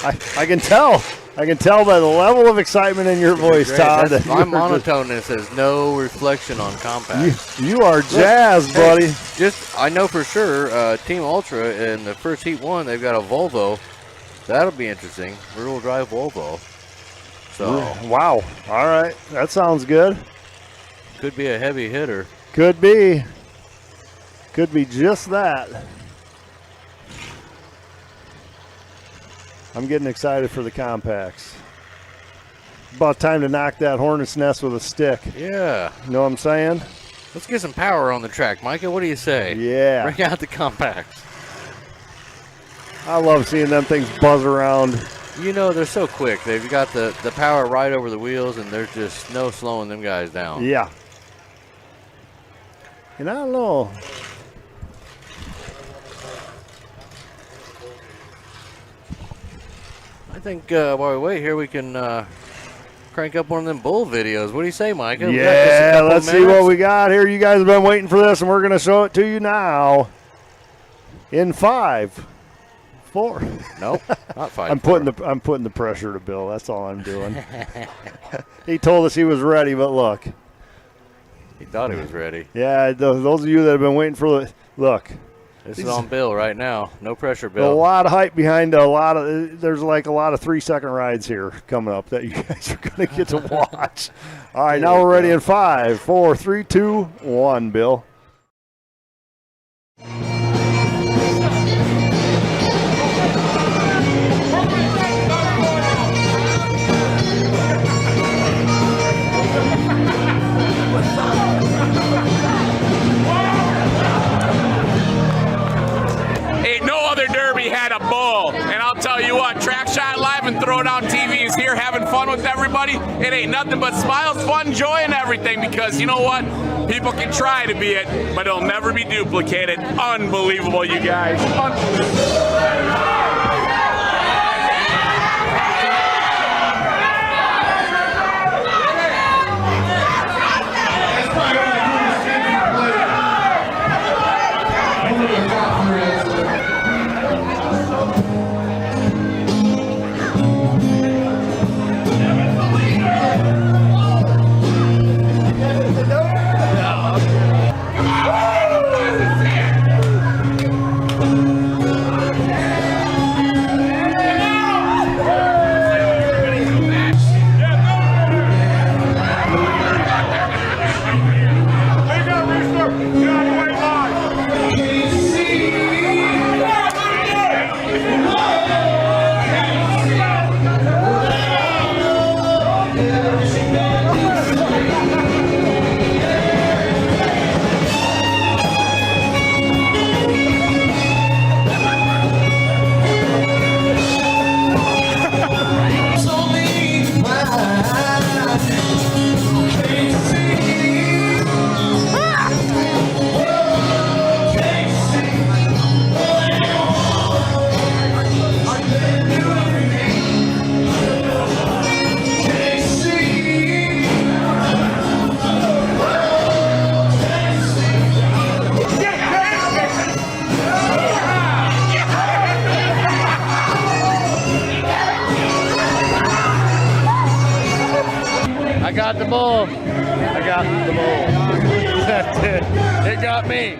I can tell. I can tell by the level of excitement in your voice, Todd. My monotoneness has no reflection on Compact. You are jazzed, buddy. I know for sure Team Ultra in the first heat one, they've got a Volvo. That'll be interesting. Rear-wheel drive Volvo. So wow. All right. That sounds good. Could be a heavy hitter. Could be. Could be just that. I'm getting excited for the compacts. About time to knock that hornet's nest with a stick. Yeah. You know what I'm saying? Let's get some power on the track, Micah. What do you say? Yeah. Bring out the compacts. I love seeing them things buzz around You know, they're so quick. They've got the power right over the wheels, and there's just no slowing them guys down. Yeah. And I don't know. I think while we wait here, we can crank up one of them bull videos. What do you say, Micah? Yeah, let's see what we got here. You guys have been waiting for this, and we're going to show it to you now. In 5, 4. Nope, not 5. I'm putting the pressure to Bill. That's all I'm doing. He told us he was ready, but look. He thought he was ready. Yeah, those of you that have been waiting for the look. This is on Bill right now. No pressure, A Bill. lot of hype behind there's like a lot of 3-second rides here coming up that you guys are going to get to watch. All right, now we're ready in 5, 4, 3, 2, 1, Bill. Ain't no other Derby had a bull. And I'll tell you what, Track Shot Live and Throwdown TV is here having fun with everybody. It ain't nothing but smiles, fun, joy, and everything, because you know what? People can try to be it, but it'll never be duplicated. Unbelievable, you guys. I got the bull. I got the bull. That's it. It got me.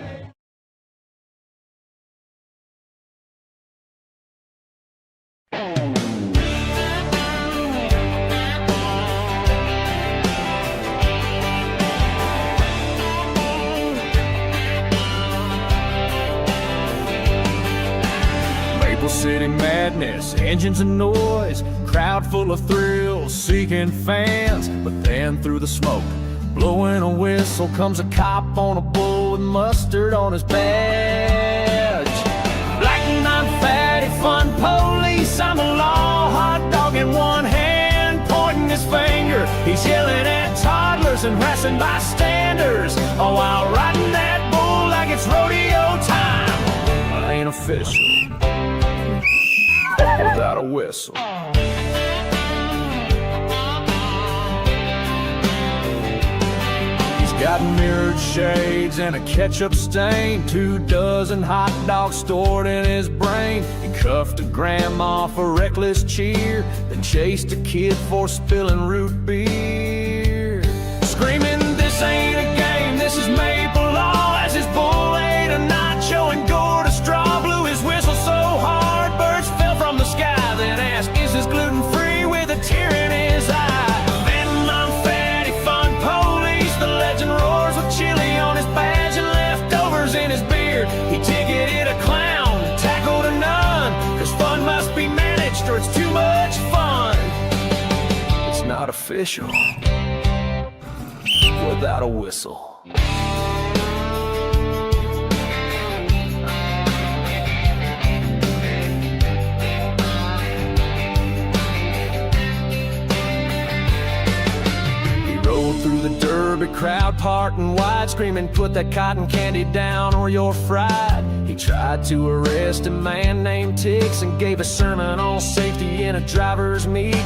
Maple City madness, engines and noise, crowd full of thrills, seeking fans. But then through the smoke, blowing a whistle, comes a cop on a bull with mustard on his badge. Black and unfatty fun police, I'm a law, hot dog in one hand, pointing his finger. He's yelling at toddlers and harassing bystanders, all while riding that bull like it's rodeo time. I ain't official without a whistle. He's got mirrored shades and a ketchup stain, 24 hot dogs stored in his brain. He cuffed a grandma for reckless cheer, then chased a kid for spilling root beer. Screaming, this ain't a game, this is maple law, as his bull ate a nacho and gored a straw, blew his whistle so hard birds fell from the sky, then asked, is this gluten-free, with a tear in his eye. Then unfatty fun police, the legend roars with chili on his badge and leftovers in his beard. He ticketed a clown, tackled a nun, cause fun must be managed or it's too much fun. It's not official without a whistle. Derby crowd parting wide, screaming, put that cotton candy down or you're fried. He tried to arrest a man named Tix and gave a sermon on safety in a driver's meeting.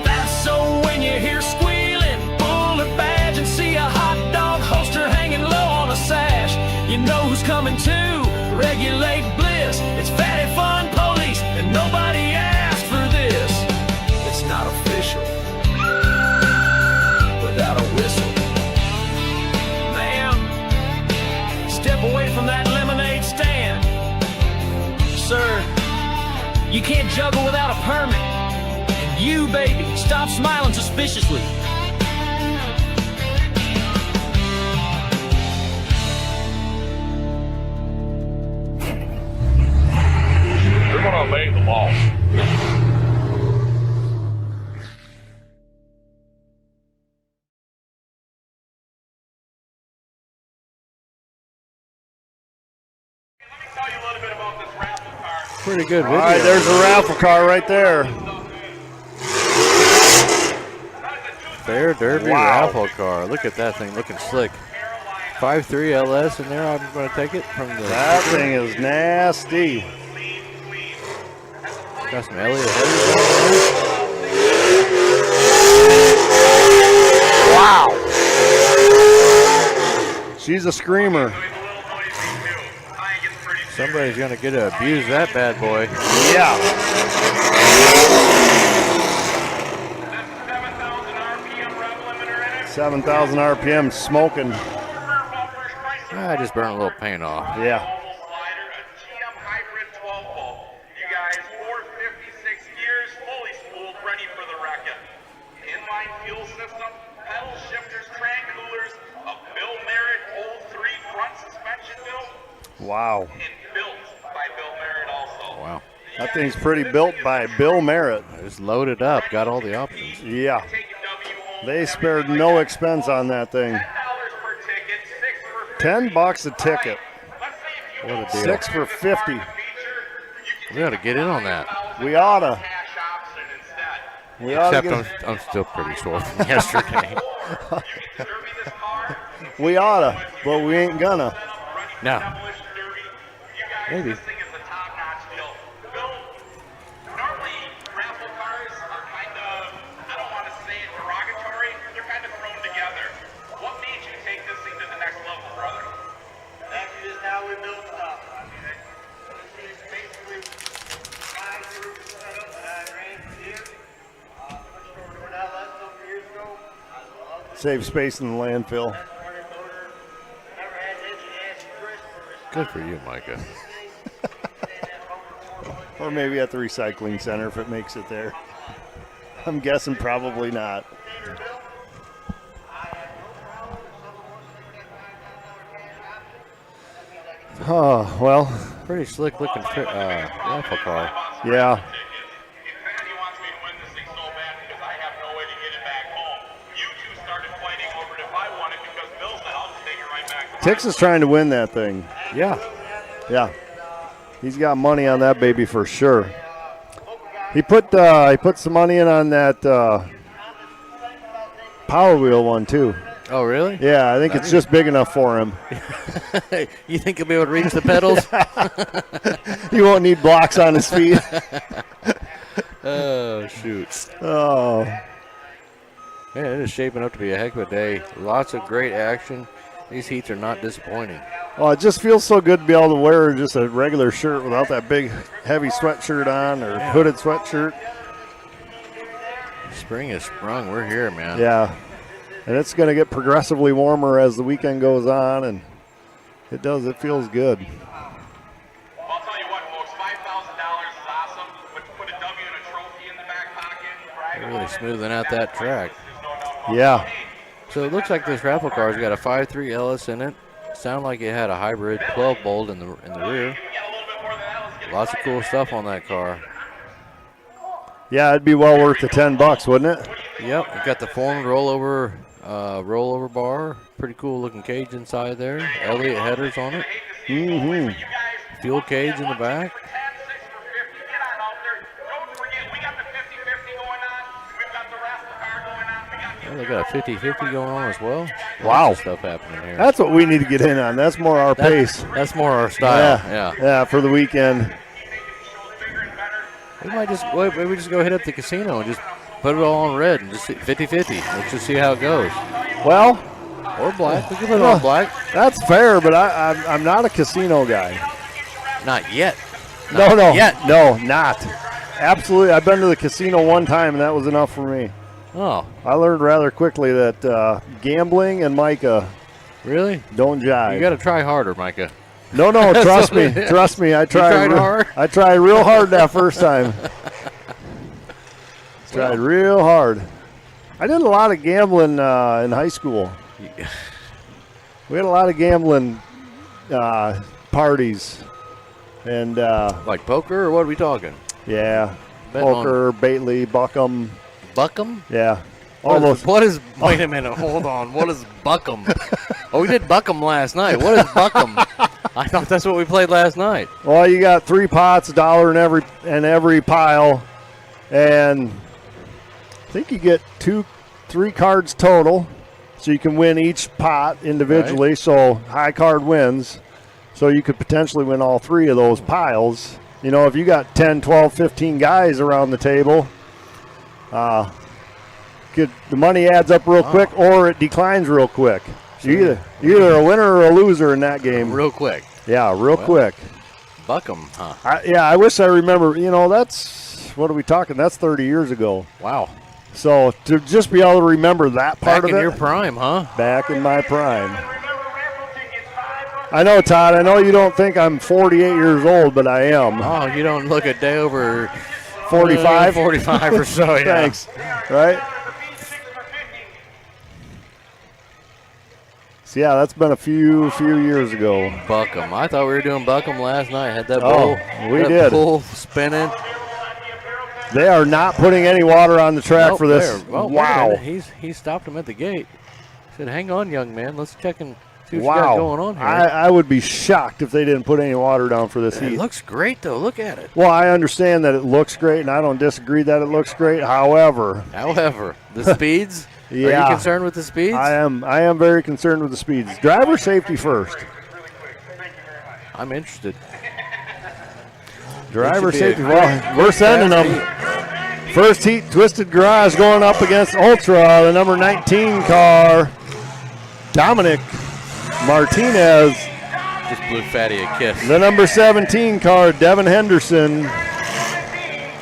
That's so when you hear squealing, bullet badge, and see a hot dog holster hanging low on a sash, you know who's coming to regulate bliss. It's Fatty Fun Police, and nobody asked for this. It's not official without a whistle. Ma'am, step away from that lemonade stand. Sir, you can't juggle without a permit. And you, baby, stop smiling suspiciously. You're gonna obey the law. Pretty good All video. right, there's a raffle car right there. Fair Derby Wow. raffle car. Look at that thing looking slick. 5.3 LS in there. I'm going to take it from the. That thing is nasty. Got some Elliott headers on there. Wow. She's a screamer. Somebody's going to get to abuse that bad boy. Yeah. 7,000 RPM smoking. I just burned a little paint off. Yeah. Wow. Wow. That thing's pretty built by Bill Merritt. It's loaded up, got all the options. Yeah. They spared no expense on that thing. $10 a ticket. What a deal. 6 for 50. We ought to get in on that. We oughta. We oughta Except I'm still pretty sore from yesterday. We oughta, but we ain't gonna. No. Maybe. Save space in the landfill. Good for you, Micah. Or maybe at the recycling center if it makes it there. I'm guessing probably not. Oh, well. Pretty slick looking raffle car. Yeah. Tix is trying to win that thing. Yeah. Yeah. He's got money on that baby for sure. He put some money in on that Power Wheel one too. Oh, really? Yeah, I think it's just big enough for him. You think he'll be able to reach the pedals? He won't need blocks on his feet. Oh, shoot. Oh. Man, it is shaping up to be a heck of a day. Lots of great action. These heats are not disappointing. Oh, it just feels so good to be able to wear just a regular shirt without that big, heavy sweatshirt on or hooded sweatshirt. Spring has sprung. We're here, man. Yeah. And it's going to get progressively warmer as the weekend goes on, and it does. It feels good. I'll tell you what, folks, $5,000 is awesome, but to put a W and a trophy in the back pocket, They're really smoothing out that track. Yeah. So it looks like this raffle car's got a 5.3 LS in it. Sound like it had a hybrid 12 bolt in the rear. Lots of cool stuff on that car. Yeah, it'd be well worth the $10, wouldn't it? Yep, we've got the formed rollover bar. Pretty cool looking cage inside there. Elliott headers on it. Mm-hmm. Fuel cage in the back. Well, they got a 50-50 going on as well. Wow. Lots of stuff happening here. That's what we need to get in on. That's more our pace. That's more our style. Yeah. Yeah, for the weekend. We might just maybe just go hit up the casino and just put it all on red and just 50-50. Let's just see how it goes. Well, or black. We can put it on black. That's fair, but I'm not a casino guy. Not yet. No, yet. No, not. Absolutely. I've been to the casino one time, and that was enough for me. Oh. I learned rather quickly that gambling and Micah really don't jive. You got to try harder, Micah. No, trust me. Trust me. I tried hard? I tried real hard that first time. Tried real hard. I did a lot of gambling in high school. We had a lot of gambling parties. And like poker, or what are we talking? Yeah. Betting Poker, Bately, Buckham. Buckham? Yeah. What is wait a minute, hold on. What is Buckham? Oh, we did Buckham last night. What is Buckham? I thought that's what we played last night. Well, you got 3 pots, $1 in every pile, and I think you get 3 cards total, so you can win each pot individually. Right. So high card wins. So you could potentially win all 3 of those piles. You know, if you got 10, 12, 15 guys around the table, the money adds up real quick, or it declines real quick. So you're either a winner or a loser in that game. Real quick. Yeah, real quick. Buckham, huh? I wish I remember. You know, that's, what are we talking? That's 30 years ago. Wow. So to just be able to remember that part of it. Back in your prime, huh? Back in my prime. I know, Todd. I know you don't think I'm 48 years old, but I am. Oh, you don't look a day over 45? 45 or so, yeah. Thanks. Right? So, yeah, that's been a few years ago. Buckham. I thought we were doing Buckham last night. Had that bowl. We did. Bowl spinning. They are not putting any water on the track for this. Well, wow. He stopped him at the gate. He said, hang on, young man. Let's check and see what you got going on here. I would be shocked if they didn't put any water down for this heat. It looks great, though. Look at it. Well, I understand that it looks great, and I don't disagree that it looks great. However, the speeds? Yeah. Are you concerned with the speeds? I am very concerned with the speeds. Driver safety first. I'm interested. Driver safety. Well, we're sending them. First heat, Twisted Garage going up against Ultra, the number 19 car. Dominic Martinez. Just blew Fatty a kiss. The number 17 car, Devin Henderson.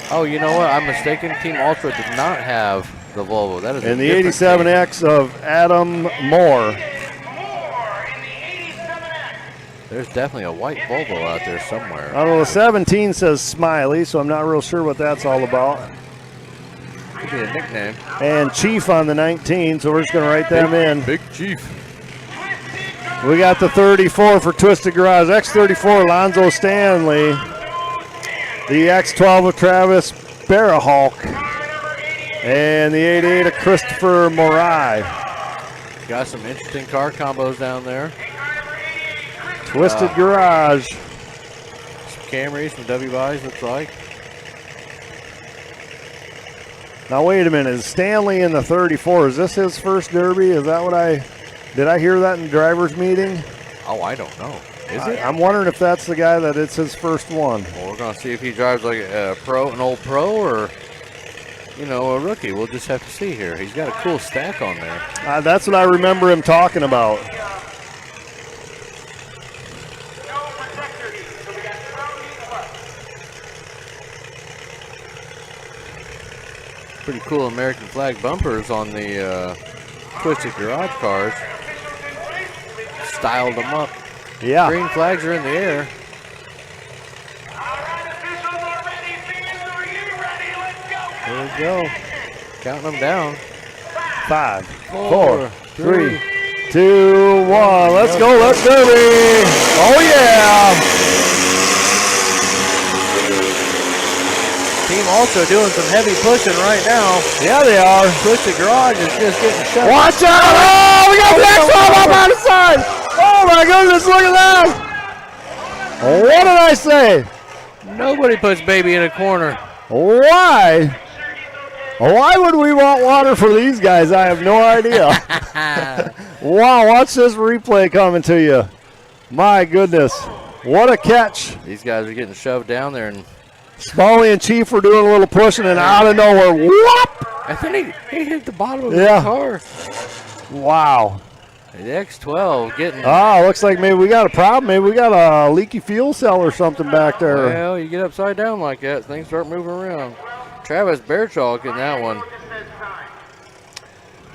Oh, you know what? I'm mistaken. Team Ultra did not have the Volvo. That is and the 87X of Adam Moore. There's definitely a white Volvo out there somewhere. The 17 says Smiley, so I'm not real sure what that's all about. Could be a nickname. And Chief on the 19, so we're just going to write them in. Big Chief. We got the 34 for Twisted Garage. X34, Alonzo Stanley. The X12 of Travis Barahawk. And the 88 of Christopher Morai. Got some interesting car combos down there. Twisted Garage. Some Camrys, some W-Bys, looks like. Now, wait a minute. Is Stanley in the 34? Is this his first Derby? Is that what did I hear that in driver's meeting? Oh, I don't know. Is it? I'm wondering if that's the guy that it's his first one. Well, we're going to see if he drives like an old pro, or, a rookie. We'll just have to see here. He's got a cool stack on there. That's what I remember him talking about. Pretty cool American flag bumpers on the Twisted Garage cars. Styled them up. Yeah. Green flags are in the air. There we go. Counting them down. 5, 4, 3, 2, 1. Let's go. Let's Derby. Oh, yeah. Team also doing some heavy pushing right now. Yeah, they are. Twisted Garage is just getting shut. Watch out! Oh, we got the X12 up on the side. Oh, my goodness. Look at that. What did I say? Nobody puts baby in a corner. Why? Why would we want water for these guys? I have no idea. Wow, watch this replay coming to you. My goodness. What a catch. These guys are getting shoved down there. And Smalley and Chief were doing a little pushing, and out of nowhere, whoop! I think he hit the bottom of Yeah. the car. Wow. The X12 getting. Looks like maybe we got a problem. Maybe we got a leaky fuel cell or something back there. Well, you get upside down like that, things start moving around. Travis Bearchalk in that one.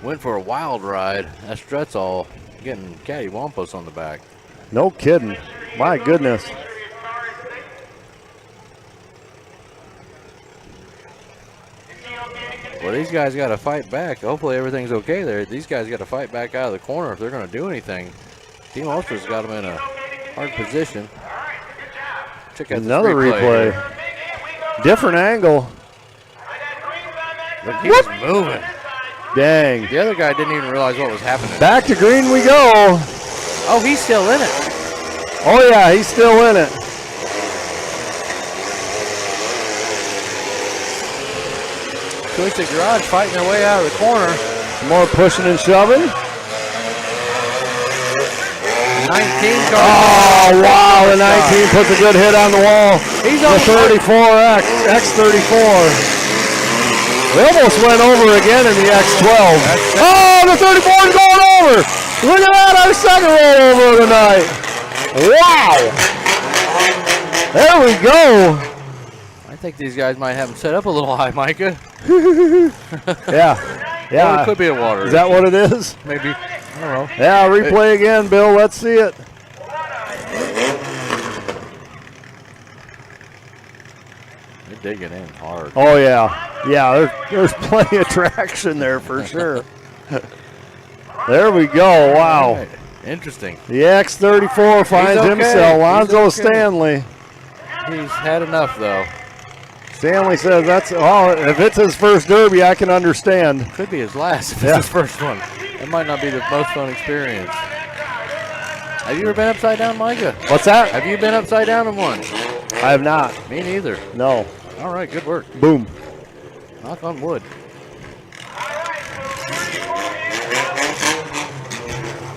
Went for a wild ride. That strut's all getting cattywampus on the back. No kidding. My goodness. Well, these guys got to fight back. Hopefully everything's okay there. These guys got to fight back out of the corner if they're going to do anything. Team Ulstra's got them in a hard position. Check out Another this replay. here. Different angle. Look, he's moving. Dang. The other guy didn't even realize what was happening. Back to green we go. Oh, he's still in it. Oh, yeah, he's still in it. Twisted Garage fighting their way out of the corner. More pushing and shoving. 19 car. Oh, wow, the 19 puts a good hit on the wall. He's the 34X, X34. We almost went over again in the X12. Oh, the 34 is going over. Look at that, our second rollover tonight. Wow. There we go. I think these guys might have them set up a little high, Micah. Yeah. Yeah. Or it could be a water. Is that what it is? Maybe. I don't know. Yeah, replay again, Bill. Let's see it. They're digging in hard. Oh, yeah. Yeah, there's plenty of traction there for sure. There we go. Wow. Right. Interesting. The X34 finds okay. himself. Lonzo okay. Stanley. He's had enough, though. Stanley says if it's his first Derby, I can understand. Could be his last if it's his first one. It might not be the most fun experience. Have you ever been upside down, Micah? What's that? Have you been upside down in one? I have not. Me neither. No. All right, good work. Boom. Knock on wood.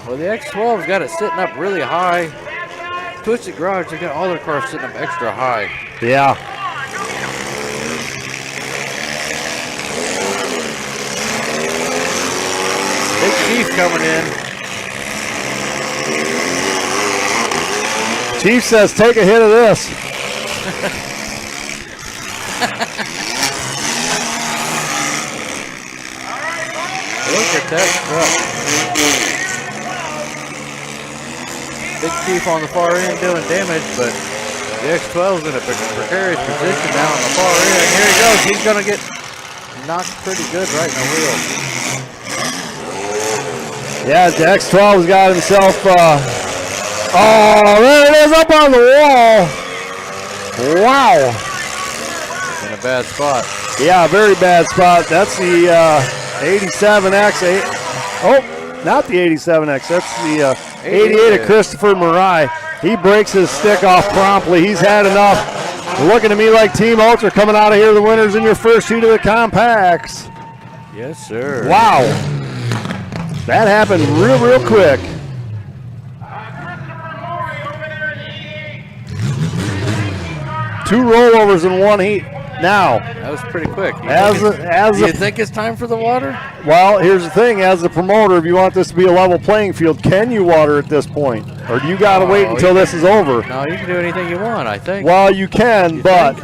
Well, the X12's got it sitting up really high. Twisted Garage, they got all their cars sitting up extra high. Yeah. Big Chief coming in. Chief says, take a hit of this. Look at that truck. Big Chief on the far end doing damage, but the X12's in a precarious position down on the far end. Here he goes. He's going to get knocked pretty good right in the wheel. Yeah, the X12's got himself. Oh, there it is up on the wall. Wow. In a bad spot. Yeah, very bad spot. That's the 87X. Oh, not the 87X. That's the 88 of Christopher Marai. He breaks his stick off promptly. He's had enough. Looking to me like Team Ultra coming out of here, the winners in your first heat of the compacts. Yes, sir. Wow. That happened real quick. Two rollovers in one heat. Now, that was pretty quick. Do you think it's time for the water? Well, here's the thing. As the promoter, if you want this to be a level playing field, can you water at this point? Or do you got to wait until this is over? No, you can do anything you want, I think. Well, you can, but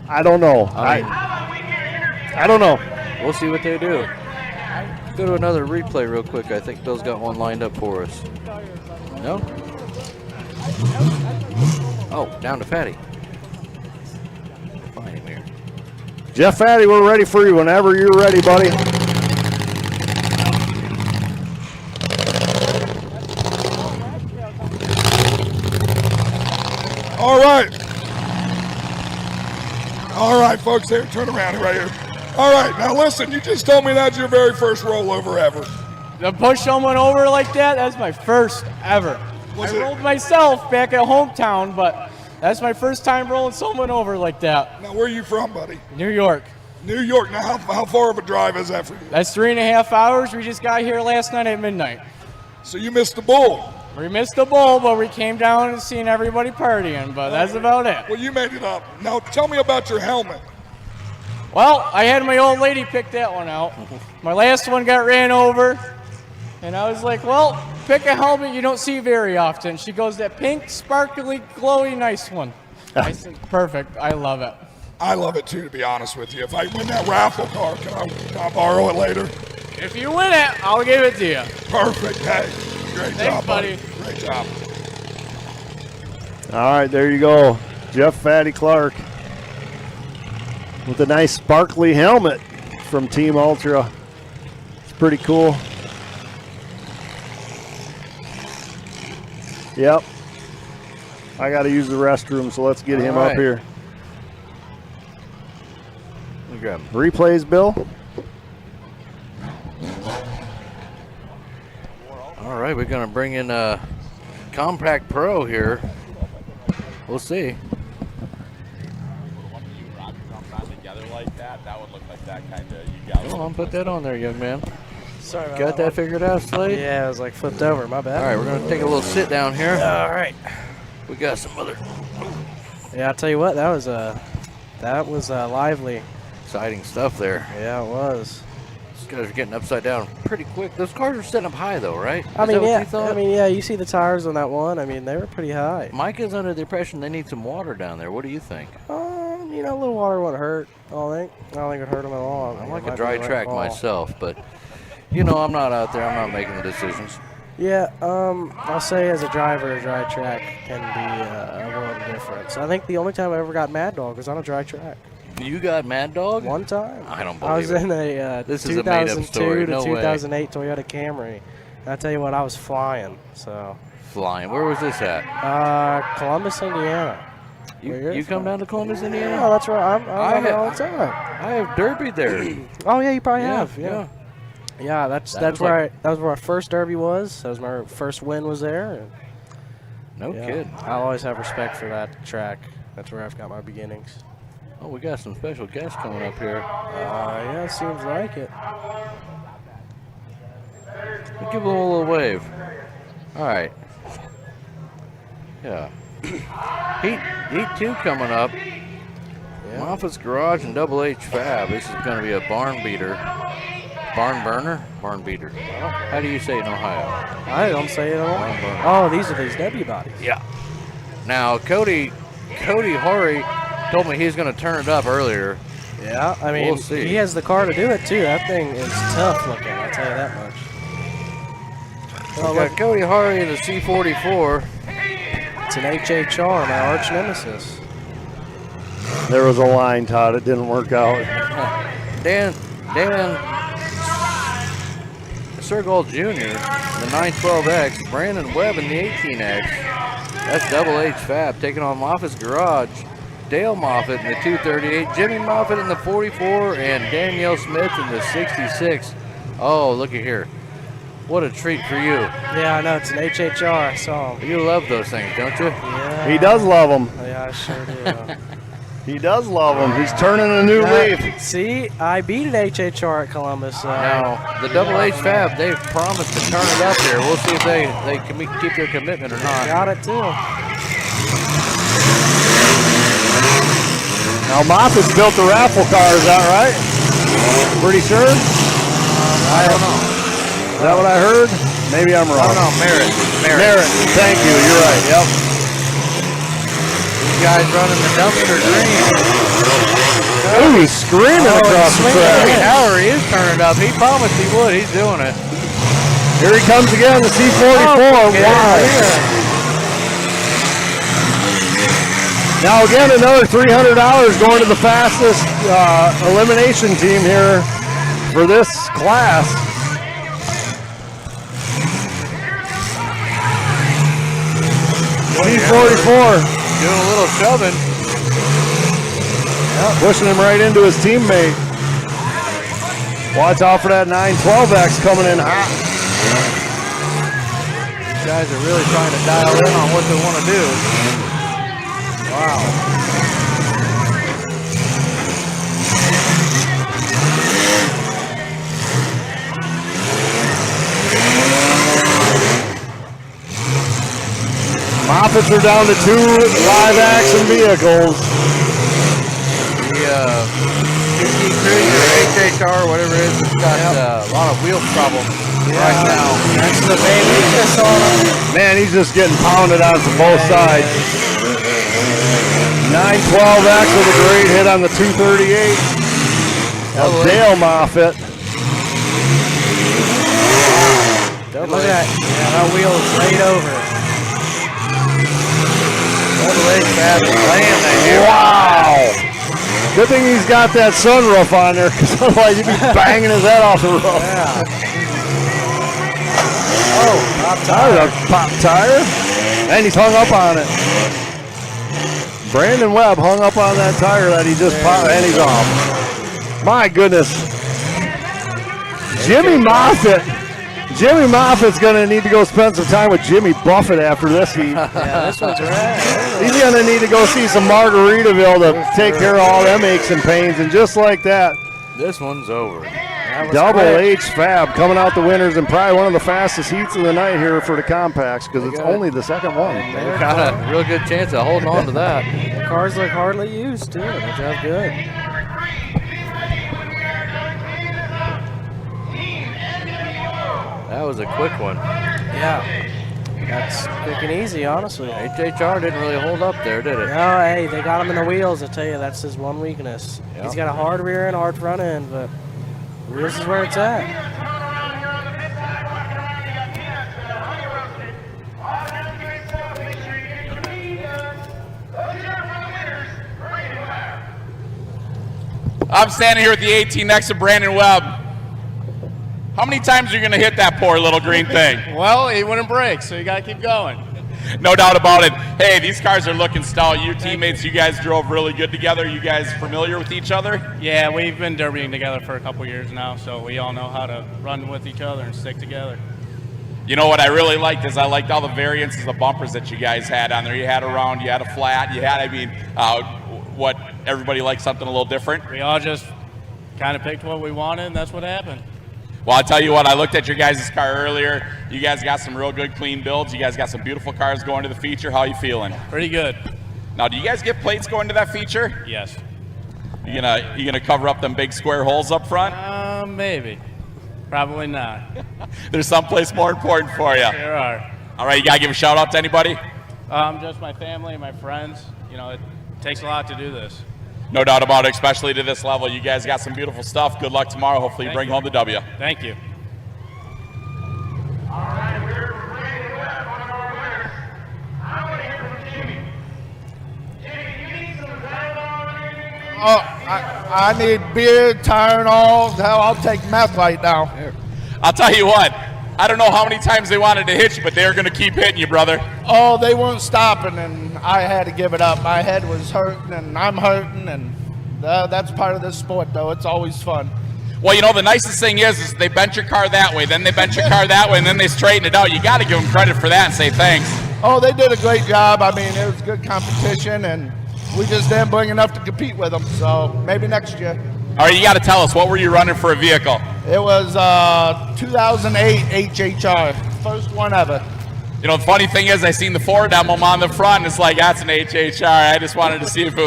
I don't know. I don't know. We'll see what they do. Let's go to another replay real quick. I think Bill's got one lined up for us. No? Oh, down to Fatty. Find him here. Jeff Fatty, we're ready for you whenever you're ready, buddy. All right. All right, folks, here, turn around right here. All right, now listen, you just told me that's your very first rollover ever. To push someone over like that, that's my first ever. I rolled myself back at hometown, but that's my first time rolling someone over like that. Now, where are you from, buddy? New York. New York. Now, how far of a drive is that for you? That's 3.5 hours. We just got here last night at midnight. So you missed the bull. We missed the bowl, but we came down and seen everybody partying, but that's about it. Well, you made it up. Now tell me about your helmet. Well, I had my old lady pick that one out. My last one got ran over, and I was like, well, pick a helmet you don't see very often. She goes, that pink, sparkly, glowy, nice one. I said, perfect. I love it. I love it too, to be honest with you. If I win that raffle car, can I borrow it later? If you win it, I'll give it to you. Perfect. Hey, great Thanks, job, buddy. Great job. All right, there you go. Jeff Fatty Clark with a nice sparkly helmet from Team Ultra. It's pretty cool. Yep. I got to use the restroom, so let's get him up here. Grab him. Replays, Bill. All right, we're going to bring in a Compact Pro here. We'll see. Come on, put that on there, young man. Sorry about Got that figured out, Slade? Yeah, it was like flipped over. My bad. All right, we're going to take a little sit down here. All right. We got some other. Yeah, I'll tell you what, that was lively. Exciting stuff there. Yeah, it was. These guys are getting upside down pretty quick. Those cars are setting up high, though, right? I Is mean, that what yeah. you thought? I mean, yeah. You see the tires on that one. I mean, they were pretty high. Mike is under the impression they need some water down there. What do you think? You know, a little water wouldn't hurt. I don't think it hurt them at all. I like a dry track myself, but you know, I'm not out there. I'm not making the decisions. Yeah, I'll say as a driver, a dry track can be a world of difference. I think the only time I ever got Mad Dog was on a dry track. You got Mad Dog? One time. I don't believe I was it. in a This is a made-up 2002 story. to No way. 2008 Toyota Camry. And I tell you what, I was flying. So. Flying. Where was this at? Columbus, Indiana. You come down to Columbus, Indiana? Oh, that's right. I'm there all the time. I have derby there. Oh yeah, you probably Yeah, have. yeah. Yeah, that's was where like- that was where my first derby was. That was my first win was there. And No yeah, kidding. I always have respect for that track. That's where I've got my beginnings. Oh, we got some special guests coming up here. Yeah, seems like it. We'll give them a little wave. All right. Yeah. Heat 2 coming up. Moffitt's Garage and Double H Fab. This is going to be a barn beater. Barn burner? Barn beater. How do you say it in Ohio? I don't say it at all. Oh, these are these W bodies. Yeah. Now, Cody Horry told me he's going to turn it up earlier. Yeah, I mean, We'll see. he has the car to do it too. That thing is tough looking, I'll tell you that much. We got Cody Horry in the C44. It's an HHR, my arch nemesis. There was a line, Todd. It didn't work out. Dan Sergol Jr., the 912X, Brandon Webb in the 18X. That's Double H Fab taking on Moffitt's Garage. Dale Moffitt in the 238, Jimmy Moffitt in the 44, and Danielle Smith in the 66. Oh, look at here. What a treat for you. Yeah, I know. It's an HHR. I saw him. You love those things, don't you? Yeah. He does love them. Yeah, I sure do. He does love them. He's turning a new leaf. See, I beat an HHR at Columbus. Now, the Double H Fab, they've promised to turn it up here. We'll see if they can keep their commitment or not. Got it, too. Now, Moffitt's built the raffle car. Is that right? Pretty sure? I don't know. Is that what I heard? Maybe I'm wrong. I don't know. Merritt. Thank you. You're right. Yep. These guys running the dumpster green. Ooh, he's screaming across the track. Howard is turning up. He promised he would. He's doing it. Here he comes again, the C44. Wide. Now again, another $300 going to the fastest elimination team here for this class. C44. Doing a little shoving. Yep, pushing him right into his teammate. Watch out for that 912X coming in hot. These guys are really trying to dial in on what they want to do. Wow. Moffetts are down to 2 live action vehicles. The Cruiser, HHR, whatever it is, it's got a lot of wheel trouble right now. That's the main weakness on him. Man, he's just getting pounded on from both sides. 912X with a great hit on the 238 of Dale Moffitt. Look at that. Yeah, that wheel is laid over. Wow! Good thing he's got that sunroof on there, because otherwise he'd be banging his head off the roof. Yeah. Oh, pop tire. Pop tire. And he's hung up on it. Brandon Webb hung up on that tire that he just popped, and he's off. My goodness. Jimmy Moffitt's going to need to go spend some time with Jimmy Buffett after this heat. Yeah, this one's right. He's going to need to go see some Margaritaville to take care of all them aches and pains, and just like that, This one's over. Double H Fab coming out the winners, and probably one of the fastest heats of the night here for the compacts, because it's only the second one. They got a real good chance of holding on to that. The cars look hardly used, too. They drive good. That was a quick one. Yeah. That's quick and easy, honestly. HHR didn't really hold up there, did it? No, hey, they got him in the wheels. I tell you, that's his one weakness. Yep. He's got a hard rear end, hard front end, but wheels is where it's at. I'm standing here with the 18 next to Brandon Webb. How many times are you going to hit that poor little green thing? Well, he wouldn't break, so you got to keep going. No doubt about it. Hey, these cars are looking stout. Your teammates, you guys drove really good together. You guys familiar with each other? Yeah, we've been derbying together for a couple years now, so we all know how to run with each other and stick together. You know what I really liked is I liked all the variances of bumpers that you guys had on there. You had a round, you had a flat, you had, what everybody likes something a little different. We all just kind of picked what we wanted, and that's what happened. Well, I'll tell you what, I looked at your guys' car earlier. You guys got some real good, clean builds. You guys got some beautiful cars going to the feature. How are you feeling? Pretty good. Now, do you guys get plates going to that feature? Yes. You gonna cover up them big square holes up front? Maybe. Probably not. There's someplace more important for you. There are. All right, you gotta give a shout out to anybody? Just my family and my friends. You know, it takes a lot to do this. No doubt about it, especially to this level. You guys got some beautiful stuff. Good luck tomorrow. Hopefully you bring home the W. Thank you. I need beer, tire, and all. Hell, I'll take meth right now. I'll tell you what, I don't know how many times they wanted to hit you, but they're going to keep hitting you, brother. Oh, they weren't stopping, and I had to give it up. My head was hurting, and I'm hurting, and that's part of this sport, though. It's always fun. Well, you know, the nicest thing is they bent your car that way, then they bent your car that way, and then they straightened it out. You got to give them credit for that and say thanks. Oh, they did a great job. I mean, it was good competition, and we just didn't bring enough to compete with them, so maybe next year. All right, you got to tell us, what were you running for a vehicle? It was 2008 HHR, first one ever. You know, the funny thing is I seen the Ford emblem on the front, and it's like, that's an HHR. I just wanted to see if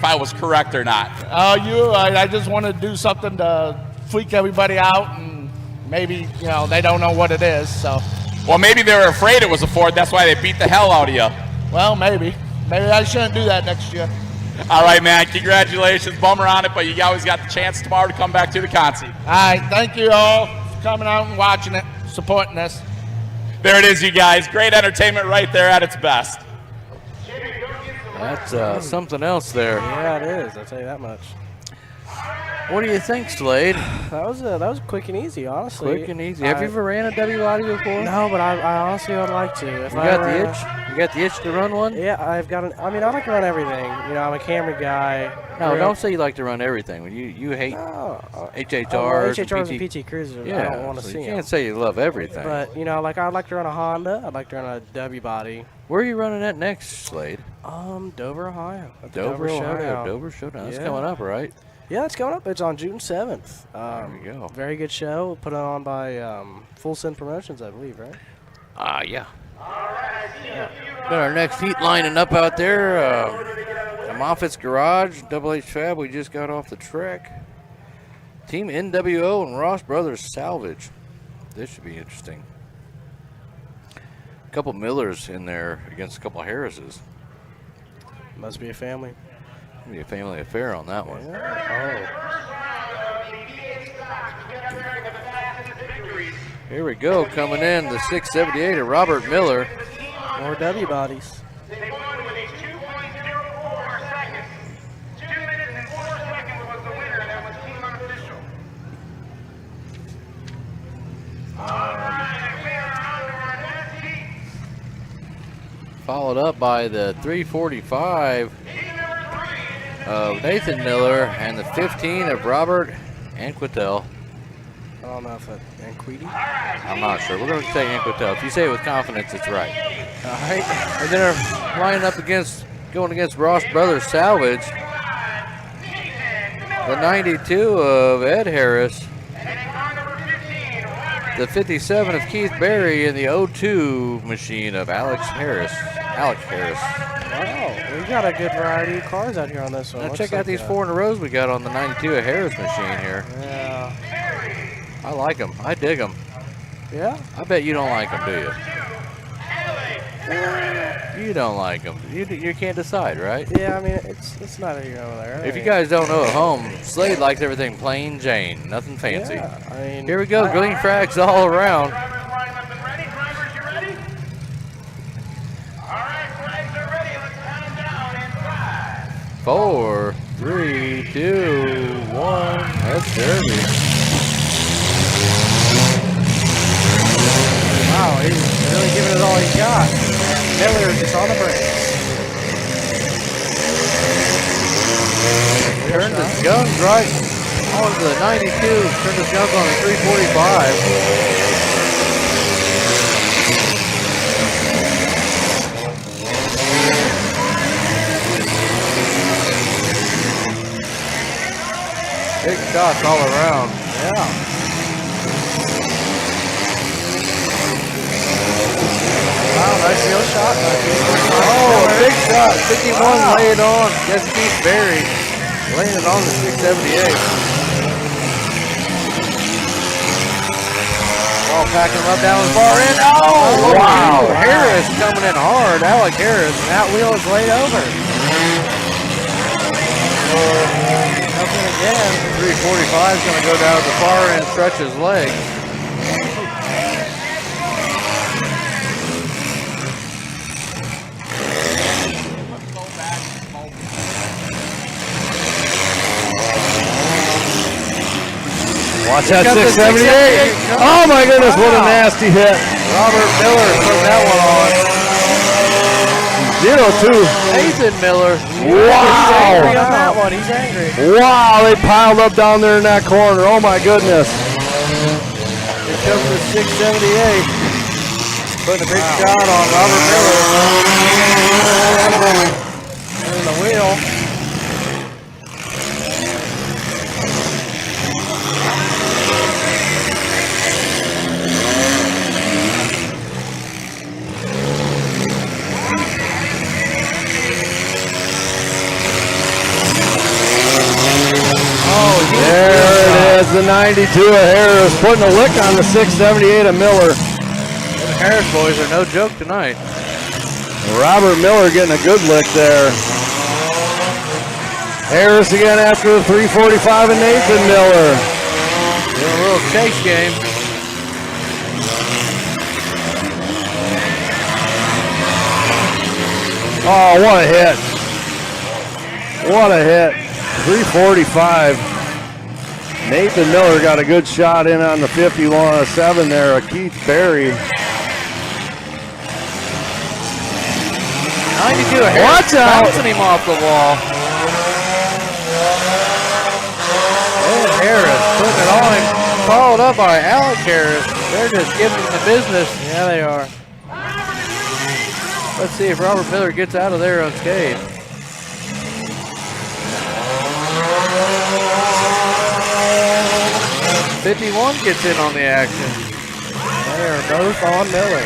I was correct or not. I just wanted to do something to freak everybody out, and maybe, they don't know what it is, so. Well, maybe they were afraid it was a Ford. That's why they beat the hell out of you. Well, maybe. Maybe I shouldn't do that next year. All right, man. Congratulations. Bummer on it, but you always got the chance tomorrow to come back to the concert. All right. Thank you all for coming out and watching it, supporting us. There it is, you guys. Great entertainment right there at its best. That's something else there. Yeah, it is. I'll tell you that much. What do you think, Slade? That was quick and easy, honestly. Quick and easy. Have you ever ran a W body before? No, but I honestly would like to. If you got the itch? You got the itch to run one? Yeah, I've got I like to run everything. I'm a Camry guy. No, don't say you like to run everything. You hate HHRs, HHRs and PT Cruisers. Yeah, I don't want to see you them. can't say you love everything. But I'd like to run a Honda. I'd like to run a W body. Where are you running at next, Slade? Dover, Ohio. Dover Showdown. That's coming up, right? Yeah, it's coming up. It's on June 7th. There we go. Very good show. Put on by Full Send Promotions, I believe, right? Yeah. Got our next heat lining up out there. Moffitt's Garage, Double H Fab. We just got off the track. Team NWO and Ross Brothers Salvage. This should be interesting. A couple Millers in there against a couple Harrises. Must be a family. Must be a family affair on that one. Here we go, coming in the 678 of Robert Miller. More W bodies. They won with a 2.04 seconds. 2 minutes and 4 seconds was the winner. That was team unofficial. Followed up by the 345 of Nathan Miller and the 15 of Robert Anquetel. I don't know if that's Anquetti. I'm not sure. We're going to say Anquetel. If you say it with confidence, it's right. All right. And then are lining up going against Ross Brothers Salvage. The 92 of Ed Harris. The 57 of Keith Berry and the 02 machine of Alex Harris. Wow, we got a good variety of cars out here on this one. Now check out these 4 in a row we got on the 92 of Harris machine here. Yeah. I like them. I dig them. Yeah? I bet you don't like them, do you? You don't like them. You can't decide, right? Yeah, I mean, it's not here over there. If you guys don't know at home, Slade likes everything plain Jane, nothing fancy. Yeah, I mean, here we go, green frags all around. 4, 3, 2, 1. That's Derby. Wow, he's really giving it all he got. Miller just on the brakes. Turned his guns right on the 92. Turned his guns on the 345. Big shots all around. Yeah. Wow, nice heel shot. Oh, a big shot. 51 laid on. That's Keith Berry. Laying it on the 678. Ball packing him up down the far end. Oh, wow. Harris coming in hard. Alec Harris. And that wheel is laid over. Nothing again. 345 is going to go down the far end, stretch his leg. Watch that 678. Oh my goodness, what a nasty hit. Robert Miller put that one on. 0-2. Nathan Miller. Wow. He's angry on that one. He's angry. Wow, they piled up down there in that corner. Oh my goodness. Here comes the 678. Putting a big shot on Robert Miller. In the wheel. There it is, the 92 of Harris putting a lick on the 678 of Miller. The Harris boys are no joke tonight. Robert Miller getting a good lick there. Harris again after the 345 and Nathan Miller. Doing a little chase game. Oh, what a hit. What a hit. 345. Nathan Miller got a good shot in on the 51-7 there. Keith Berry. 92 of Harris. Watch out. Bouncing him off the wall. And Harris putting it on him. Followed up by Alec Harris. They're just giving him the business. Yeah, they are. Let's see if Robert Miller gets out of there unscathed. '51 gets in on the action. They are both on Miller.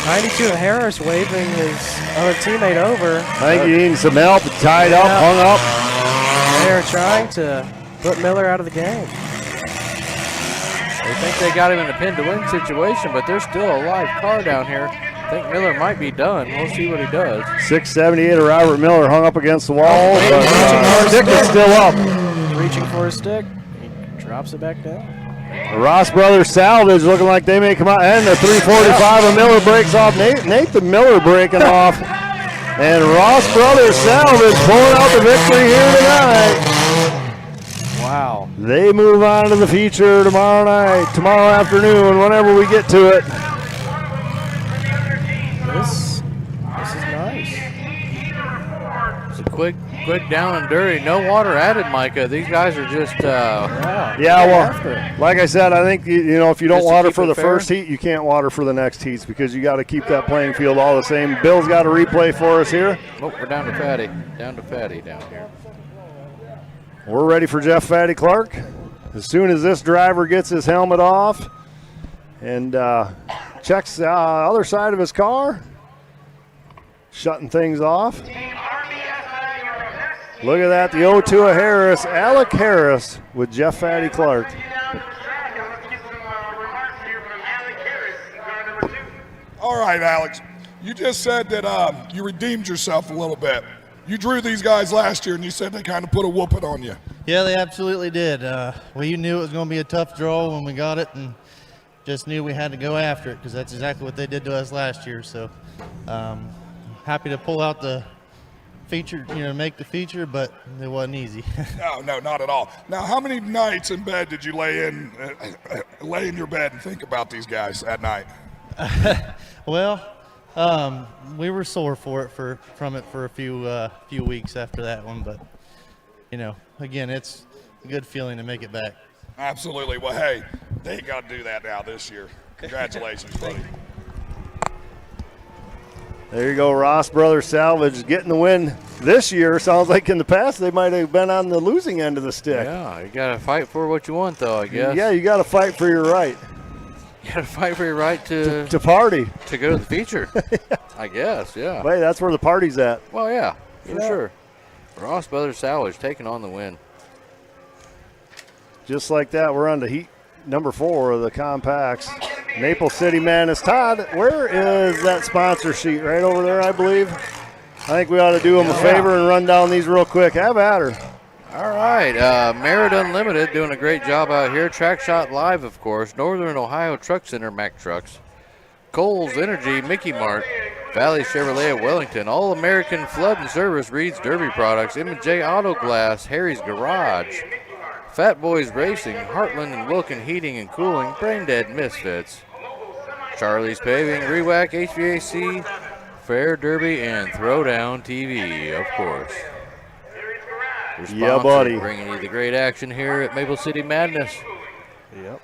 92 Harris waving his other teammate over. I think he needs some help. Tied up, hung up. They're trying to put Miller out of the game. They think they got him in a pin-to-win situation, but there's still a live car down here. I think Miller might be done. We'll see what he does. 678 of Robert Miller hung up against the wall, but stick is still up. Reaching for his stick. He drops it back down. The Ross Brothers salvage looking like they may come out. And the 345 of Miller breaks off. Nathan Miller breaking off. And Ross Brothers salvage pulling out the victory here tonight. Wow. They move on to the feature tomorrow afternoon, whenever we get to it. This is nice. It's a quick down and dirty. No water added, Micah. These guys are just Yeah, well, like I said, I think you know if you don't Just to water keep for it the fair? first heat, you can't water for the next heats because you got to keep that playing field all the same. Bill's got a replay for us here. Oh, we're down to Fatty. Down here. We're ready for Jeff Fatty Clark. As soon as this driver gets his helmet off and checks the other side of his car, shutting things off. Look at that, the 0-2 of Harris, Alec Harris with Jeff Fatty Clark. All right, Alex. You just said that you redeemed yourself a little bit. You drew these guys last year, and you said they kind of put a whooping on you. Yeah, they absolutely did. We knew it was going to be a tough draw when we got it, and just knew we had to go after it because that's exactly what they did to us last year. So happy to pull out the feature, make the feature, but it wasn't easy. No, not at all. Now, how many nights in bed did you lay in your bed and think about these guys at night? Well, we were sore from it for a few weeks after that one, but again, it's a good feeling to make it back. Absolutely. Well, hey, they ain't got to do that now this year. Congratulations, buddy. There you go, Ross Brothers Salvage getting the win this year. Sounds like in the past they might have been on the losing end of the stick. Yeah, you got to fight for what you want, though, I guess. Yeah, you got to fight for your right. You got to fight for your right to party. To go to the feature, I guess, yeah. Wait, that's where the party's at. Well, yeah, for sure. Ross Brothers Salvage taking on the win. Just like that, we're on to heat number 4 of the compacts. Maple City Madness. Todd, where is that sponsor sheet? Right over there, I believe. I think we ought to do them a favor and run down these real quick. Have at her. All right, Merritt Unlimited doing a great job out here. Trackshot Live, of course. Northern Ohio Truck Center, Mack Trucks. Coles Energy, Mickey Mart. Valley Chevrolet of Wellington. All American Flood and Service, Reed's Derby Products. M&J Auto Glass, Harry's Garage. Fat Boys Racing, Heartland and Wilkin Heating and Cooling, Brain Dead Misfits. Charlie's Paving, Rewack HVAC, Fair Derby, and Throwdown TV, of course. Your Yeah, sponsor buddy. bringing you the great action here at Maple City Madness. Yep.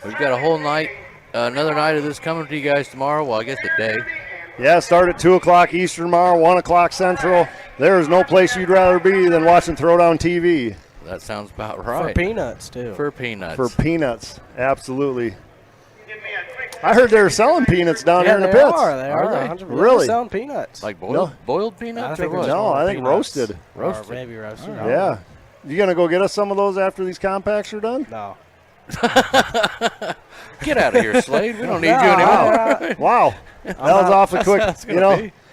We've got a whole night, another night of this coming to you guys tomorrow. Well, I guess the day. Yeah, start at 2 o'clock Eastern tomorrow, 1 o'clock Central. There is no place you'd rather be than watching Throwdown TV. That sounds about right. For peanuts, too. For peanuts. For peanuts, absolutely. I heard they were selling peanuts down Yeah, here in the they pits. are. They are. they? 100%. Really? They're selling peanuts. Like boiled peanuts? I think or what? No, I think roasted. Roasted. Or maybe roasted. Yeah. You going to go get us some of those after these compacts are done? No. Get out of here, Slade. We don't need you anymore. Wow. That was off a quick,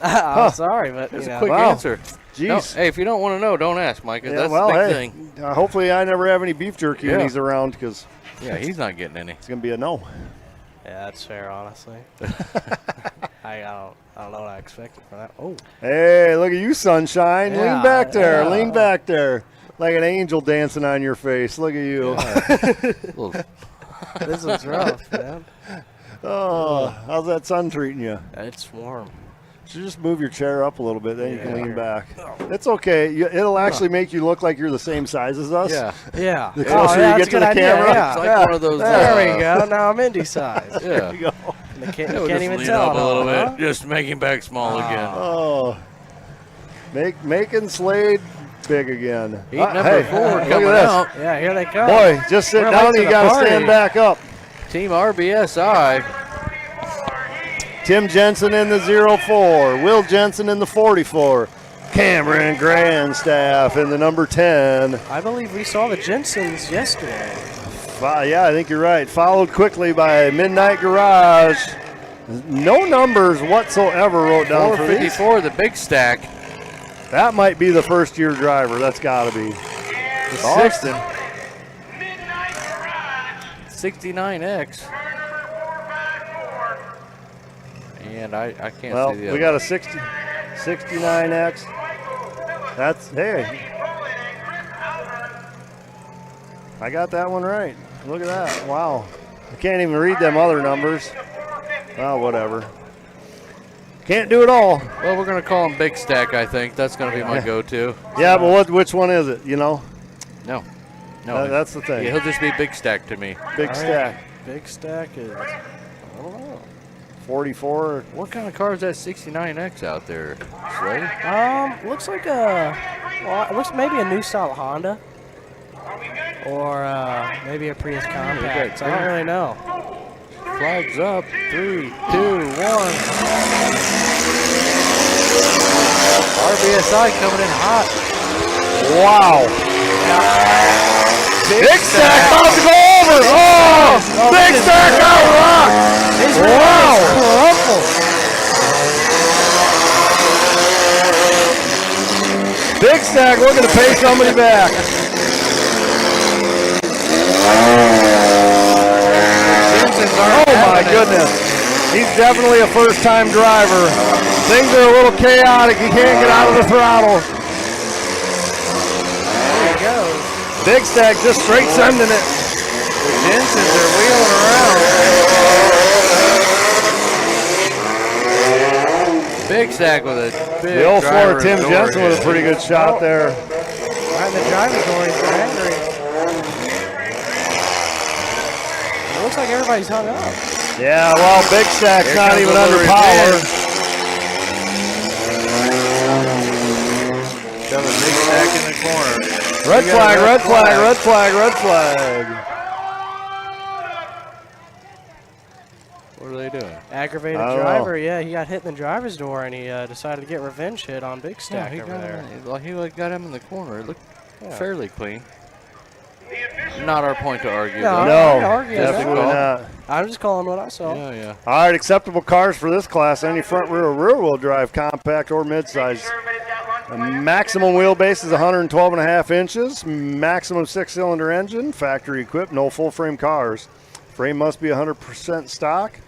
I'm sorry, but That's you a know. quick Wow. answer. Jeez. No, hey, if you don't want to know, don't ask, Micah. Yeah, That's well, the big hey, thing. hopefully I never have any beef jerky when Yeah. he's around because Yeah, he's not getting any. it's going to be a no. Yeah, that's fair, honestly. I don't know what I expected from that. Oh. Hey, look at you, sunshine. Yeah, Lean back there. yeah. Lean back there. Like an angel dancing on your face. Look at you. This is rough, man. Oh, how's that sun treating you? It's warm. So just move your chair up a little bit, then you can Yeah. lean back. It's okay. It'll actually make you look like you're the same size as us. Yeah. Yeah. The closer you get to the camera. Yeah. It's like one of those. There we go. Now I'm indie size. Yeah. There you go. They can't, Yeah, you we'll can't just even lean tell. up a little huh? bit. Just make him back small again. Oh, making Slade big again. Heat number hey, 4 look coming at this. out. Yeah, here they come. Boy, just sit We're down. late to You the got to party. stand back up. Team RBSI Tim Jensen in the 04. Will Jensen in the 44. Cameron Grandstaff in the number 10. I believe we saw the Jensens yesterday. Yeah, I think you're right. Followed quickly by Midnight Garage. No numbers whatsoever wrote down for these. 454, the big stack. That might be the first-year driver. That's got to be. The Austin. 69X. And I can't see the other. We got a 69X. That's, hey. I got that one right. Look at that. Wow. I can't even read them other numbers. Oh, whatever. Can't do it all. Well, we're going to call him Big Stack, I think. That's going to be my go-to. Yeah, but which one is it, you know? No. No. That's the thing. Yeah, he'll just be Big Stack to me. Big Stack. Big Stack is, I don't know. 44. What kind of car is that 69X out there, Slade? Looks like it looks maybe a new style Honda. Or maybe a Prius Compact. I don't really know. Flags up. 3, 2, 1. RBSI coming in hot. Wow. Big Stack about to go over. Oh, Big Stack got rocked. Wow. Big Stack looking to pay somebody back. Oh my goodness. He's definitely a first-time driver. Things are a little chaotic. He can't get out of the throttle. There he goes. Big Stack just straight sending it. The Jensens are wheeling around. Big Stack with a big The 04 Tim door Jensen with a hit. pretty good shot there. Right in the driving door, he's angry. It looks like everybody's hung up. Yeah, well, Big Stack's Here not comes even a under little power. revenge. Shove a Big Stack in the corner. Red flag, red flag, red flag, red flag. What are they doing? Aggravated I don't driver, know. yeah, he got hit in the driver's door and he decided to get revenge hit on Big Stack he over got there. He got him in the corner. It looked Yeah. fairly clean. Not our point to argue. No, though. I'm No, not arguing that. definitely not. I'm just calling what I saw. Yeah, yeah. All right, acceptable cars for this class. Any front, rear-wheel drive, compact, or midsize. The maximum wheelbase is 112.5 inches. Maximum 6-cylinder engine, factory equipped, no full-frame cars. Frame must be 100% stock.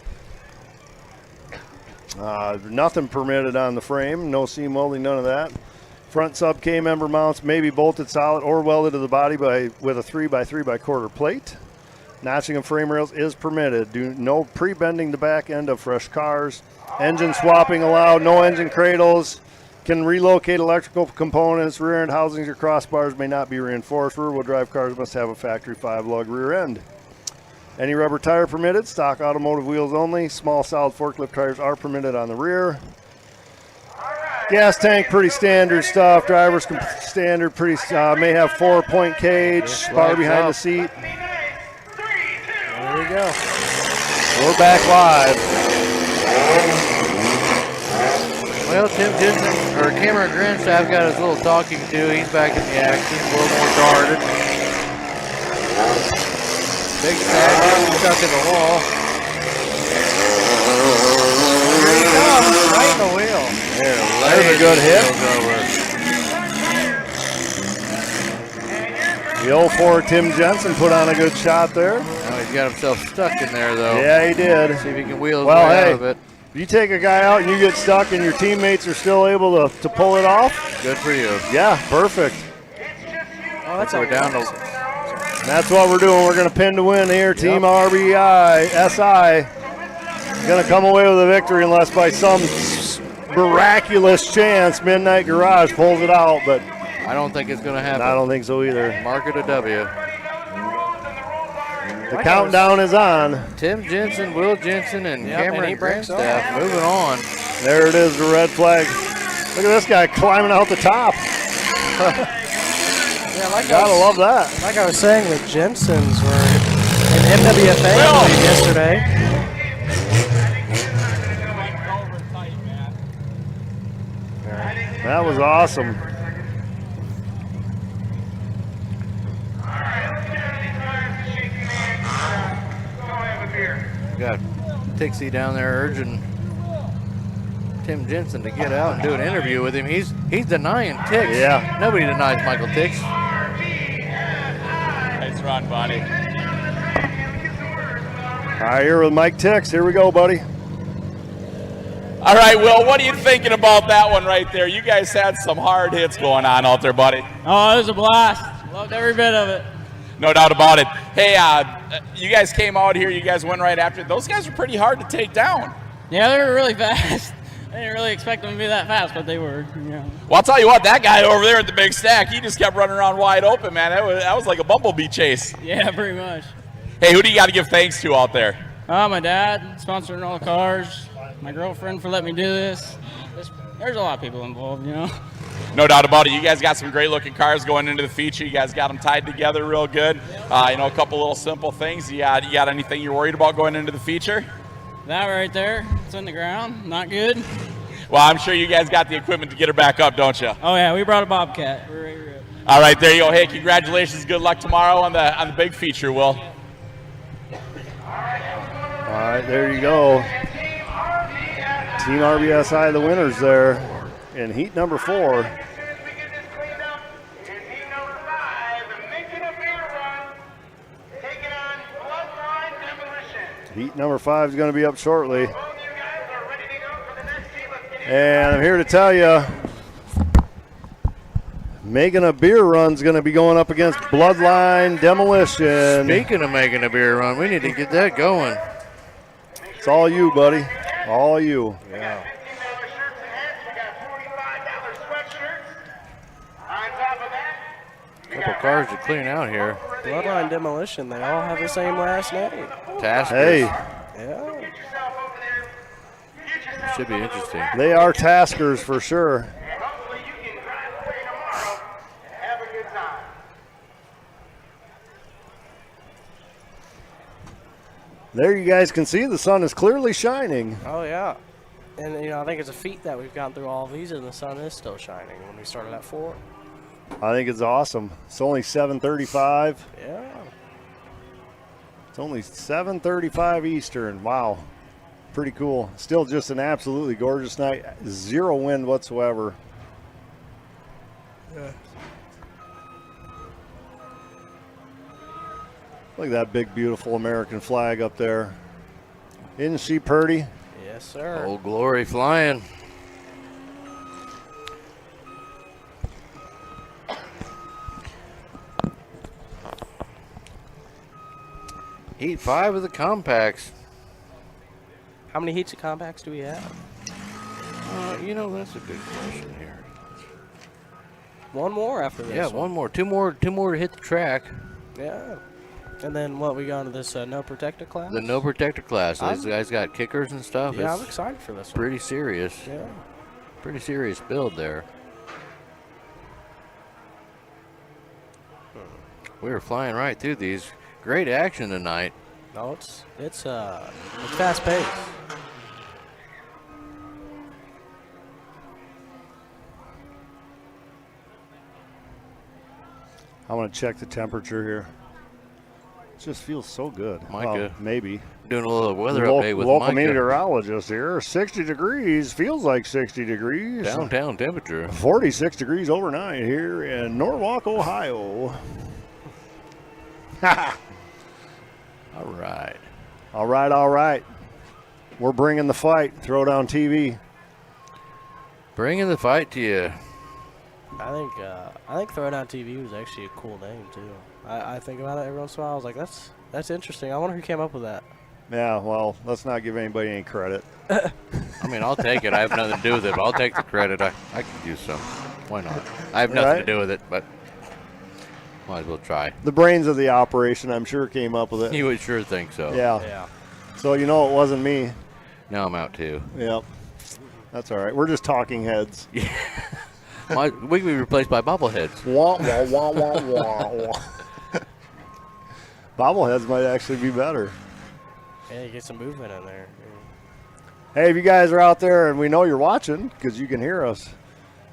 Nothing permitted on the frame. No seam welding, none of that. Front sub K-member mounts may be bolted solid or welded to the body with a 3x3x4 plate. Notching of frame rails is permitted. No pre-bending the back end of fresh cars. Engine swapping allowed. No engine cradles. Can relocate electrical components. Rear end housings or crossbars may not be reinforced. Rear-wheel drive cars must have a factory 5-lug rear end. Any rubber tire permitted. Stock automotive wheels only. Small solid forklift tires are permitted on the rear. Gas tank, pretty standard stuff. Driver's standard, pretty may have 4-point cage. Bar behind the seat. There we go. We're back live. Well, Tim Jensen, or Cameron Grandstaff got his little talking to. He's back in the action, a little more guarded. Big Stack stuck in the wall. Here he comes, right in the wheel. There's a good hit. The 04 Tim Jensen put on a good shot there. Now he's got himself stuck in there, though. Yeah, he did. See if he can wheel his Well, way hey, out of it. if you take a guy out and you get stuck and your teammates are still able to pull it off. Good for you. Yeah, perfect. Oh, that's We're down to That's what we're doing. We're going to pin to win here. Team RBI, SI, going to come away with a victory unless by some miraculous chance Midnight Garage pulls it out. But I don't think it's going to happen. I don't think so either. Mark it a W. The countdown is on. Tim Jensen, Will Jensen, and Yep, and Cameron he breaks Grandstaff moving on. There it is, the red flag. Look at this guy climbing out the top. Yeah, like Gotta love that. Like I was saying, the Jensens were in MWFA yesterday. That was awesome. Got Tixie down there urging Tim Jensen to get out and do an interview with him. He's denying Tix. Yeah. Nobody denies Michael Tix. Nice run, buddy. All right, here with Mike Tix. Here we go, buddy. All right, Will, what are you thinking about that one right there? You guys had some hard hits going on out there, buddy. Oh, it was a blast. Loved every bit of it. No doubt about it. Hey, you guys came out here. You guys went right after it. Those guys were pretty hard to take down. Yeah, they were really fast. I didn't really expect them to be that fast, but they were. Yeah. Well, I'll tell you what, that guy over there at the big stack, he just kept running around wide open, man. That was like a bumblebee chase. Yeah, pretty much. Hey, who do you got to give thanks to out there? My dad, sponsoring all the cars. My girlfriend for letting me do this. There's a lot of people involved, you know. No doubt about it. You guys got some great looking cars going into the feature. You guys got them tied together real good. A couple little simple things. You got anything you're worried about going into the feature? That right there, it's in the ground, not good. Well, I'm sure you guys got the equipment to get her back up, don't you? Oh yeah, we brought a Bobcat. We're ready to rip. All right, there you go. Hey, congratulations. Good luck tomorrow on the big feature, Will. All right, there you go. Team RBSI, the winners there in heat number 4. Heat number 5 is going to be up shortly. And I'm here to tell you, making a beer run is going to be going up against Bloodline Demolition. Speaking of making a beer run, we need to get that going. It's all you, buddy. All you. Yeah. Couple cars to clean out here. Bloodline Demolition, they all have the same last name. Taskers. Hey. Yeah. Should be interesting. They are taskers for sure. There you guys can see the sun is clearly shining. Oh, yeah. And, I think it's a feat that we've gone through all of these and the sun is still shining when we started at 4. I think it's awesome. It's only 7:35. Yeah. It's only 7:35 Eastern. Wow. Pretty cool. Still just an absolutely gorgeous night. 0 wind whatsoever. Yeah. Look at that big, beautiful American flag up there. Isn't she pretty? Yes, sir. Old Glory flying. Heat 5 of the compacts. How many heats of compacts do we have? That's a good question here. One more after this. Yeah, one more. Two more to hit the track. Yeah. And then what, we got into this no protector class? The no protector class. These guys got kickers and stuff. Yeah, It's I'm excited for this one. pretty serious. Yeah. Pretty serious build there. We were flying right through these. Great action tonight. No, it's fast paced. I want to check the temperature here. It just feels so good. Micah, maybe. Doing a little weather update with local Micah. meteorologist here. 60 degrees. Feels like 60 degrees. Downtown temperature. 46 degrees overnight here in Norwalk, Ohio. All right. All right, all right. We're bringing the fight. Throwdown TV. Bringing the fight to you. I think Throwdown TV was actually a cool name too. I think about it every once in a while. I was like, that's interesting. I wonder who came up with that. Yeah, well, let's not give anybody any credit. I mean, I'll take it. I have nothing to do with it, but I'll take the credit. I could use some. Why not? I have nothing to do with it, but might as well try. The brains of the operation, I'm sure, came up with it. You would sure think so. Yeah. So it wasn't me. Now I'm out too. Yep. That's all right. We're just talking heads. Yeah. We could be replaced by bobbleheads. Wah, wah, wah, wah, wah, wah. Bobbleheads might actually be better. Yeah, you get some movement in there. Hey, if you guys are out there and we know you're watching because you can hear us,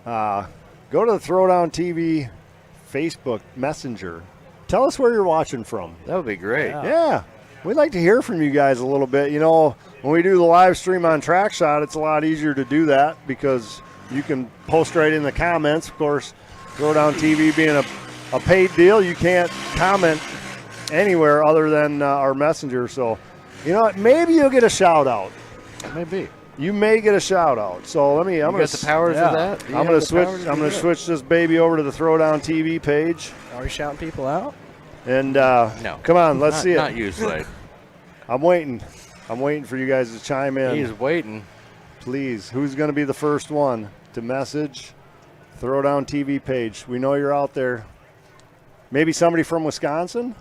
Go to the Throwdown TV Facebook Messenger. Tell us where you're watching from. That would be great. Yeah. We'd like to hear from you guys a little bit. You know, when we do the live stream on Trackshot, it's a lot easier to do that because you can post right in the comments. Of course, Throwdown TV being a paid deal, you can't comment anywhere other than our messenger. So, you know what? Maybe you'll get a shout out. Maybe. You may get a shout out. So let me. I'm got the powers of that? Do you I'm have going the to switch. powers to I'm do going to that? switch this baby over to the Throwdown TV page. Are we shouting people out? And no. Come on, let's see it. Not you, Slade. I'm waiting. I'm waiting for you guys to chime in. He's waiting. Please, who's going to be the first one to message Throwdown TV page? We know you're out there. Maybe somebody from Wisconsin?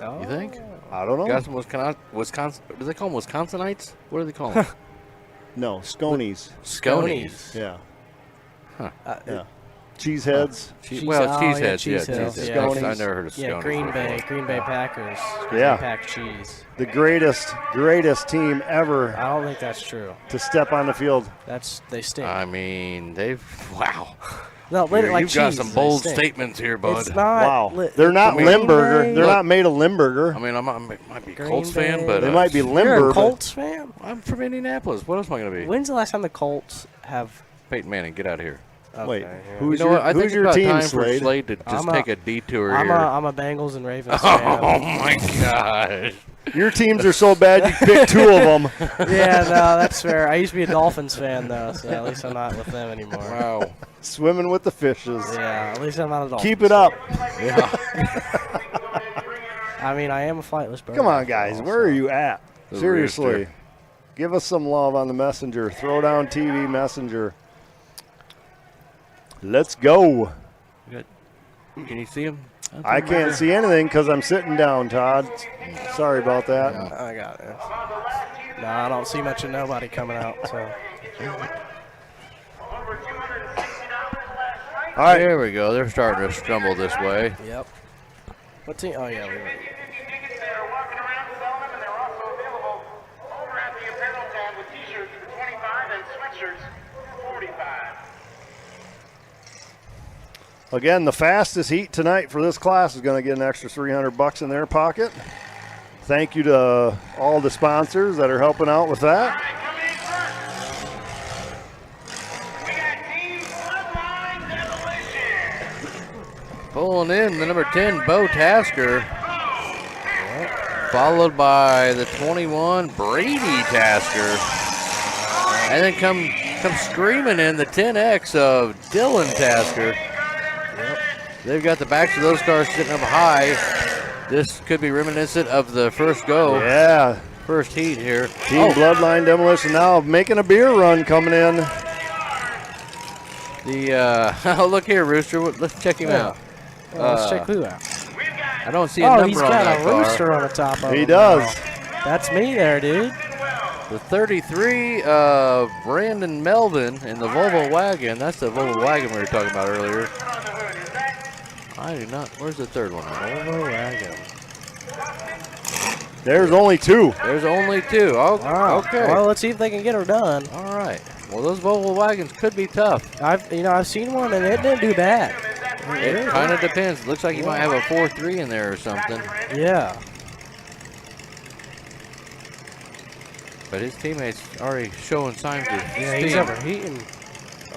Oh. You think? I don't know. Got some Wisconsin. Do they call them Wisconsinites? What do they call them? No, Sconies. Sconies. Yeah. Huh. Yeah. Cheeseheads. Cheeseheads. Yeah, Cheeseheads. Sconies. I never heard of Sconies. Yeah, Green Bay Packers. Yeah. Pack cheese. The greatest team ever I don't think that's true. to step on the field. They stink. I mean, wow. No, You've like got cheese, some they bold stink. statements here, bud. It's not. Wow. They're not Limburger. They're Look, not made of Limburger. I mean, I might be a Green Colts Bay. fan, but They might be You're Limburger. a Colts fan? I'm from Indianapolis. What else am I going to be? When's the last time the Colts have? Peyton Manning, get out of here. Okay, Wait, yeah. who's You know what? I think who's it's your about team, time for Slade? Slade to just take a detour here. I'm a Bengals and Ravens Oh fan. my gosh! Your teams are so bad you pick two of them. Yeah, no, that's fair. I used to be a Dolphins fan though, so at least I'm not with them anymore. Wow. Swimming with the fishes. Yeah, at least I'm not a Dolphins. Keep it up. Yeah. I mean, I am a flightless bird. Come on, guys. Where are you at? The Seriously. rooster. Give us some love on the messenger. Throwdown TV messenger. Let's go. Can you see him? I can't see anything because I'm sitting down, Todd. Sorry about that. I got it. No, I don't see much of nobody coming out. So. All right. There we go. They're starting to stumble this way. Yep. What team? Oh yeah, we were. Again, the fastest heat tonight for this class is going to get an extra $300 in their pocket. Thank you to all the sponsors that are helping out with that. Pulling in the number 10, Bo Tasker. Followed by the 21, Brady Tasker. And then come screaming in the 10X of Dylan Tasker. They've got the backs of those cars sitting up high. This could be reminiscent of the first go. Yeah. First heat here. Team Bloodline Demolition now making a beer run coming in. Oh, look here, Rooster. Let's check him out. Let's check who out. I don't see a number on he's that got a car. rooster on the top of him. He does. That's me there, dude. The 33, Brandon Melvin in the Volvo wagon. That's the Volvo wagon we were talking about earlier. I do not. Where's the third one? Volvo wagon. There's only two. There's only two. Oh, Wow. okay. Well, let's see if they can get her done. All right. Well, those Volvo wagons could be tough. I've seen one and it didn't do bad. It kind of depends. Looks like you might have a 4.3 in there or something. Yeah. But his teammates already showing signs of Yeah, he's overheating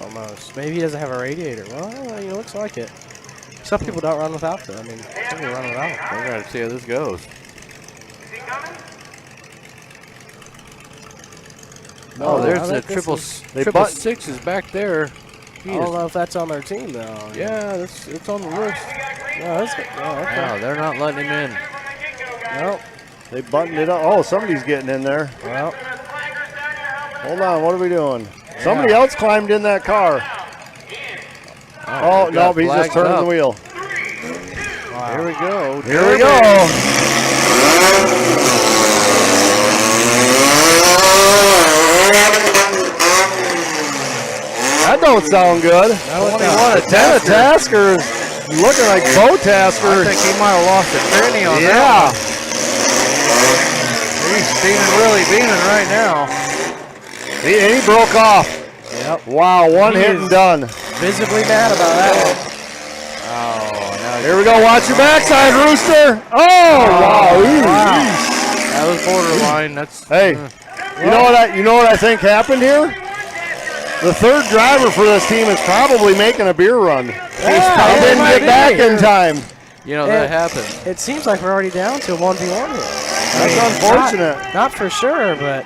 almost. Maybe he doesn't have a radiator. Well, he looks like it. Some people don't run without them. I mean, some people run without them. We're going to see how this goes. Oh, there's the triple six is back there. I don't know if that's on their team, though. Yeah, it's on the list. No, okay. No, they're not letting him in. Nope. They buttoned it up. Oh, somebody's getting in there. Well. Hold on. What are we doing? Yeah. Somebody else climbed in that car. Oh, no, he's just turning the wheel. Wow. Here we go. Here we go. That don't sound good. 21, a 10 of Tasker. Looking like Bo Tasker. I think he might have lost a tranny on that. Yeah. He's really beaming right now. He broke off. Yep. Wow, one hit and done. visibly mad about that one. Here we go. Watch your backside, Rooster. Oh, wow. That was borderline. That's Hey, you know what I think happened here? The third driver for this team is probably making a beer run. He didn't get back in time. You know, that happens. It seems like we're already down to a 1v1 here. That's unfortunate. Not for sure, but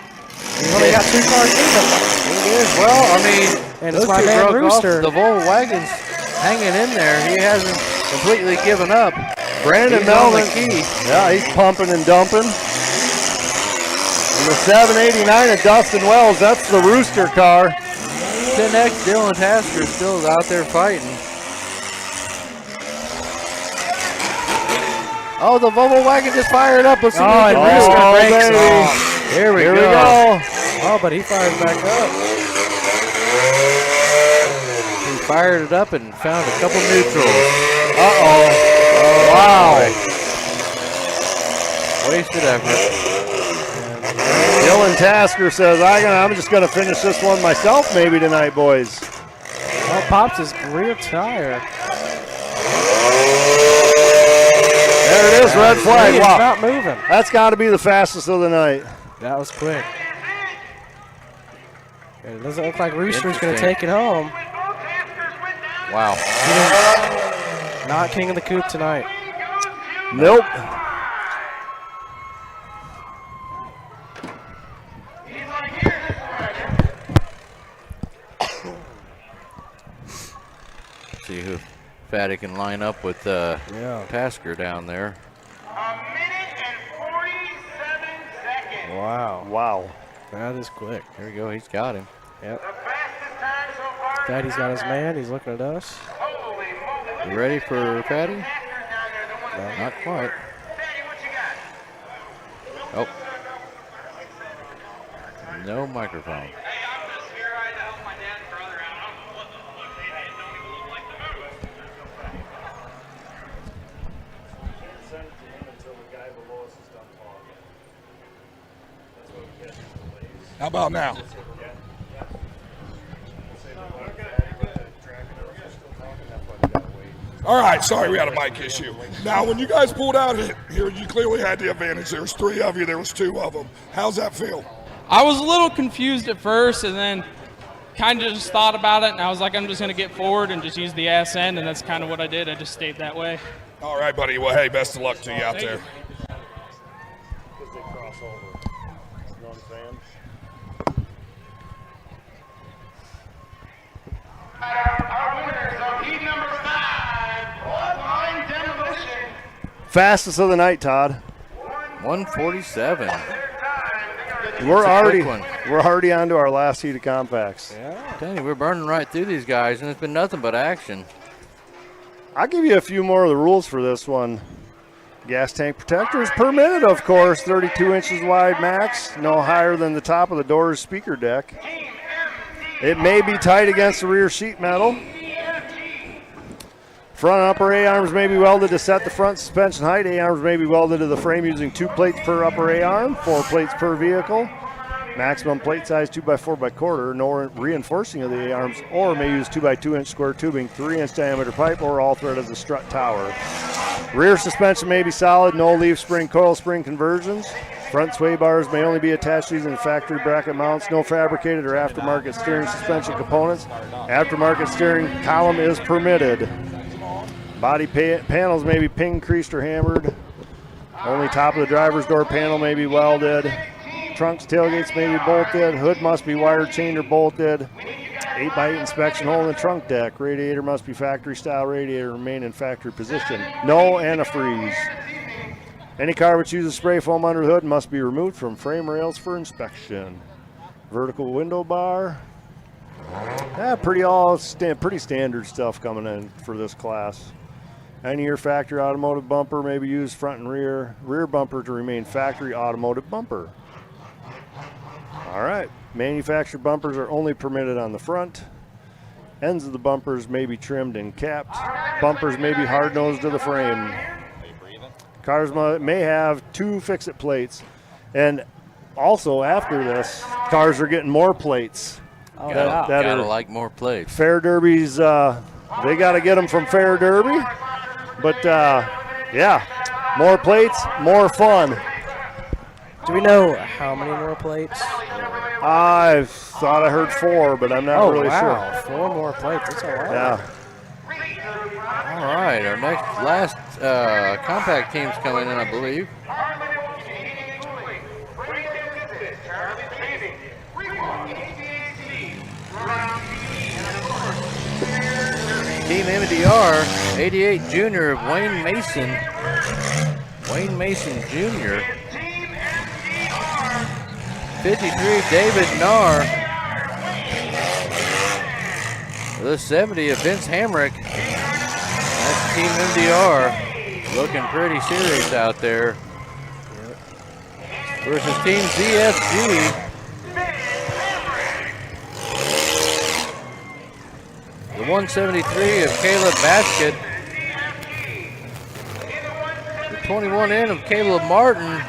we only got 2 cars leaving. It is. Well, I mean, And those it's my two man broke off. Rooster. The Volkswagen's hanging in there. He hasn't completely given up. Brandon He's on the Melvin. key. Yeah, he's pumping and dumping. And the 789 of Dustin Wells, that's the Rooster car. 10X Dylan Tasker still out there fighting. Oh, the Volkswagen just fired up. Let's see if the Rooster breaks off. Here we go. Oh, but he fires back up. He fired it up and found a couple neutrals. Wow. Wasted effort. Dylan Tasker says, I'm just going to finish this one myself maybe tonight, boys. Oh, pops his rear tire. There it is, red flag. He's Wow. not moving. That's got to be the fastest of the night. That was quick. It doesn't look like Rooster's going to take it home. Wow. Not king of the coop tonight. Nope. See who Fatty can line up with Tasker down there. Wow. Wow. That is quick. There we go. He's got him. Yep. Fatty's got his man. He's looking at us. You ready for Fatty? No, not quite. Oh. No microphone. How about now? All right, sorry, we had a mic issue. Now, when you guys pulled out here, you clearly had the advantage. There was 3 of you, there was 2 of them. How's that feel? I was a little confused at first, and then kind of just thought about it, and I was like, I'm just going to get forward and just use the ass end, and that's kind of what I did. I just stayed that way. All right, buddy. Well, hey, best of luck to you out there. Fastest of the night, Todd. 147. We're already on to our last heat of compacts. Yeah. Danny, we're burning right through these guys, and it's been nothing but action. I'll give you a few more of the rules for this one. Gas tank protector is per minute, of course, 32 inches wide max, no higher than the top of the door's speaker deck. It may be tight against the rear sheet metal. Front and upper A-arms may be welded to set the front suspension height. A-arms may be welded to the frame using 2 plates per upper A-arm, 4 plates per vehicle. Maximum plate size 2x4x1/4, no reinforcing of the A-arms, or may use 2x2-inch square tubing, 3-inch diameter pipe, or all thread as a strut tower. Rear suspension may be solid, no leaf spring, coil spring conversions. Front sway bars may only be attached using factory bracket mounts, no fabricated or aftermarket steering suspension components. Aftermarket steering column is permitted. Body panels may be ping, creased, or hammered. Only top of the driver's door panel may be welded. Trunks, tailgates may be bolted. Hood must be wired, chained, or bolted. 8x8 inspection hole in the trunk deck. Radiator must be factory style radiator, remain in factory position. No antifreeze. Any car which uses spray foam under the hood must be removed from frame rails for inspection. Vertical window bar. Yeah, pretty standard stuff coming in for this class. Any year factory automotive bumper may be used front and rear. Rear bumper to remain factory automotive bumper. All right, manufactured bumpers are only permitted on the front. Ends of the bumpers may be trimmed and capped. Bumpers may be hard-nosed to the frame. Cars may have 2 fix-it plates. And also after this, cars are getting more plates. Oh, Gotta like more plates. Fair Derbies, they got to get them from Fair Derby. But, yeah, more plates, more fun. Do we know how many more plates? I thought I heard 4, but I'm not really sure. 4 more plates. That's a lot. Yeah. All right, our last compact team's coming in, I believe. Team MDR, 88 Junior of Wayne Mason. Wayne Mason Jr. 53 David Narr. The 70 of Vince Hamrick. That's Team MDR. Looking pretty serious out there. Versus Team ZFG. The 173 of Caleb Basket. The 21 in of Caleb Martin.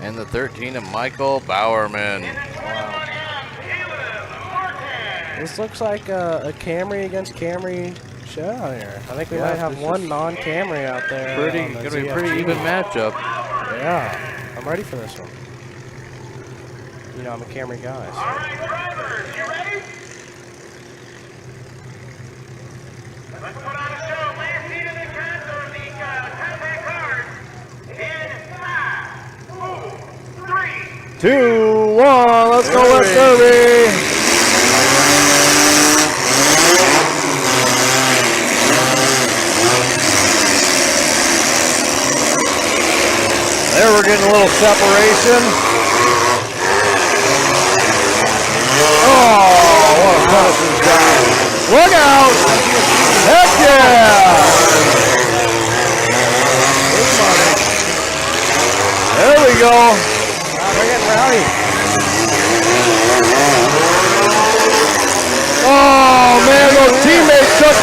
And the 13 of Michael Bowerman. Wow. This looks like a Camry against Camry showdown here. I think we might have one non-Camry out there. Gonna be a pretty even matchup. Yeah, I'm ready for this one. You know, I'm a Camry guy. So. All right, drivers, you ready? Let's put on a show. Last seat of the front on the compact cars. In 5, 4, 3, 2, 1, let's go West Derby. There we're getting a little separation. Oh, what a finishing job. Look out! Heck yeah! There we go. We're getting rowdy. Oh, man, those teammates took.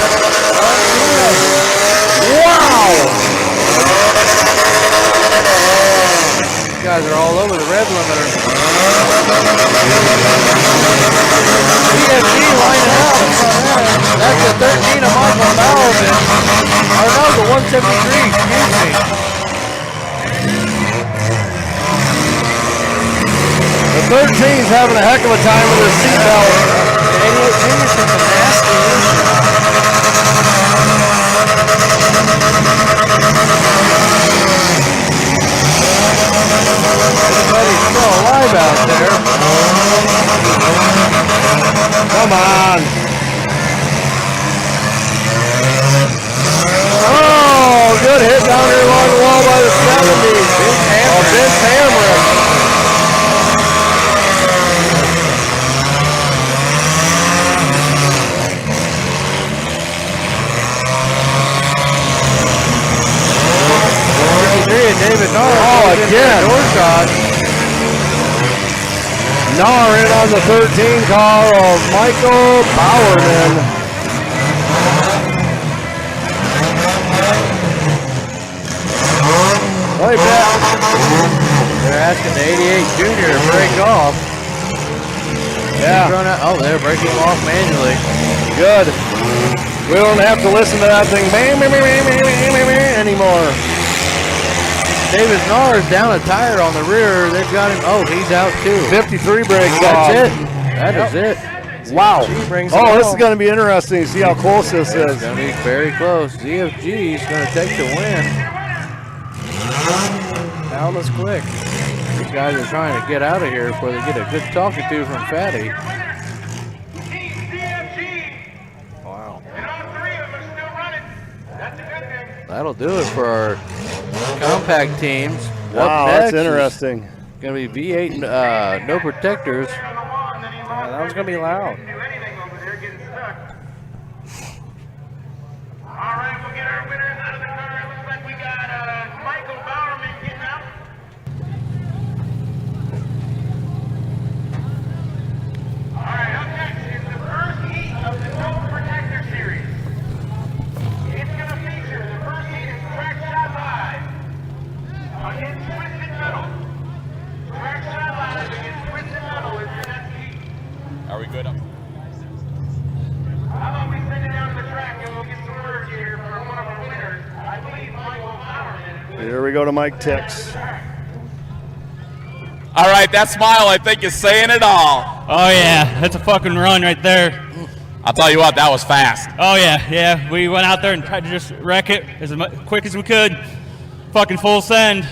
Wow! These guys are all over the red limiter. CFG lining up. That's the 13 of Michael Bowerman. Or no, the 173, excuse me. The 13's having a heck of a time with his seatbelt. 88 Junior's took a nasty Everybody's still alive out there. Come on. Oh, good hit down here along the wall by the 70. Vince Hamrick. David Narr. Oh, again. Narr in on the 13 car of Michael Bowerman. Play back. They're asking the 88 Junior to break off. Yeah. Oh, they're breaking him off manually. Good. We don't have to listen to that thing anymore. David Narr is down a tire on the rear. They've got him. Oh, he's out too. 53 breaks off. That's it. That is it. Wow. Oh, this is going to be interesting to see how close this is. It's going to be very close. ZFG is going to take the win. Down this quick. These guys are trying to get out of here before they get a good talking to from Fatty. Wow. That'll do it for our compact teams. Wow, that's interesting. Going to be V8 no protectors. Yeah, that one's going to be loud. All right, we'll get our winners out of the car. It looks like we got Michael Bowerman getting out. All right, up next is the first heat of the No Protector Series. It's going to feature the first heat is trackshotlive against Twisted Metal. Trackshotlive against Twisted Metal is your next heat. Here we go to Mike Tix. All right, that smile, I think, is saying it all. Oh, yeah. That's a fucking run right there. I'll tell you what, that was fast. Oh, yeah. We went out there and tried to just wreck it as quick as we could. Fucking full send.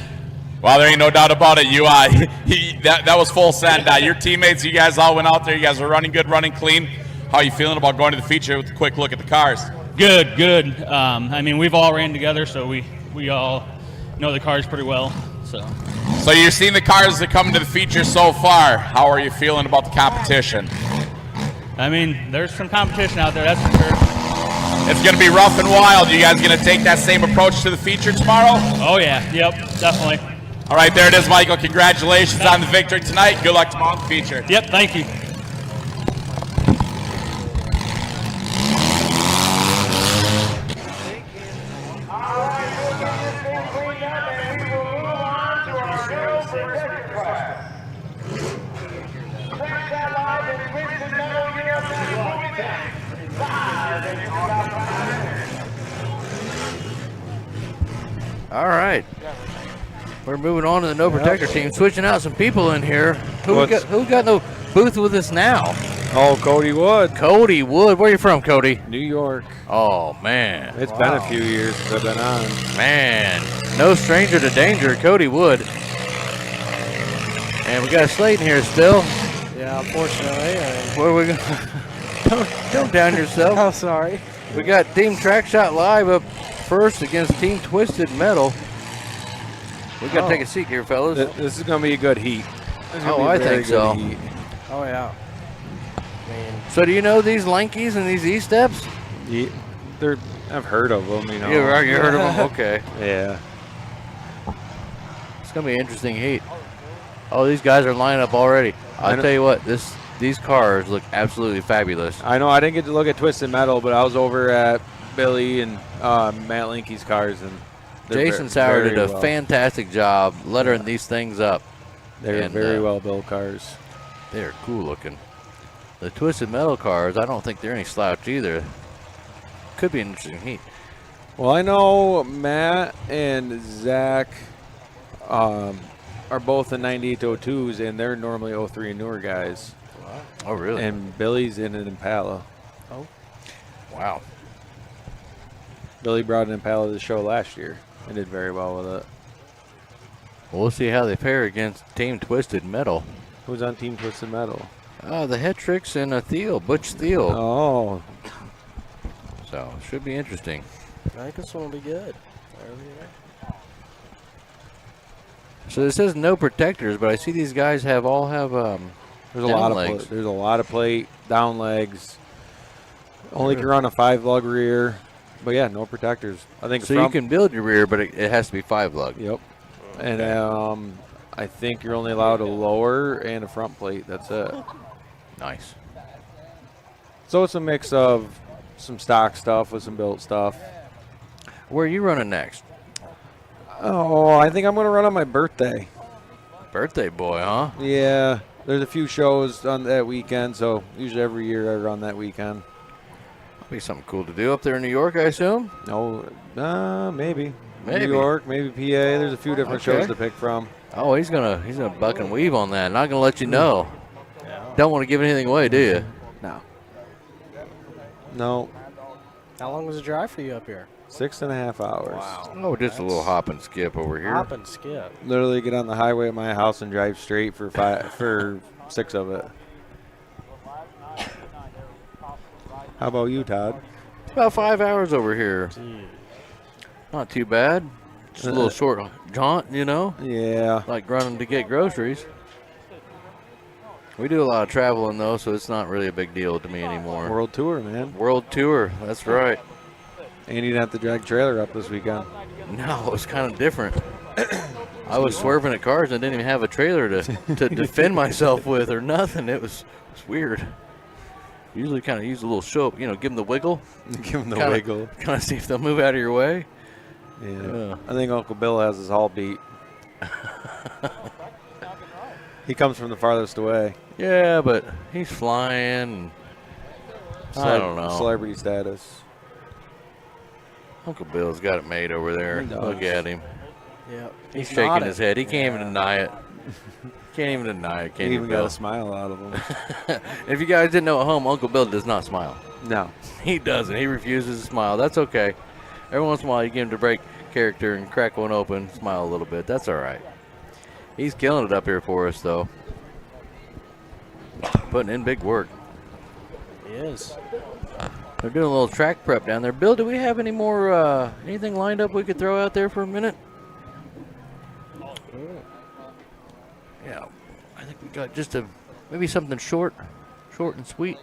Well, there ain't no doubt about it. That was full send. Your teammates, you guys all went out there. You guys were running good, running clean. How are you feeling about going to the feature with a quick look at the cars? Good. I mean, we've all ran together, so we all know the cars pretty well. So you're seeing the cars that come to the feature so far. How are you feeling about the competition? I mean, there's some competition out there, that's for sure. It's going to be rough and wild. You guys going to take that same approach to the feature tomorrow? Oh, yeah. Yep, definitely. All right, there it is, Michael. Congratulations on the victory tonight. Good luck tomorrow in the feature. Yep, thank you. All right. We're moving on to the No Protector team. Switching out some people in here. Who we got in the booth with us now? Oh, Cody Wood. Cody Wood. Where you from, Cody? New York. Oh, man. It's been a few years since I've been on. Man, no stranger to danger, Cody Wood. And we got Slayton here still. Yeah, unfortunately. Where are we going? Don't down yourself. Oh, sorry. We got Team Trackshot Live up first against Team Twisted Metal. We got to take a seat here, fellas. This is going to be a good heat. Oh, I think so. Heat. Oh, yeah. So do you know these Lankies and these E-Steps? Yeah, I've heard of them, you know. You heard of them? Okay. Yeah. It's going to be an interesting heat. Oh, these guys are lining up already. I'll tell you what, these cars look absolutely fabulous. I know I didn't get to look at Twisted Metal, but I was over at Billy and Matt Linky's cars, and Jason Sauer did a fantastic job lettering these things up. They're very well built cars. They're cool looking. The Twisted Metal cars, I don't think they're any slouch either. Could be an interesting heat. Well, I know Matt and Zach are both in 9802s, and they're normally 03 and newer guys. Wow. Oh, really? And Billy's in an Impala. Oh. Wow. Billy brought an Impala to the show last year and did very well with it. Well, we'll see how they fare against Team Twisted Metal. Who's on Team Twisted Metal? The Hetrix and Thiel, Butch Thiel. Oh. So, should be interesting. I think this one will be good. So it says no protectors, but I see these guys all have there's a lot of plate, down legs. Only can run a 5-lug rear. But yeah, no protectors. I think so. You can build your rear, but it has to be 5-lug. Yep. And I think you're only allowed a lower and a front plate. That's it. Nice. So it's a mix of some stock stuff with some built stuff. Where are you running next? Oh, I think I'm going to run on my birthday. Birthday boy, huh? Yeah. There's a few shows on that weekend, so usually every year I run that weekend. Be something cool to do up there in New York, I assume? No, maybe. New York, maybe PA. There's a few different shows to pick from. Oh, he's gonna buck and weave on that. Not gonna let you know. Don't want to give anything away, do you? No. How long was the drive for you up here? 6.5 hours. Wow. Oh, just a little hop and skip over here. Hop and skip. Literally get on the highway at my house and drive straight for 6 of it. How about you, Todd? It's about 5 hours over here. Not too bad. Just a little short jaunt, you know? Yeah. Like running to get groceries. We do a lot of traveling, though, so it's not really a big deal to me anymore. World tour, man. World tour, that's right. And you didn't have to drag the trailer up this weekend. No, it was kind of different. I was swerving at cars and didn't even have a trailer to defend myself with or nothing. It was weird. Usually kind of use a little show, give them the wiggle. Give them the wiggle. Kind of see if they'll move out of your way. Yeah. I think Uncle Bill has his haul beat. He comes from the farthest away. Yeah, but he's flying. I don't know. Celebrity status. Uncle Bill's got it made over there. Look at him. Yeah, He's shaking nodding. his head. He can't even deny it. Can't even deny it. Can't He even Bill. got a smile out of him. If you guys didn't know at home, Uncle Bill does not smile. No. He doesn't. He refuses to smile. That's okay. Every once in a while, you get him to break character and crack one open, smile a little bit. That's all right. He's killing it up here for us, though. Putting in big work. He is. They're doing a little track prep down there. Bill, do we have any more, anything lined up we could throw out there for a minute? Yeah, I think we got just maybe something short and sweet.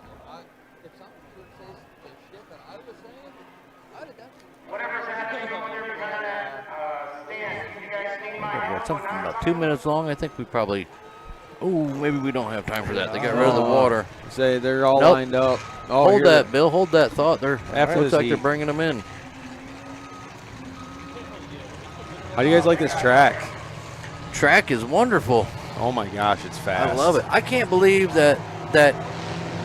Something about 2 minutes long. I think we probably. Oh, maybe we don't have time for that. They got rid of the water. Say they're all Nope. lined up. Oh, Hold that, Bill. Hold that thought. After looks this like they're heat. bringing them in. How do you guys like this track? Track is wonderful. Oh my gosh, it's fast. I love it. I can't believe that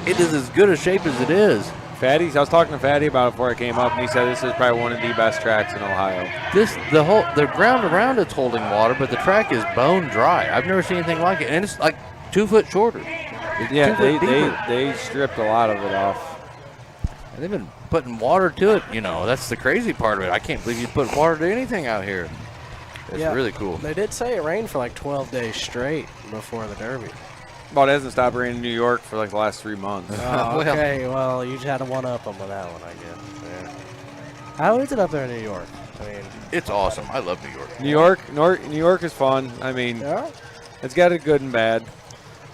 it is as good a shape as it is. Fatty's, I was talking to Fatty about it before I came up, and he said this is probably one of the best tracks in Ohio. The ground around it's holding water, but the track is bone dry. I've never seen anything like it, and it's like 2 foot shorter. It's Yeah, 2 foot deeper. they stripped a lot of it off. And they've been putting water to it. You know, that's the crazy part of it. I can't believe you put water to anything out here. It's really cool. They did say it rained for like 12 days straight before the Derby. Well, it hasn't stopped raining in New York for like the last 3 months. Oh, okay, well, you just had to one-up them with that one, I guess. Yeah. How is it up there in New York? I mean, it's awesome. I love New York. New York is fun. I mean, it's got a good and bad.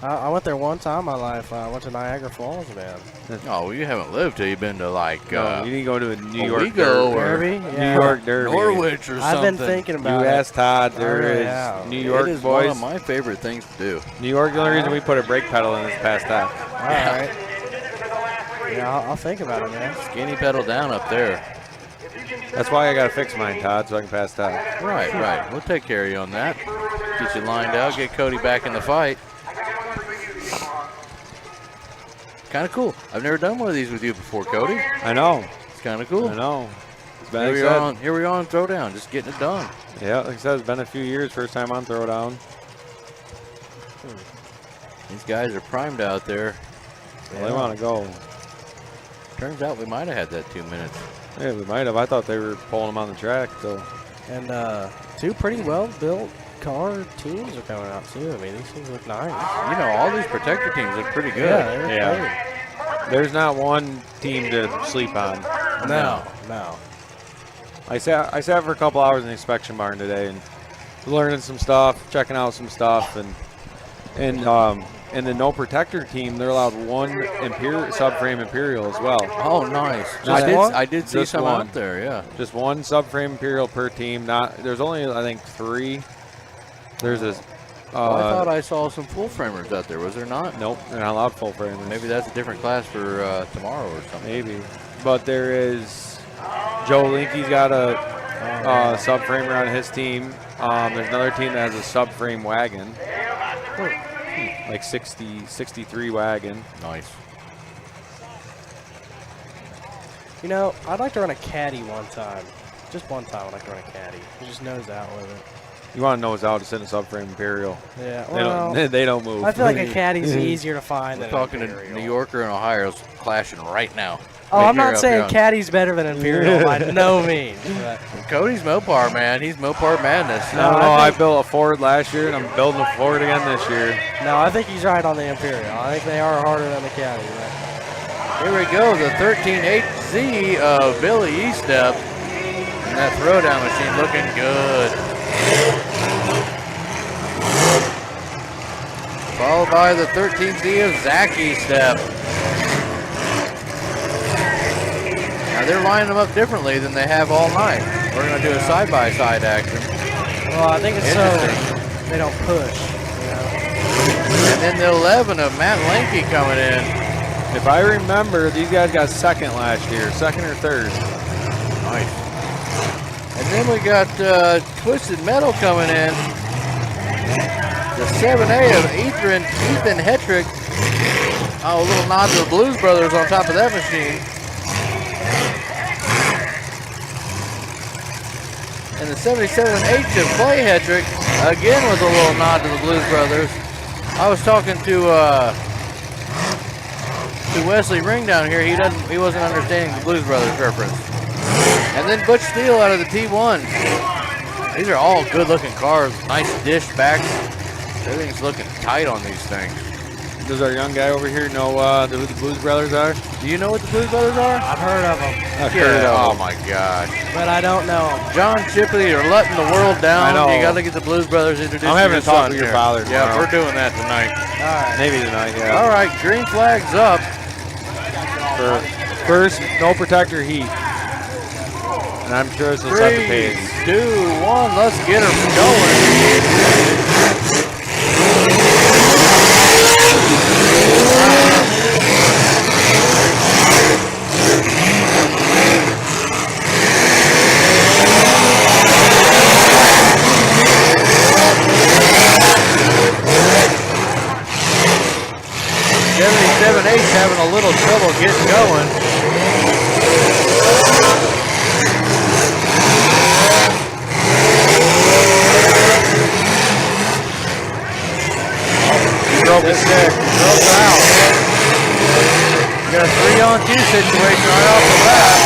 I went there one time in my life. I went to Niagara Falls, man. Oh, well, you haven't lived till you've been to like. No, you didn't go to a New York Owego or Derby. New York Derby. Norwich or something. I've been thinking about You it. asked Todd. There is Yeah. New York It is boys. one of my favorite things to do. New York. The only reason we put a brake pedal in is past that. All right. Yeah, I'll think about it, man. Skinny pedal down up there. That's why I got to fix mine, Todd, so I can pass Todd. Right. We'll take care of you on that. Get you lined out. Get Cody back in the fight. Kind of cool. I've never done one of these with you before, Cody. I know. It's kind of cool. I know. Here we are on Throwdown, just getting it done. Yeah, like I said, it's been a few years. First time on Throwdown. These guys are primed out there. Well, they want to go. Turns out we might have had that 2 minutes. Yeah, we might have. I thought they were pulling them on the track, so. And two pretty well-built car teams are coming out, too. I mean, these things look nice. You know, all these protector teams look pretty good. Yeah. There's not one team to sleep on. No. I sat for a couple hours in the inspection barn today and learning some stuff, checking out some stuff, and the no protector team, they're allowed one subframe Imperial as well. Oh, nice. I did see some out there, yeah. Just one subframe Imperial per team. There's only, I think, 3. There's a. I thought I saw some full framers out there. Was there not? Nope, they're not allowed full framers. Maybe that's a different class for tomorrow or something. Maybe, but there is. Joe Linky's got a subframer on his team. There's another team that has a subframe wagon, like 63 wagon. Nice. You know, I'd like to run a caddy one time. Just one time I'd like to run a caddy. He just knows out with it. You want to know what's out to send a subframe Imperial. Yeah, well, they don't move. I feel like a caddy's easier to find We're than talking an to Imperial. New Yorker and Ohio's clashing right now. Oh, I'm not saying caddy's better than Imperial by no means. But. Cody's Mopar, man. He's Mopar madness. No, I built a Ford last year, and I'm building a Ford again this year. No, I think he's right on the Imperial. I think they are harder than the caddy. But. Here we go, the 13HZ of Billy Estep. And that throwdown machine looking good. Followed by the 13Z of Zach Estep. Now they're lining them up differently than they have all night. We're going to do a side-by-side action. Well, I think it's so they don't push. You know? And then the 11 of Matt Lanke coming in. If I remember, these guys got second last year, second or third. Nice. And then we got Twisted Metal coming in. The 7A of Ethan Hetrick. Oh, a little nod to the Blues Brothers on top of that machine. And the 77H of Clay Hedrick, again with a little nod to the Blues Brothers. I was talking to Wesley Ring down here. He wasn't understanding the Blues Brothers reference. And then Butch Steele out of the T1. These are all good-looking cars. Nice dish backs. Everything's looking tight on these things. Does our young guy over here know who the Blues Brothers are? Do you know what the Blues Brothers are? I've heard of them. Oh my God. But I don't know them. John Shipley, you're letting the world down. I know. You got to get the Blues Brothers introduced. I'm having to a talk with your your son father here. Yeah, tomorrow. we're doing that tonight. All right. Maybe tonight, yeah. All right, green flag's up. For first, no protector heat. And I'm sure it's a set the 3, pace. 2, 1, let's get her going. Having a little trouble getting going. Broke his stick. Broke out. Got a 3-on-2 situation right off the bat.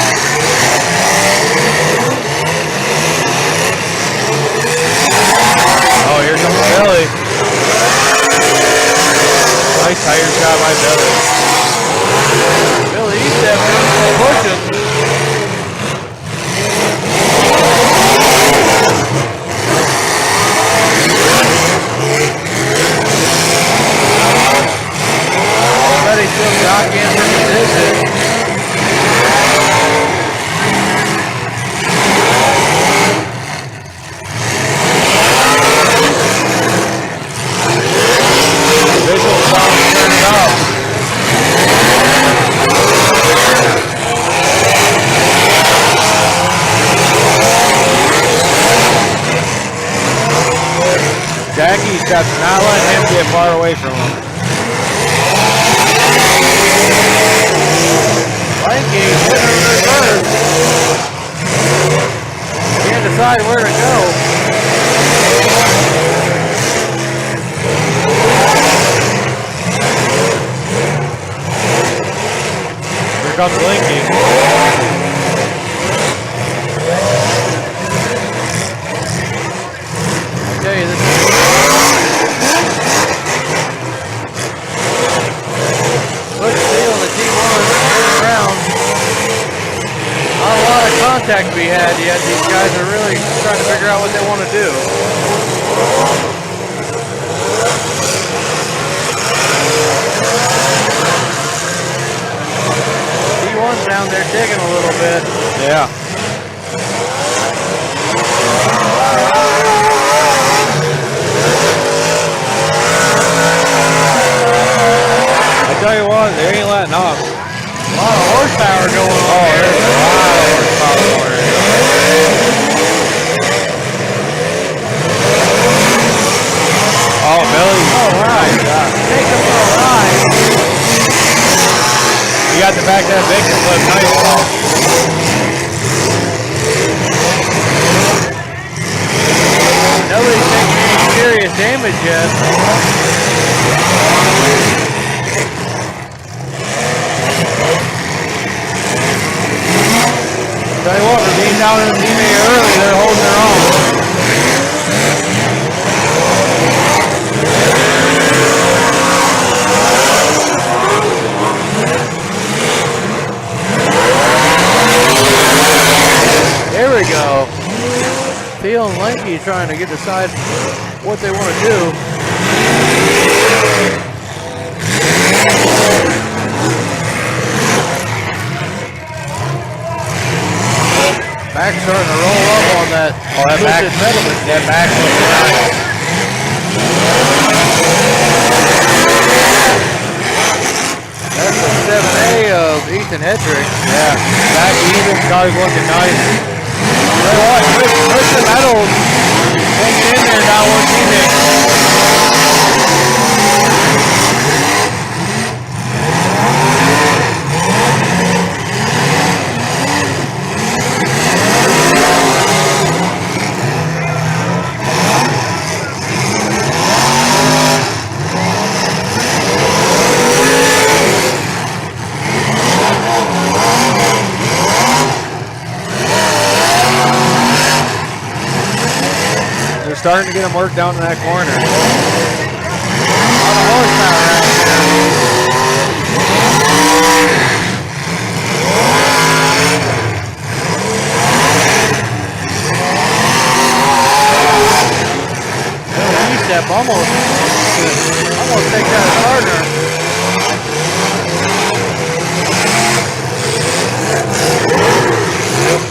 Oh, here comes Billy. Nice tire shot by Billy. Billy, he's definitely pushing. Already still jockeying for position. Visual sound turn it up. Jackie's got not letting him get far away from him. Lanky hitting her reverse. Can't decide where to go. Here comes Linky. I tell you, this is Butch Steele on the T1 around. Not a lot of contact to be had yet. These guys are really trying to figure out what they want to do. T1's down there digging a little bit. Yeah. I tell you what, they ain't letting up. A lot of horsepower going on. Oh, there's a lot of horsepower going on. Oh, Billy. All right. Take him for a ride. You got the back of that bacon flip. Nice. Nobody's taking any serious damage yet. Tell you what, for being down in the teammate early, they're holding their own. There we go. Theo and Lanky trying to decide what they want to do. Back's starting to roll up on that. Oh, that back looks nice. That's the 7A of Ethan Hedrick. Yeah, back even, car's looking nice. Tell you what, Christian Meadows hanging in there now, one teammate. starting to get them worked down in that corner. Step almost take out his partner.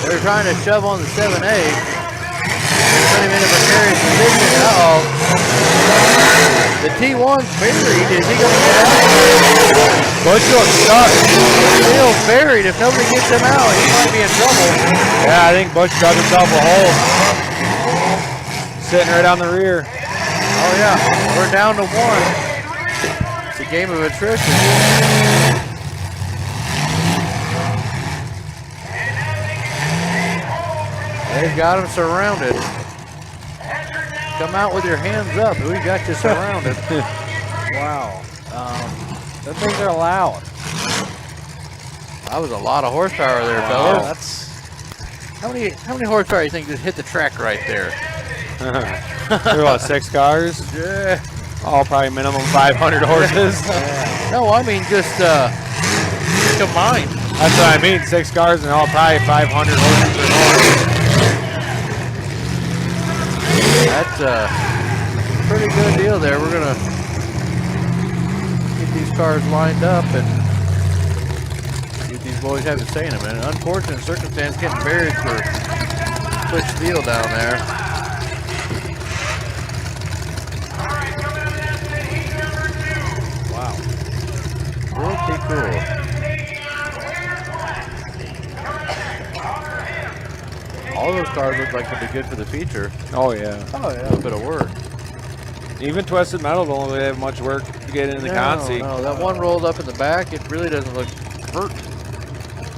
They're trying to shove on the 7A. Put him in a precarious position. Uh-oh. The T1's buried. Is he going to get out? Bush looks stuck. Still buried. If nobody gets him out, he might be in trouble. Yeah, I think Bush dug himself a hole. Sitting right on the rear. Oh yeah, we're down to 1. It's a game of attrition. They've got him surrounded. Come out with your hands up. We got you surrounded. Wow. Those things are loud. That was a lot of horsepower there, Wow. fellas. How many horsepower do you think just hit the track right there? There were 6 cars? Yeah. All probably minimum 500 horses. No, I mean just combined. That's what I mean, 6 cars and all probably 500 horses or more. That's a pretty good deal there. We're gonna get these cars lined up and see what these boys have to say in a minute. Unfortunate circumstance getting buried for quick steel down there. Wow. Pretty cool. All those cars look like they'd be good for the feature. Oh yeah. Oh yeah. A little bit of work. Even Twisted Metal don't really have much work to get in the consi. No, that one rolled up in the back, it really doesn't look hurt.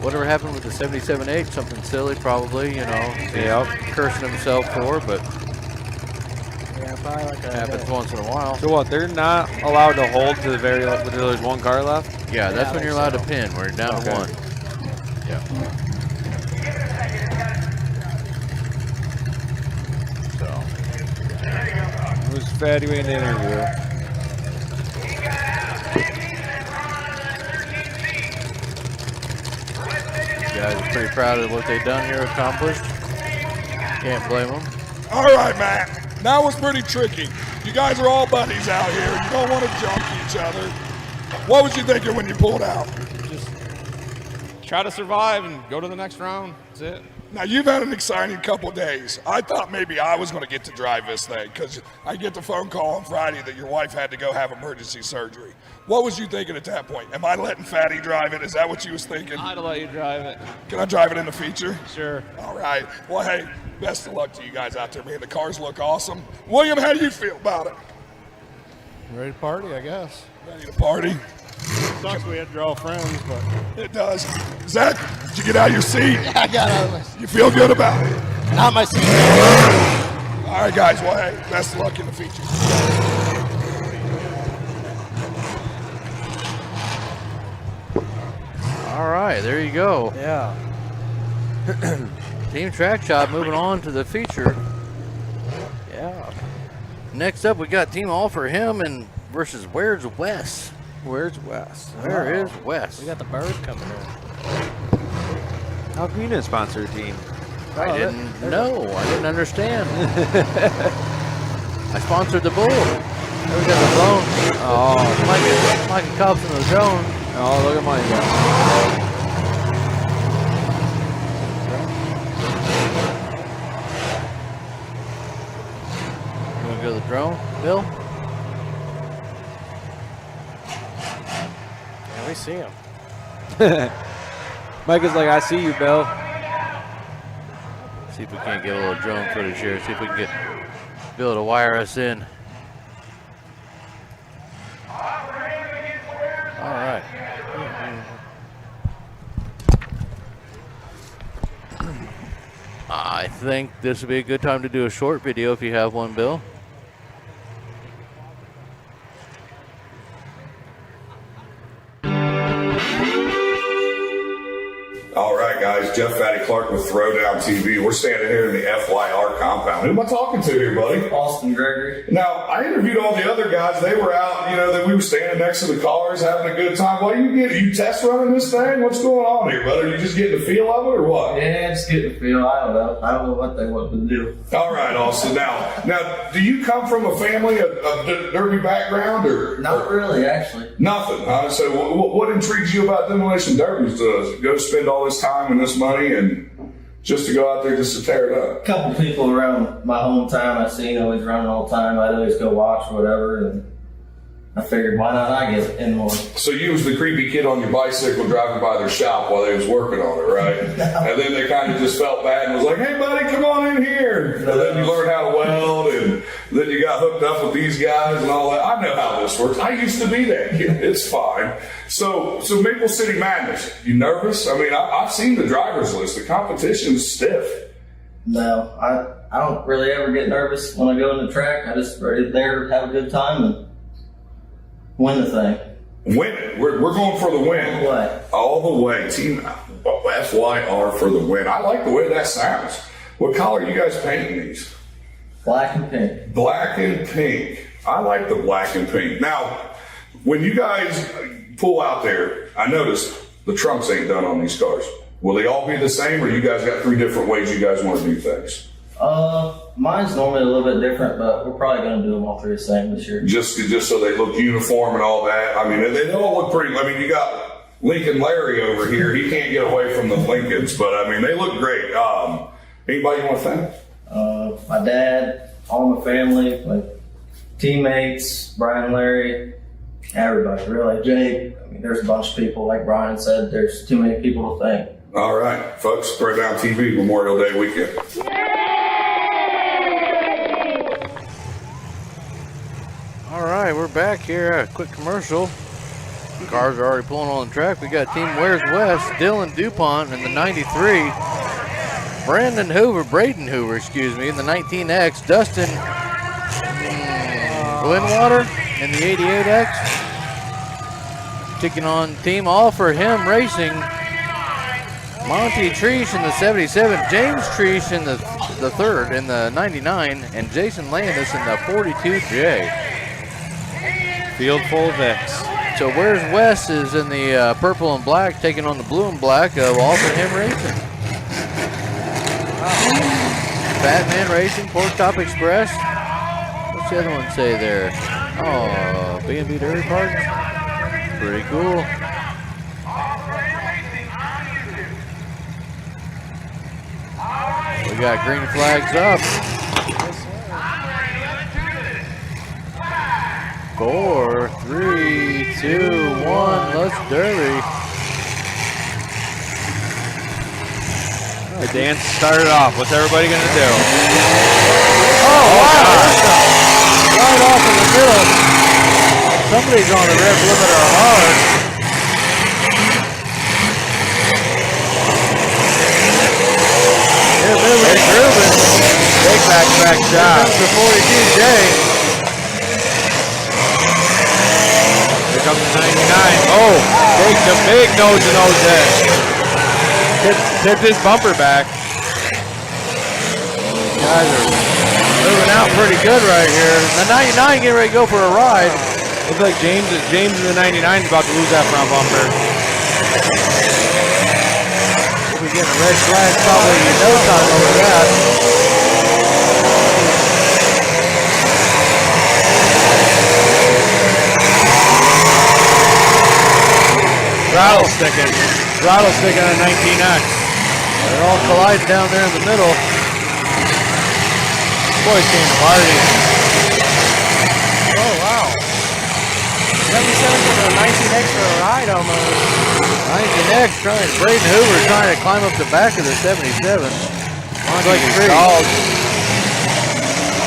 Whatever happened with the 77H, something silly probably, you know. Yep. Cursing himself for, but Yeah, probably like a happens once in a while. So what, they're not allowed to hold to the very left, until there's 1 car left? Yeah, that's when you're allowed to pin, where you're down to 1. Yeah. Who's Fatty waiting to interview? Guys are pretty proud of what they've done here, accomplished. Can't blame them. All right, Matt. That was pretty tricky. You guys are all buddies out here. You don't want to jump each other. What was you thinking when you pulled out? Just try to survive and go to the next round. That's it. Now, you've had an exciting couple days. I thought maybe I was going to get to drive this thing because I get the phone call on Friday that your wife had to go have emergency surgery. What was you thinking at that point? Am I letting Fatty drive it? Is that what you was thinking? I'd let you drive it. Can I drive it in the feature? Sure. All right. Well, hey, best of luck to you guys out there, man. The cars look awesome. William, how do you feel about it? Ready to party, I guess. Ready to party? Sucks we had to draw friends, but it does. Zach, did you get out of your seat? Yeah, I got out of my seat. You feel good about it? Not my seat. All right, guys. Well, hey, best of luck in the feature. All right, there you go. Yeah. Team Track Shot moving on to the feature. Yeah. Next up, we got Team All for Him and versus Where's Wes? Where's Wes? Where is Wes? We got the bird coming in. How come you didn't sponsor a team? I didn't know. I didn't understand. I sponsored the bull. We got the drone. Oh, Mikey Cobb's in the drone. Oh, look at Mike. You want to go to the drone, Bill? Yeah, we see him. Mike is like, I see you, Bill. See if we can't get a little drone footage here. See if we can get Bill to wire us in. All right. I think this would be a good time to do a short video if you have one, Bill. All right, guys. Jeff Fatty Clark with Throwdown Down TV. We're standing here in the FYR compound. Who am I talking to here, buddy? Austin Gregory. Now, I interviewed all the other guys. They were out, that we were standing next to the cars having a good time. What are you test running this thing? What's going on here, buddy? Are you just getting the feel of it or what? Yeah, just getting the feel. I don't know what they want to do. All right, Austin. Now, do you come from a family of derby background or? Not really, actually. Nothing, huh? So what intrigues you about demolition derbies? To go spend all this time and this money and just to go out there just to tear it up? A couple people around my hometown I seen always running all the time. I'd always go watch or whatever, and I figured why not I get in more. So you was the creepy kid on your bicycle driving by their shop while they was working on it, right? And then they kind of just felt bad and was like, hey buddy, come on in here. And then you learned how to weld, and then you got hooked up with these guys and all that. I know how this works. I used to be that kid. It's fine. So Maple City Madness, you nervous? I mean, I've seen the driver's list. The competition's stiff. No, I don't really ever get nervous when I go in the track. I just ready there to have a good time and win the thing. Win it. We're going for the win. All the way. Team FYR for the win. I like the way that sounds. What color are you guys painting these? Black and pink. Black and pink. I like the black and pink. Now, when you guys pull out there, I noticed the trunks ain't done on these cars. Will they all be the same, or you guys got 3 different ways you guys want to do things? Mine's normally a little bit different, but we're probably going to do them all 3 the same this year. Just so they look uniform and all that. I mean, they all look pretty. I mean, you got Lincoln Larry over here. He can't get away from the Lincolns, but I mean, they look great. Anybody you want to thank? My dad, all my family, my teammates, Brian, Larry, everybody, really. Jake, I mean, there's a bunch of people. Like Brian said, there's too many people to thank. All right, folks, Throw Down TV, Memorial Day weekend. All right, we're back here. A quick commercial. Cars are already pulling on the track. We got Team Where's West, Dylan DuPont in the 93. Braden Hoover, in the 19X. Dustin Glenwater in the 88X. Taking on Team All for Him Racing. Monty Treesh in the 77. James Treesh in the third in the 99. And Jason Landis in the 42J. Field full of X. So Where's West is in the purple and black, taking on the blue and black of All for Him Racing. Batman Racing, Pork Top Express. What's the other one say there? Oh, B&B Derby Park. Pretty cool. We got green flags up. 4, 3, 2, 1. Let's derby. The dance started off. What's everybody going to do? Oh, wow. Right off in the middle. Somebody's on the rev limiter hard. They're moving and grooving. Big back-to-back shot. Here comes the 42J. Here comes the 99. Oh, takes a big nose-to-nose there. Tipped his bumper back. Guys are moving out pretty good right here. The 99 getting ready to go for a ride. Looks like James in the 99 is about to lose that front bumper. We'll be getting a red flag probably in no time over that. Throttle sticking on a 19X. They're all colliding down there in the middle. Boys came to party. Oh, wow. 77 for the 19X for a ride almost. 19X Braden Hoover trying to climb up the back of the 77. Like stalled.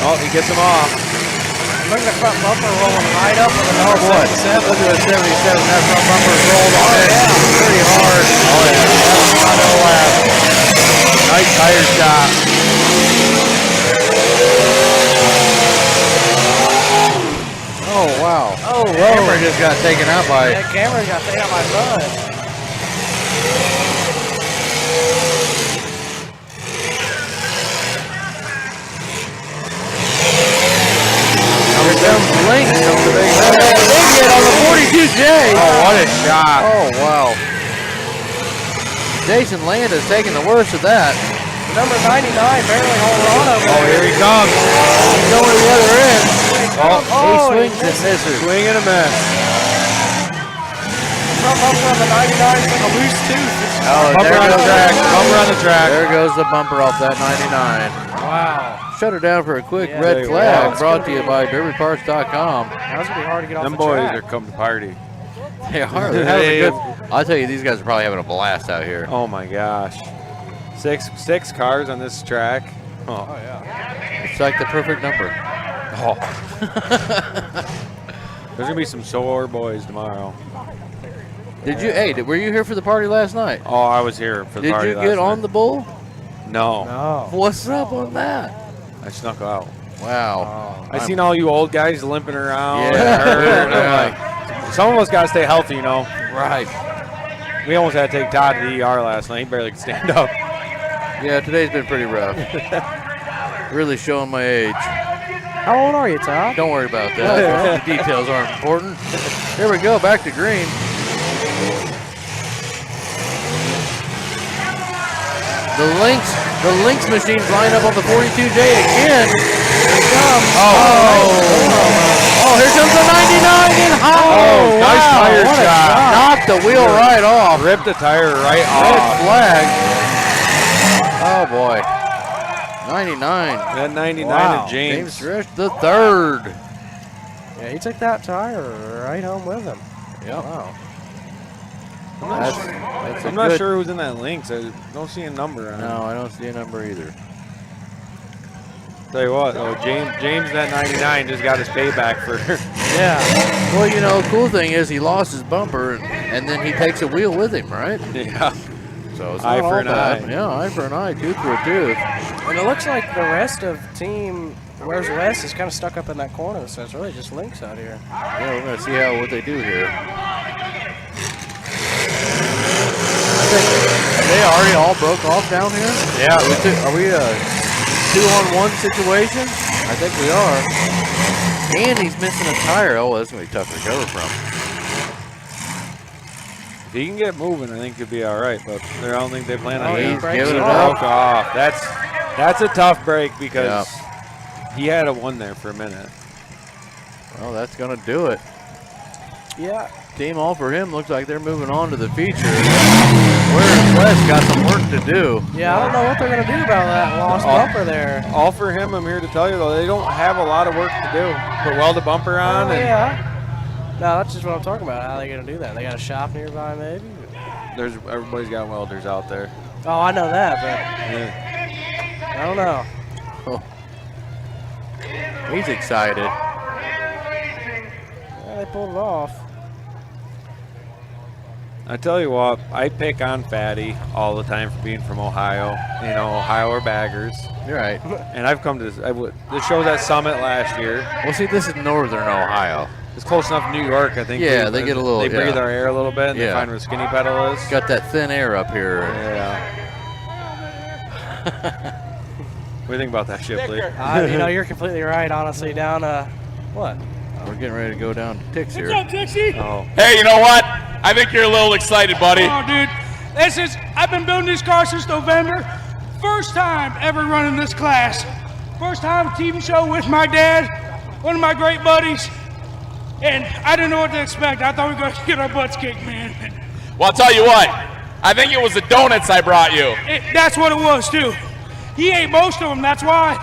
Oh, he gets him off. Look at the front bumper rolling right up with Oh boy, 77. look at the 77. That front bumper rolled on it pretty hard. Oh yeah, that was no lap. Nice tire shot. Oh wow. Oh, the camera just got taken out by. That camera got taken out by Bud. what a shot. Oh, wow. Jason Land is taking the worst of that. Number 99 barely holding on over Oh, here he comes. He's only the other end. He swings and misses. Swing and a miss. Front bumper on the 99 is like a loose tooth. Oh, Bumper on the track. Bumper on the track. There goes the bumper off that 99. Wow. Shut her down for a quick Yeah, red flag. wow. Brought to you by DerbyParts.com. That's going to be hard to get off Them the boys track. are come to party. They are. They're having a good. I'll tell you, these guys are probably having a blast out here. Oh my gosh. Six cars on this track. Oh, yeah. It's like the perfect number. Oh. There's gonna be some sore boys tomorrow. Did you? Hey, were you here for the party last night? Oh, I was here for the Did party you last get night. on the bull? No. No. What's up on that? I snuck out. Wow. I seen all you old guys limping around. Yeah. Some of us gotta stay healthy, you know. Right. We almost had to take Todd to the ER last night. He barely could stand up. Yeah, today's been pretty rough. Really showing my age. How old are you, Todd? Don't worry about that. The details aren't important. Here we go, back to green. The Lynx machines line up on the 42J again. Here it comes. Oh, here comes the 99 in high. Oh, nice tire what a shot. Knocked the wheel right off. Ripped the tire right Red off. flag. Oh boy. 99. That 99 Wow. of James. Dresch the third. Yeah, he took that tire right home with him. Yep. Wow. I'm not sure who's in that Lynx. I don't see a number on it. No, I don't see a number either. Tell you what, though, James that 99 just got his payback for. Yeah. Well, you know, cool thing is he lost his bumper and then he takes a wheel with him, right? Yeah. So it's Eye not for all an bad. eye. Yeah, eye for an eye, tooth for a tooth. And it looks like the rest of Team Where's West is kind of stuck up in that corner, so it's really just Lynx out here. Yeah, we're going to see what they do here. Have they already all broke off down here? Yeah. Are we a 2-on-1 situation? I think we are. And he's missing a tire. Oh, that's going to be tough to recover from. If he can get moving, I think he'll be all right. But I don't think they plan on he's giving it broke up. off. That's a tough break because he had a one there for a minute. Well, that's going to do it. Yeah. Team all for him looks like they're moving on to the feature. Where's West got some work to do. Yeah, I don't know what they're going to do about that lost bumper there. All for him, I'm here to tell you, though, they don't have a lot of work to do. Put welded bumper on. Oh, and yeah. No, that's just what I'm talking about. How are they going to do that? They got a shop nearby, maybe? Everybody's got welders out there. Oh, I know that, but I don't know. Oh. He's excited. Yeah, they pulled it off. I tell you what, I pick on Fatty all the time for being from Ohio. You know, Ohio are baggers. You're right. And I've come to this. This show was at Summit last year. Well, see, this is northern Ohio. It's close enough to New York, I think. Yeah, they get a little. They breathe our air a little bit and they find where the skinny pedal is. Got that thin air up here. Yeah. What do you think about that, Shipley? You know, you're completely right, honestly. Down, what? We're getting ready to go down to Tix here. What's up, Dixie? Oh. Hey, you know what? I think you're a little excited, buddy. Oh, dude. I've been building this car since November. First time ever running this class. First time TV show with my dad, one of my great buddies. And I didn't know what to expect. I thought we were going to get our butts kicked, man. Well, I'll tell you what. I think it was the donuts I brought you. That's what it was, too. He ate most of them, that's why.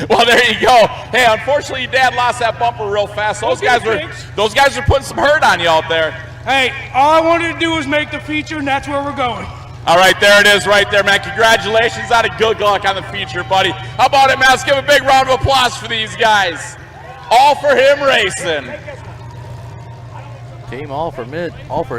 Well, there you go. Hey, unfortunately, your dad lost that bumper real fast. Those guys were putting some hurt on you out there. Hey, all I wanted to do was make the feature, and that's where we're going. All right, there it is right there, man. Congratulations on a good luck on the feature, buddy. How about it, man? Let's give a big round of applause for these guys. All for him racing. Team all for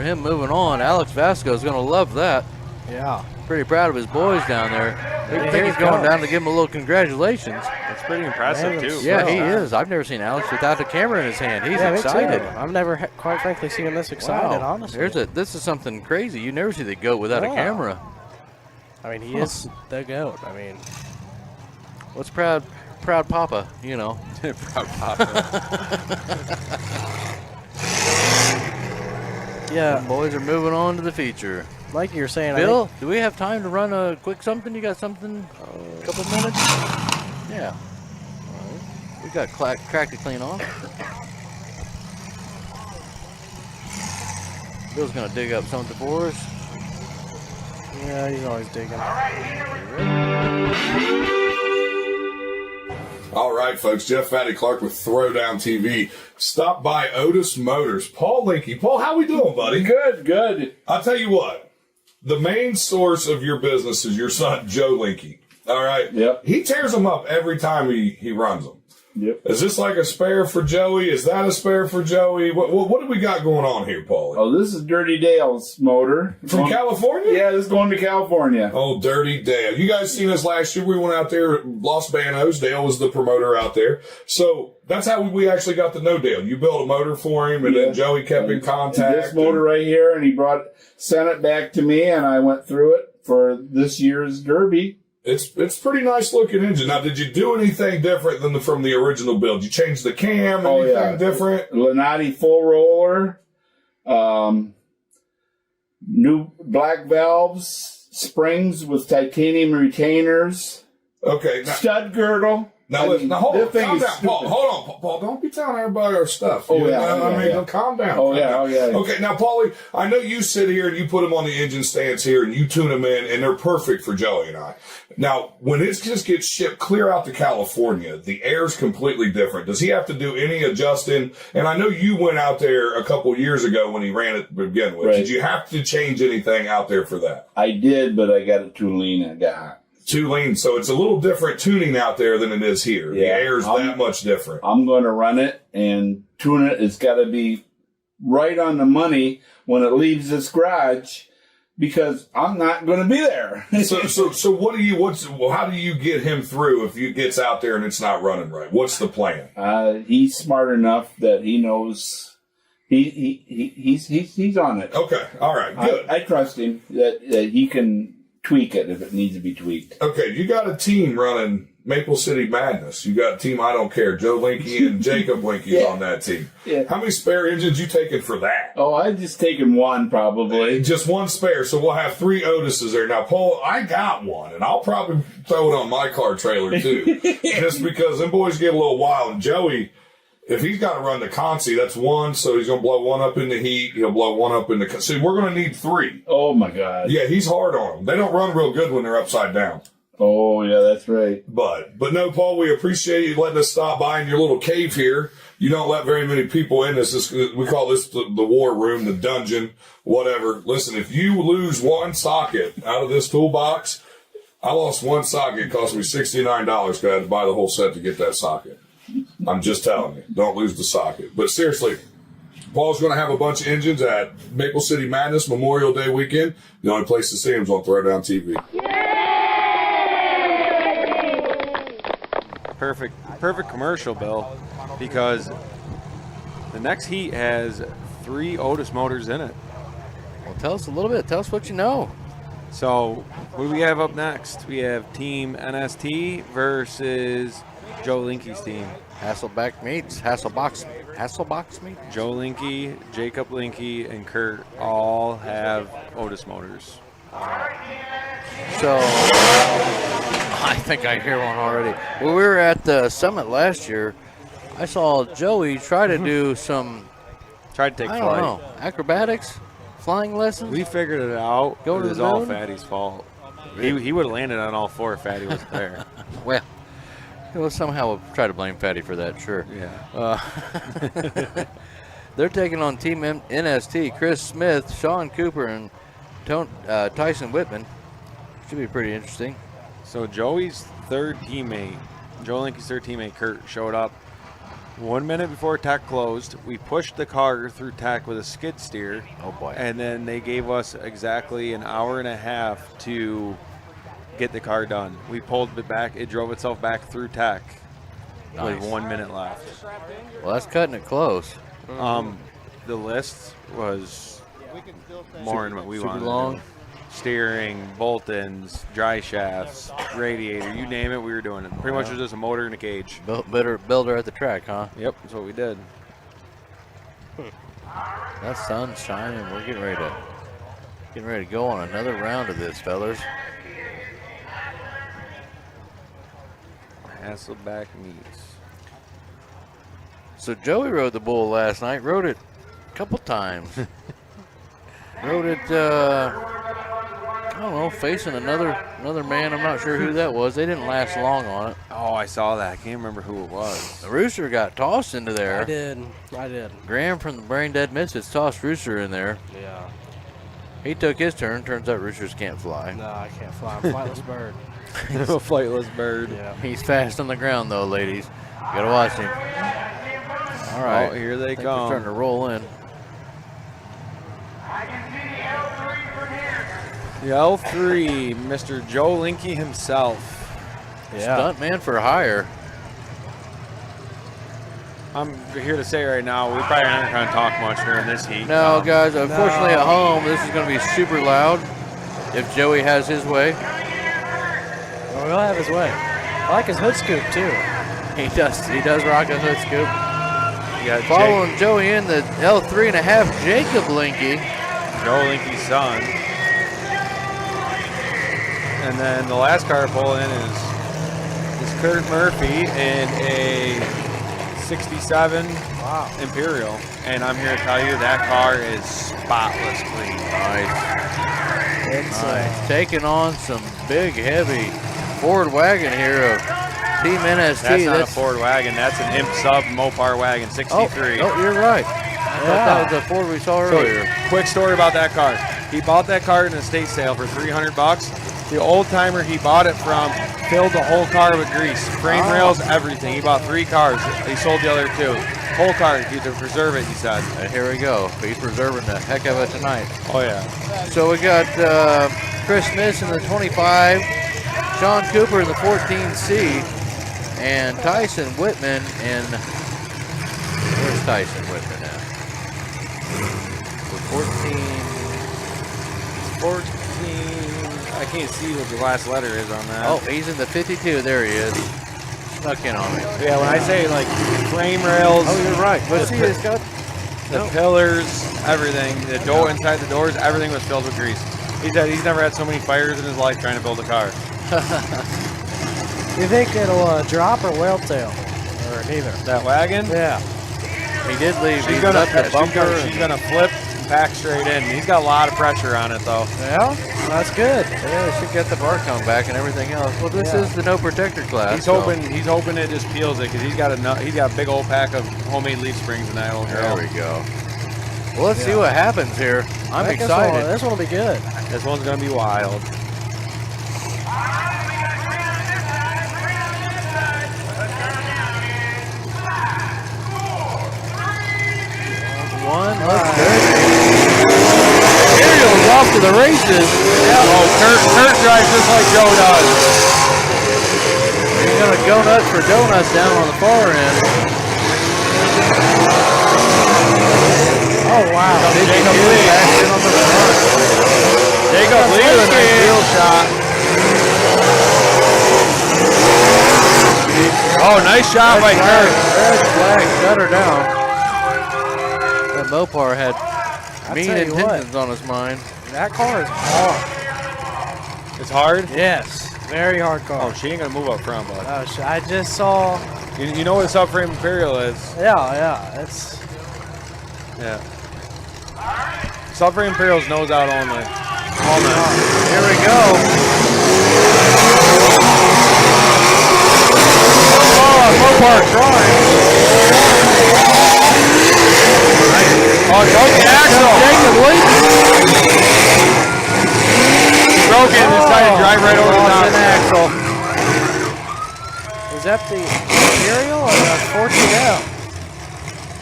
him moving on. Alex Vasco is going to love that. Yeah. Pretty proud of his boys down there. I think he's going down to give him a little congratulations. That's pretty impressive, too. Yeah, he is. I've never seen Alex without a camera in his hand. He's excited. I've never, quite frankly, seen him this excited, Wow. honestly. This is something crazy. You never see the goat without a camera. I mean, he is the GOAT. I mean, what's proud Papa, you know. Proud Papa. Yeah. The boys are moving on to the feature. Like you were saying, Bill, do we have time to run a quick something? You got something? A couple minutes? Yeah. All right. We got crack to clean off. Bill's going to dig up something for us. Yeah, he's always digging. All right, folks. Jeff Fatty Clark with Throwdown TV. Stop by Otis Motors. Paul Linky. Paul, how we doing, buddy? Good. I'll tell you what. The main source of your business is your son, Joe Linky. All right? Yep. He tears them up every time he runs them. Yep. Is this like a spare for Joey? Is that a spare for Joey? What do we got going on here, Paulie? Oh, this is Dirty Dale's motor. From California? Yeah, this is going to California. Oh, Dirty Dale. You guys seen us last year. We went out there, Los Banos. Dale was the promoter out there. So that's how we actually got to know Dale. You built a motor for him, and then Joey kept in contact. This motor right here, and he sent it back to me, and I went through it for this year's Derby. It's pretty nice looking engine. Now, did you do anything different than from the original build? You changed the cam, anything different? Lanati full roller, new black valves, springs with titanium retainers. Okay. Stud girdle. Now, hold on. Calm down, Paul. Hold on, Paul. Don't be telling everybody our stuff. Oh, yeah. Calm down. Oh, yeah. Okay, now, Paulie, I know you sit here and you put them on the engine stands here and you tune them in, and they're perfect for Joey and I. Now, when it just gets shipped clear out to California, the air's completely different. Does he have to do any adjusting? And I know you went out there a couple years ago when he ran it to begin with. Right. Did you have to change anything out there for that? I did, but I got it too lean. I got hot. Too lean. So it's a little different tuning out there than it is here. The air's that much different. I'm going to run it and tune it. It's got to be right on the money when it leaves this garage because I'm not going to be there. So how do you get him through if he gets out there and it's not running right? What's the plan? He's smart enough that he knows he's on it. Okay. All right. Good. I trust him that he can tweak it if it needs to be tweaked. Okay, you got a team running Maple City Madness. You got a team I don't care. Joe Linky and Jacob Linky on that team. Yeah. How many spare engines you taking for that? Oh, I just taken one probably. Just one spare, so we'll have 3 Otises there. Now, Paul, I got one, and I'll probably throw it on my car trailer too, just because them boys get a little wild. And Joey, if he's got to run the Consi, that's one, so he's going to blow one up in the heat. He'll blow one up in the... See, we're going to need 3. Oh, my God. Yeah, he's hard on them. They don't run real good when they're upside down. Oh, yeah, that's right. But no, Paul, we appreciate you letting us stop by in your little cave here. You don't let very many people in this. We call this the war room, the dungeon, whatever. Listen, if you lose one socket out of this toolbox, I lost one socket. It cost me $69 because I had to buy the whole set to get that socket. I'm just telling you, don't lose the socket. But seriously, Paul's going to have a bunch of engines at Maple City Madness Memorial Day weekend. The only place to see him is on Throwdown TV. Perfect commercial, Bill, because the next heat has 3 Otis motors in it. Well, tell us a little bit. Tell us what you know. So, what do we have up next? We have Team NST versus Joe Linky's team. Hasselbox meets. Joe Linky, Jacob Linky, and Kurt all have Otis motors. So, I think I hear one already. When we were at the summit last year, I saw Joey try to do some... Tried to take I flight. don't know, acrobatics, flying lessons. We figured it out. Go to it was the all moon? Fatty's fault. He would have landed on all 4 if Fatty was there. Well, somehow we'll try to blame Fatty for that, sure. Yeah. They're taking on Team NST, Chris Smith, Sean Cooper, and Tyson Whitman. Should be pretty interesting. So Joey's third teammate, Joe Linky's third teammate, Kurt, showed up 1 minute before tech closed. We pushed the car through tech with a skid steer. Oh, boy. And then they gave us exactly an hour and a half to get the car done. We pulled it back. It drove itself back through tech with 1 minute left. Well, that's cutting it close. The list was more than what we wanted. Super long. Steering, bolt-ins, dry shafts, radiator, you name it, we were doing it. Pretty much was just a motor and a cage. Builder at the track, huh? Yep, that's what we did. That sun's shining. We're getting ready to go on another round of this, fellas. Hasselback meets. So Joey rode the bull last night. Rode it a couple times. Rode it, I don't know, facing another man. I'm not sure who that was. They didn't last long on it. Oh, I saw that. I can't remember who it was. The rooster got tossed into there. I did. Graham from the Brain Dead Misfits tossed Rooster in there. Yeah. He took his turn. Turns out roosters can't fly. No, I can't fly. I'm a flightless bird. A flightless bird. Yeah. He's fast on the ground, though, ladies. You gotta watch him. All right. Oh, here they I think come. We're starting to roll in. The L3, Mr. Joe Linky himself. Yeah. Stunt man for hire. I'm here to say right now, we probably aren't going to talk much during this heat. No, guys, unfortunately at home, this is going to be super loud if Joey has his way. Well, he'll have his way. I like his hood scoop, too. He does rock a hood scoop. Following Joey in the L3.5, Jacob Linky. Joe Linky's son. And then the last car to pull in is Kurt Murphy in a 67 Imperial. And I'm here to tell you that car is spotless clean. Nice. It's taking on some big, heavy Ford wagon here of Team NST. That's not a Ford wagon. That's an Imp Sub Mopar wagon, 63. Oh, you're right. I thought that was the Ford we saw earlier. So, quick story about that car. He bought that car in an estate sale for $300. The old timer he bought it from filled the whole car with grease, frame rails, everything. He bought 3 cars. He sold the other 2. Whole car to preserve it, he said. And here we go. He's preserving the heck of it tonight. Oh yeah. So we got Chris Smith in the 25, Sean Cooper in the 14C, and Tyson Whitman in. Where's Tyson Whitman at? The 14. I can't see what the last letter is on that. Oh, he's in the 52. There he is. Snuck in on me. Yeah, when I say like frame rails. Oh, you're right. But see, it's got the pillars, everything, the door inside the doors, everything was filled with grease. He said he's never had so many fires in his life trying to build a car. You think it'll drop or whale tail? Or neither? That wagon? Yeah. He did leave. She's gonna flip and pack straight in. He's got a lot of pressure on it though. Yeah, that's good. Yeah, should get the bar come back and everything else. Well, this is the no protector class. He's hoping it just peels it because he's got a big old pack of homemade leaf springs in that old girl. There we go. Well, let's see what happens here. I'm excited. This one will be good. This one's gonna be wild. One, looks good. Imperial's off to the races. Oh, Kurt drives just like Joe does. He's gonna go nuts for donuts down on the far end. Oh wow! Jacob Lee back in on the front. Jacob Lee with a nice wheel shot. Oh, nice shot by Kurt. Red flag, shut her down. That Mopar had mean intentions on his mind. That car is hard. It's hard? Yes, very hard car. Oh, she ain't gonna move up front, bud. Oh, I just saw. You know what a subframe Imperial is? Yeah, it's. Yeah. Subframe Imperial's nose out only. All night. Here we go. Oh, Mopar trying. Oh, broke the axle. Jacob Lee. Broke it and decided to drive right over the top. An axle. Is that the Imperial or the 14L?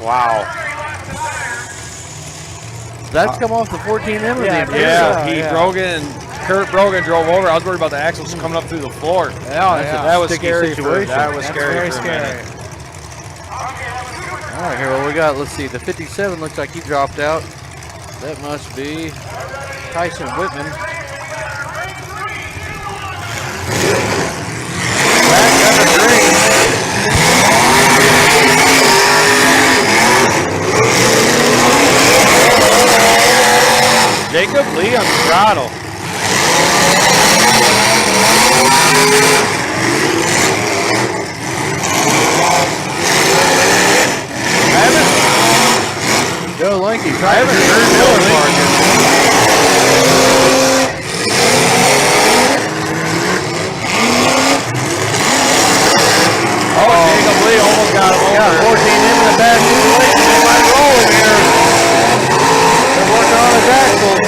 Wow. That's come off the 14M or the Imperial? Yeah, broke it and Kurt broke and drove over. I was worried about the axles coming up through the floor. That was scary. That was scary. Very scary. All right, here, what we got? Let's see. The 57 looks like he dropped out. That must be Tyson Whitman. Back under green. on the throttle. Joe Linky trying to turn Miller market. Oh, Jacob Lee almost got him over. Yeah, 14 into the back. They might roll him here. They're working on his axle.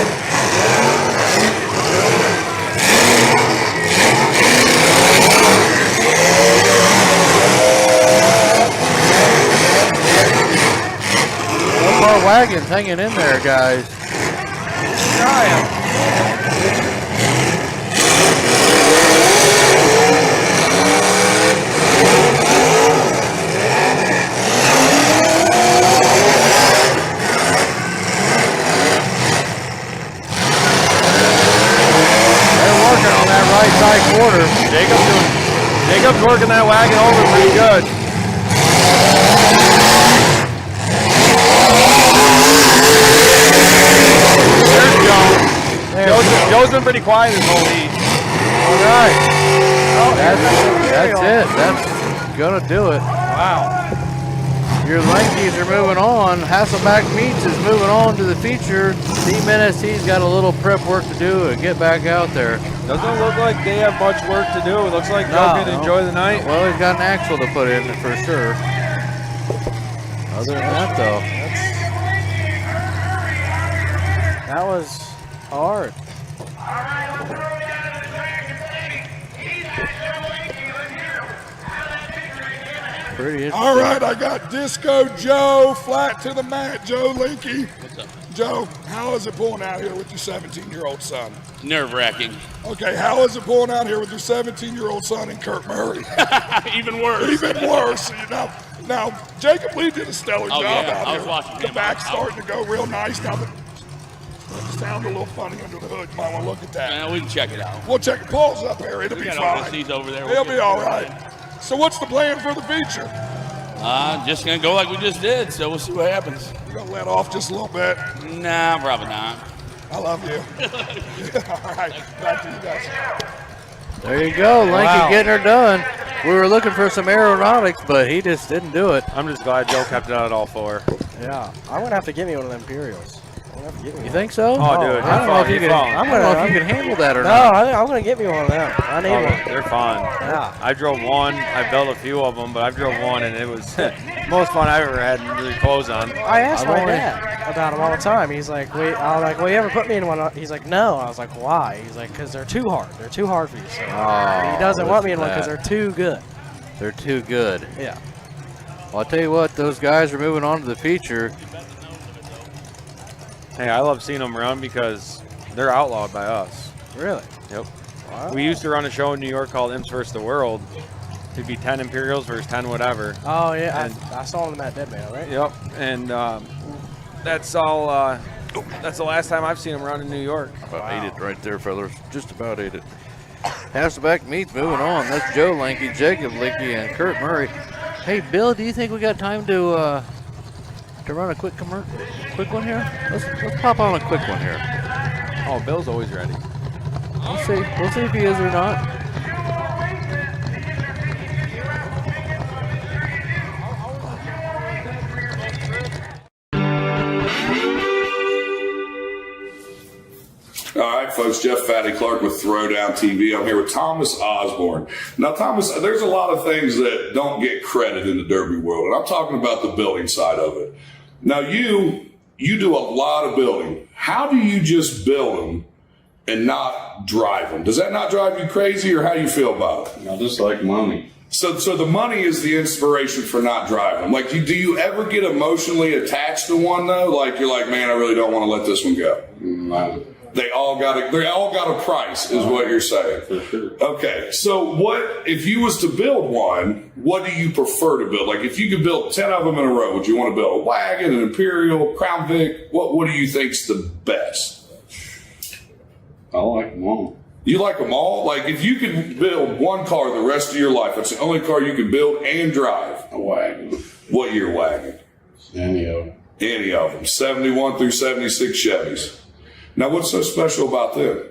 One more wagon's hanging in there, guys. Right side quarter. Jacob's working that wagon over pretty good. There's Joe. Joe's been pretty quiet this whole heat. All right. That's it. That's gonna do it. Wow. Your Lankies are moving on. Hasselback Meats is moving on to the feature. Team NSC's got a little prep work to do and get back out there. Doesn't look like they have much work to do. It looks like Joe can enjoy the night. Well, he's got an axle to put in for sure. Other than that, though, that was hard. Pretty interesting. All right, I got Disco Joe, flat to the mat, Joe Linky. What's up? Joe, how is it pulling out here with your 17-year-old son? Nerve-wracking. Okay, how is it pulling out here with your 17-year-old son and Kurt Murray? Even worse. Even worse. Now, Jacob Lee did a stellar job out I here. was watching The him. back's starting to go real nice. Now, the sound a little funny under the hood. You might want to look at that. We can check it out. We'll check it. Paul's up here. It'll We be got fine. OSCs over there. It'll be all right. So what's the plan for the feature? Just gonna go like we just did, so we'll see what happens. You gonna let off just a little bit? Nah, probably not. I love you. All right, back to you guys. There you go, Linky Wow. getting her done. We were looking for some aeronautics, but he just didn't do it. I'm just glad Joe kept it out all four. Yeah, I'm gonna have to get me one of them Imperials. You think so? Oh, dude, I don't know if you can. I don't know if you can handle that or not. I'm gonna get me one of them. I need one. They're fun. Yeah. I drove one. I built a few of them, but I drove one, and it was most fun I ever had really clothes on. I asked my dad about them all the time. He's like, "Wait," I was like, "Well, you ever put me in one?" He's like, "No." I was like, "Why?" He's like, "Because they're too hard. They're too hard for you." So he doesn't want me in one because they're too good. They're too good. Yeah. Well, I'll tell you what, those guys are moving on to the feature. Hey, I love seeing them run because they're outlawed by us. Really? Yep. Wow. We used to run a show in New York called Imps vs. the World. It'd be 10 Imperials versus 10 whatever. Oh, yeah. And, I saw them at Deadman, right? Yep. And that's all. That's the last time I've seen them run in New York. About ate it right there, fellas. Just about ate it. Hasselback Meats moving on. That's Joe Linky, Jacob Linky, and Kurt Murray. Hey, Bill, do you think we got time to run a quick one here? Let's pop on a quick one here. Oh, Bill's always ready. We'll see if he is or not. All right, folks, Jeff Fatty Clark with Throwdown TV. I'm here with Thomas Osborne. Now, Thomas, there's a lot of things that don't get credit in the Derby world, and I'm talking about the building side of it. Now, you do a lot of building. How do you just build them and not drive them? Does that not drive you crazy, or how do you feel about it? I just like money. So the money is the inspiration for not driving. Like, do you ever get emotionally attached to one though? Like you're like, man, I really don't want to let this one go. They all got a price, is what you're saying. For sure. Okay, so what if you was to build one? What do you prefer to build? Like, if you could build 10 of them in a row, would you want to build a wagon, an Imperial, Crown Vic? What do you think's the best? I like them all. You like them all? Like, if you could build one car the rest of your life, that's the only car you could build and drive. A wagon. What year wagon? Any of them. Any of them. 71 through 76 Chevys. Now, what's so special about them?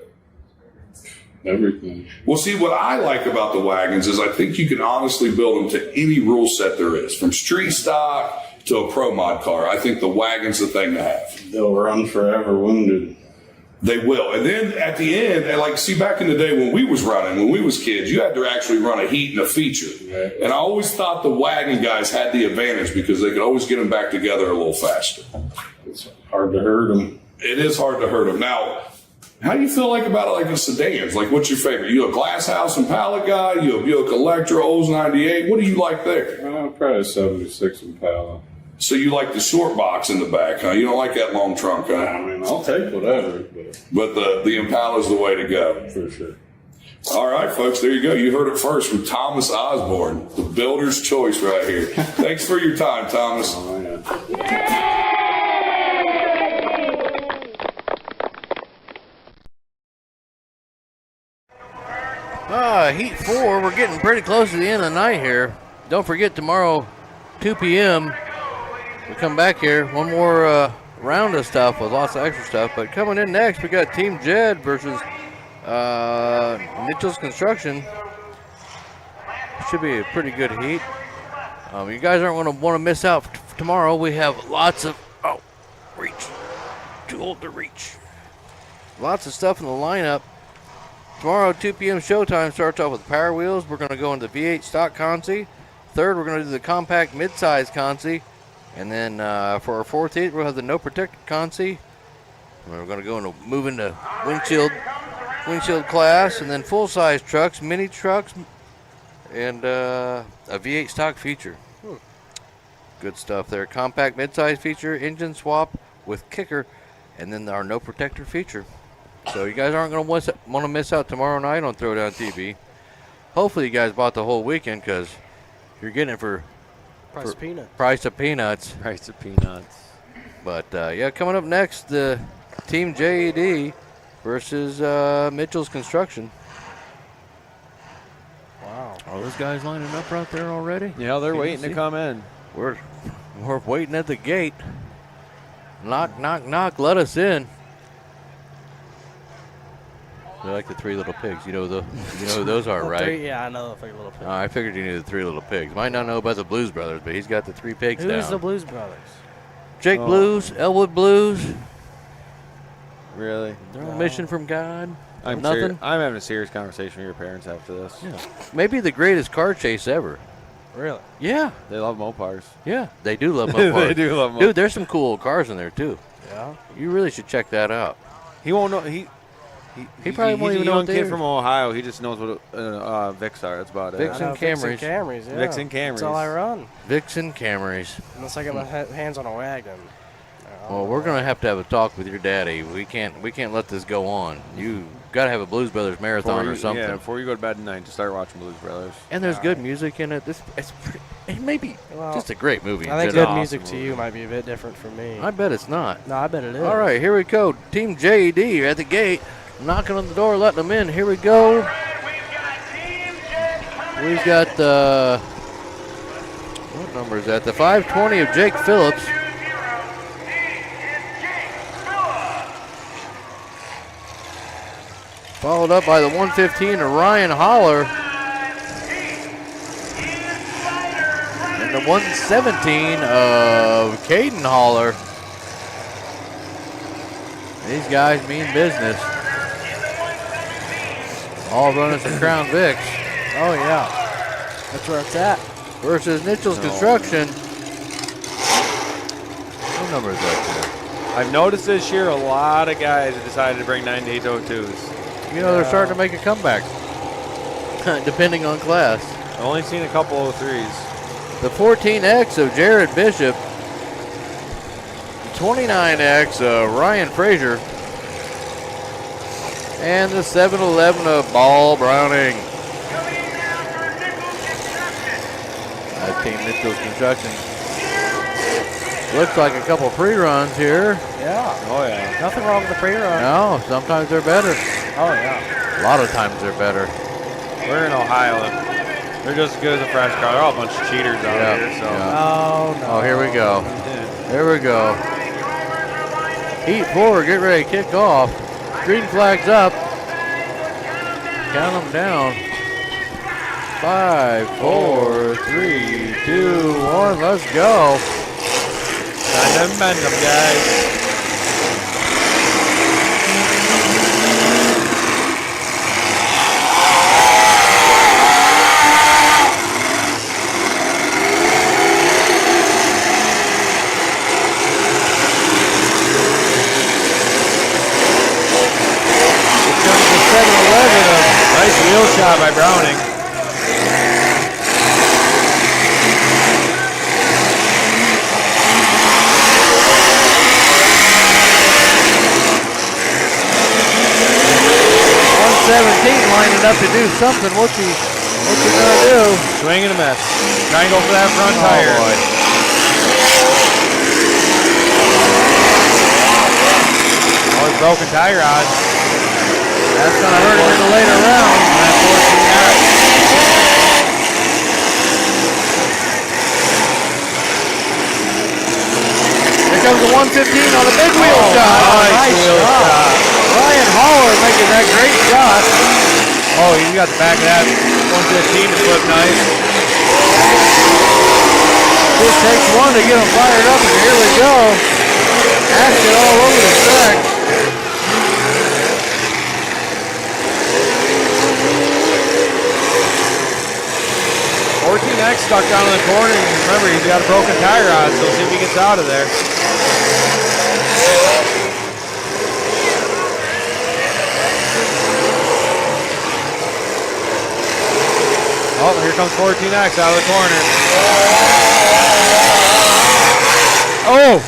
Everything. Well, see, what I like about the wagons is I think you can honestly build them to any rule set there is, from street stock to a pro mod car. I think the wagon's the thing to have. They'll run forever wounded. They will. And then at the end, and like, see, back in the day when we was running, when we was kids, you had to actually run a heat and a feature. Right. And I always thought the wagon guys had the advantage because they could always get them back together a little faster. It's hard to hurt them. It is hard to hurt them. Now, how do you feel like about it, like the sedans? Like, what's your favorite? You a Glass House and Pallet guy? You a Buick Electra, Olds 98? What do you like there? Probably a 76 Impala. So you like the short box in the back, huh? You don't like that long trunk, huh? I mean, I'll take whatever. But the Impala's the way to go. For sure. All right, folks, there you go. You heard it first from Thomas Osborne, the builder's choice right here. Thanks for your time, Thomas. Oh, yeah. Heat 4, we're getting pretty close to the end of the night here. Don't forget, tomorrow, 2 p.m., we come back here. One more round of stuff with lots of extra stuff. But coming in next, we got Team Jed versus Mitchell's Construction. Should be a pretty good heat. You guys aren't going to want to miss out tomorrow. We have lots of, reach. Too old to reach. Lots of stuff in the lineup. Tomorrow, 2 p.m. showtime starts off with Power Wheels. We're going to go into the V8 stock consi. Third, we're going to do the compact mid-size consi. And then for our fourth heat, we'll have the no protected consi. We're going to go move into windshield class, and then full-size trucks, mini trucks, and a V8 stock feature. Good stuff there. Compact mid-size feature, engine swap with kicker, and then our no protector feature. So you guys aren't going to want to miss out tomorrow night on Throwdown TV. Hopefully you guys bought the whole weekend because you're getting it for price of peanuts. Price of peanuts. Price of peanuts. But yeah, coming up next, the Team JED versus Mitchell's Construction. Wow. Are those guys lining up right there already? Yeah, they're waiting to come in. We're waiting at the gate. Knock, knock, knock. Let us in. They're like the Three Little Pigs. You know who those are, right? Yeah, I know the Three Little Pigs. I figured you knew the Three Little Pigs. Might not know about the Blues Brothers, but he's got the three pigs down. Who's the Blues Brothers? Jake Blues, Elwood Blues. Really? They're on a mission from God. I'm having a serious conversation with your parents after this. Yeah. Maybe the greatest car chase ever. Really? Yeah. They love Mopars. Yeah, they do love Mopars. They do love Mopars. Dude, there's some cool cars in there, too. Yeah? You really should check that out. He won't know. He probably won't even know He's a young kid from Ohio. He just knows what Vicks are. That's about it. Vixen Camrys. Camrys, yeah. Vixen Camrys. That's all I run. Vixen Camrys. Unless I get my hands on a wagon. Well, we're gonna have to have a talk with your daddy. We can't let this go on. You gotta have a Blues Brothers marathon or something. Yeah, before you go to bed tonight, just start watching Blues Brothers. And there's good music in it. It may be just a great movie. I think good music to you might be a bit different from me. I bet it's not. No, I bet it is. All right, here we go. Team JED at the gate, knocking on the door, letting them in. Here we go. We've got the what number is that? The 520 of Jake Phillips. Followed up by the 115 of Ryan Holler. And the 117 of Caden Holler. These guys mean business. All running some Crown Vics. Oh, yeah. That's where it's at. Versus Mitchell's Construction. What number is that? I've noticed this year a lot of guys have decided to bring 9802s. You know, they're starting to make a comeback, depending on class. I've only seen a couple of 03s. The 14X of Jared Bishop. The 29X of Ryan Frazier. And the 711 of Ball Browning. Team Mitchell's Construction. Looks like a couple pre-runs here. Yeah. Oh, yeah. Nothing wrong with the pre-run. No, sometimes they're better. Oh, yeah. A lot of times they're better. We're in Ohio. They're just as good as a fresh car. They're all a bunch of cheaters out here. So. Oh, no. Oh, here we go. Here we go. Heat 4, get ready to kick off. Green flag's up. Count them down. 5, 4, 3, 2, 1. Let's go. Time to mend them, guys. Nice wheel shot by Browning. Lining up to do something. What's he gonna do? Swing and a miss. Try and go for that front tire. Boy. Oh, he's broken tire rod. That's gonna hurt him in the later round. Here comes the 115 on the big wheel shot. Nice wheel shot. Ryan Haller making that great shot. Oh, you got the back of that 115 to flip nice. Just takes one to get him fired up, and here we go. Action all over the track. X stuck down in the corner. And remember, he's got a broken tire rod, so we'll see if he gets out of there. Oh, here comes 14X out of the corner. Oh!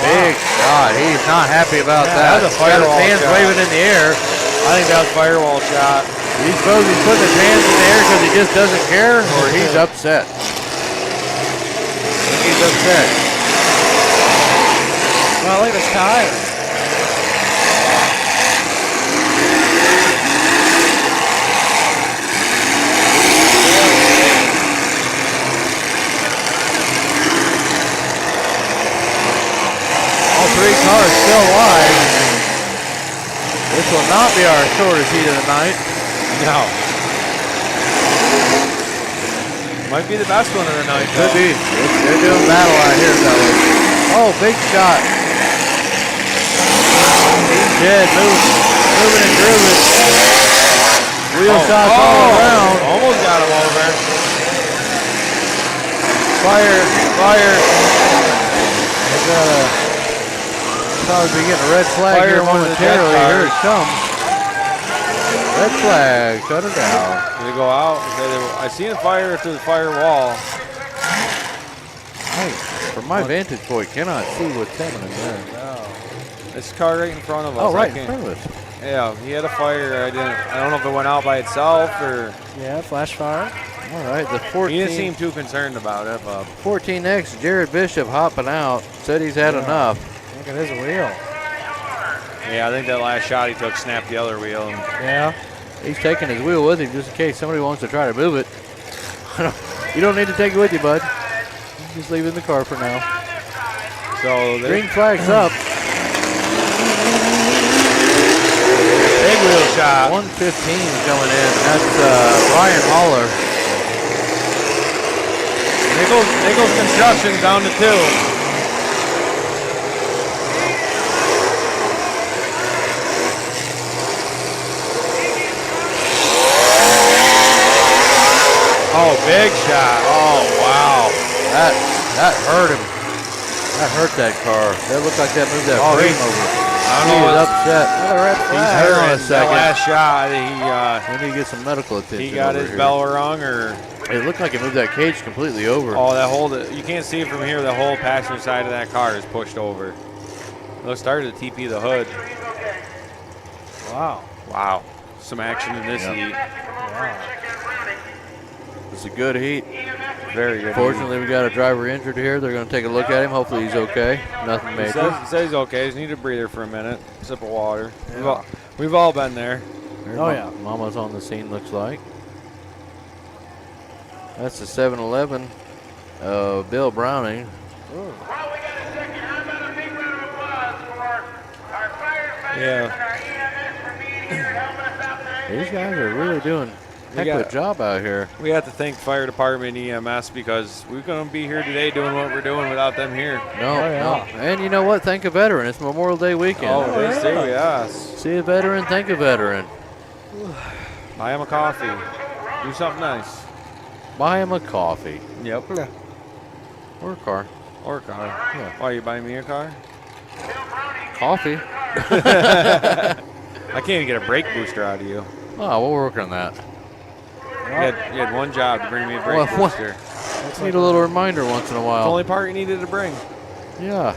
Big shot. He's not happy about that. That's a firewall hands shot. waving in the air. I think that was a firewall shot. He's supposed to be putting his hands in the air because he just doesn't care, or he's upset. I think he's upset. Well, look at his tire. All three cars still alive. This will not be our shortest heat of the night. No. Might be the best one of the night. Could be. They're doing battle out here, fellas. Oh, big shot. He's dead. Moving and grooving. Wheel shots all around. Almost got him over. Fire. They're gonna probably be getting a red flag Fire here one of the dead momentarily. cars. Here it comes. Red flag. Shut it down. Did it go out? I seen a fire through the firewall. Hey, from my vantage point, cannot see what's happening there. No. This car right in front of us. Oh, right in front of us. Yeah, he had a fire. I don't know if it went out by itself or. Yeah, flash fire. All right, the 14. He didn't seem too concerned about it, Bob. 14X, Jared Bishop hopping out. Said he's had enough. Look at his wheel. Yeah, I think that last shot he took snapped the other wheel. Yeah. He's taking his wheel with him just in case somebody wants to try to move it. You don't need to take it with you, bud. Just leave it in the car for now. So green flag's up. Big wheel shot. 115 coming in. That's Ryan Haller. Nichols Construction down to 2. Oh, big shot. Oh, wow. That hurt him. That hurt that car. That looked like that moved that frame over. He was upset. Another red flag. He's hurt on a That second. last shot, We need to get some medical attention. he got over his here. bell rung or. It looked like it moved that cage completely over. Oh, that whole, you can't see it from here. The whole passenger side of that car is pushed over. It started to TP the hood. Wow. Wow. Some action in this heat. Wow. It's a good heat. Very good. Fortunately, we got a driver injured here. They're going to take a look at him. Hopefully he's okay. Nothing He major. says he's okay. Just need a breather for a minute. Sip of water. We've all been there. Oh, yeah. Mama's on the scene, looks like. That's the 7-Eleven. Bill Browning. Yeah. These guys are really doing a heck of a job out here. We have to thank fire department and EMS because we're going to be here today doing what we're doing without them here. No. And you know what? Thank a veteran. It's Memorial Day weekend. Oh, it is too, yes. See a veteran, thank a veteran. Buy him a coffee. Do something nice. Buy him a coffee. Yep. Or a car. Or a car. Yeah. Why, you buying me a car? Coffee. I can't even get a brake booster out of you. Oh, we'll work on that. You had one job to bring me a brake booster. Let's need a little reminder once in a while. It's the only part you needed to bring. Yeah.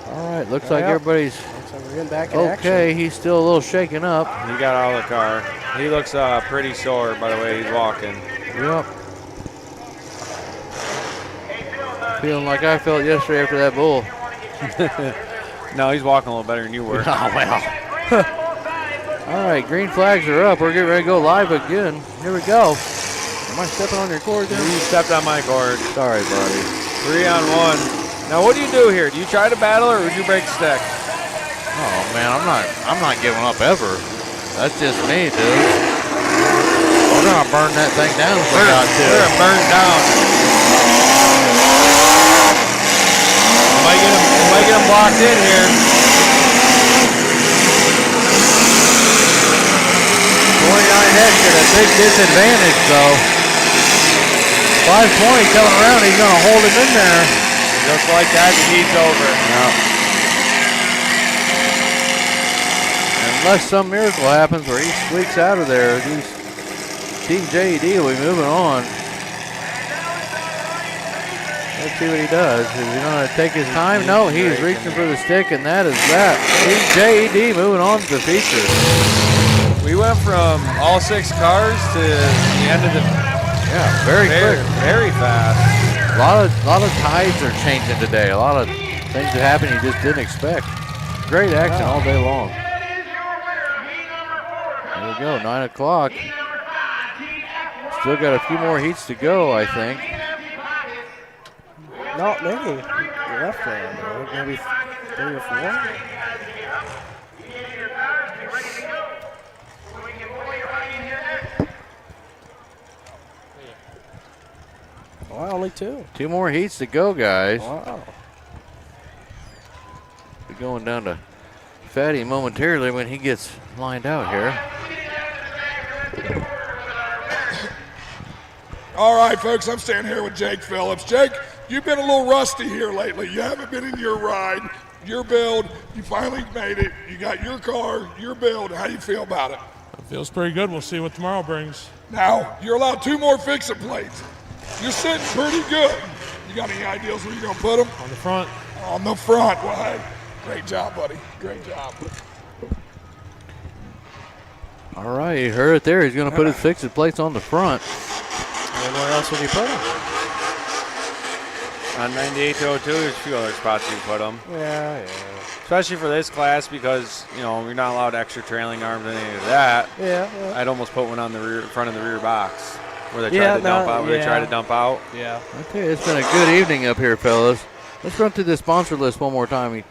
All right, looks like everybody's Looks like we're getting back in action. okay. He's still a little shaken up. He got out of the car. He looks pretty sore by the way he's walking. Yep. Feeling like I felt yesterday after that bull. No, he's walking a little better than you were. Oh, well. All right, green flags are up. We're getting ready to go live again. Here we go. Am I stepping on your cord there? You stepped on my cord. Sorry, buddy. 3-on-1. Now, what do you do here? Do you try to battle or would you break the stick? Oh man, I'm not giving up ever. That's just me, dude. We're gonna burn that thing down if we got to. We're gonna burn it down. Might get him blocked in here. At a big disadvantage, though. 520 coming around. He's going to hold him in there. Just like that, the heat's over. Unless some miracle happens where he squeaks out of there, Team JED will be moving on. Let's see what he does. Is he going to take his time? No, he's reaching for the stick, and that is that. Team JED moving on to the feature. We went from all 6 cars to the end of the. Yeah, very quick, very fast. A lot of tides are changing today. A lot of things that happen you just didn't expect. Great action all day long. There we go, 9 o'clock. Still got a few more heats to go, I think. No, maybe left there. Maybe 3 or 4. Wow, only 2. 2 more heats to go, guys. Wow. We're going down to Fatty momentarily when he gets lined out here. All right, folks, I'm standing here with Jake Phillips. Jake, you've been a little rusty here lately. You haven't been in your ride, your build. You finally made it. You got your car, your build. How do you feel about it? It feels pretty good. We'll see what tomorrow brings. Now, you're allowed 2 more fix-it plates. You're sitting pretty good. You got any ideas where you're going to put them? On the front. On the front. Well, hey, great job, buddy. Great job. All right, you heard it there. He's going to put his fixed plates on the front. And where else would you put them? On 98 to 02, there's a few other spots you can put them. Yeah. Especially for this class because, you know, you're not allowed extra trailing arms and any of that. Yeah. I'd almost put one on the front of the rear box where they try to dump out. Where they try to dump out. Yeah. Okay, it's been a good evening up here, fellas. Let's run through the sponsor list one more time.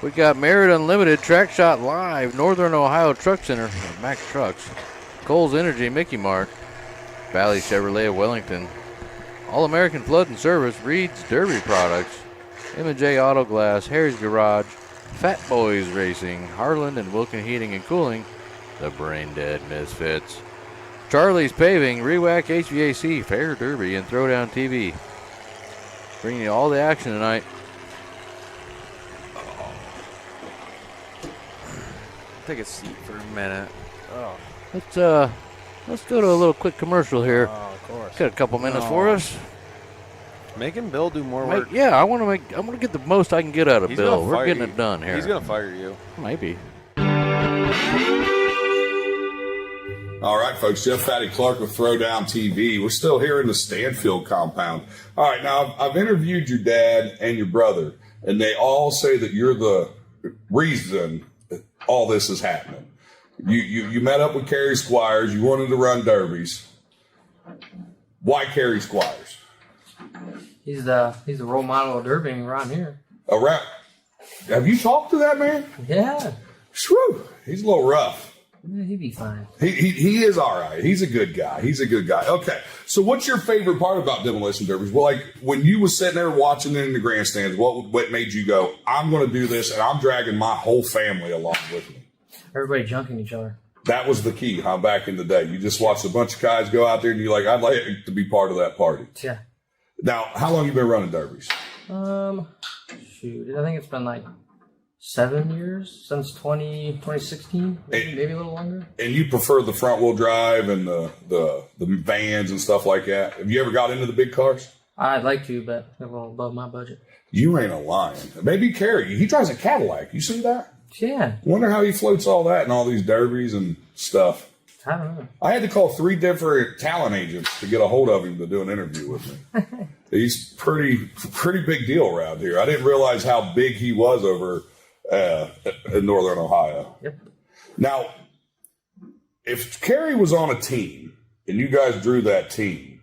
We got Merit Unlimited, Trackshot Live, Northern Ohio Truck Center, Max Trucks, Kohl's Energy, Mickey Mart, Valley Chevrolet of Wellington, All American Flood and Service, Reed's Derby Products, M&J Auto Glass, Harry's Garage, Fat Boys Racing, Harland and Wilkin Heating and Cooling, the Brain Dead Misfits, Charlie's Paving, Rewack HVAC, Fair Derby, and Throwdown TV. Bringing you all the action tonight. Take a seat for a minute. Oh. Let's go to a little quick commercial here. Oh, of course. Got a couple minutes for us. Making Bill do more work. Yeah, I want to get the most I can get out of He's Bill. gonna We're fire getting you. it done here. He's gonna fire you. Maybe. All right, folks. Jeff Fatty Clark with Throwdown TV. We're still here in the Stanfield compound. All right, now I've interviewed your dad and your brother, and they all say that you're the reason that all this is happening. You met up with Kerry Squires. You wanted to run derbies. Why Kerry Squires? He's the role model of derbying around here. Have you talked to that man? Yeah. Shrew, he's a little rough. Yeah, he'd be fine. He is all right. He's a good guy. Okay, so what's your favorite part about demolition derbies? Well, like when you was sitting there watching it in the grandstands, what made you go, I'm going to do this, and I'm dragging my whole family along with me? Everybody junking each other. That was the key, huh? Back in the day, you just watched a bunch of guys go out there, and you're like, I'd like to be part of that party. Yeah. Now, how long you been running derbies? Shoot, I think it's been like 7 years since 2016, maybe a little longer. And you prefer the front wheel drive and the vans and stuff like that? Have you ever got into the big cars? I'd like to, but they're a little above my budget. You ain't a lion. Maybe Kerry. He drives a Cadillac. You see that? Yeah. Wonder how he floats all that and all these derbies and stuff. I don't know. I had to call 3 different talent agents to get a hold of him to do an interview with me. He's pretty big deal around here. I didn't realize how big he was over in Northern Ohio. Yep. Now, if Kerry was on a team and you guys drew that team,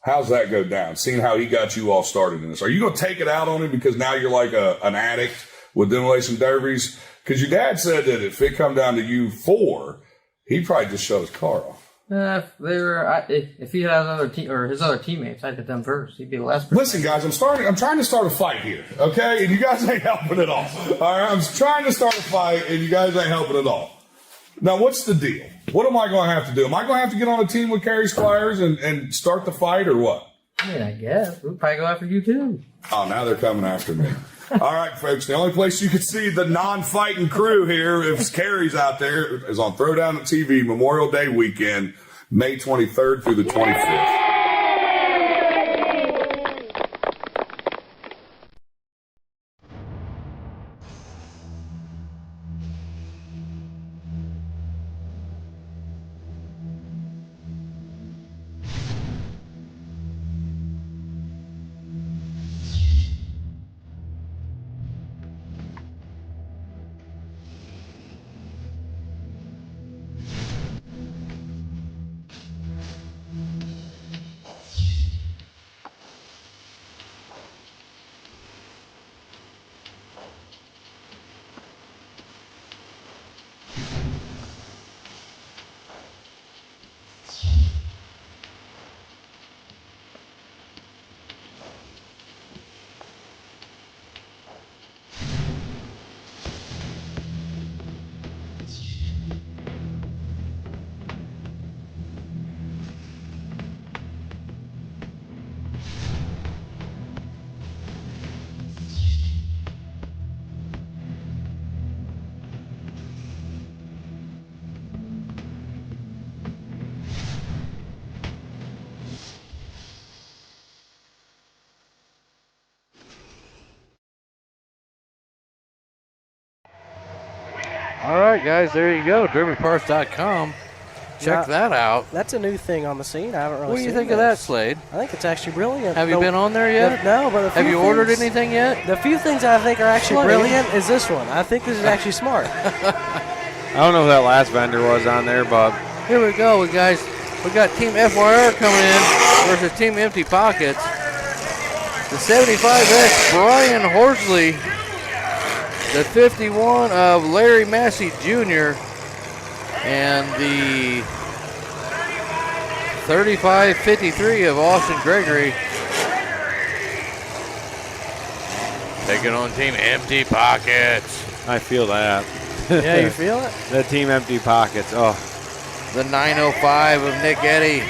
how's that go down? Seeing how he got you all started in this, are you going to take it out on him because now you're like an addict with demolition derbies? Because your dad said that if it come down to you 4, he'd probably just shut his car off. If he had other his other teammates, I'd hit them first. He'd be the last person. Listen, guys, I'm trying to start a fight here, okay? And you guys ain't helping at all. All right, I'm trying to start a fight, and you guys ain't helping at all. Now, what's the deal? What am I going to have to do? Am I going to have to get on a team with Kerry Squires and start the fight, or what? I mean, I guess we'll probably go after you too. Oh, now they're coming after me. All right, folks, the only place you can see the non-fighting crew here, if Kerry's out there, is on Throwdown TV Memorial Day weekend, May 23rd through the 25th. All right, guys, there you go. DerbyParts.com. Check that out. That's a new thing on the scene. I haven't really What do you seen think of that, Slade? I think it's actually brilliant. Have you been on there yet? No, but have you ordered anything yet? The few things I think are actually Slade. brilliant is this one. I think this is actually smart. I don't know who that last vendor was on there, but here we go, guys. We got Team FYR coming in versus Team Empty Pockets. The 75X, Brian Horsley. The 51 of Larry Massey Jr. And the 35-53 of Austin Gregory. Taking on Team Empty Pockets. I feel that. Yeah, you feel it? The Team Empty Pockets. Oh. The 905 of Nick Eddy.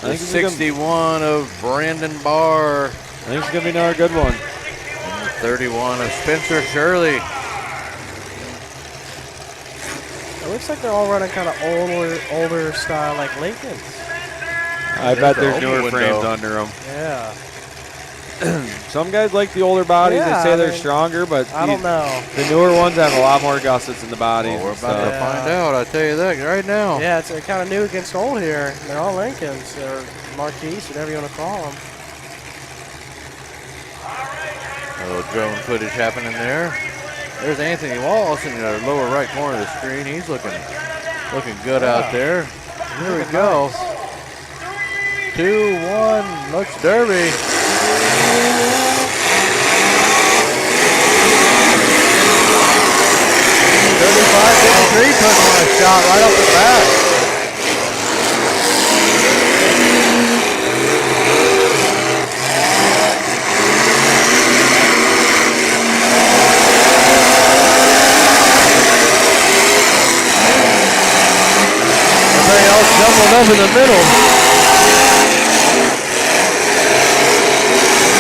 The 61 of Brandon Barr. I think it's going to be another good one. And the 31 of Spencer Shirley. It looks like they're all running kind of older style like Lincolns. I bet there's newer frames under them. Yeah. Some guys like the older bodies. Yeah, they say I they're mean, stronger, but I don't know. The newer ones have a lot more gussets in the bodies. Well, we're about to find out. I tell you that right now. Yeah, it's kind of new against old here. They're all Lincolns or Marquise, whatever you want to call them. A little drone footage happening there. There's Anthony Wallace in the lower right corner of the screen. He's looking Looking good out there. Here we go. 2-1. Let's Derby. 35-53 putting on a shot right off the bat. Everybody else jumbled up in the middle.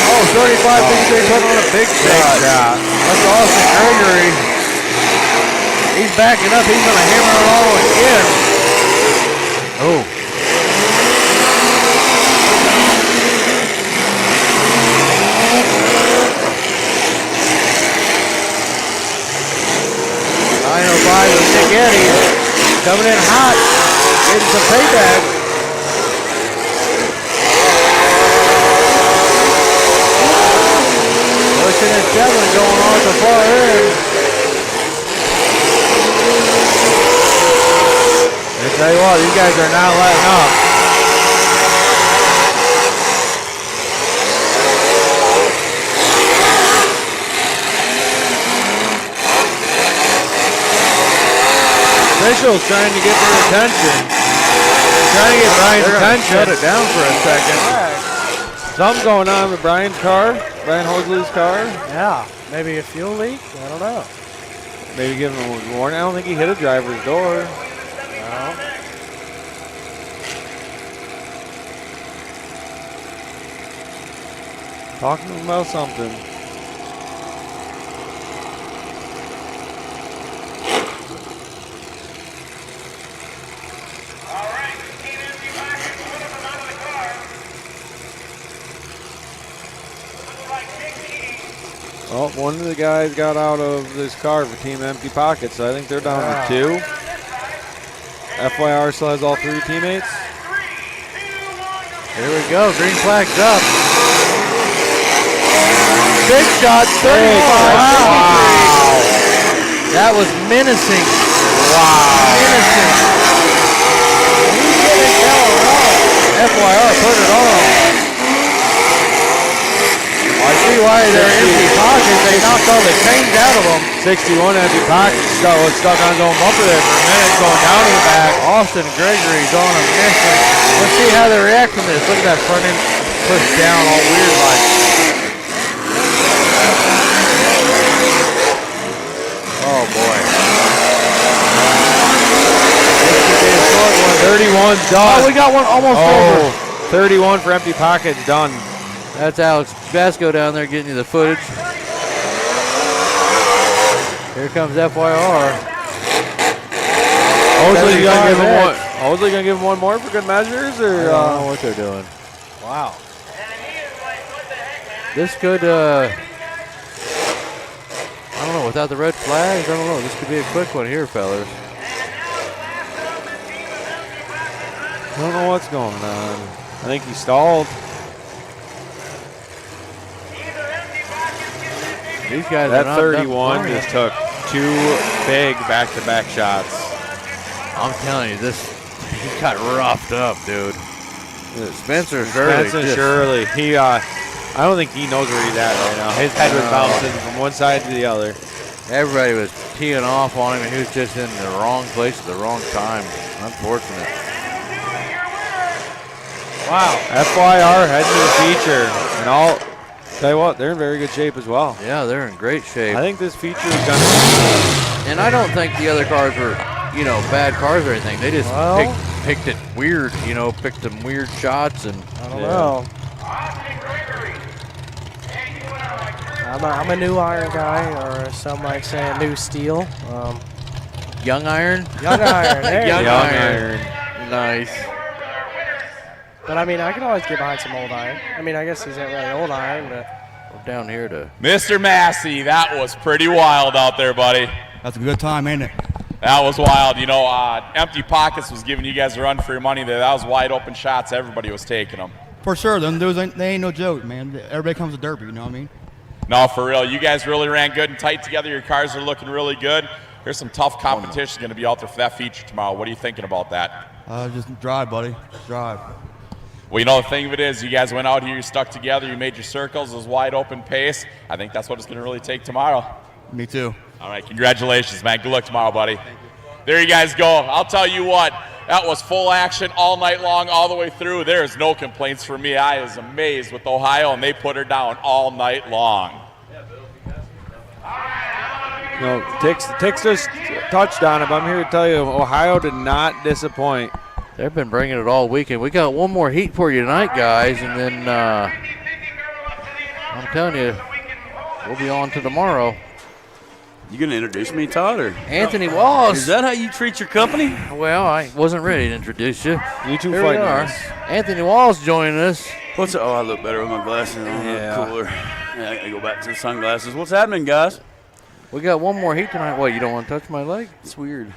Oh, 35-53 putting on a big shot. That's Austin Gregory. He's backing up. He's going to hammer it all again. Oh. .905 with Nick Eddy coming in hot, getting some payback. Pushing and shoving going on at the far end. I tell you what, these guys are not letting up. Officials trying to get their attention. Trying to get Brian's attention. Shut it down for a second. Something's going on with Brian's car. Brian Hosley's car. Yeah, maybe a fuel leak. I don't know. Maybe give him a warning. I don't think he hit a driver's door. No. Talking to him about something. Well, one of the guys got out of this car for Team Empty Pockets, so I think they're down to 2. FYR still has all 3 teammates. Here we go. Green flag's up. Big shot, 35. Wow. That was menacing. Wow. Menacing. FYR put it on. I see why they're empty pockets. They knocked all the chains out of them. 61 empty pockets. Was stuck on his own bumper there for a minute, going down to the back. Austin Gregory's on a mission. Let's see how they react from this. Look at that front end pushed down all weird like. Oh boy. This could be a short one. 31's done. Oh, we got one almost over. 31 for empty pockets done. That's Alex Vasco down there getting you the footage. Here comes FYR. Hosley gonna give him one more for good measures, or I don't know what they're doing. Wow. This could I don't know, without the red flags, I don't know. This could be a quick one here, fellas. I don't know what's going on. I think he stalled. These guys that are not 31 just took 2 big back-to-back shots. I'm telling you, he got roughed up, dude. Spencer Shirley. He, I don't think he knows where he's at right now. His head was bouncing from one side to the other. Everybody was teeing off on him, and he was just in the wrong place at the wrong time. Unfortunate. Wow. FYR heading to the feature, and tell you what, they're in very good shape as well. Yeah, they're in great shape. I think this feature is going to. And I don't think the other cars were, bad cars or anything. They just picked it weird, picked some weird shots and. I don't know. I'm a new iron guy, or some might say a new steel. Young iron. Young iron. Young iron. Nice. But I mean, I can always get behind some old iron. I mean, I guess he's not really old iron, but we're down here to Mr. Massey. That was pretty wild out there, buddy. That's a good time, ain't it? That was wild. Empty Pockets was giving you guys a run for your money there. That was wide open shots. Everybody was taking them. For sure. They ain't no joke, man. Everybody comes to Derby, you know what I mean? No, for real. You guys really ran good and tight together. Your cars are looking really good. There's some tough competition going to be out there for that feature tomorrow. What are you thinking about that? Just drive, buddy. Just drive. Well, you know, the thing of it is, you guys went out here, you stuck together, you made your circles, it was wide open pace. I think that's what it's going to really take tomorrow. Me too. All right, congratulations, man. Good luck tomorrow, buddy. There you guys go. I'll tell you what, that was full action all night long, all the way through. There is no complaints from me. I was amazed with Ohio, and they put her down all night long. You know, Ticks just touched on it, but I'm here to tell you, Ohio did not disappoint. They've been bringing it all weekend. We got one more heat for you tonight, guys, and then I'm telling you, we'll be on to tomorrow. You gonna introduce me, Todd, or Anthony Wallace? Is that how you treat your company? Well, I wasn't ready to introduce you. You two Here we are. Anthony Wallace joining us. What's I look better with my glasses on. Yeah. Cooler. Yeah, I gotta go back to the sunglasses. What's happening, guys? We got one more heat tonight. What, you don't want to touch my leg? It's weird.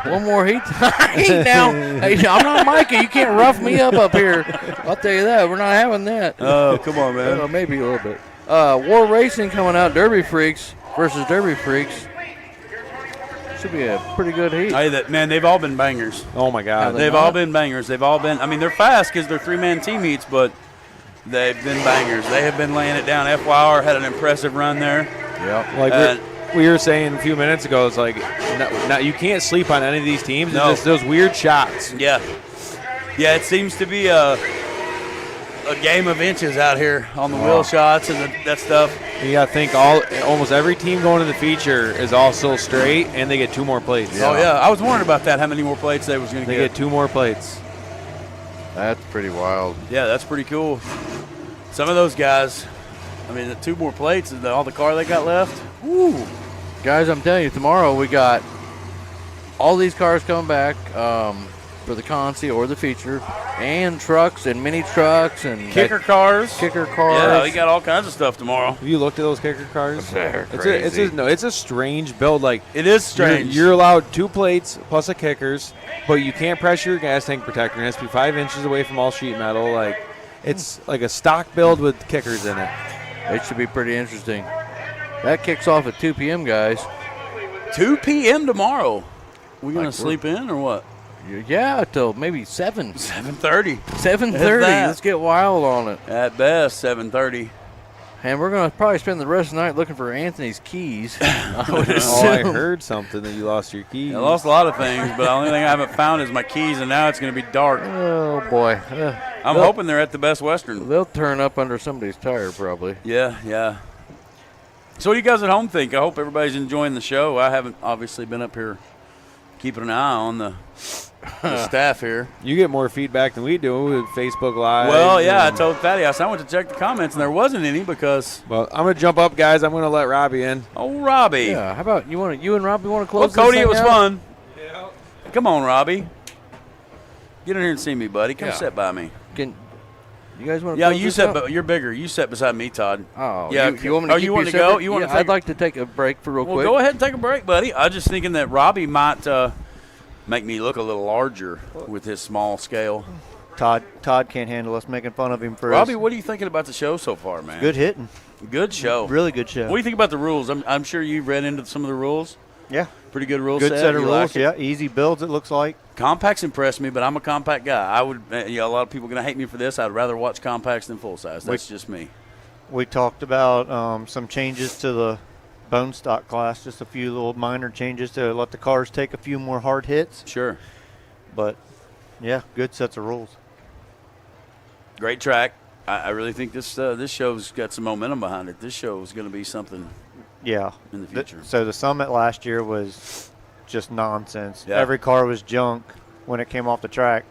One more heat tonight now. Hey, I'm not Micah. You can't rough me up here. I'll tell you that. We're not having that. Oh, come on, man. Well, maybe a little bit. War Racing coming out. Derby Freaks versus Derby Freaks. Should be a pretty good heat. Hey, man, they've all been bangers. Oh, my God. They've all been bangers. They've all been, I mean, they're fast because they're three-man team heats, but they've been bangers. They have been laying it down. FYR had an impressive run there. Yep. Like we were saying a few minutes ago, it's like you can't sleep on any of these teams. No. It's just those weird shots. Yeah. Yeah, it seems to be a game of inches out here on the wheel shots and that stuff. You got to think almost every team going to the feature is all still straight, and they get 2 more plates. Oh, yeah. I was wondering about that, how many more plates they was going to get. They get 2 more plates. That's pretty wild. Yeah, that's pretty cool. Some of those guys, I mean, the 2 more plates and all the car they got left. Woo. Guys, I'm telling you, tomorrow we got all these cars coming back for the Consi or the feature, and trucks and mini trucks and kicker cars. Yeah, we got all kinds of stuff tomorrow. Have you looked at those kicker cars? They're crazy. It's a strange build. Like, it is strange. You're allowed 2 plates plus a kickers, but you can't pressure your gas tank protector. It has to be 5 inches away from all sheet metal. Like, it's like a stock build with kickers in it. It should be pretty interesting. That kicks off at 2 p.m., guys. 2 p.m. tomorrow. We going to sleep in or what? Yeah, till maybe 7. 7:30. 7:30. Let's get wild on it. At best, 7:30. And we're going to probably spend the rest of the night looking for Anthony's keys. I would Oh, I assume. heard something that you lost your keys. I lost a lot of things, but the only thing I haven't found is my keys, and now it's going to be dark. Oh, boy. I'm hoping they're at the Best Western. They'll turn up under somebody's tire, probably. Yeah. So what do you guys at home think? I hope everybody's enjoying the show. I haven't obviously been up here keeping an eye on the staff here. You get more feedback than we do with Facebook Live. Well, yeah, I told Thaddeus I went to check the comments, and there wasn't any because. Well, I'm going to jump up, guys. I'm going to let Robbie in. Oh, Robbie. Yeah, how about you and Robbie want to close Well, Cody, this it was thing out? fun. Yeah. Come on, Robbie. Get in here and see me, buddy. Come Yeah. sit by me. You guys want to? Yeah, close you this sit. out? But you're bigger. You sit beside me, Todd. Oh, yeah. You want me to keep you want you to go? separate? You want to? I'd like to take a break for real quick. Well, go ahead and take a break, buddy. I was just thinking that Robbie might make me look a little larger with his small scale. Todd can't handle us making fun of him for Robbie, his what are you thinking about the show so far, man? good hitting. Good show. Really good show. What do you think about the rules? I'm sure you've read into some of the rules. Yeah. Pretty good rule Good set of You rules. like it? Yeah, easy builds. It looks like. Compacts impress me, but I'm a compact guy. I would. A lot of people are gonna hate me for this. I'd rather watch compacts than full size. That's just me. We talked about some changes to the bone stock class, just a few little minor changes to let the cars take a few more hard hits. Sure. But, yeah, good sets of rules. Great track. I really think this show's got some momentum behind it. This show is going to be something. Yeah. In the future. So the Summit last year was just nonsense. Yeah. Every car was junk when it came off the track.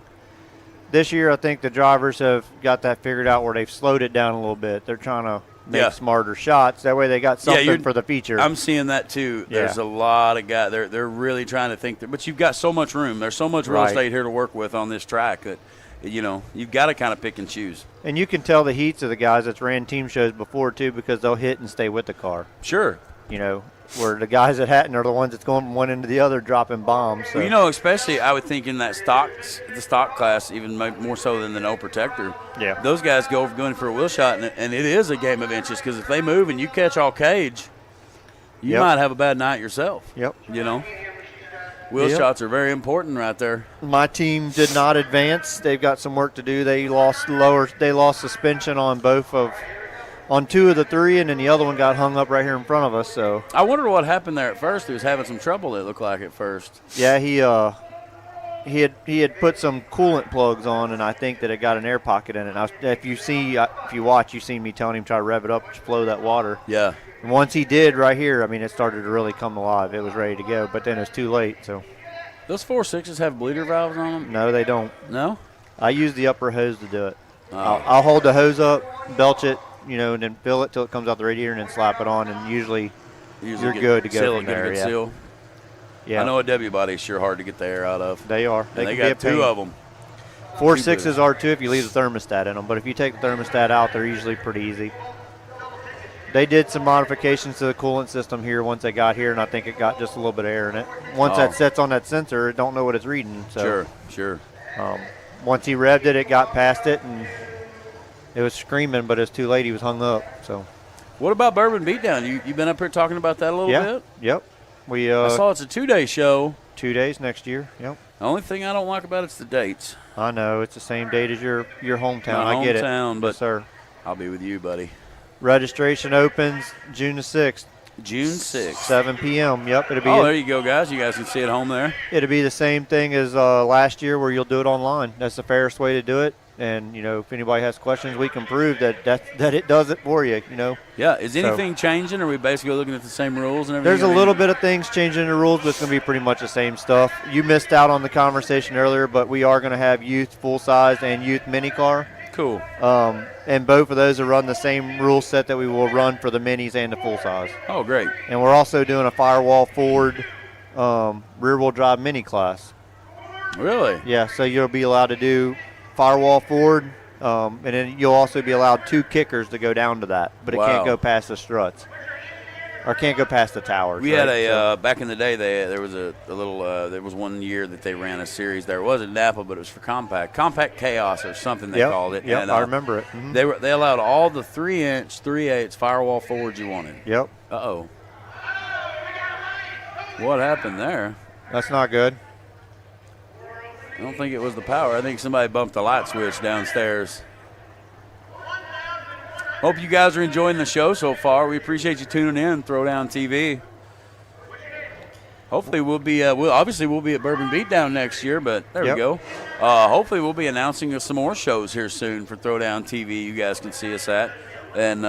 This year, I think the drivers have got that figured out where they've slowed it down a little bit. They're trying to make smarter shots. That way they got something for the feature. I'm seeing that too. There's a lot of guys. They're really trying to think. But you've got so much room. There's so much real estate here to work with on this track that, you've got to kind of pick and choose. And you can tell the heats of the guys that's ran team shows before, too, because they'll hit and stay with the car. Sure. Where the guys that hadn't are the ones that's going from one end to the other dropping bombs. So. Well, especially I would think in that the stock class, even more so than the no protector. Yeah. Those guys going for a wheel shot, and it is a game of inches because if they move and you catch all cage, you might have a bad night yourself. Yep. You know, wheel shots are very important right there. My team did not advance. They've got some work to do. They lost suspension on on 2 of the 3, and then the other one got hung up right here in front of us. So I wonder what happened there at first. He was having some trouble, it looked like, at first. Yeah, he had put some coolant plugs on, and I think that it got an air pocket in it. If you watch, you've seen me telling him try to rev it up to flow that water. Yeah. And once he did right here, I mean, it started to really come alive. It was ready to go, but then it was too late. So those 4.6s have bleeder valves on them? No, they don't. No? I use the upper hose to do it. Oh. I'll hold the hose up, belch it, and then fill it till it comes out the radiator, and then slap it on, and usually you're good to go from there. Get a good seal. Yeah. I know a W body is sure hard to get the air out of. They are. They got 2 of them. 4.6s are too if you leave the thermostat in them, but if you take the thermostat out, they're usually pretty easy. They did some modifications to the coolant system here once they got here, and I think it got just a little bit of air in it. Once that sets on that sensor, it don't know what it's reading. So Sure. Once he revved it, it got past it, and it was screaming, but it's too late. He was hung up. So, what about Bourbon Beatdown? You been up here talking about that a little bit? Yep. I saw it's a 2-day show. 2 days next year. Yep. The only thing I don't like about it's the dates. I know it's the same date as your hometown. My I get it. hometown, but yes, sir. I'll be with you, buddy. Registration opens June the 6th. June 6th. 7 p.m. Yep. It'll be. Oh, there you go, guys. You guys can see it home there. It'll be the same thing as last year, where you'll do it online. That's the fairest way to do it. And if anybody has questions, we can prove that it does it for you. Yeah. Is anything changing? Or are we basically looking at the same rules and everything? There's a little bit of things changing in the rules, but it's going to be pretty much the same stuff. You missed out on the conversation earlier, but we are going to have youth full size and youth mini car. Cool. And both of those will run the same rule set that we will run for the minis and the full size. Oh, great. And we're also doing a Firewall Ford rear wheel drive mini class. Really? Yeah. So you'll be allowed to do Firewall Ford, and then you'll also be allowed 2 kickers to go down to that, but it can't go past the struts, or can't go past the towers. We had back in the day. There was a little. There was one year that they ran a series. There wasn't Napa, but it was for Compact Chaos or something they called it. Yep, and, I remember it. Mm-hmm. They allowed all the 3-inch 3/8 Firewall Fords you wanted. Yep. Uh-oh. What happened there? That's not good. I don't think it was the power. I think somebody bumped the light switch downstairs. Hope you guys are enjoying the show so far. We appreciate you tuning in, Throwdown TV. Hopefully we'll be at Bourbon Beatdown next year, but there we go. Hopefully we'll be announcing some more shows here soon for Throwdown TV you guys can see us at. And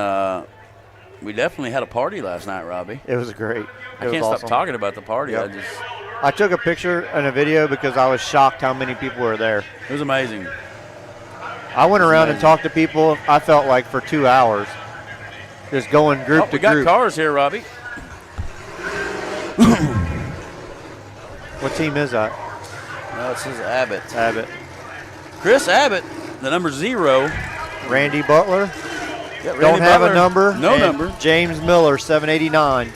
we definitely had a party last night, Robbie. It was great. I can't stop talking about the party. Yep. I took a picture and a video because I was shocked how many people were there. It was amazing. I went around and talked to people, I felt like, for 2 hours. Just going group to we got group. cars here, Robbie. What team is that? No, it says Abbott. Abbott. Chris Abbott, the number 0. Randy Butler. Yeah, Randy Don't have Butler. a number. No and number. James Miller, 789.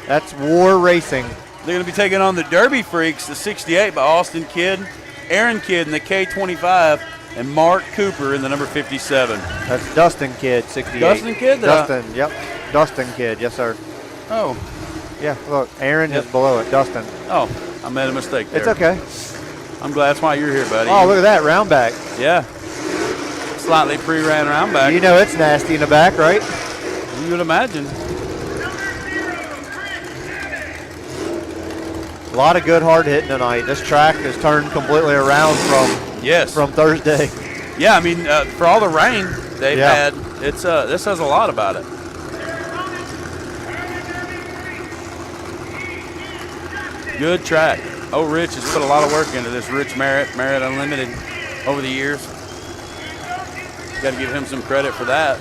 That's War Racing. They're going to be taking on the Derby Freaks, the 68 by Austin Kidd, Aaron Kidd in the K25, and Mark Cooper in the number 57. That's Dustin Kidd, 68. Dustin Kidd? Dustin, yep. Dustin Kidd, yes, sir. Oh. Yeah, look, Aaron is below it, Dustin. Oh, I made a mistake there. It's okay. I'm glad that's why you're here, buddy. Oh, look at that, round back. Yeah. Slightly pre-ran round back. You know it's nasty in the back, right? You would imagine. A lot of good hard hitting tonight. This track has turned completely around from Thursday. Yeah, I mean, for all the rain they've had, it's this says a lot about it. Good track. Oh, Rich has put a lot of work into this. Rich Merritt Unlimited, over the years. Got to give him some credit for that.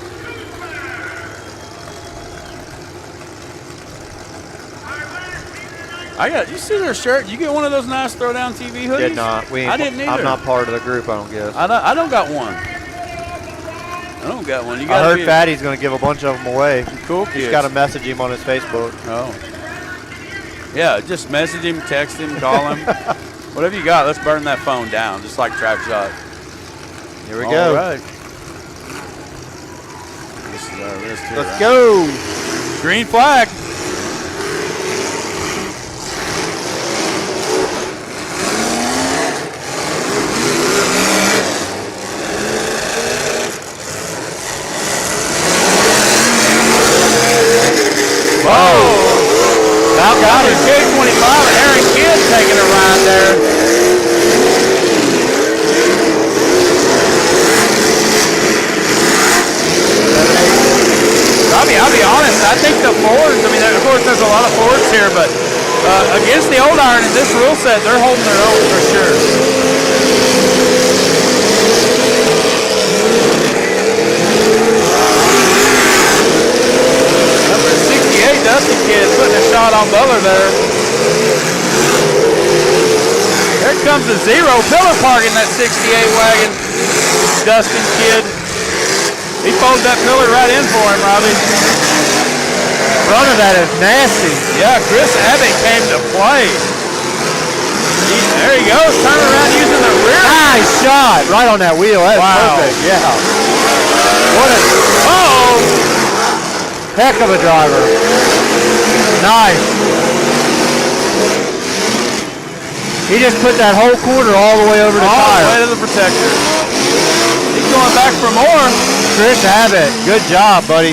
You see their shirt? You get one of those nice Throwdown TV hoodies? Did not. I didn't either. I'm not part of the group, I don't guess. I don't got one. I don't got one. I heard Fatty's going to give a bunch of them away. Cool He's kids. got to message him on his Facebook. Oh. Yeah, just message him, text him, call him. Whatever you got, let's burn that phone down, just like Trackshot. Here we go. All right. This is our list here. Let's go. Green flag. God, there's K25 and Aaron Kidd taking a ride there. I'll be honest, I think the Fords, I mean, of course there's a lot of Fords here, but against the old iron in this rule set, they're holding their own for sure. Number 68, Dusty Kid, putting a shot on Butler there. There comes a zero. Pillar parking that 68 wagon. Dustin Kid. He folded that pillar right in for him, Robbie. Front of that is nasty. Yeah, Chris Abbott came to play. There he goes, turn around using the rear. Nice shot, right on that wheel. That's perfect. Yeah. What a heck of a driver. Nice. He just put that whole quarter all the way over the tire. All the way to the protector. He's going back for more. Chris Abbott, good job, buddy.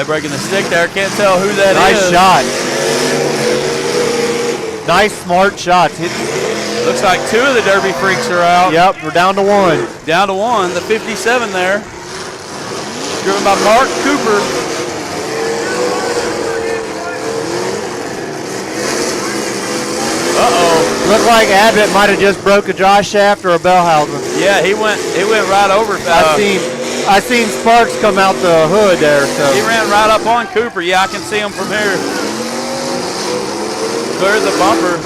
Breaking the stick there. Can't tell who that nice is. Nice shot. Nice, smart shots. Looks like two of the Derby freaks are out. Yep, we're down to one. Down to one. The 57 there. Driven by Mark Cooper. Uh-oh. Looked like Abbott might have just broke a dry shaft or a Bellhausen. Yeah, he went right over. I seen sparks come out the hood there. So he ran right up on Cooper. Yeah, I can see him from here. Cleared the bumper.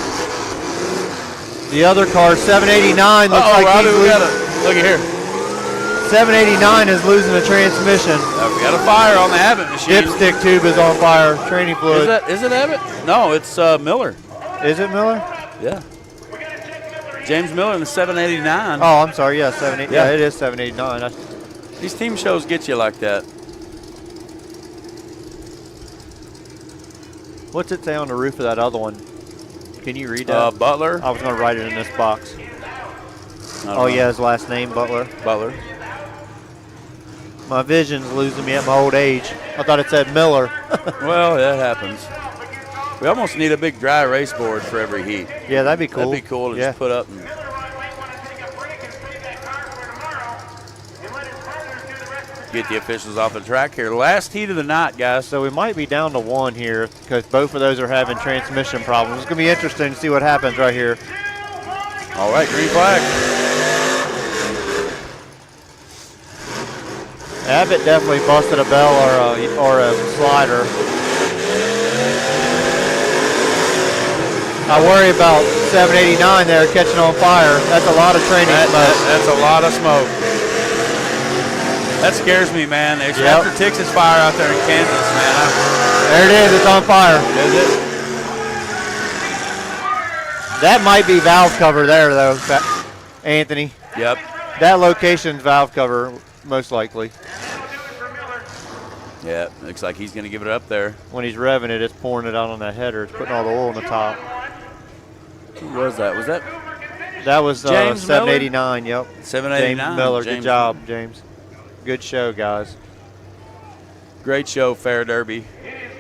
The other car, 789, looks like Robbie, look at here. 789 is losing a transmission. We got a fire on the Abbott machine. Dipstick tube is on fire. Training fluid. Is it Abbott? No, it's Miller. Is it Miller? Yeah. James Miller in the 789. Oh, I'm sorry. Yeah, 789. Yeah, it is 789. These team shows get you like that. What's it say on the roof of that other one? Can you read that? Butler. I was going to write it in this box. Oh, yeah, his last name, Butler. Butler. My vision's losing me at my old age. I thought it said Miller. Well, that happens. We almost need a big dry race board for every heat. Yeah, that'd be cool. That'd be cool to just put up. And get the officials off the track here. Last heat of the night, guys. So we might be down to one here because both of those are having transmission problems. It's going to be interesting to see what happens right here. All right, green flag. Abbott definitely busted a bell or a slider. I worry about 789 there catching on fire. That's a lot of training smoke. That's a lot of smoke. That scares me, man. After Texas fire out there in Kansas, man. There it is. It's on fire. Is it? That might be valve cover there, though, Anthony. Yep. That location's valve cover, most likely. Yeah, looks like he's going to give it up there. When he's revving it, it's pouring it out on that header. It's putting all the oil on the top. Who was that? Was that? That was James 789, Miller? Yep. 789. James Miller, James. good job, James. Good show, guys. Great show, Fair Derby.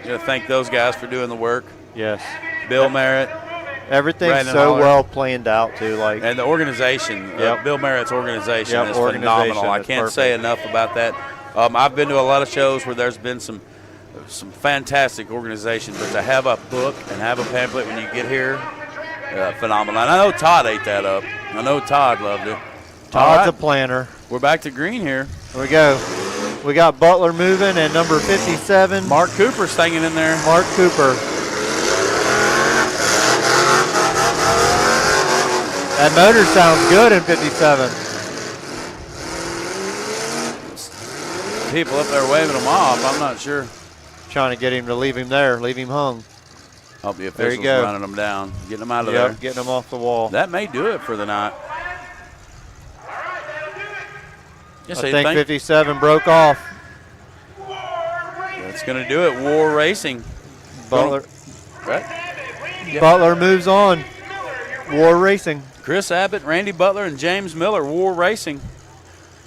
Got to thank those guys for doing the work. Yes. Bill Merritt. Everything's Brandon so Holler. well planned out, too. And the organization, Bill Merritt's organization is organization phenomenal. I is can't perfect. say enough about that. I've been to a lot of shows where there's been some fantastic organization, but to have a book and have a pamphlet when you get here, phenomenal. And I know Todd ate that up. I know Todd loved it. Todd's a planner. We're back to green here. Here we go. We got Butler moving and number 57. Mark Cooper's hanging in there. Mark Cooper. That motor sounds good in 57. People up there waving them off. I'm not sure. Trying to get him to leave him there, leave him hung. Hope the There you officials go. running them down, getting them out of there. Getting them off the wall. That may do it for the night. I think 57 broke off. That's going to do it. War Racing. Butler. Right? Yep. Butler moves on. War Racing. Chris Abbott, Randy Butler, and James Miller. War Racing.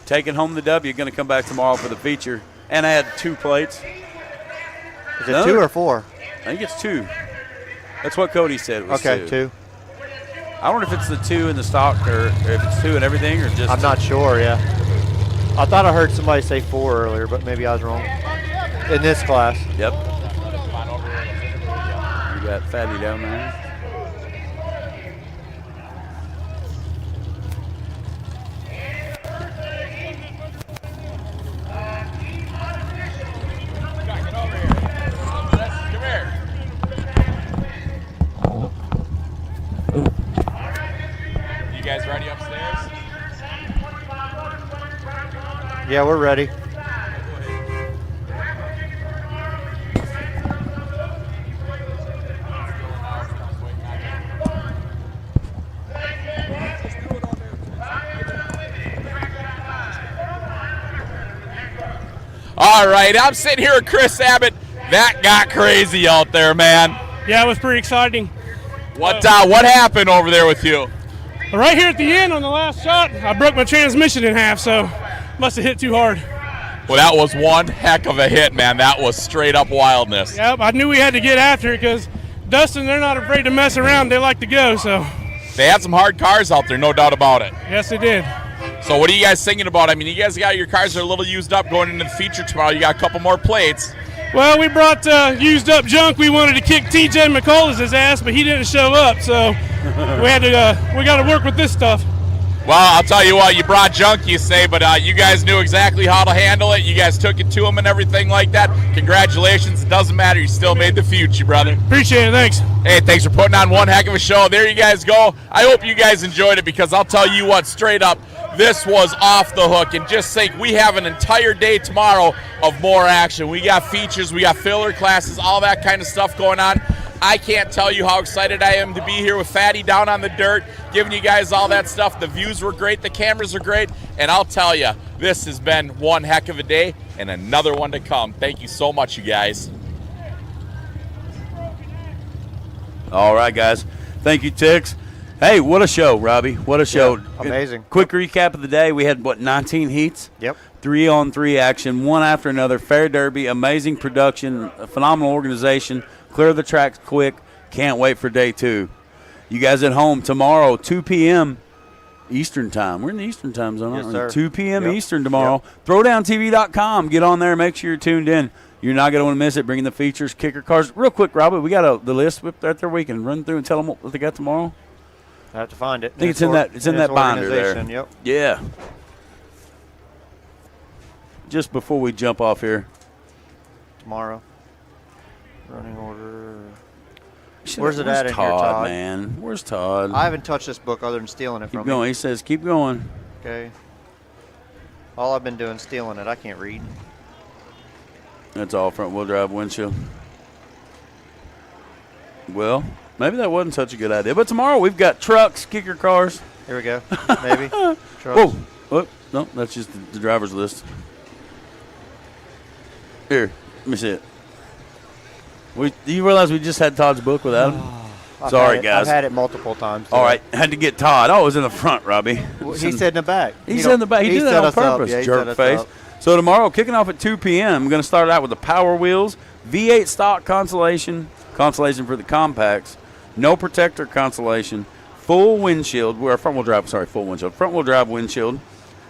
Taking home the W. Going to come back tomorrow for the feature and add 2 plates. Is it 2 or 4? I think it's 2. That's what Cody said it was Okay, 2. I wonder if it's the 2 in the stock or if it's 2 and everything or just. I'm not sure, yeah. I thought I heard somebody say 4 earlier, but maybe I was wrong. In this class. Yep. You got Fatty down there. You guys ready upstairs? Yeah, we're ready. All right, I'm sitting here with Chris Abbott. That got crazy out there, man. Yeah, it was pretty exciting. What happened over there with you? Right here at the end on the last shot, I broke my transmission in half, so must have hit too hard. Well, that was one heck of a hit, man. That was straight up wildness. Yep, I knew we had to get after it because Dustin, they're not afraid to mess around. They like to go, so. They had some hard cars out there, no doubt about it. Yes, they did. So what are you guys thinking about? I mean, you guys got your cars are a little used up going into the feature tomorrow. You got a couple more plates. Well, we brought used up junk. We wanted to kick TJ McCullough's ass, but he didn't show up, so we got to work with this stuff. Well, I'll tell you what, you brought junk, you say, but you guys knew exactly how to handle it. You guys took it to him and everything like that. Congratulations. It doesn't matter. You still made the future, brother. Appreciate it. Thanks. Hey, thanks for putting on one heck of a show. There you guys go. I hope you guys enjoyed it because I'll tell you what, straight up, this was off the hook. And just think, we have an entire day tomorrow of more action. We got features, we got filler classes, all that kind of stuff going on. I can't tell you how excited I am to be here with Fatty down on the dirt, giving you guys all that stuff. The views were great, the cameras are great, and I'll tell you, this has been one heck of a day and another one to come. Thank you so much, you guys. All right, guys. Thank you, Tix. Hey, what a show, Robbie. What a show. Yeah, amazing. Quick recap of the day. We had, 19 heats? Yep. 3-on-3 action, one after another. Fair Derby, amazing production, a phenomenal organization. Clear the tracks quick. Can't wait for day 2. You guys at home tomorrow, 2 p.m. Eastern time. We're in the Eastern time zone, aren't we? Sir. 2 p.m. Eastern tomorrow. Yep. ThrowdownTV.com. Get on there. Make sure you're tuned in. You're not going to want to miss it. Bringing the features, kicker cars. Real quick, Robert, we got the list right there. We can run through and tell them what they got tomorrow. I have to find it. I think it's in that binder there. Yep. Yeah. Just before we jump off here. Tomorrow. Running order. Where's it at in here, Todd? Man? Where's Todd? I haven't touched this book other than stealing it from him. Keep going. He says, keep going. Okay. All I've been doing is stealing it. I can't read. That's all front-wheel drive windshield. Well, maybe that wasn't such a good idea. But tomorrow we've got trucks, kicker cars. Here we go. Maybe. Trucks. Whoa. No, that's just the driver's list. Here, let me see it. Do you realize we just had Todd's book without him? Sorry, guys. I've had it multiple times. All right, had to get Todd. Oh, it was in the front, Robbie. He said in the back. He said in the back. He did that on purpose, jerk face. So tomorrow, kicking off at 2 p.m., I'm going to start out with the Power Wheels, V8 stock consolation for the compacts, no protector consolation, full windshield. We're front-wheel drive. Sorry, full windshield. Front-wheel drive windshield.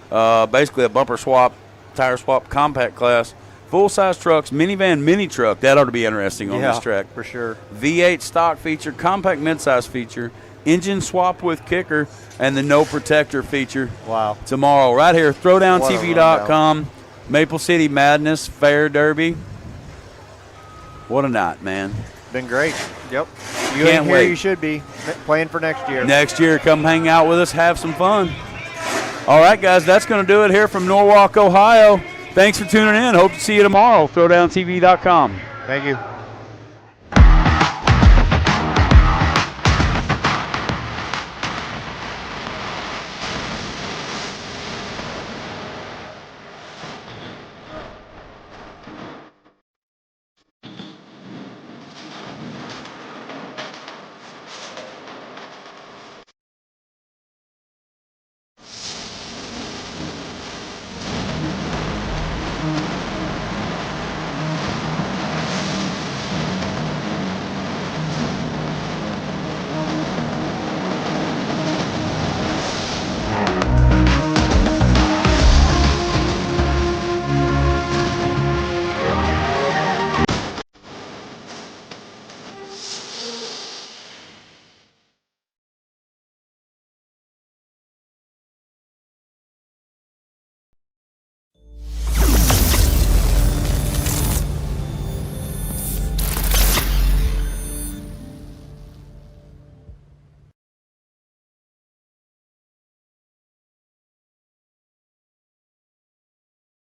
Basically a bumper swap, tire swap, compact class. Full-size trucks, minivan, mini truck. That ought to be interesting on this track. For sure. V8 stock feature, compact midsize feature, engine swap with kicker, and the no protector feature. Wow. Tomorrow, right here, throwdowntv.com, Maple City Madness, Fair Derby. What a night, man. Been great. Yep. You Can't ain't here, wait. you should be playing for next year. Next year, come hang out with us, have some fun. All right, guys, that's going to do it here from Norwalk, Ohio. Thanks for tuning in. Hope to see you tomorrow. ThrowdownTV.com. Thank you.